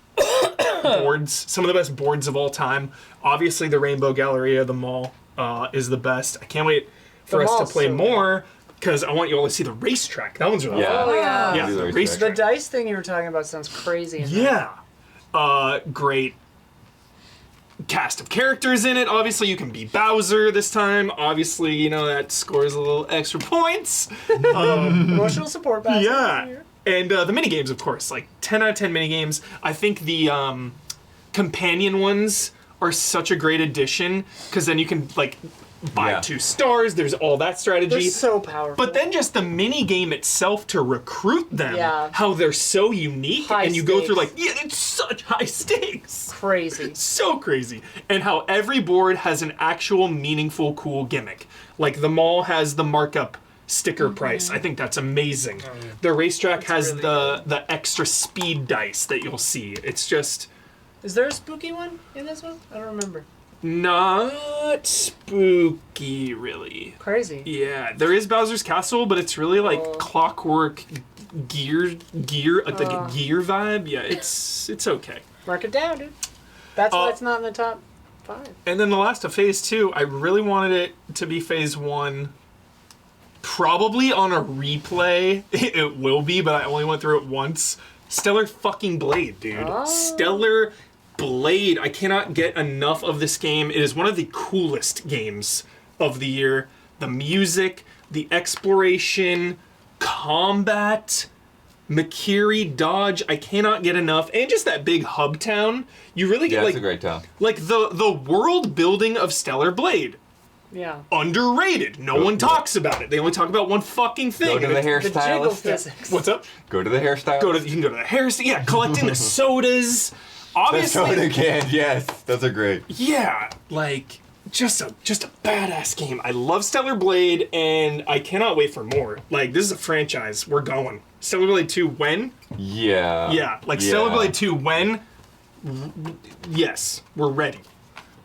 boards, some of the best boards of all time. Obviously the Rainbow Galleria, the mall, is the best. I can't wait for us to play more, because I want you all to see the racetrack. That one's really fun.
Oh, yeah.
Yeah,
Do the
the
racetrack.
The dice thing you were talking about sounds crazy.
Yeah. Great cast of characters in it. Obviously, you can be Bowser this time. Obviously, that scores a little extra points.
Emotional support back.
Yeah. And the minigames, of course. 10 out of 10 minigames. I think the companion ones are such a great addition, because then you can, buy
Yeah.
2 stars. There's all that strategy.
They're so powerful.
But then just the mini game itself to recruit them,
Yeah.
how they're so unique,
High
and you go through
stakes.
like, yeah, it's such high stakes.
crazy.
So crazy. And how every board has an actual meaningful, cool gimmick. Like the mall has the markup sticker price. I think that's amazing. The racetrack has
really
the extra speed dice that you'll see. It's just
Is there a spooky one in this one? I don't remember.
not spooky, really.
Crazy.
Yeah, there is Bowser's Castle, but it's really like clockwork gear the gear vibe. Yeah, it's okay.
Mark it down, dude. That's why it's not in the top 5.
And then the last of Phase 2, I really wanted it to be Phase 1. Probably on a replay, it will be, but I only went through it once. Stellar fucking Blade, dude.
Oh.
Stellar Blade. I cannot get enough of this game. It is one of the coolest games of the year. The music, the exploration, combat, Makiri, dodge. I cannot get enough. And just that big hub town. You really get
Yeah, it's
like
a great town.
like the world building of Stellar Blade.
Yeah.
Underrated. No one talks about it. They only talk about one fucking thing.
Go to
and
the
it's-
The jiggle
hairstylist.
physics.
What's up?
Go to the hairstylist.
You can go to the hair. Yeah, collecting the sodas.
The
Obviously,
soda can, yes. Those are great.
yeah, like just a badass game. I love Stellar Blade, and I cannot wait for more. Like this is a franchise. We're going. Stellar Blade 2 when?
Yeah.
Yeah, like
Yeah.
Stellar Blade 2 when? Yes, we're ready.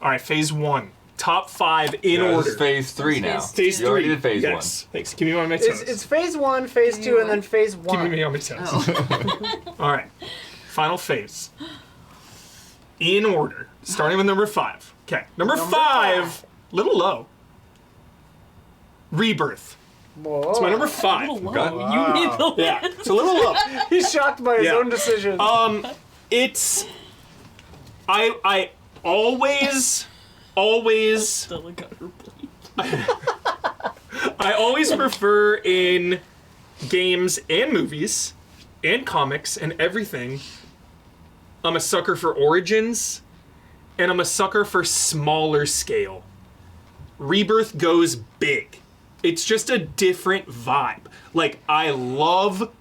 All right, Phase 1. Top 5 in
Yeah, this
order.
is Phase 3 now.
Phase
You
3.
already did Phase
yes. Thanks. Give me one of my toes.
It's phase 1, phase 2, and then phase 1.
Give me on my toes. All right. Final phase. In order. Starting with number 5. Okay. Number 5. Little low. Rebirth.
Whoa.
It's my number 5.
Little
Got-
low. You need the
Yeah. It's a little low.
He's shocked by his
Yeah.
own decision.
It's. I always.
Stella got her blade.
I always prefer in games and movies and comics and everything. I'm a sucker for origins, and I'm a sucker for smaller scale. Rebirth goes big. It's just a different vibe. Like, I love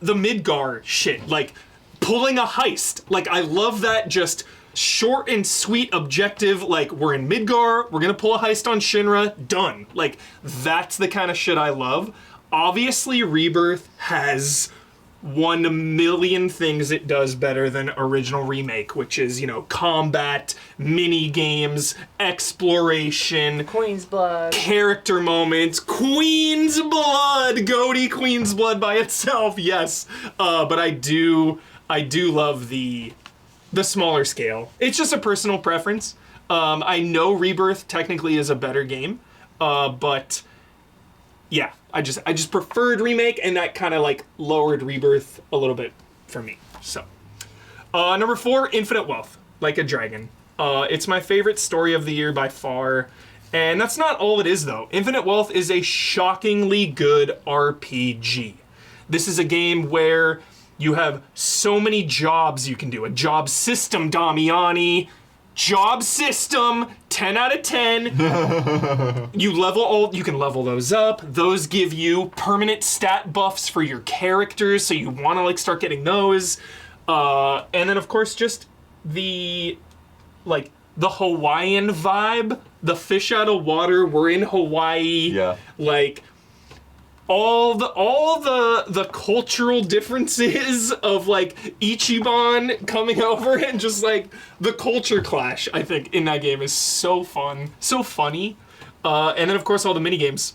the Midgar shit. Like, pulling a heist. Like, I love that just short and sweet objective. Like, we're in Midgar, we're gonna pull a heist on Shinra, done. Like, that's the kind of shit I love. Obviously, Rebirth has 1,000,000 things it does better than original Remake, which is, you know, combat, mini games, exploration,
Queen's Blood.
character moments, Queen's Blood, GOTY Queen's Blood by itself, yes. But I do love the smaller scale. It's just a personal preference. I know Rebirth technically is a better game, but yeah, I just preferred Remake, and that kind of like lowered Rebirth a little bit for me. So, number 4, Infinite Wealth, Like a Dragon. It's my favorite story of the year by far, and that's not all it is though. Infinite Wealth is a shockingly good RPG. This is a game where you have so many jobs you can do. A job system, Damiani. Job system, 10 out of 10. You can level those up. Those give you permanent stat buffs for your characters, so you want to like start getting those. And then of course just the Hawaiian vibe, the fish out of water, we're in Hawaii.
Yeah.
Like all the cultural differences of like Ichiban coming over and just like the culture clash, I think, in that game is so fun, so funny. And then of course all the mini games,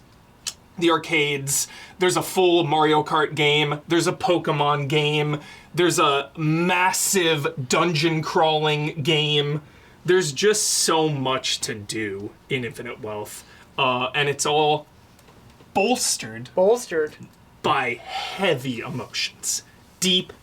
the arcades. There's a full Mario Kart game. There's a Pokemon game. There's a massive dungeon crawling game. There's just so much to do in Infinite Wealth, and it's all bolstered by heavy emotions. Deep,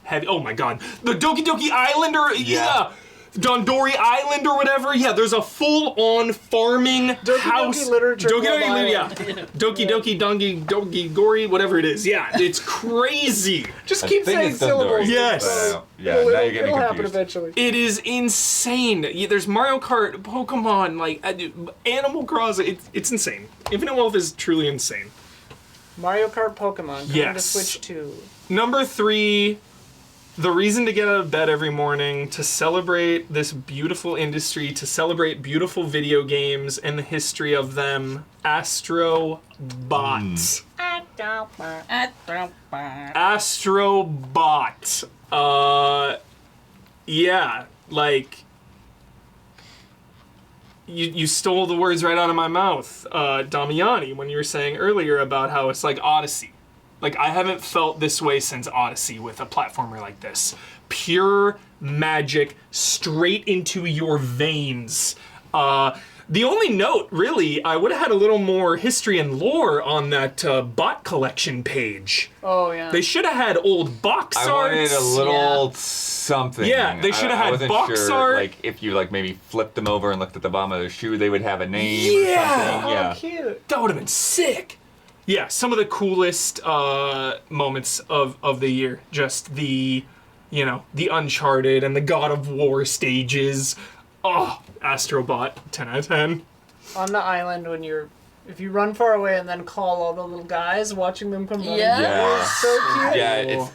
heavy. Oh my god. The Doki Doki Islander, yeah. Dondori Island or whatever. Yeah, there's a full-on farming house.
Doki Literature
Doki
Club
Doki, yeah.
Island.
Doki Doki Dongi Dogi Gori, whatever it is. Yeah, it's crazy.
Just
I
keep
think
saying
it's Dundori.
syllables.
Yes.
Yeah, now you're getting
It'll happen
confused.
eventually.
It is insane. There's Mario Kart, Pokemon, like Animal Crossing. It's insane. Infinite Wealth is truly insane.
Mario Kart Pokemon coming to
Yes.
Switch 2.
Number 3, the reason to get out of bed every morning, to celebrate this beautiful industry, to celebrate beautiful video games and the history of them, Astro Bot. Astro Bot. Yeah, like, you stole the words right out of my mouth, Damiani, when you were saying earlier about how it's like Odyssey. Like, I haven't felt this way since Odyssey with a platformer like this. Pure magic, straight into your veins. The only note, really, I would have had a little more history and lore on that bot collection page.
Oh, yeah.
They should have had old box
I
arts.
wanted a little something.
Yeah, they should have
I
had
wasn't
box
sure,
art.
Like, if you, like, maybe flipped them over and looked at the bottom of their shoe, they would have a name or
Yeah.
something.
Oh,
Yeah.
cute.
That would have been sick. Yeah, some of the coolest moments of the year. Just the Uncharted and the God of War stages. Oh, Astrobot, 10 out of 10.
On the island when if you run far away and then call all the little guys, watching them come running.
Yeah.
Yeah.
So cute.
Yeah,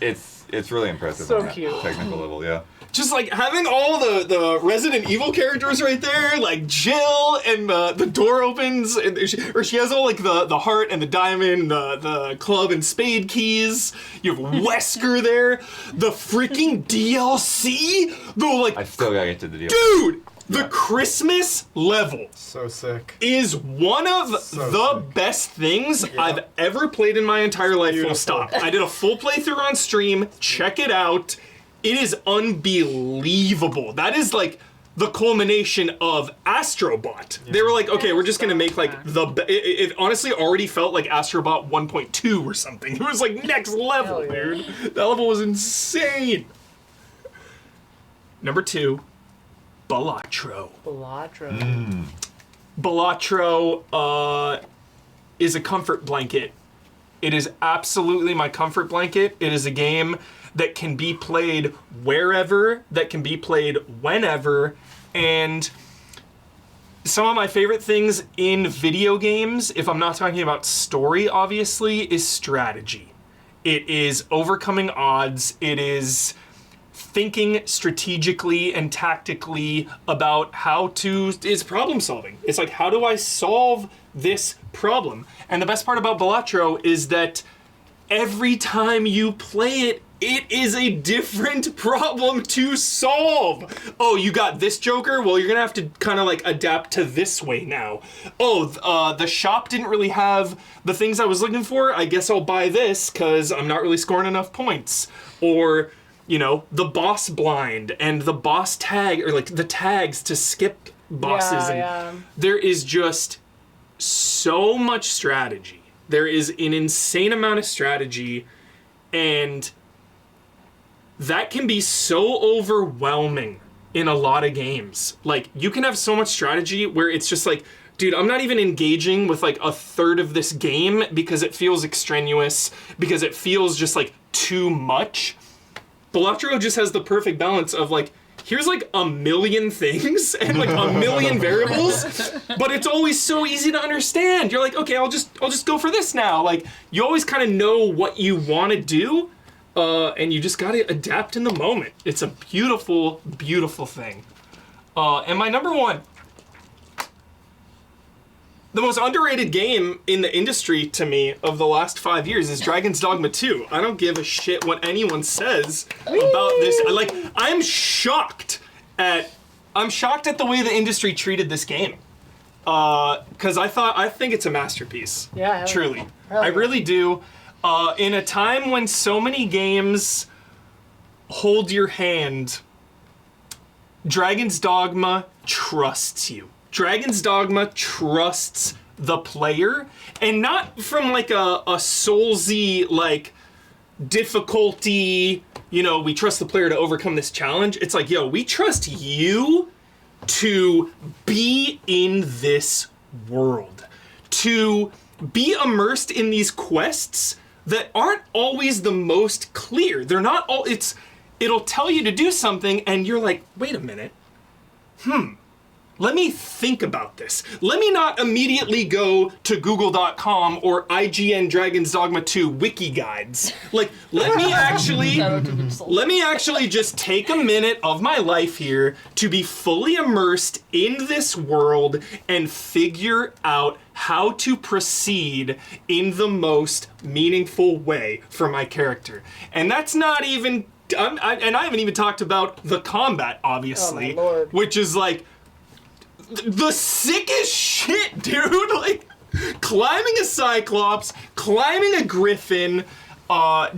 it's really impressive
So
on that
cute.
technical level, yeah.
Just like having all the Resident Evil characters right there, like Jill, and the door opens, and she has all like the heart and the diamond, the club and spade keys. You have Wesker there, the freaking DLC,
I still gotta get to the deal.
dude. The Christmas level
So sick.
is one of
So
the
sick.
best things I've ever played in my entire life, full
Beautiful.
stop. I did a full playthrough on stream. Check it out. It is unbelievable. That is like the culmination of Astrobot. They were like, okay, we're just gonna make like it honestly already felt like Astrobot 1.2 or something. It was like next level,
Hell yeah.
dude. That level was insane. Number 2, Balatro.
Balatro.
Balatro is a comfort blanket. It is absolutely my comfort blanket. It is a game that can be played wherever, that can be played whenever, and some of my favorite things in video games, if I'm not talking about story, obviously, is strategy. It is overcoming odds. It is thinking strategically and tactically about it's problem solving. It's like, how do I solve this problem? And the best part about Balatro is that every time you play it, it is a different problem to solve. Oh, you got this Joker? Well, you're gonna have to kind of like adapt to this way now. Oh, the shop didn't really have the things I was looking for. I guess I'll buy this because I'm not really scoring enough points. Or, the boss blind and the boss tag, or like the tags to skip bosses.
Yeah.
There is just so much strategy. There is an insane amount of strategy, and that can be so overwhelming in a lot of games. Like, you can have so much strategy where it's just like, dude, I'm not even engaging with like a third of this game because it feels extraneous, because it feels just like too much. Balatro just has the perfect balance of like, here's like a million things and like a million variables, but it's always so easy to understand. You're like, okay, I'll just go for this now. Like, you always kind of know what you want to do, and you just gotta adapt in the moment. It's a beautiful, beautiful thing. And my number 1, the most underrated game in the industry to me of the last 5 years is Dragon's Dogma 2. I don't give a shit what anyone says about this. I'm shocked at the way the industry treated this game. Because I think it's a masterpiece.
Yeah, hell
Truly.
Hell
I
yeah.
really do. In a time when so many games hold your hand, Dragon's Dogma trusts you. Dragon's Dogma trusts the player, and not from like a Soulsy like difficulty we trust the player to overcome this challenge. It's like, yo, we trust you to be in this world, to be immersed in these quests that aren't always the most clear. They're not all, it'll tell you to do something and you're like, wait a minute. Let me think about this. Let me not immediately go to google.com or IGN Dragon's Dogma 2 wiki guides. Like, let me actually just take a minute of my life here to be fully immersed in this world and figure out how to proceed in the most meaningful way for my character. And that's not even, and I haven't even talked about the combat, obviously,
Oh my Lord.
which is like, the sickest shit, dude. Like, climbing a Cyclops, climbing a Griffin,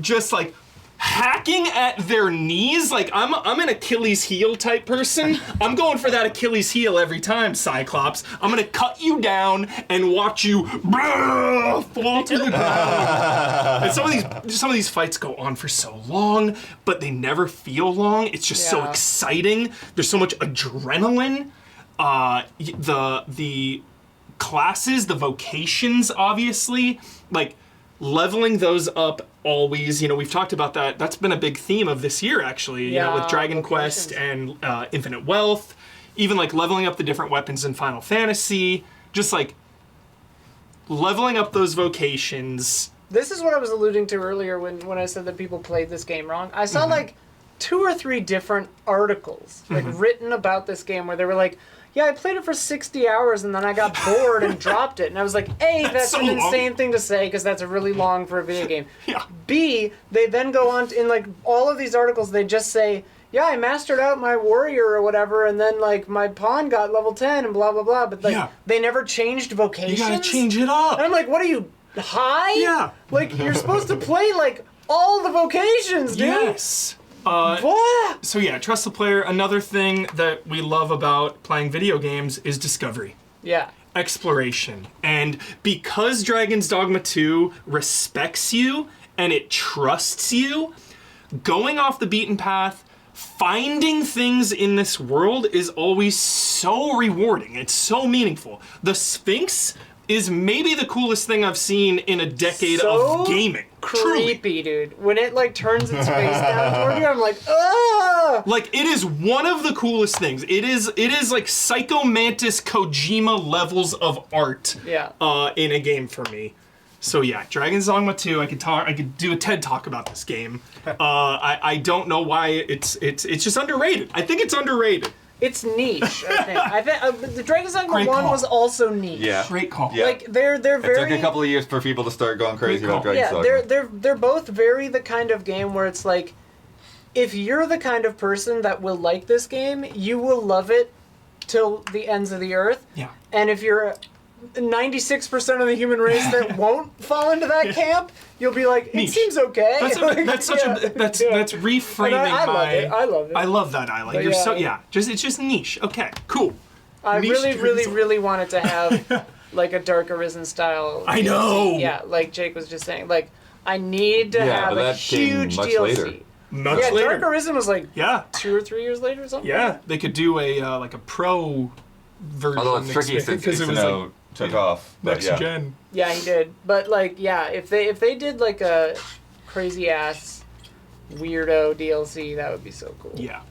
just like hacking at their knees. Like, I'm an Achilles heel type person. I'm going for that Achilles heel every time, Cyclops. I'm gonna cut you down and watch you fall to the ground. And some of these fights go on for so long, but they never feel long. It's just so
Yeah.
exciting. There's so much adrenaline. The classes, the vocations, obviously, like leveling those up always, we've talked about that. That's been a big theme of this year, actually, with Dragon Quest and Infinite Wealth, even like leveling up the different weapons in Final Fantasy, just like leveling up those vocations.
This is what I was alluding to earlier when I said that people played this game wrong. I saw like 2 or 3 different articles like written about this game where they were like, yeah, I played it for 60 hours and then I got bored and dropped it. And I was like, A, that's
so
an
long.
insane thing to say because that's really long for a video game.
Yeah.
B, they then go on in like all of these articles, they just say, yeah, I mastered out my warrior or whatever, and then like my pawn got level 10 and blah, blah, blah. But like they never changed vocations.
You gotta change it up.
And I'm like, what are you, high?
Yeah.
Like, you're supposed to play like all the vocations, dude.
Yes.
What?
So yeah, trust the player. Another thing that we love about playing video games is discovery.
Yeah.
Exploration. And because Dragon's Dogma 2 respects you and it trusts you, going off the beaten path, finding things in this world is always so rewarding. It's so meaningful. The Sphinx is maybe the coolest thing I've seen in a decade
So
of gaming. Truly.
Creepy, dude. When it like turns its face down toward you, I'm like, ah!
Like, it is one of the coolest things. It is like Psycho Mantis Kojima levels of art in a game for me. So yeah, Dragon's Dogma 2, I could do a TED talk about this game. I don't know why it's just underrated. I think it's underrated.
It's niche, I think. The Dragon's Dogma
Great
1
call.
was also niche.
Yeah.
Great call.
Yeah.
Like they're
It
very
took a couple of years for people to start going crazy about
Great
Dragon's
yeah,
Dogma.
they're both very the kind of game where it's like, if you're the kind of person that will like this game, you will love it till the ends of the earth.
Yeah.
And if you're 96% of the human race that won't fall into that camp, you'll be like, it
Niche.
seems okay.
That's reframing
And I love
my.
it. I love it.
I love that, Isla.
But
You're
yeah.
so it's just niche. Okay, cool.
I
Niche
really,
Dragon's
really,
Dogma.
really wanted to have like a Dark Arisen style.
I
DLC.
know.
Yeah, like Jake was just saying. Like, I need to
Yeah,
have
but
a
that came
huge
much
DLC.
later.
Much
Yeah,
later.
Dark Arisen was like
Yeah.
2 or 3 years later or something.
Yeah. They could do a like a pro version.
Although it's tricky since
because it was
Ixano took off. But
next
yeah.
gen.
Yeah, he did. But like, yeah, if they did like a crazy ass weirdo DLC, that would be so cool.
Yeah.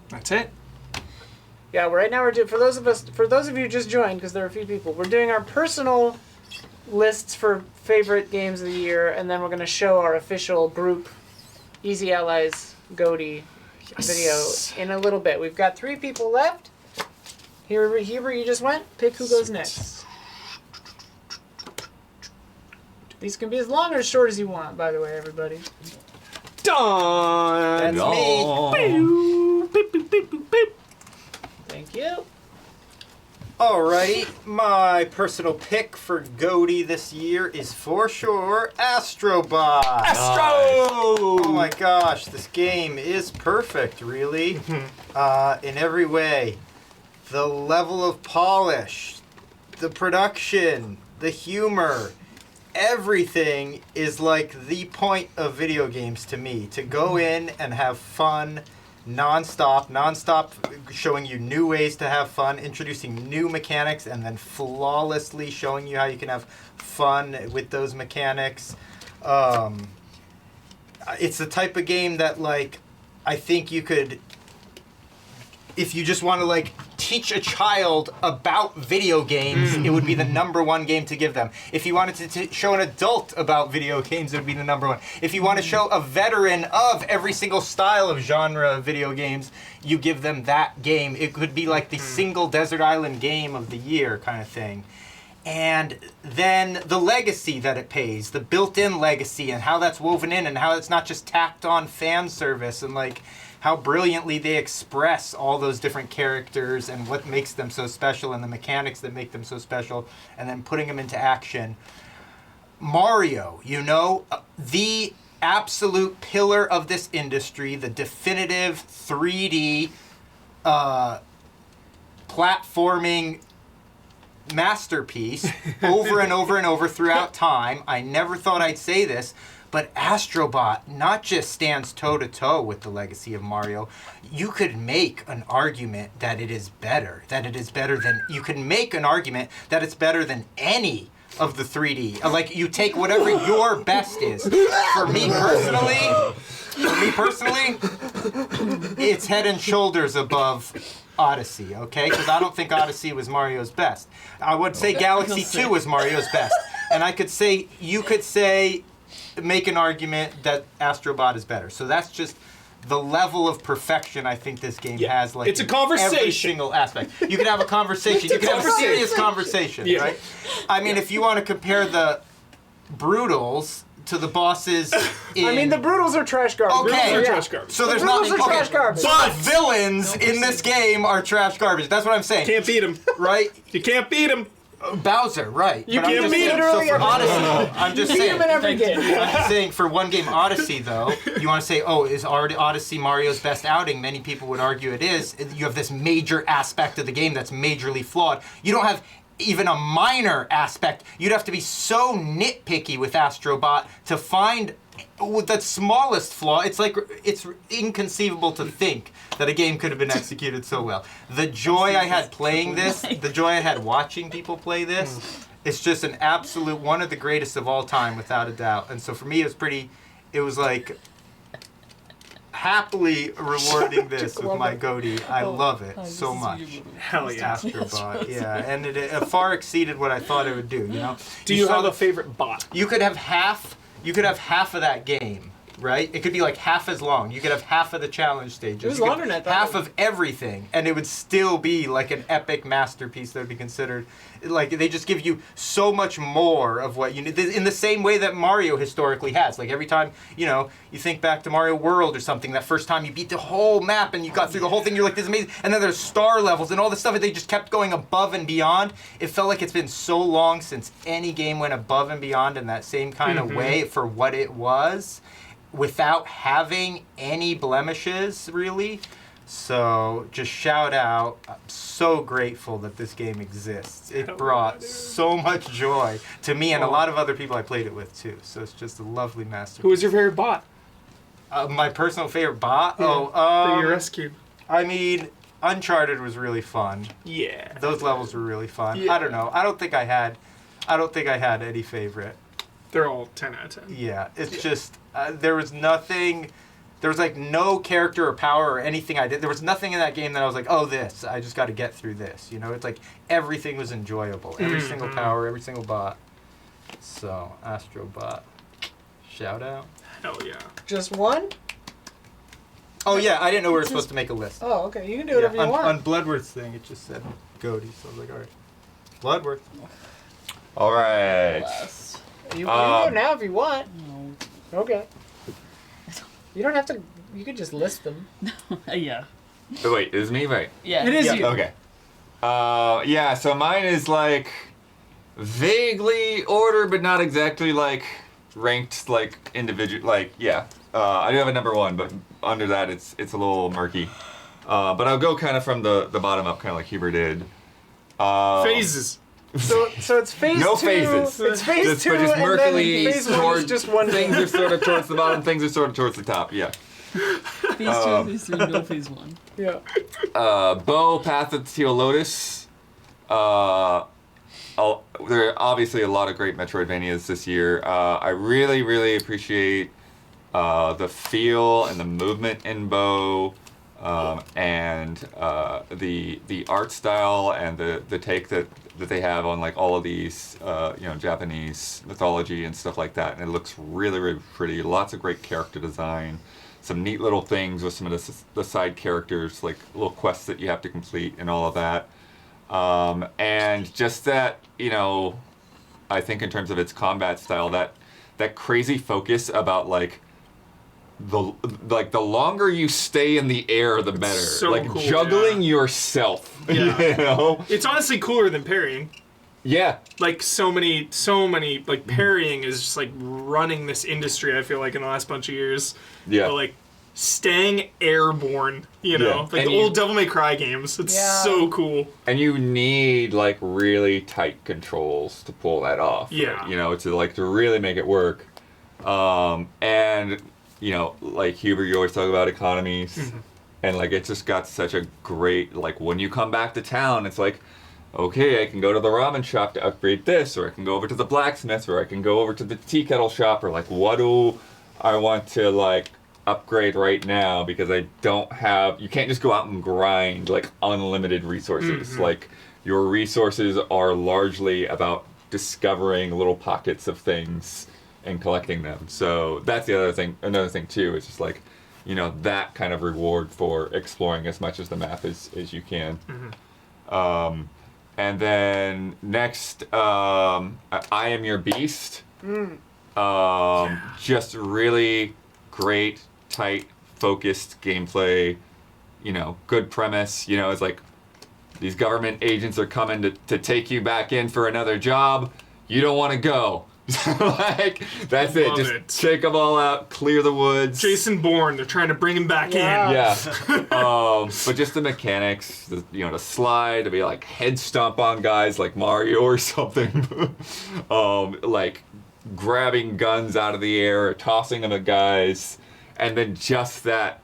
That's it.
Yeah, right now we're doing for those of you who just joined, because there are a few people, we're doing our personal lists for favorite games of the year, and then we're gonna show our official group Easy Allies GOTY video in a little bit. We've got 3 people left. Here where you just went, pick who goes next. These can be as long or as short as you want, by the way, everybody.
Done.
That's me.
Boop, boop, boop, boop, boop.
Thank you.
Alrighty, my personal pick for GOTY this year is for sure Astrobot.
Astro.
Oh my gosh, this game is perfect, really, in every way. The level of polish, the production, the humor. everything is like the point of video games to me. To go in and have fun non-stop showing you new ways to have fun, introducing new mechanics, and then flawlessly showing you how you can have fun with those mechanics. It's the type of game that, like, I think you could, if you just want to, like, teach a child about video games, it would be the #1 game to give them. If you wanted to show an adult about video games, it would be the #1. If you want to show a veteran of every single style of genre of video games, you give them that game. It could be like the single desert island game of the year kind of thing. And then the legacy that it pays, the built-in legacy, and how that's woven in, and how it's not just tacked on fan service, and like how brilliantly they express all those different characters and what makes them so special and the mechanics that make them so special, and then putting them into action. Mario, you know, the absolute pillar of this industry, the definitive 3D platforming masterpiece over and over and over throughout time. I never thought I'd say this, but Astrobot not just stands toe-to-toe with the legacy of Mario. You could make an argument that it is better, you can make an argument that it's better than any of the 3D. Like, you take whatever your best is. For me personally, it's head and shoulders above Odyssey, okay? Because I don't think Odyssey was Mario's best. I would say Galaxy 2 was Mario's best. And you could say, make an argument that Astrobot is better. So that's just the level of perfection I think this game has. Like,
it's a conversation.
Every single aspect. You could have a conversation. You could have a serious conversation, right? I mean, if you want to compare the Brutals to the bosses in...
I mean, the Brutals are trash garbage.
Okay.
Trash garbage.
So there's
Brutals
nothing...
are trash garbage.
But villains in this game are trash garbage. That's what I'm saying.
Can't beat him.
Right?
You can't beat him.
Bowser, right.
You
But
can't
I'm just
beat
saying,
him.
so for Odyssey, I'm just
Beat
saying...
him in every game.
I'm just saying, for one game Odyssey, though, you want to say, oh, is Odyssey Mario's best outing? Many people would argue it is. You have this major aspect of the game that's majorly flawed. You don't have even a minor aspect. You'd have to be so nitpicky with Astrobot to find with the smallest flaw. It's like, it's inconceivable to think that a game could have been executed so well. The joy I had playing this, the joy I had watching people play this, it's just an absolute, one of the greatest of all time, without a doubt. And so for me, it was like happily rewarding this with my GOTY. I love it so much.
Hell yeah.
Astrobot, yeah, and it far exceeded what I thought it would do. You know.
Do you have a favorite bot?
You could have half. You could have half of that game, right? It could be like half as long. You could have half of the challenge stages.
It was
You could
longer than I thought.
half of everything, and it would still be like an epic masterpiece that would be considered. Like, they just give you so much more of what you need, in the same way that Mario historically has. Like, every time, you know, you think back to Mario World or something, that first time you beat the whole map and you got through the whole thing, you're like, this is amazing. And then there's star levels and all this stuff, and they just kept going above and beyond. It felt like it's been so long since any game went above and beyond in that same kind of way for what it was, without having any blemishes, really. So, just shout out. I'm so grateful that this game exists. It brought so much joy to me and a lot of other people I played it with, too. So, it's just a lovely masterpiece.
Who was your favorite bot
My personal favorite bot?
that you rescued?
I mean, Uncharted was really fun.
Yeah.
Those levels were really fun.
Yeah.
I don't know. I don't think I had any favorite.
They're all 10 out of 10.
Yeah, it's just, there was nothing, there was like no character or power or anything I did. There was nothing in that game that I was like, oh, I just got to get through this. You know, it's like everything was enjoyable. Every single power, every single bot. So, Astrobot. Shout out.
Hell yeah.
Just one?
Oh, yeah, I didn't know we were supposed to make a list.
Oh, okay. You can do whatever you want.
On Bloodworth's thing, it just said GOTY, so I was like, all right. Bloodworth.
All right.
Last.
You can go now if you want.
No.
Okay. You don't have to. You could just list them.
Yeah.
Oh, wait, is me right?
Yeah.
It is you.
Okay. Yeah. So mine is like vaguely ordered, but not exactly like ranked like individual. Like yeah. I do have a #1, but under that it's a little murky. But I'll go kind of from the bottom up, kind of like Huber did.
Phases.
So it's phase
No
2.
phases.
It's phase
Just,
2,
but just
and then
murkily
phase 1 is
toward,
just one
things
thing.
are sort of towards the bottom, things are sort of towards the top. Yeah.
Phase 2 and Phase 3, no Phase 1.
Yeah.
Bow, Path of the Teal Lotus. There are obviously a lot of great Metroidvanias this year. I really, really appreciate the feel and the movement in Bow, and the art style and the take that they have on like all of these Japanese mythology and stuff like that. And it looks really, really pretty. Lots of great character design. Some neat little things with some of the side characters, like little quests that you have to complete and all of that. And just that, I think in terms of its combat style, that crazy focus about like the longer you stay in the air, the better.
So
like
cool,
juggling yourself.
Yeah. It's honestly cooler than parrying.
Yeah.
Like so many like parrying is just like running this industry, I feel like, in the last bunch of years.
Yeah.
But like staying airborne,
Yeah.
like
And
the old Devil May Cry games. It's so cool.
And you need like really tight controls to pull that off.
Yeah.
To really make it work. And like Huber, you always talk about economies.
Mm-hmm.
And like it's just got such a great, like when you come back to town, it's like, okay, I can go to the ramen shop to upgrade this, or I can go over to the blacksmith, or I can go over to the tea kettle shop, or like what do I want to like upgrade right now, because I don't have, you can't just go out and grind like unlimited resources.
Mm-hmm.
Like your resources are largely about discovering little pockets of things and collecting them. So that's the other thing, another thing too, is just like, that kind of reward for exploring as much as the map as you can.
Mm-hmm.
And then next, I Am Your Beast. Just really great, tight, focused gameplay. Good premise. It's like these government agents are coming to take you back in for another job. You don't want to go. Like, that's it.
Love
Just
it.
take them all out, clear the woods.
Jason Bourne, they're trying to bring him back
Yeah.
in.
Yeah. But just the mechanics, to slide, to be like head stomp on guys like Mario or something. Like grabbing guns out of the air, tossing them at guys, and then just that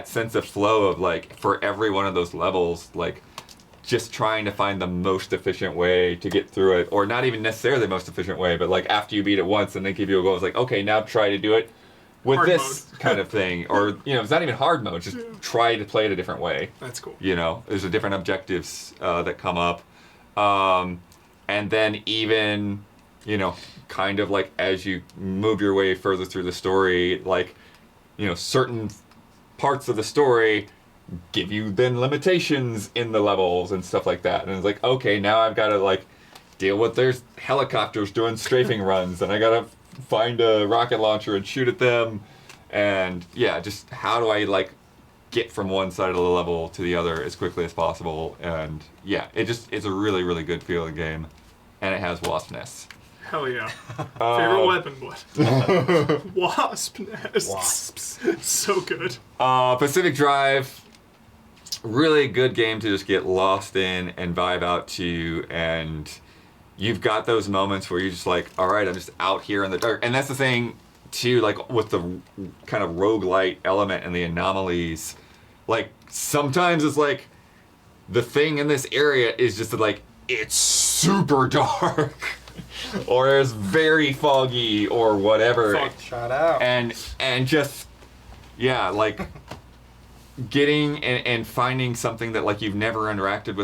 sense of flow of like for every one of those levels, like just trying to find the most efficient way to get through it, or not even necessarily the most efficient way, but like after you beat it once and they give you a goal, it's like, okay, now try to do it with
Hard
this
mode.
kind of thing, or it's not even hard mode, just try to play it a different way.
That's cool.
There's a different objectives that come up, and then even kind of like as you move your way further through the story, like certain parts of the story give you then limitations in the levels and stuff like that, and it's like, okay, now I've got to like deal with there's helicopters doing strafing runs, and I gotta find a rocket launcher and shoot at them, and just how do I like get from one side of the level to the other as quickly as possible. And it's a really, really good feeling game, and it has wasp nests.
Hell yeah. Favorite weapon, what? Wasp nests.
Wasps.
So good.
Pacific Drive, really good game to just get lost in and vibe out to, and you've got those moments where you're just like, all right, I'm just out here in the dark. And that's the thing too, like with the kind of roguelite element and the anomalies, like sometimes it's like the thing in this area is just like it's super dark or it's very foggy or whatever.
Shout out.
And just like getting and finding something that like you've never interacted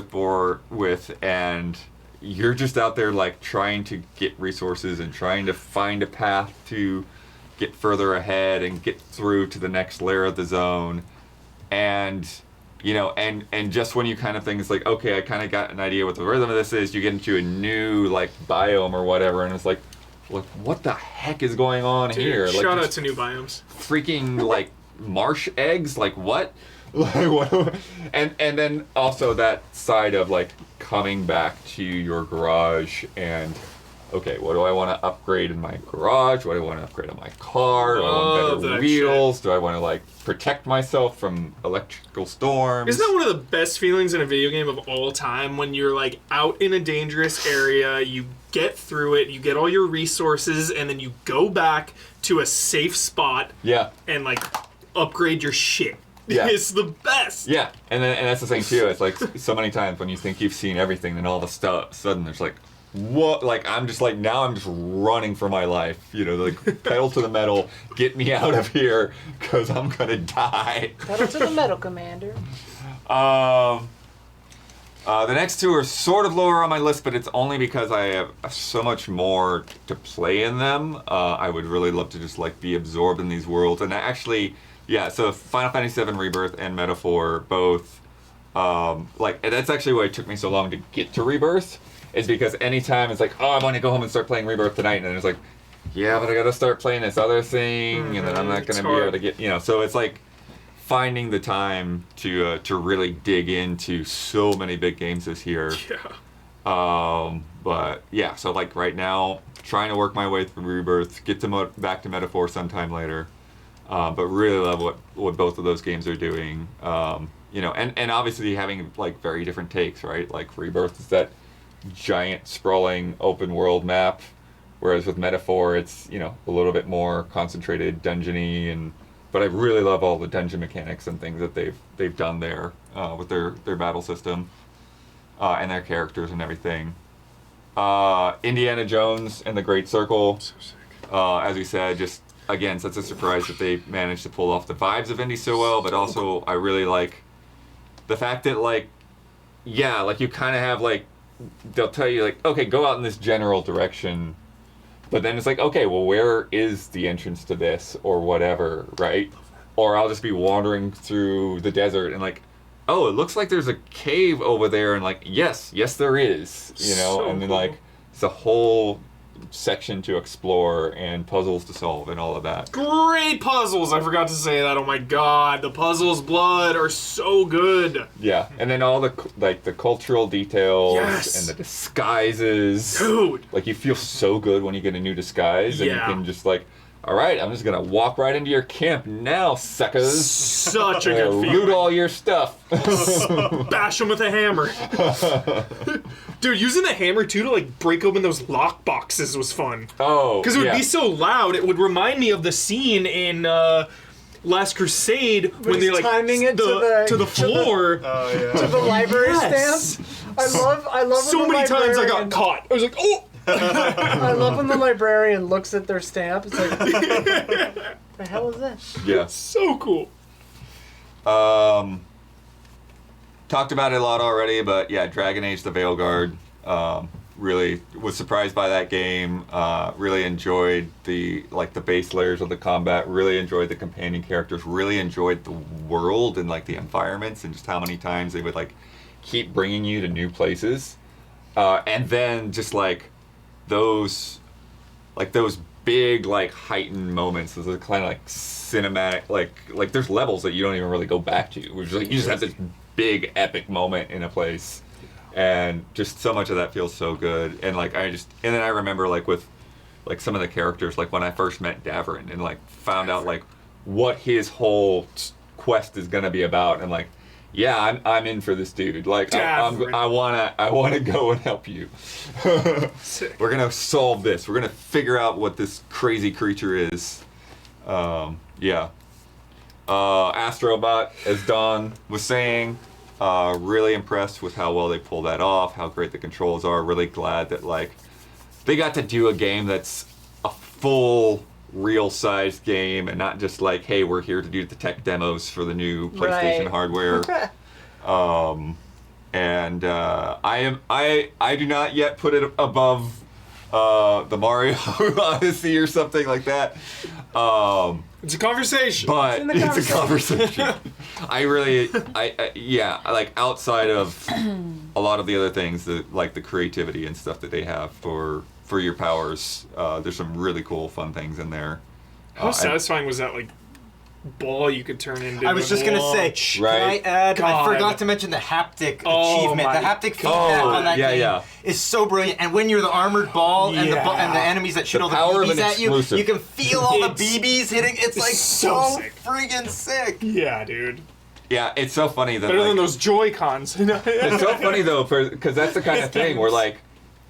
with, and you're just out there like trying to get resources and trying to find a path to get further ahead and get through to the next layer of the zone. And and just when you kind of think it's like, okay, I kind of got an idea what the rhythm of this is, you get into a new like biome or whatever, and it's like what the heck is going on here? Like,
Shout out to new biomes.
freaking like marsh eggs, like what? Like what? And then also that side of like coming back to your garage and okay, what do I want to upgrade in my garage? What do I want to upgrade on my car? Do I want
Love
better
that
wheels? Do I want to like protect myself from electrical storms?
Isn't that one of the best feelings in a video game of all time when you're like out in a dangerous area, you get through it, you get all your resources, and then you go back to a safe spot
Yeah.
and like upgrade your shit.
Yeah.
It's the best.
Yeah, and that's the thing too. It's like so many times when you think you've seen everything, then all of a sudden there's like, what? Like I'm just like now I'm just running for my life. You know, like pedal to the metal, get me out of here, cause I'm gonna die.
Pedal to the metal, Commander.
The next two are sort of lower on my list, but it's only because I have so much more to play in them. I would really love to just like be absorbed in these worlds, and yeah. So Final Fantasy VII Rebirth and Metaphor both, like, and that's actually why it took me so long to get to Rebirth, is because anytime it's like, oh, I want to go home and start playing Rebirth tonight, and it's like, yeah, but I gotta start playing this other thing, and then I'm not gonna be able to get, so it's like finding the time to really dig into so many big games this year.
Yeah.
But yeah, so like right now, trying to work my way through Rebirth, get to back to Metaphor sometime later. But really love what both of those games are doing. And obviously having like very different takes, right? Like Rebirth is that giant sprawling open world map, whereas with Metaphor it's a little bit more concentrated dungeony, but I really love all the dungeon mechanics and things that they've done there with their battle system and their characters and everything. Indiana Jones and the Great Circle,
So sick.
as we said, just again, such a surprise that they managed to pull off the vibes of Indy so well, but also I really like the fact that like you kind of have like, they'll tell you like, okay, go out in this general direction, but then it's like, okay, well, where is the entrance to this or whatever, right? Or I'll just be wandering through the desert and like, oh, it looks like there's a cave over there, and like, yes there is,
So
and then
cool.
like it's a whole section to explore and puzzles to solve and all of that.
Great puzzles. I forgot to say that. Oh my god, the puzzles, Blood, are so good.
Yeah, and then all the the cultural details
Yes.
and the disguises.
Dude.
Like you feel so good when you get a new disguise, and
Yeah.
you can just like, all right, I'm just gonna walk right into your camp now, suckers.
Such a good
Loot
feeling.
all your stuff.
Bash them with a hammer. Dude, using the hammer too to like break open those lock boxes was fun.
Oh,
Because it would
yeah.
be so loud, it would remind me of the scene in Last Crusade when they like
timing it
to the floor.
Oh yeah.
To the library
Yes.
stamps. I love
So
when the
many times I got
librarian-
caught. I was like, oh.
I love when the librarian looks at their stamp. It's like, the hell is this?
Yeah.
So cool.
Talked about it a lot already, but yeah, Dragon Age: The Veilguard. Really was surprised by that game. Really enjoyed the base layers of the combat. Really enjoyed the companion characters. Really enjoyed the world and like the environments and just how many times they would like keep bringing you to new places. And then just like those big like heightened moments. Those are kind of like cinematic. Like there's levels that you don't even really go back to. Which like you just have this big epic moment in a place. And just so much of that feels so good. And like and then I remember like with like some of the characters, like when I first met Davrin and like found out like what his whole quest is gonna be about, and like, yeah, I'm in for this dude. Like
Davrin.
I wanna go and help you.
Sick.
We're gonna solve this. We're gonna figure out what this crazy creature is. Yeah. Astrobot, as Dawn was saying. Really impressed with how well they pull that off, how great the controls are. Really glad that like they got to do a game that's a full real-sized game and not just like, hey, we're here to do the tech demos for the new PlayStation
Right.
hardware. I do not yet put it above the Mario Odyssey or something like that.
It's a conversation.
But
in the
it's a conversation. Yeah, like outside of a lot of the other things, like the creativity and stuff that they have for your powers, there's some really cool, fun things in there.
How satisfying was that, like, ball you could turn into.
I was just gonna say, can I add? I forgot to mention the haptic achievement. The haptic feedback on that game is so brilliant. And when you're the armored ball and the enemies that shoot all the BBs at you, you can feel all the BBs hitting. It's like so friggin' sick.
Yeah, dude.
Yeah, it's so funny that
better than those Joy-Cons.
It's so funny though, because that's the kind of thing where like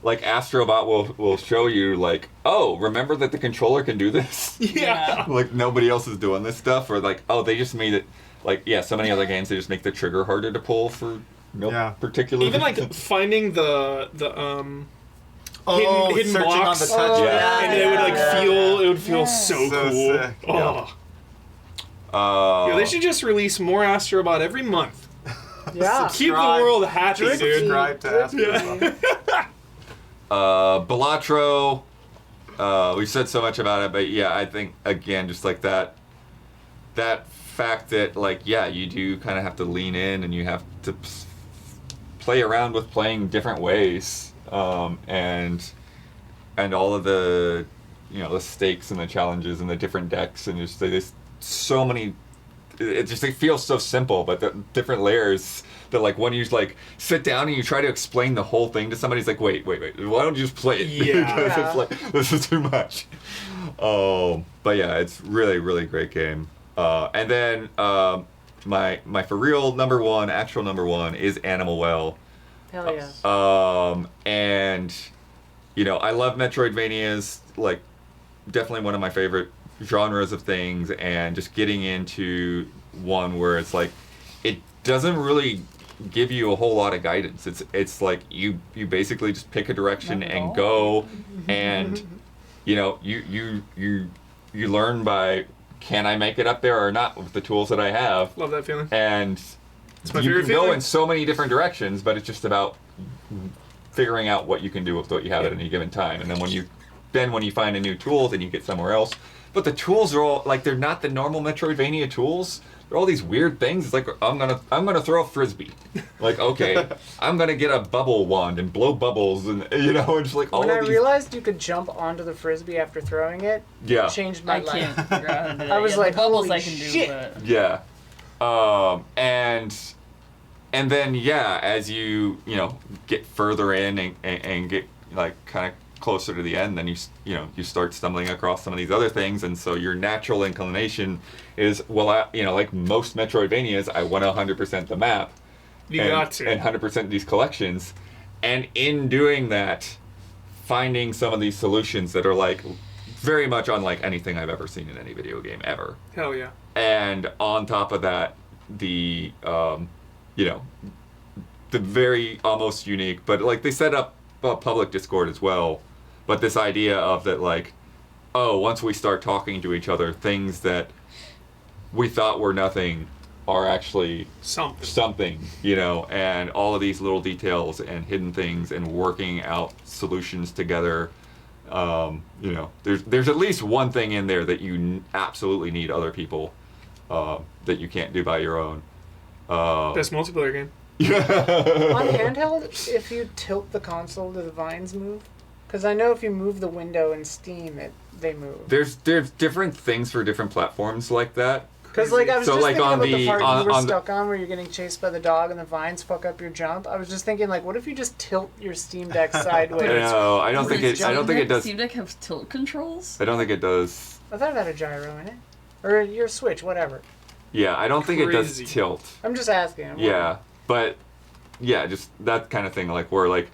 Astrobot will show you like, oh, remember that the controller can do this?
Yeah.
Like nobody else is doing this stuff, or like, oh, they just made it. Like so many other games they just make the trigger harder to pull for no particular.
Even like finding the hidden
searching
blocks
on the touch.
and it would like feel so cool.
Sick.
Oh. They should just release more Astrobot every month.
Yeah.
Keep the world happy, dude.
Subscribe to Astrobot.
Balatro, we've said so much about it, but yeah, I think again, just like that fact that like, yeah, you do kind of have to lean in and you have to play around with playing different ways, and all of the, the stakes and the challenges and the different decks and just there's so many. It feels so simple, but the different layers that like when you like sit down and you try to explain the whole thing to somebody, it's like, wait, why don't you just play it? Because it's like, this is too much. But yeah, it's really, really great game. And then my for real actual number one is Animal Well.
Hell yeah.
And I love Metroidvanias, like definitely one of my favorite genres of things, and just getting into one where it's like it doesn't really give you a whole lot of guidance. It's like you basically just pick a direction and go, and you learn by, can I make it up there or not with the tools that I have.
Love that feeling.
And
it's my
you
favorite
can go
feeling.
in so many different directions, but it's just about figuring out what you can do with what you have at any given time. And then when you find a new tool, then you get somewhere else. But the tools are all like, they're not the normal Metroidvania tools. They're all these weird things. It's like, I'm gonna throw a frisbee. Like, okay, I'm gonna get a bubble wand and blow bubbles, and and just like all
when
of
I
these.
realized you could jump onto the frisbee after throwing it, it changed my life.
I can't figure out how to do that.
I was like,
the bubbles
holy
I can
shit.
do, but
Yeah. And then as you get further in and get like kind of closer to the end, then you start stumbling across some of these other things, and so your natural inclination is, like most Metroidvanias, I want to 100% the map.
Got to.
And 100% these collections, and in doing that, finding some of these solutions that are like very much unlike anything I've ever seen in any video game ever.
Hell yeah.
And on top of that, the the very almost unique, but like they set up a public Discord as well. But this idea of that, like, once we start talking to each other, things that we thought were nothing are actually something, and all of these little details and hidden things and working out solutions together. There's at least one thing in there that you absolutely need other people, that you can't do by your own.
Best multiplayer game.
On handheld, if you tilt the console, do the vines move? Because I know if you move the window in Steam, they move.
There's different things for different platforms like that.
Because I was just thinking about the part you were
on
stuck on where you're getting chased by the dog and the vines fuck up your jump. I was just thinking, like, what if you just tilt your Steam Deck sideways?
No, I don't think it does.
Steam Deck have tilt controls?
I don't think it does.
I thought it had a gyro in it. Or your Switch, whatever.
Yeah, I don't think it does tilt.
I'm just asking.
Yeah, but just that kind of thing, like where like,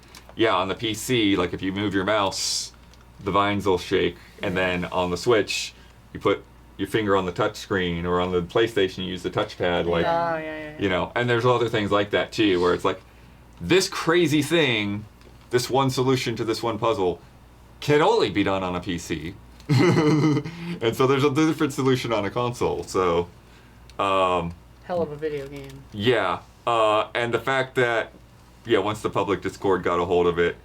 on the PC, like if you move your mouse, the vines will shake, and then on the Switch, you put your finger on the touch screen, or on the PlayStation, you use the touchpad, like, and there's other things like that too, where it's like, this crazy thing, this one solution to this one puzzle, can only be done on a PC. And so there's a different solution on a console, so...
hell of a video game.
Yeah, and the fact that, once the public Discord got a hold of it,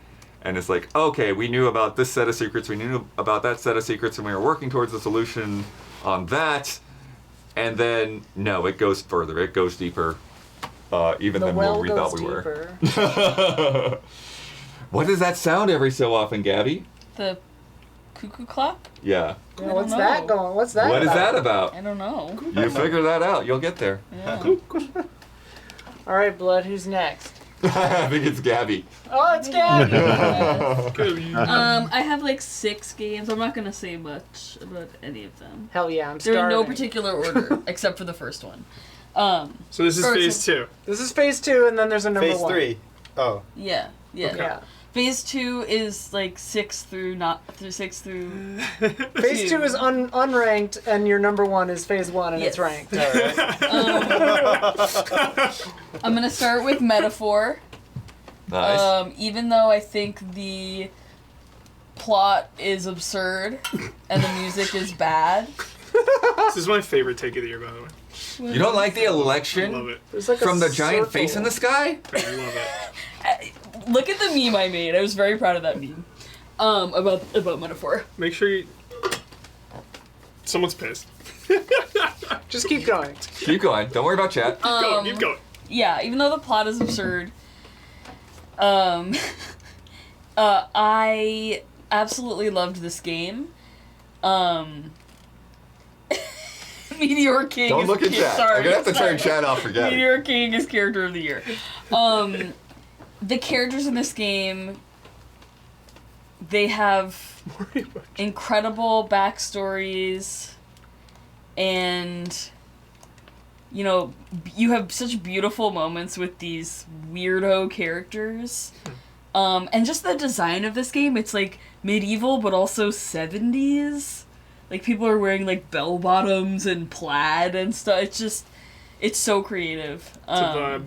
and it's like, okay, we knew about this set of secrets, we knew about that set of secrets, and we were working towards a solution on that, and then, no, it goes further, it goes deeper, even than what we thought we were. What does that sound every so often, Gabby?
The Cuckoo Clock?
Yeah.
Yeah, what's
know.
that going? What's that?
What is
about?
that about?
I don't know.
You figure that out. You'll get there.
Yeah.
All right, Blood. Who's next?
I think it's Gabby.
Oh, it's Gabby.
I have like 6 games. I'm not gonna say much about any of them.
Hell yeah, I'm
They're
starving.
in no particular order except for the first one.
So this is
Or
phase
it's
2.
This is phase 2, and then there's a number
Phase
1.
3. Oh.
Yeah.
Yeah.
Phase 2 is like 6 through.
Phase 2 is unranked, and your number 1 is phase 1, and
Yes.
it's ranked.
All right.
I'm gonna start with Metaphor.
Nice.
Even though I think the plot is absurd and the music is bad.
This is my favorite take of the year, by the way.
You don't like the
I love
election
it.
There's like
from
a
the giant
circle.
face in the sky?
I love it.
Look at the meme I made. I was very proud of that meme. About Metaphor.
Make sure you... Someone's pissed.
Just keep going.
Keep going. Don't worry about chat.
Keep going.
Yeah, even though the plot is absurd, I absolutely loved this game. Meteor King
Don't
is
look at chat.
Sorry,
I'm gonna have to
sorry.
turn chat off for Gabby.
Meteor King is character of the year. The characters in this game, they have incredible backstories, and you know, you have such beautiful moments with these weirdo characters. And just the design of this game, it's like medieval but also 70s. Like people are wearing like bell bottoms and plaid and stuff. It's so creative.
It's a vibe.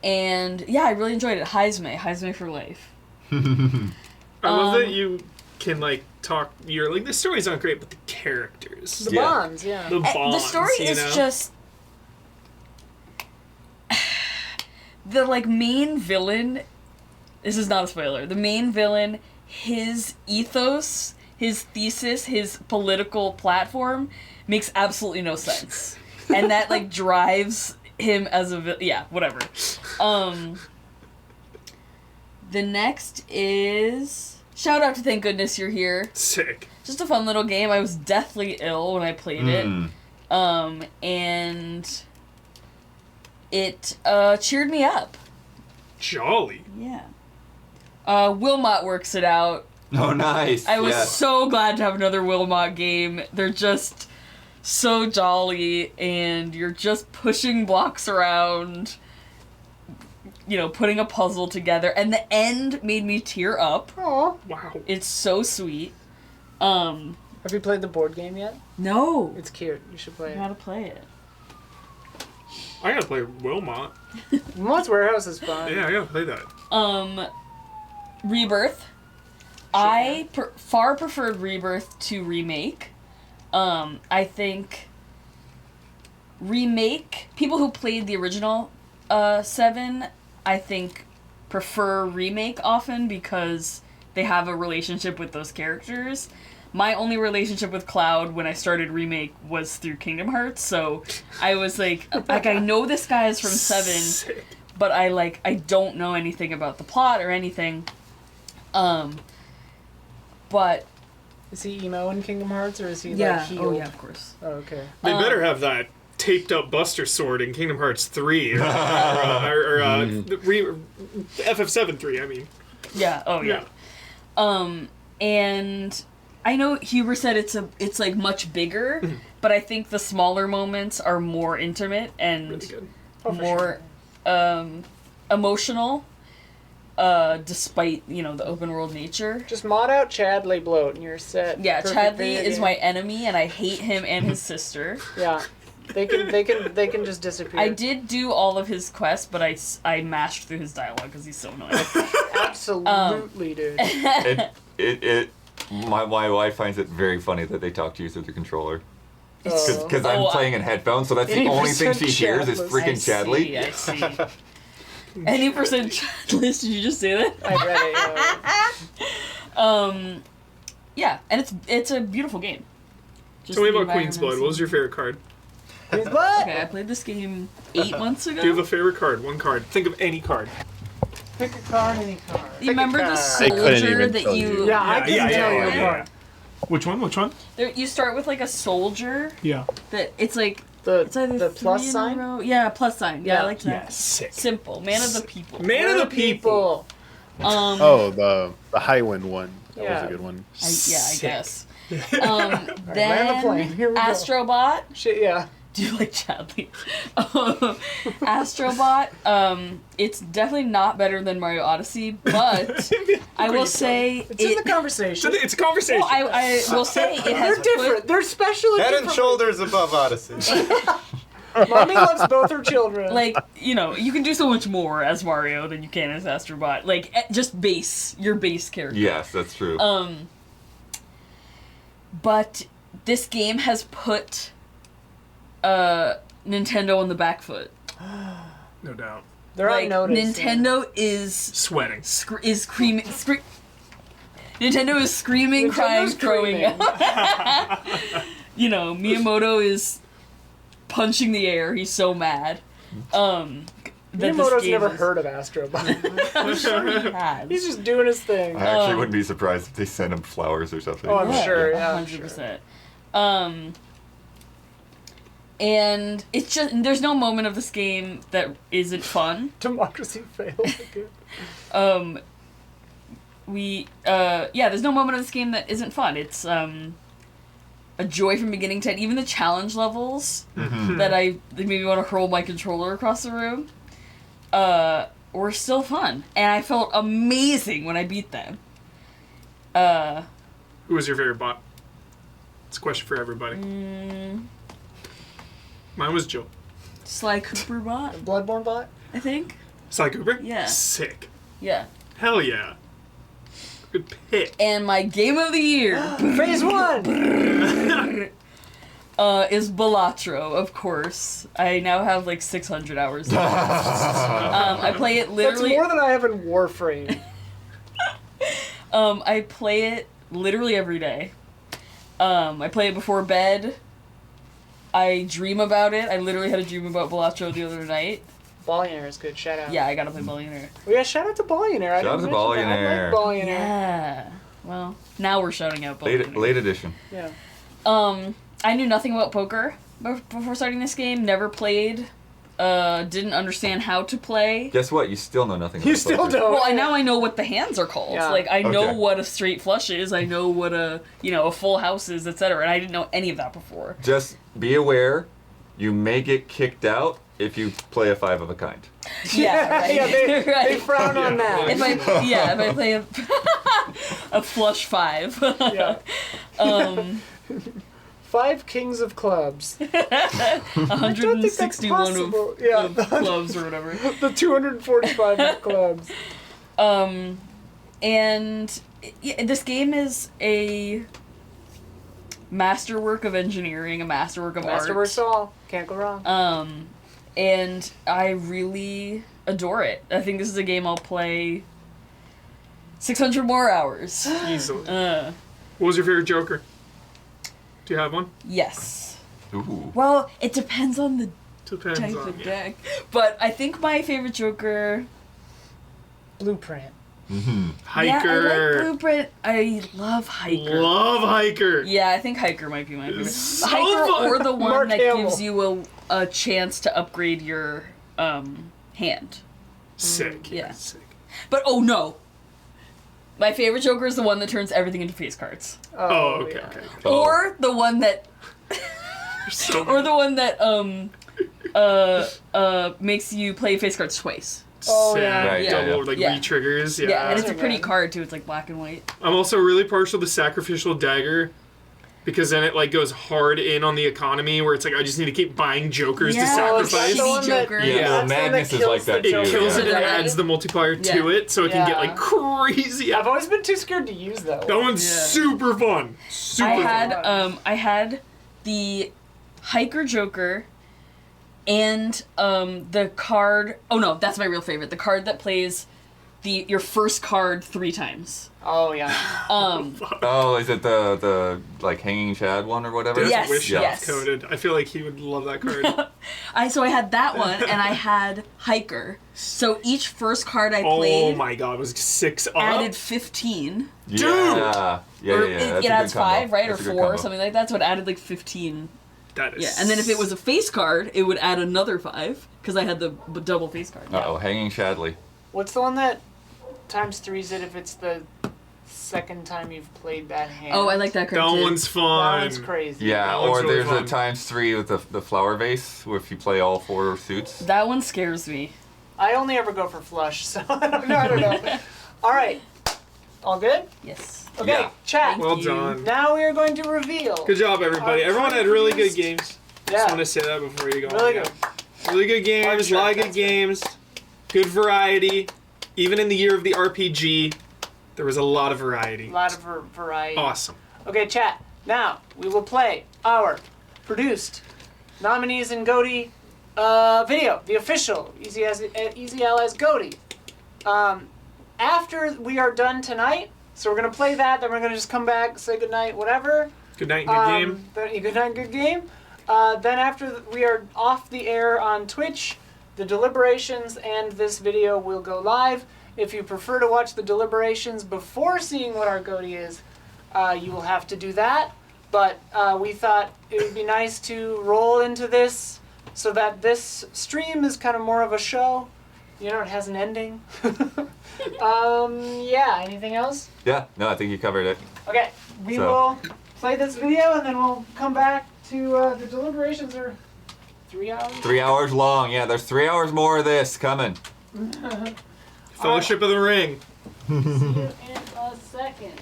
And yeah, I really enjoyed it. Heisme for life.
I love that you can like talk. You're like the stories aren't great, but the characters,
The
Yeah.
bonds, yeah.
the bonds.
The story
you
is
know?
just the like main villain. This is not a spoiler. The main villain, his ethos, his thesis, his political platform makes absolutely no sense, and that like drives him as a yeah, whatever. The next is shout out to Thank Goodness You're Here.
sick.
Just a fun little game. I was deathly ill when I played it. And it cheered me up.
Jolly.
Yeah. Wilmot works it out.
Oh, nice.
I was
Yes.
so glad to have another Wilmot game. They're just so jolly, and you're just pushing blocks around, you know, putting a puzzle together. And the end made me tear up.
Aw.
Wow.
It's so sweet.
Have you played the board game yet?
No.
It's cute. You should play
I
it.
gotta play it.
I gotta play Wilmot.
Wilmot's Warehouse is fun.
Yeah, I gotta play that.
Rebirth. I far preferred Rebirth to Remake. I think Remake, people who played the original 7, I think prefer Remake often because they have a relationship with those characters. My only relationship with Cloud when I started Remake was through Kingdom Hearts, so I was like I know this guy is from 7,
Sick.
but I don't know anything about the plot or anything. But
Is he emo in Kingdom Hearts, or is he like
yeah,
healed?
oh yeah, of course.
Oh, okay.
They better have that taped up Buster Sword in Kingdom Hearts 3 or FF7 3. I mean.
Yeah. Oh yeah. And I know Huber said it's like much bigger, but I think the smaller moments are more intimate and
Really good.
Oh, for
more emotional, despite the open world nature.
Just mod out Chad Lay Bloat and you're set.
Yeah,
Perfect
Chadley
video
is
game.
my enemy, and I hate him and his sister.
Yeah. They can just disappear.
I did do all of his quests, but I mashed through his dialogue because he's so annoying.
Absolutely, dude.
My wife finds it very funny that they talk to you through the controller.
Oh.
Because I'm playing in headphones, so that's the only thing she
80%
hears is
Chadless.
freaking Chadley.
I see. Any percent Chadless? Did you just say that?
I read it.
Yeah, and it's a beautiful game. Just
Tell me
the
about Queen's Blood.
environments
What was your favorite card?
His butt.
Okay, I played this game 8 months ago.
Do you have a favorite card? One card. Think of any card.
Pick a card, any card.
You remember the
card.
I couldn't
soldier
even
that
tell
you?
you.
Yeah, I can tell you apart.
Which one?
You start with like a soldier
Yeah.
that it's like it's either
The
three
plus
in a
sign?
row. Yeah, plus sign. Yeah,
Yeah.
I like that.
Yeah, sick.
Simple, man of the people.
Man of the people.
Oh, the Highwind one. That was
Yeah.
a good one.
I
Sick.
guess.
Land the plane.
Then
Here we go.
Astrobot.
Shit, yeah.
Do you like Chadley? Astrobot. It's definitely not better than Mario Odyssey, but I will say
It's in the conversation.
It's a conversation.
Well, I will say it has
They're different. They're special.
Head and
different.
shoulders above Odyssey.
Mommy loves both her children.
Like, you know, you can do so much more as Mario than you can as Astrobot. Like, just your base character.
Yes, that's true.
But this game has put Nintendo on the back foot.
No doubt.
they're
Like,
on notice.
Nintendo is
Sweating.
screaming. Nintendo is screaming, crying,
Nintendo's
throwing.
screaming.
You know, Miyamoto is punching the air. He's so mad. That this
Miyamoto's
game
never
is-
heard of Astrobot.
I'm sure he has.
He's just doing his thing.
I actually wouldn't be surprised if they sent him flowers or something.
Oh, I'm sure. Yeah,
100%. And it's just there's no moment of this game that isn't fun.
Democracy failed.
There's no moment of this game that isn't fun. It's a joy from beginning to end. Even the challenge levels that made me want to hurl my controller across the room were still fun, and I felt amazing when I beat them.
Who was your favorite bot? It's a question for everybody. Mine was Jill.
Sly Cooper bot,
Bloodborne bot?
I think.
Sly Cooper?
Yeah.
Sick.
Yeah.
Hell yeah. Good pick.
And my game of the year
Phase 1!
is Balatro, of course. I now have like 600 hours left. I play it
That's
literally.
more than I have in Warframe.
I play it literally every day. I play it before bed. I dream about it. I literally had a dream about Balatro the other night.
Billionaire is good. Shout out.
Yeah, I gotta play Billionaire.
Oh, yeah, shout out to Billionaire.
Shout out to Billionaire.
I like Billionaire.
Yeah. Well, now we're shouting out Billionaire.
Late edition.
Yeah.
I knew nothing about poker before starting this game. Never played. Didn't understand how to play.
Guess what? You still know nothing.
You
about
still
poker.
don't.
Well, now I know what the hands are called.
Yeah.
Like, I know
Okay.
what a straight flush is. I know what a full house is, etc. And I didn't know any of that before.
Just be aware, you may get kicked out if you play a 5 of a kind.
Yeah, right.
Yeah, they
right.
frown on that.
If I play a flush 5.
Yeah. 5 kings of clubs.
161
possible.
of,
Yeah.
of clubs or whatever.
The 245 of clubs.
And this game is a masterwork of engineering, a masterwork of art.
Masterworks all. Can't go wrong.
And I really adore it. I think this is a game I'll play 600 more hours.
Easily. What was your favorite Joker? Do you have one?
Yes.
Ooh.
Well, it depends on the
Depends
type
on
of
you.
deck. But I think my favorite Joker...
Blueprint.
Hiker.
Yeah, I like Blueprint. I love Hiker.
Love Hiker.
Yeah, I think Hiker might be my favorite.
So
Hiker
fun.
or the one
Mark
that
Hamill.
gives you a chance to upgrade your hand.
Sick.
Yeah.
Sick.
But oh no! My favorite Joker is the one that turns everything into face cards.
Oh, okay,
yeah.
okay.
Oh.
Or the one that
So
or the one that makes you play face cards twice.
Oh,
sick.
yeah.
Right, yeah,
Double, like
yeah.
re-triggers.
Yeah,
Yeah.
and it's a
That's
pretty
right.
card too. It's like black and white.
I'm also really partial to Sacrificial Dagger because then it like goes hard in on the economy where it's like I just need to keep buying Jokers to
Yeah,
sacrifice.
shitty
the one that-
Joker.
Yeah,
Yeah.
the madness is like that
It
too.
kills
yeah.
it and
Yeah.
adds the multiplier to
Yeah.
it so it can get
Yeah.
like crazy.
I've always been too scared to use that
That
one.
one's
Yeah.
super fun. Super
I had the Hiker Joker and the card. Oh no, that's my real favorite. The card that plays your first card 3 times.
Oh yeah.
Oh, is it the like hanging Chad one or whatever?
Yes,
Wish
yes.
coded. I feel like he would love that card.
So I had that one, and I had Hiker. So each first card I
Oh
played
my god, it was 6 up.
added 15.
Yeah. Yeah,
Or
yeah.
it
That's a
adds
good combo.
5, right?
That's a
Or
good
4 or
combo.
something like that. So it added like 15.
That is.
Yeah, and then if it was a face card, it would add another 5, because I had the double face card.
Uh-oh, hanging Shadley.
What's the one that times 3's it if it's the second time you've played that hand?
Oh, I like that card
That
too.
one's
That
fun.
one's crazy.
Yeah,
That
or
one's really
there's
fun.
a ×3 with the flower vase, where if you play all 4 suits.
That one scares me.
I only ever go for flush, so I don't know. All right. All good?
Yes.
Okay,
Yeah.
chat.
Thank
Well
you.
done.
Now we are going to reveal.
Good job, everybody.
Our
Everyone had really good
produced-
games.
Yeah.
Just want to say that before you go.
Really
on.
good.
Really good games, a lot of good
That's right.
games, good variety. Even in the year of the RPG, there was a lot of variety.
A lot of variety.
Awesome.
Okay, chat. Now we will play our produced nominees in GOTY video, the official Easy Allies GOTY. After we are done tonight, so we're gonna play that. Then we're gonna just come back, say goodnight, whatever.
Good night and good game.
Good night, good game. Then after we are off the air on Twitch, the deliberations and this video will go live. If you prefer to watch the deliberations before seeing what our GOTY is, you will have to do that. But we thought it would be nice to roll into this so that this stream is kind of more of a show. You know, it has an ending. Yeah, anything else?
Yeah, no, I think you covered it.
Okay, we
So-
will play this video and then we'll come back to the deliberations are 3 hours.
3 hours long. Yeah, there's 3 hours more of this coming.
Fellowship of the Ring.
See you in a second.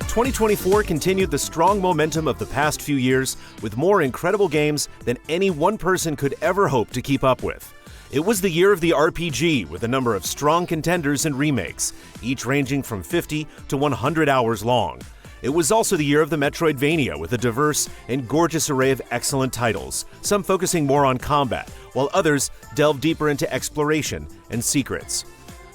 2024 continued the strong momentum of the past few years with more incredible games than any one person could ever hope to keep up with. It was the year of the RPG with a number of strong contenders and remakes, each ranging from 50 to 100 hours long. It was also the year of the Metroidvania with a diverse and gorgeous array of excellent titles, some focusing more on combat, while others delved deeper into exploration and secrets.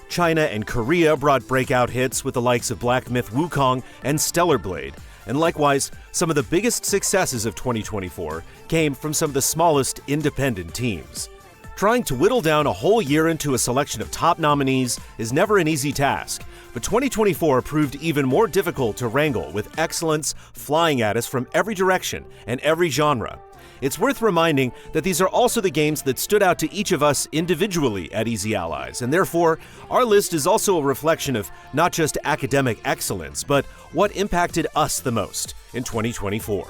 China and Korea brought breakout hits with the likes of Black Myth Wukong and Stellar Blade, and likewise, some of the biggest successes of 2024 came from some of the smallest independent teams. Trying to whittle down a whole year into a selection of top nominees is never an easy task, but 2024 proved even more difficult to wrangle with excellence flying at us from every direction and every genre. It's worth reminding that these are also the games that stood out to each of us individually at Easy Allies, and therefore, our list is also a reflection of not just academic excellence, but what impacted us the most in 2024.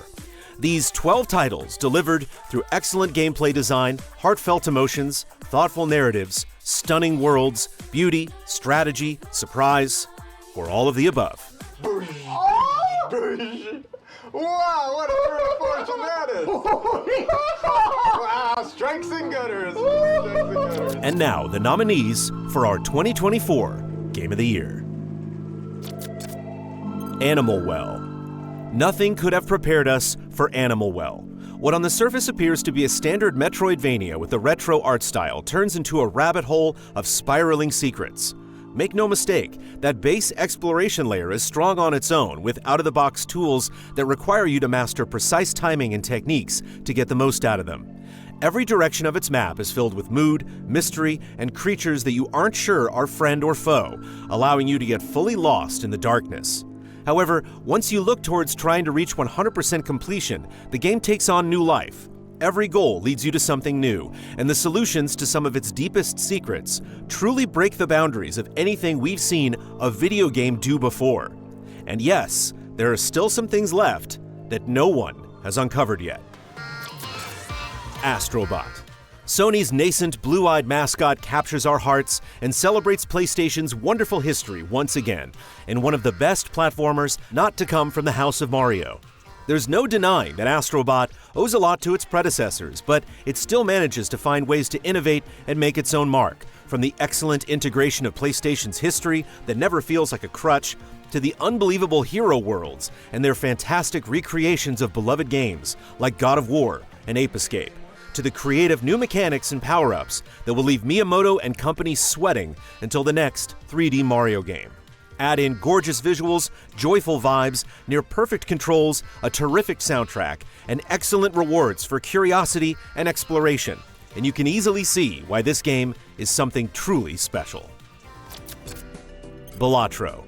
These 12 titles delivered through excellent gameplay design, heartfelt emotions, thoughtful narratives, stunning worlds, beauty, strategy, surprise, or all of the above.
Wow, what a turn of fortune that is! Wow, strikes and gutters! Strikes and gutters.
And now, the nominees for our 2024 Game of the Year. Animal Well. Nothing could have prepared us for Animal Well. What on the surface appears to be a standard Metroidvania with a retro art style turns into a rabbit hole of spiraling secrets. Make no mistake, that base exploration layer is strong on its own with out-of-the-box tools that require you to master precise timing and techniques to get the most out of them. Every direction of its map is filled with mood, mystery, and creatures that you aren't sure are friend or foe, allowing you to get fully lost in the darkness. However, once you look towards trying to reach 100% completion, the game takes on new life. Every goal leads you to something new, and the solutions to some of its deepest secrets truly break the boundaries of anything we've seen a video game do before. And yes, there are still some things left that no one has uncovered yet. Astrobot. Sony's nascent blue-eyed mascot captures our hearts and celebrates PlayStation's wonderful history once again, in one of the best platformers not to come from the House of Mario. There's no denying that Astrobot owes a lot to its predecessors, but it still manages to find ways to innovate and make its own mark, from the excellent integration of PlayStation's history that never feels like a crutch, to the unbelievable hero worlds and their fantastic recreations of beloved games like God of War and Ape Escape, to the creative new mechanics and power-ups that will leave Miyamoto and company sweating until the next 3D Mario game. Add in gorgeous visuals, joyful vibes, near-perfect controls, a terrific soundtrack, and excellent rewards for curiosity and exploration, and you can easily see why this game is something truly special. Balatro.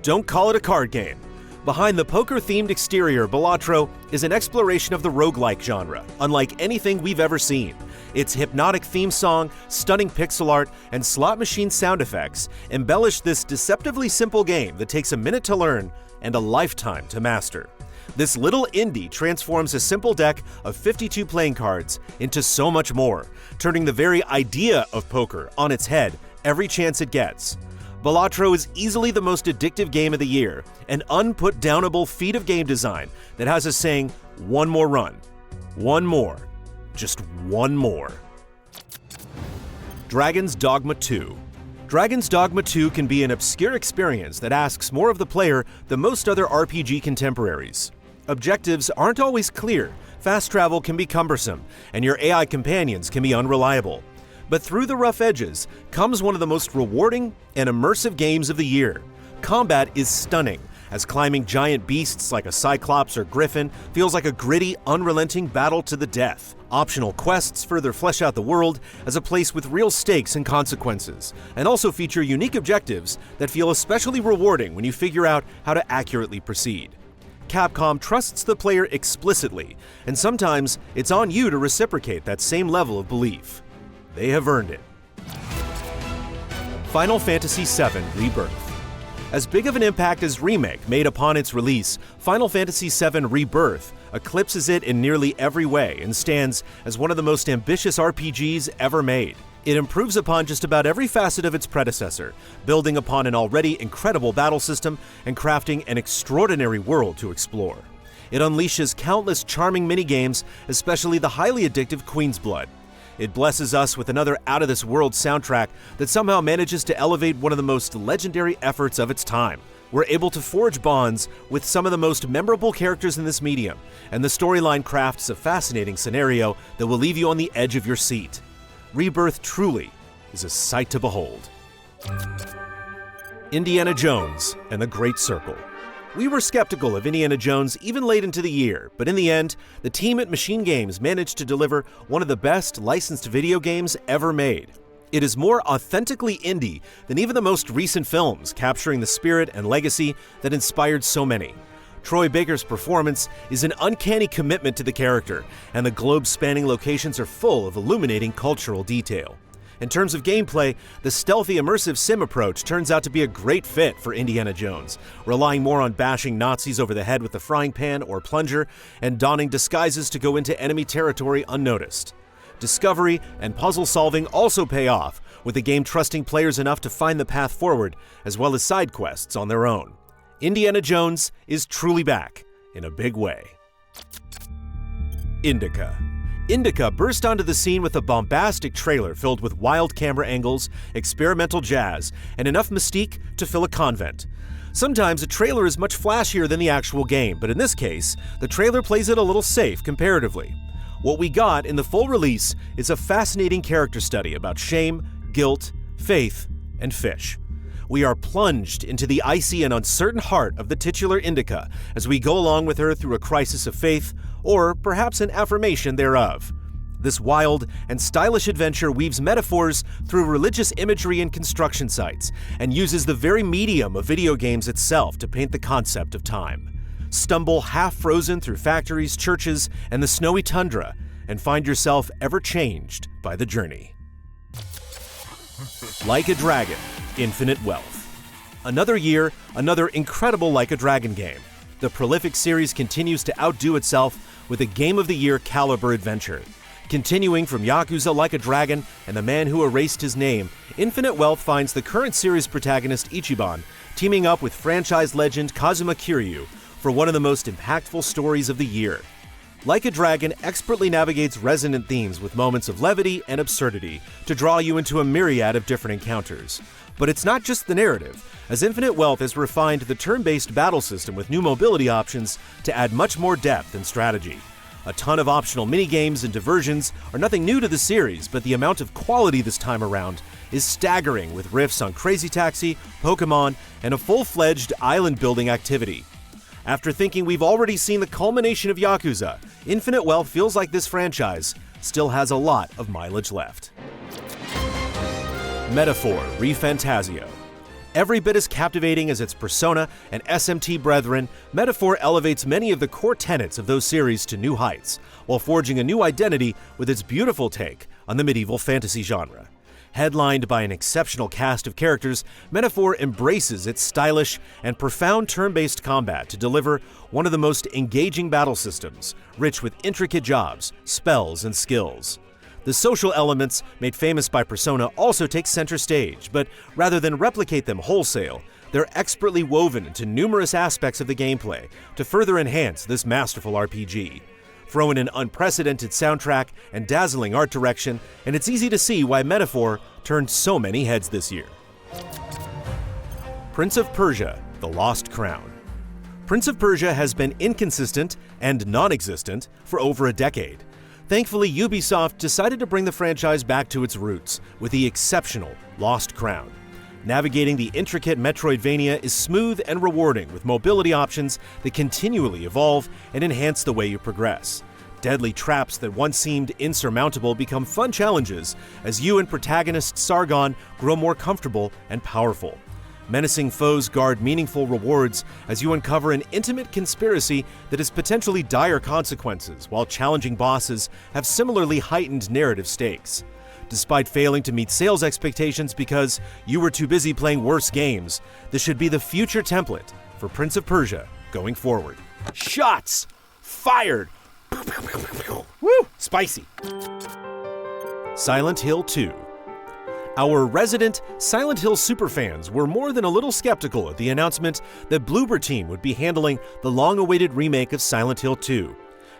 Don't call it a card game. Behind the poker-themed exterior, Balatro is an exploration of the roguelike genre, unlike anything we've ever seen. Its hypnotic theme song, stunning pixel art, and slot machine sound effects embellish this deceptively simple game that takes a minute to learn and a lifetime to master. This little indie transforms a simple deck of 52 playing cards into so much more, turning the very idea of poker on its head every chance it gets. Balatro is easily the most addictive game of the year, an unput-downable feat of game design that has us saying, one more run, one more, just one more. Dragon's Dogma 2. Dragon's Dogma 2 can be an obscure experience that asks more of the player than most other RPG contemporaries. Objectives aren't always clear, fast travel can be cumbersome, and your AI companions can be unreliable. But through the rough edges comes one of the most rewarding and immersive games of the year. Combat is stunning, as climbing giant beasts like a Cyclops or Griffin feels like a gritty, unrelenting battle to the death. Optional quests further flesh out the world as a place with real stakes and consequences, and also feature unique objectives that feel especially rewarding when you figure out how to accurately proceed. Capcom trusts the player explicitly, and sometimes it's on you to reciprocate that same level of belief. They have earned it. Final Fantasy VII Rebirth. As big of an impact as Remake made upon its release, Final Fantasy VII Rebirth eclipses it in nearly every way and stands as one of the most ambitious RPGs ever made. It improves upon just about every facet of its predecessor, building upon an already incredible battle system and crafting an extraordinary world to explore. It unleashes countless charming minigames, especially the highly addictive Queen's Blood. It blesses us with another out-of-this-world soundtrack that somehow manages to elevate one of the most legendary efforts of its time. We're able to forge bonds with some of the most memorable characters in this medium, and the storyline crafts a fascinating scenario that will leave you on the edge of your seat. Rebirth truly is a sight to behold. Indiana Jones and the Great Circle. We were skeptical of Indiana Jones even late into the year, but in the end, the team at Machine Games managed to deliver one of the best licensed video games ever made. It is more authentically indie than even the most recent films, capturing the spirit and legacy that inspired so many. Troy Baker's performance is an uncanny commitment to the character, and the globe-spanning locations are full of illuminating cultural detail. In terms of gameplay, the stealthy immersive sim approach turns out to be a great fit for Indiana Jones, relying more on bashing Nazis over the head with a frying pan or plunger and donning disguises to go into enemy territory unnoticed. Discovery and puzzle solving also pay off, with the game trusting players enough to find the path forward, as well as side quests on their own. Indiana Jones is truly back in a big way. Indica. Indica burst onto the scene with a bombastic trailer filled with wild camera angles, experimental jazz, and enough mystique to fill a convent. Sometimes a trailer is much flashier than the actual game, but in this case, the trailer plays it a little safe comparatively. What we got in the full release is a fascinating character study about shame, guilt, faith, and fish. We are plunged into the icy and uncertain heart of the titular Indica as we go along with her through a crisis of faith, or perhaps an affirmation thereof. This wild and stylish adventure weaves metaphors through religious imagery and construction sites, and uses the very medium of video games itself to paint the concept of time. Stumble half-frozen through factories, churches, and the snowy tundra, and find yourself ever changed by the journey. Like a Dragon, Infinite Wealth. Another year, another incredible Like a Dragon game. The prolific series continues to outdo itself with a Game of the Year caliber adventure. Continuing from Yakuza Like a Dragon and The Man Who Erased His Name, Infinite Wealth finds the current series protagonist Ichiban teaming up with franchise legend Kazuma Kiryu, for one of the most impactful stories of the year. Like a Dragon expertly navigates resonant themes with moments of levity and absurdity to draw you into a myriad of different encounters. But it's not just the narrative, as Infinite Wealth has refined the turn-based battle system with new mobility options to add much more depth and strategy. A ton of optional minigames and diversions are nothing new to the series, but the amount of quality this time around is staggering, with riffs on Crazy Taxi, Pokemon, and a full-fledged island-building activity. After thinking we've already seen the culmination of Yakuza, Infinite Wealth feels like this franchise still has a lot of mileage left. Metaphor ReFantasio. Every bit as captivating as its Persona and SMT brethren, Metaphor elevates many of the core tenets of those series to new heights, while forging a new identity with its beautiful take on the medieval fantasy genre. Headlined by an exceptional cast of characters, Metaphor embraces its stylish and profound turn-based combat to deliver one of the most engaging battle systems, rich with intricate jobs, spells, and skills. The social elements made famous by Persona also take center stage, but rather than replicate them wholesale, they're expertly woven into numerous aspects of the gameplay to further enhance this masterful RPG. Throw in an unprecedented soundtrack and dazzling art direction, and it's easy to see why Metaphor turned so many heads this year. Prince of Persia: The Lost Crown. Prince of Persia has been inconsistent and non-existent for over a decade. Thankfully, Ubisoft decided to bring the franchise back to its roots with the exceptional Lost Crown. Navigating the intricate Metroidvania is smooth and rewarding, with mobility options that continually evolve and enhance the way you progress. Deadly traps that once seemed insurmountable become fun challenges as you and protagonist Sargon grow more comfortable and powerful. Menacing foes guard meaningful rewards as you uncover an intimate conspiracy that has potentially dire consequences, while challenging bosses have similarly heightened narrative stakes. Despite failing to meet sales expectations because you were too busy playing worse games, this should be the future template for Prince of Persia going forward. Shots fired! Woo! Spicy. Silent Hill 2. Our resident Silent Hill superfans were more than a little skeptical at the announcement that Bloober Team would be handling the long-awaited remake of Silent Hill 2.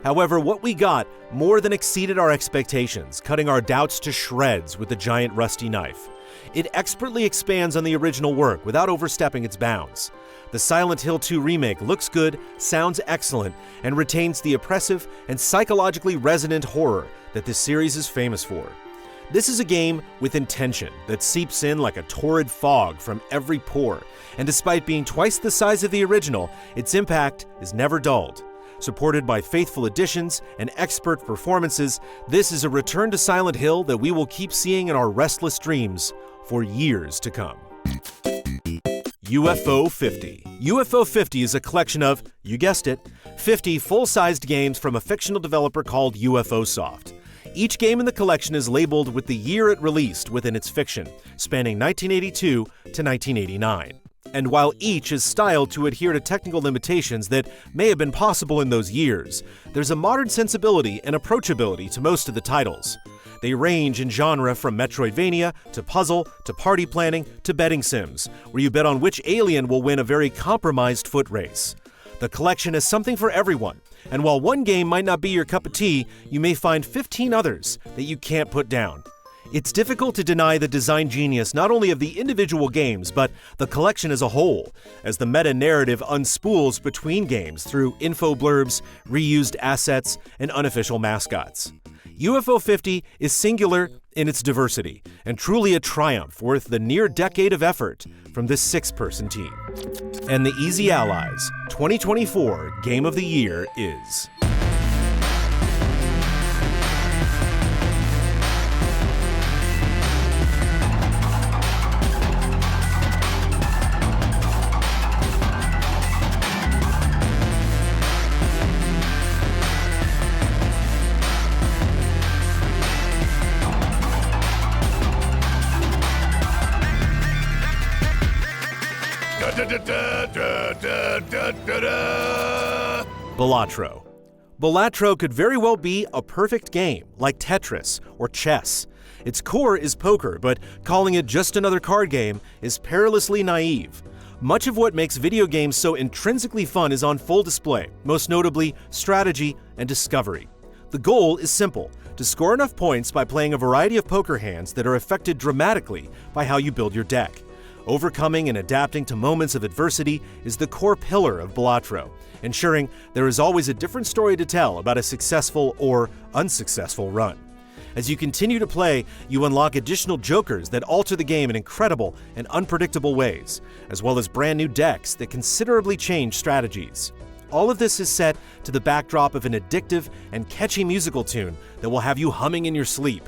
However, what we got more than exceeded our expectations, cutting our doubts to shreds with the giant rusty knife. It expertly expands on the original work without overstepping its bounds. The Silent Hill 2 remake looks good, sounds excellent, and retains the oppressive and psychologically resonant horror that this series is famous for. This is a game with intention that seeps in like a torrid fog from every pore, and despite being twice the size of the original, its impact is never dulled. Supported by faithful additions and expert performances, this is a return to Silent Hill that we will keep seeing in our restless dreams for years to come. UFO 50. UFO 50 is a collection of, you guessed it, 50 full-sized games from a fictional developer called UFO Soft. Each game in the collection is labeled with the year it released within its fiction, spanning 1982 to 1989. And while each is styled to adhere to technical limitations that may have been possible in those years, there's a modern sensibility and approachability to most of the titles. They range in genre from Metroidvania to puzzle to party planning to betting sims, where you bet on which alien will win a very compromised foot race. The collection is something for everyone, and while one game might not be your cup of tea, you may find 15 others that you can't put down. It's difficult to deny the design genius not only of the individual games, but the collection as a whole, as the meta-narrative unspools between games through info blurbs, reused assets, and unofficial mascots. UFO 50 is singular in its diversity, and truly a triumph worth the near decade of effort from this 6-person team. And the Easy Allies 2024 Game of the Year is... Balatro. Balatro could very well be a perfect game, like Tetris or chess. Its core is poker, but calling it just another card game is perilously naive. Much of what makes video games so intrinsically fun is on full display, most notably strategy and discovery. The goal is simple: to score enough points by playing a variety of poker hands that are affected dramatically by how you build your deck. Overcoming and adapting to moments of adversity is the core pillar of Balatro, ensuring there is always a different story to tell about a successful or unsuccessful run. As you continue to play, you unlock additional jokers that alter the game in incredible and unpredictable ways, as well as brand new decks that considerably change strategies. All of this is set to the backdrop of an addictive and catchy musical tune that will have you humming in your sleep.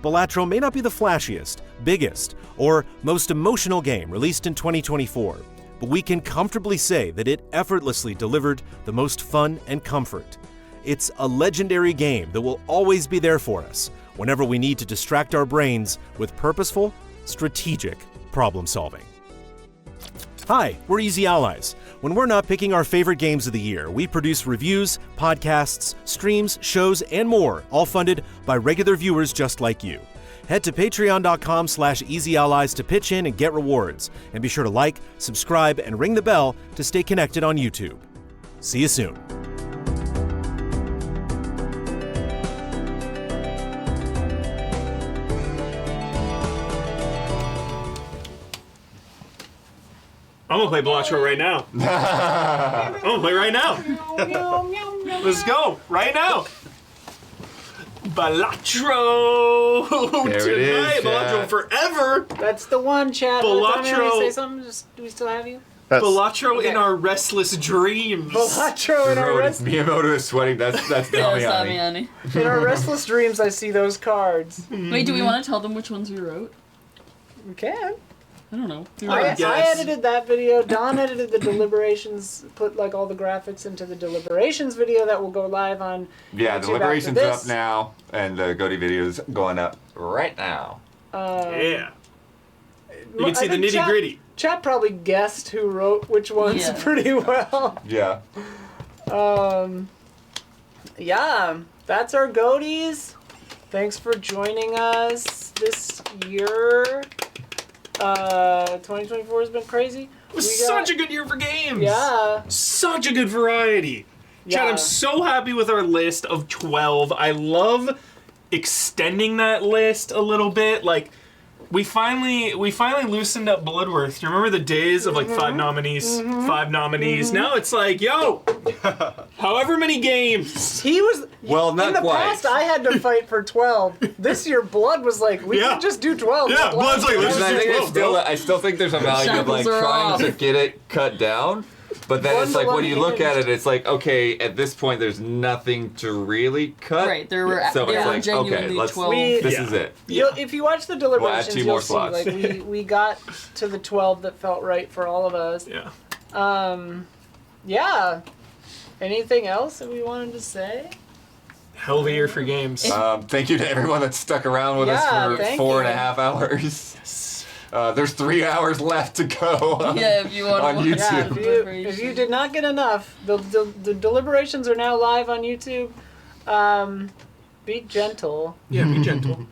Balatro may not be the flashiest, biggest, or most emotional game released in 2024, but we can comfortably say that it effortlessly delivered the most fun and comfort. It's a legendary game that will always be there for us whenever we need to distract our brains with purposeful, strategic problem solving. Hi, we're Easy Allies. When we're not picking our favorite games of the year, we produce reviews, podcasts, streams, shows, and more, all funded by regular viewers just like you. Head to patreon.com/easyallies to pitch in and get rewards. And be sure to like, subscribe, and ring the bell to stay connected on YouTube. See you soon.
I'm gonna play Balatro right now. I'm gonna play right now. Let's go right now. Balatro
There it
tonight.
is,
Balatro
Chad.
forever.
That's the one, Chad.
Balatro.
Say something. Do we still have you?
Balatro
Okay.
in our restless dreams.
Balatro in our
Miyamoto is sweating. That's
Yeah,
Damiani.
Damiani.
in our restless dreams. I see those cards.
Wait, do we want to tell them which ones we wrote?
We can.
I don't know.
I
guess.
edited that video. Don edited the deliberations. Put like all the graphics into the deliberations video that will go live on.
Yeah,
YouTube
the Liberation's
after
up
this.
now, and the GOTY video's going up right now.
Yeah. You can see
I
the
think
nitty gritty.
Chat probably guessed who wrote which ones
Yeah.
pretty well.
Yeah.
Yeah, that's our GOTYs. Thanks for joining us this year. 2024 has been crazy.
It was such a good year for games.
Yeah.
Such a good variety. Chad,
Yeah.
I'm so happy with our list of 12. I love extending that list a little bit. Like, we finally loosened up Bloodworth. Do you remember the days of like 5 nominees, 5 nominees? Now it's like, yo, however many games.
He was.
Well, not
in the
quite.
past, I had to fight for 12. This year, Blood was like, we
Yeah.
can just do 12.
Yeah, Blood's like, let's
And
just
I
do
think
12,
I still think there's a value of like
Shackles are
trying
off.
to get it cut down. But then it's like when you look at it, it's like, okay, at this point there's nothing to really cut.
Right, there were
So
there
it's
were
like,
genuinely
okay, let's
12.
this
Yeah.
is it.
If you watch the deliberations,
2
you'll
more
see
slots.
like we got to the 12 that felt right for all of us.
Yeah.
Yeah. Anything else that we wanted to say?
Hell of a year for games.
Thank you to everyone that stuck around with
Yeah,
us for
thank
4.5 hours. There's 3 hours left to go.
Yeah, if you want
on
to watch
YouTube.
Yeah, if you did not get enough, the deliberations are now live on YouTube. Be gentle.
Yeah, be gentle.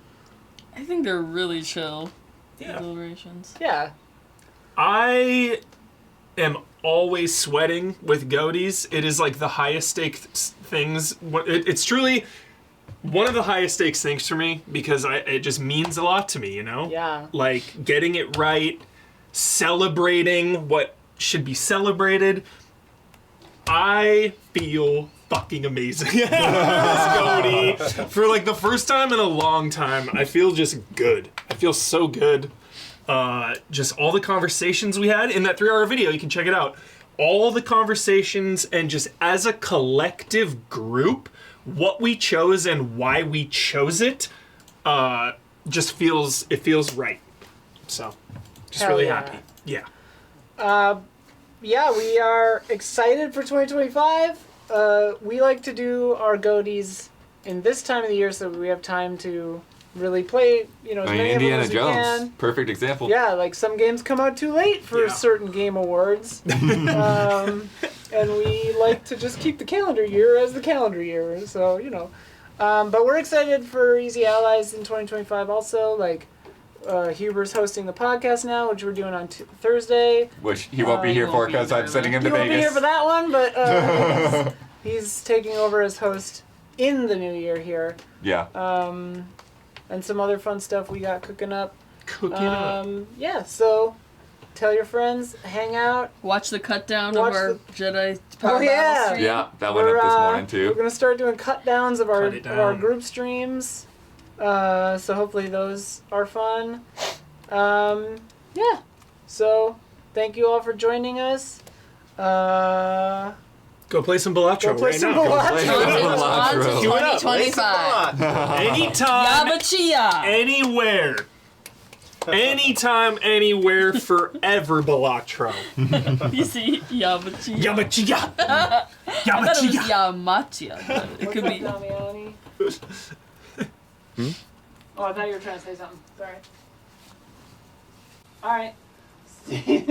I think they're really chill.
Yeah.
Deliberations.
Yeah.
I am always sweating with GOTYs. It is like the highest stakes things. It's truly one of the highest stakes things for me because it just means a lot to me, you know?
Yeah.
Like getting it right, celebrating what should be celebrated. I feel fucking amazing. This GOTY. For like the first time in a long time, I feel just good. I feel so good. Just all the conversations we had in that 3-hour video, you can check it out. All the conversations and just as a collective group, what we chose and why we chose it, just feels right. So, just
Hell
really
yeah.
happy. Yeah.
Yeah, we are excited for 2025. We like to do our GOTYs in this time of the year so we have time to really play, as
I mean,
many
Indiana
of them as we
Jones,
can.
perfect example.
Yeah, like some games come out too late for
Yeah.
certain game awards. And we like to just keep the calendar year as the calendar year. So, but we're excited for Easy Allies in 2025 also. Like, Huber's hosting the podcast now, which we're doing on Thursday.
Which he won't be here for because I'm sending him to
He won't be here
Vegas.
for that one, but he's taking over as host in the new year here.
Yeah.
And some other fun stuff we got cooking up.
Cooking up.
Yeah, so tell your friends, hang out.
Watch the cut down
Watch
of our Jedi
Oh,
Power
yeah.
Battle stream.
Yeah, that went up this morning
We're
too.
gonna start doing cut downs of our
Cut it
of our
down.
group streams. So hopefully those are fun. Yeah. So thank you all for joining us.
Go play some Balatro
Go play
right
some
now.
Balatro.
On to
Queue
it up.
2025.
Anytime,
Yabachia!
anywhere. Anytime, anywhere, forever Balatro.
You see, Yabachia.
Yamachia.
I thought it was
Yamachia.
Yamachia. But it could be.
Damiani? Oh, I thought you were trying to say something. Sorry. All right.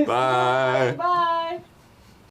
Bye.
Bye.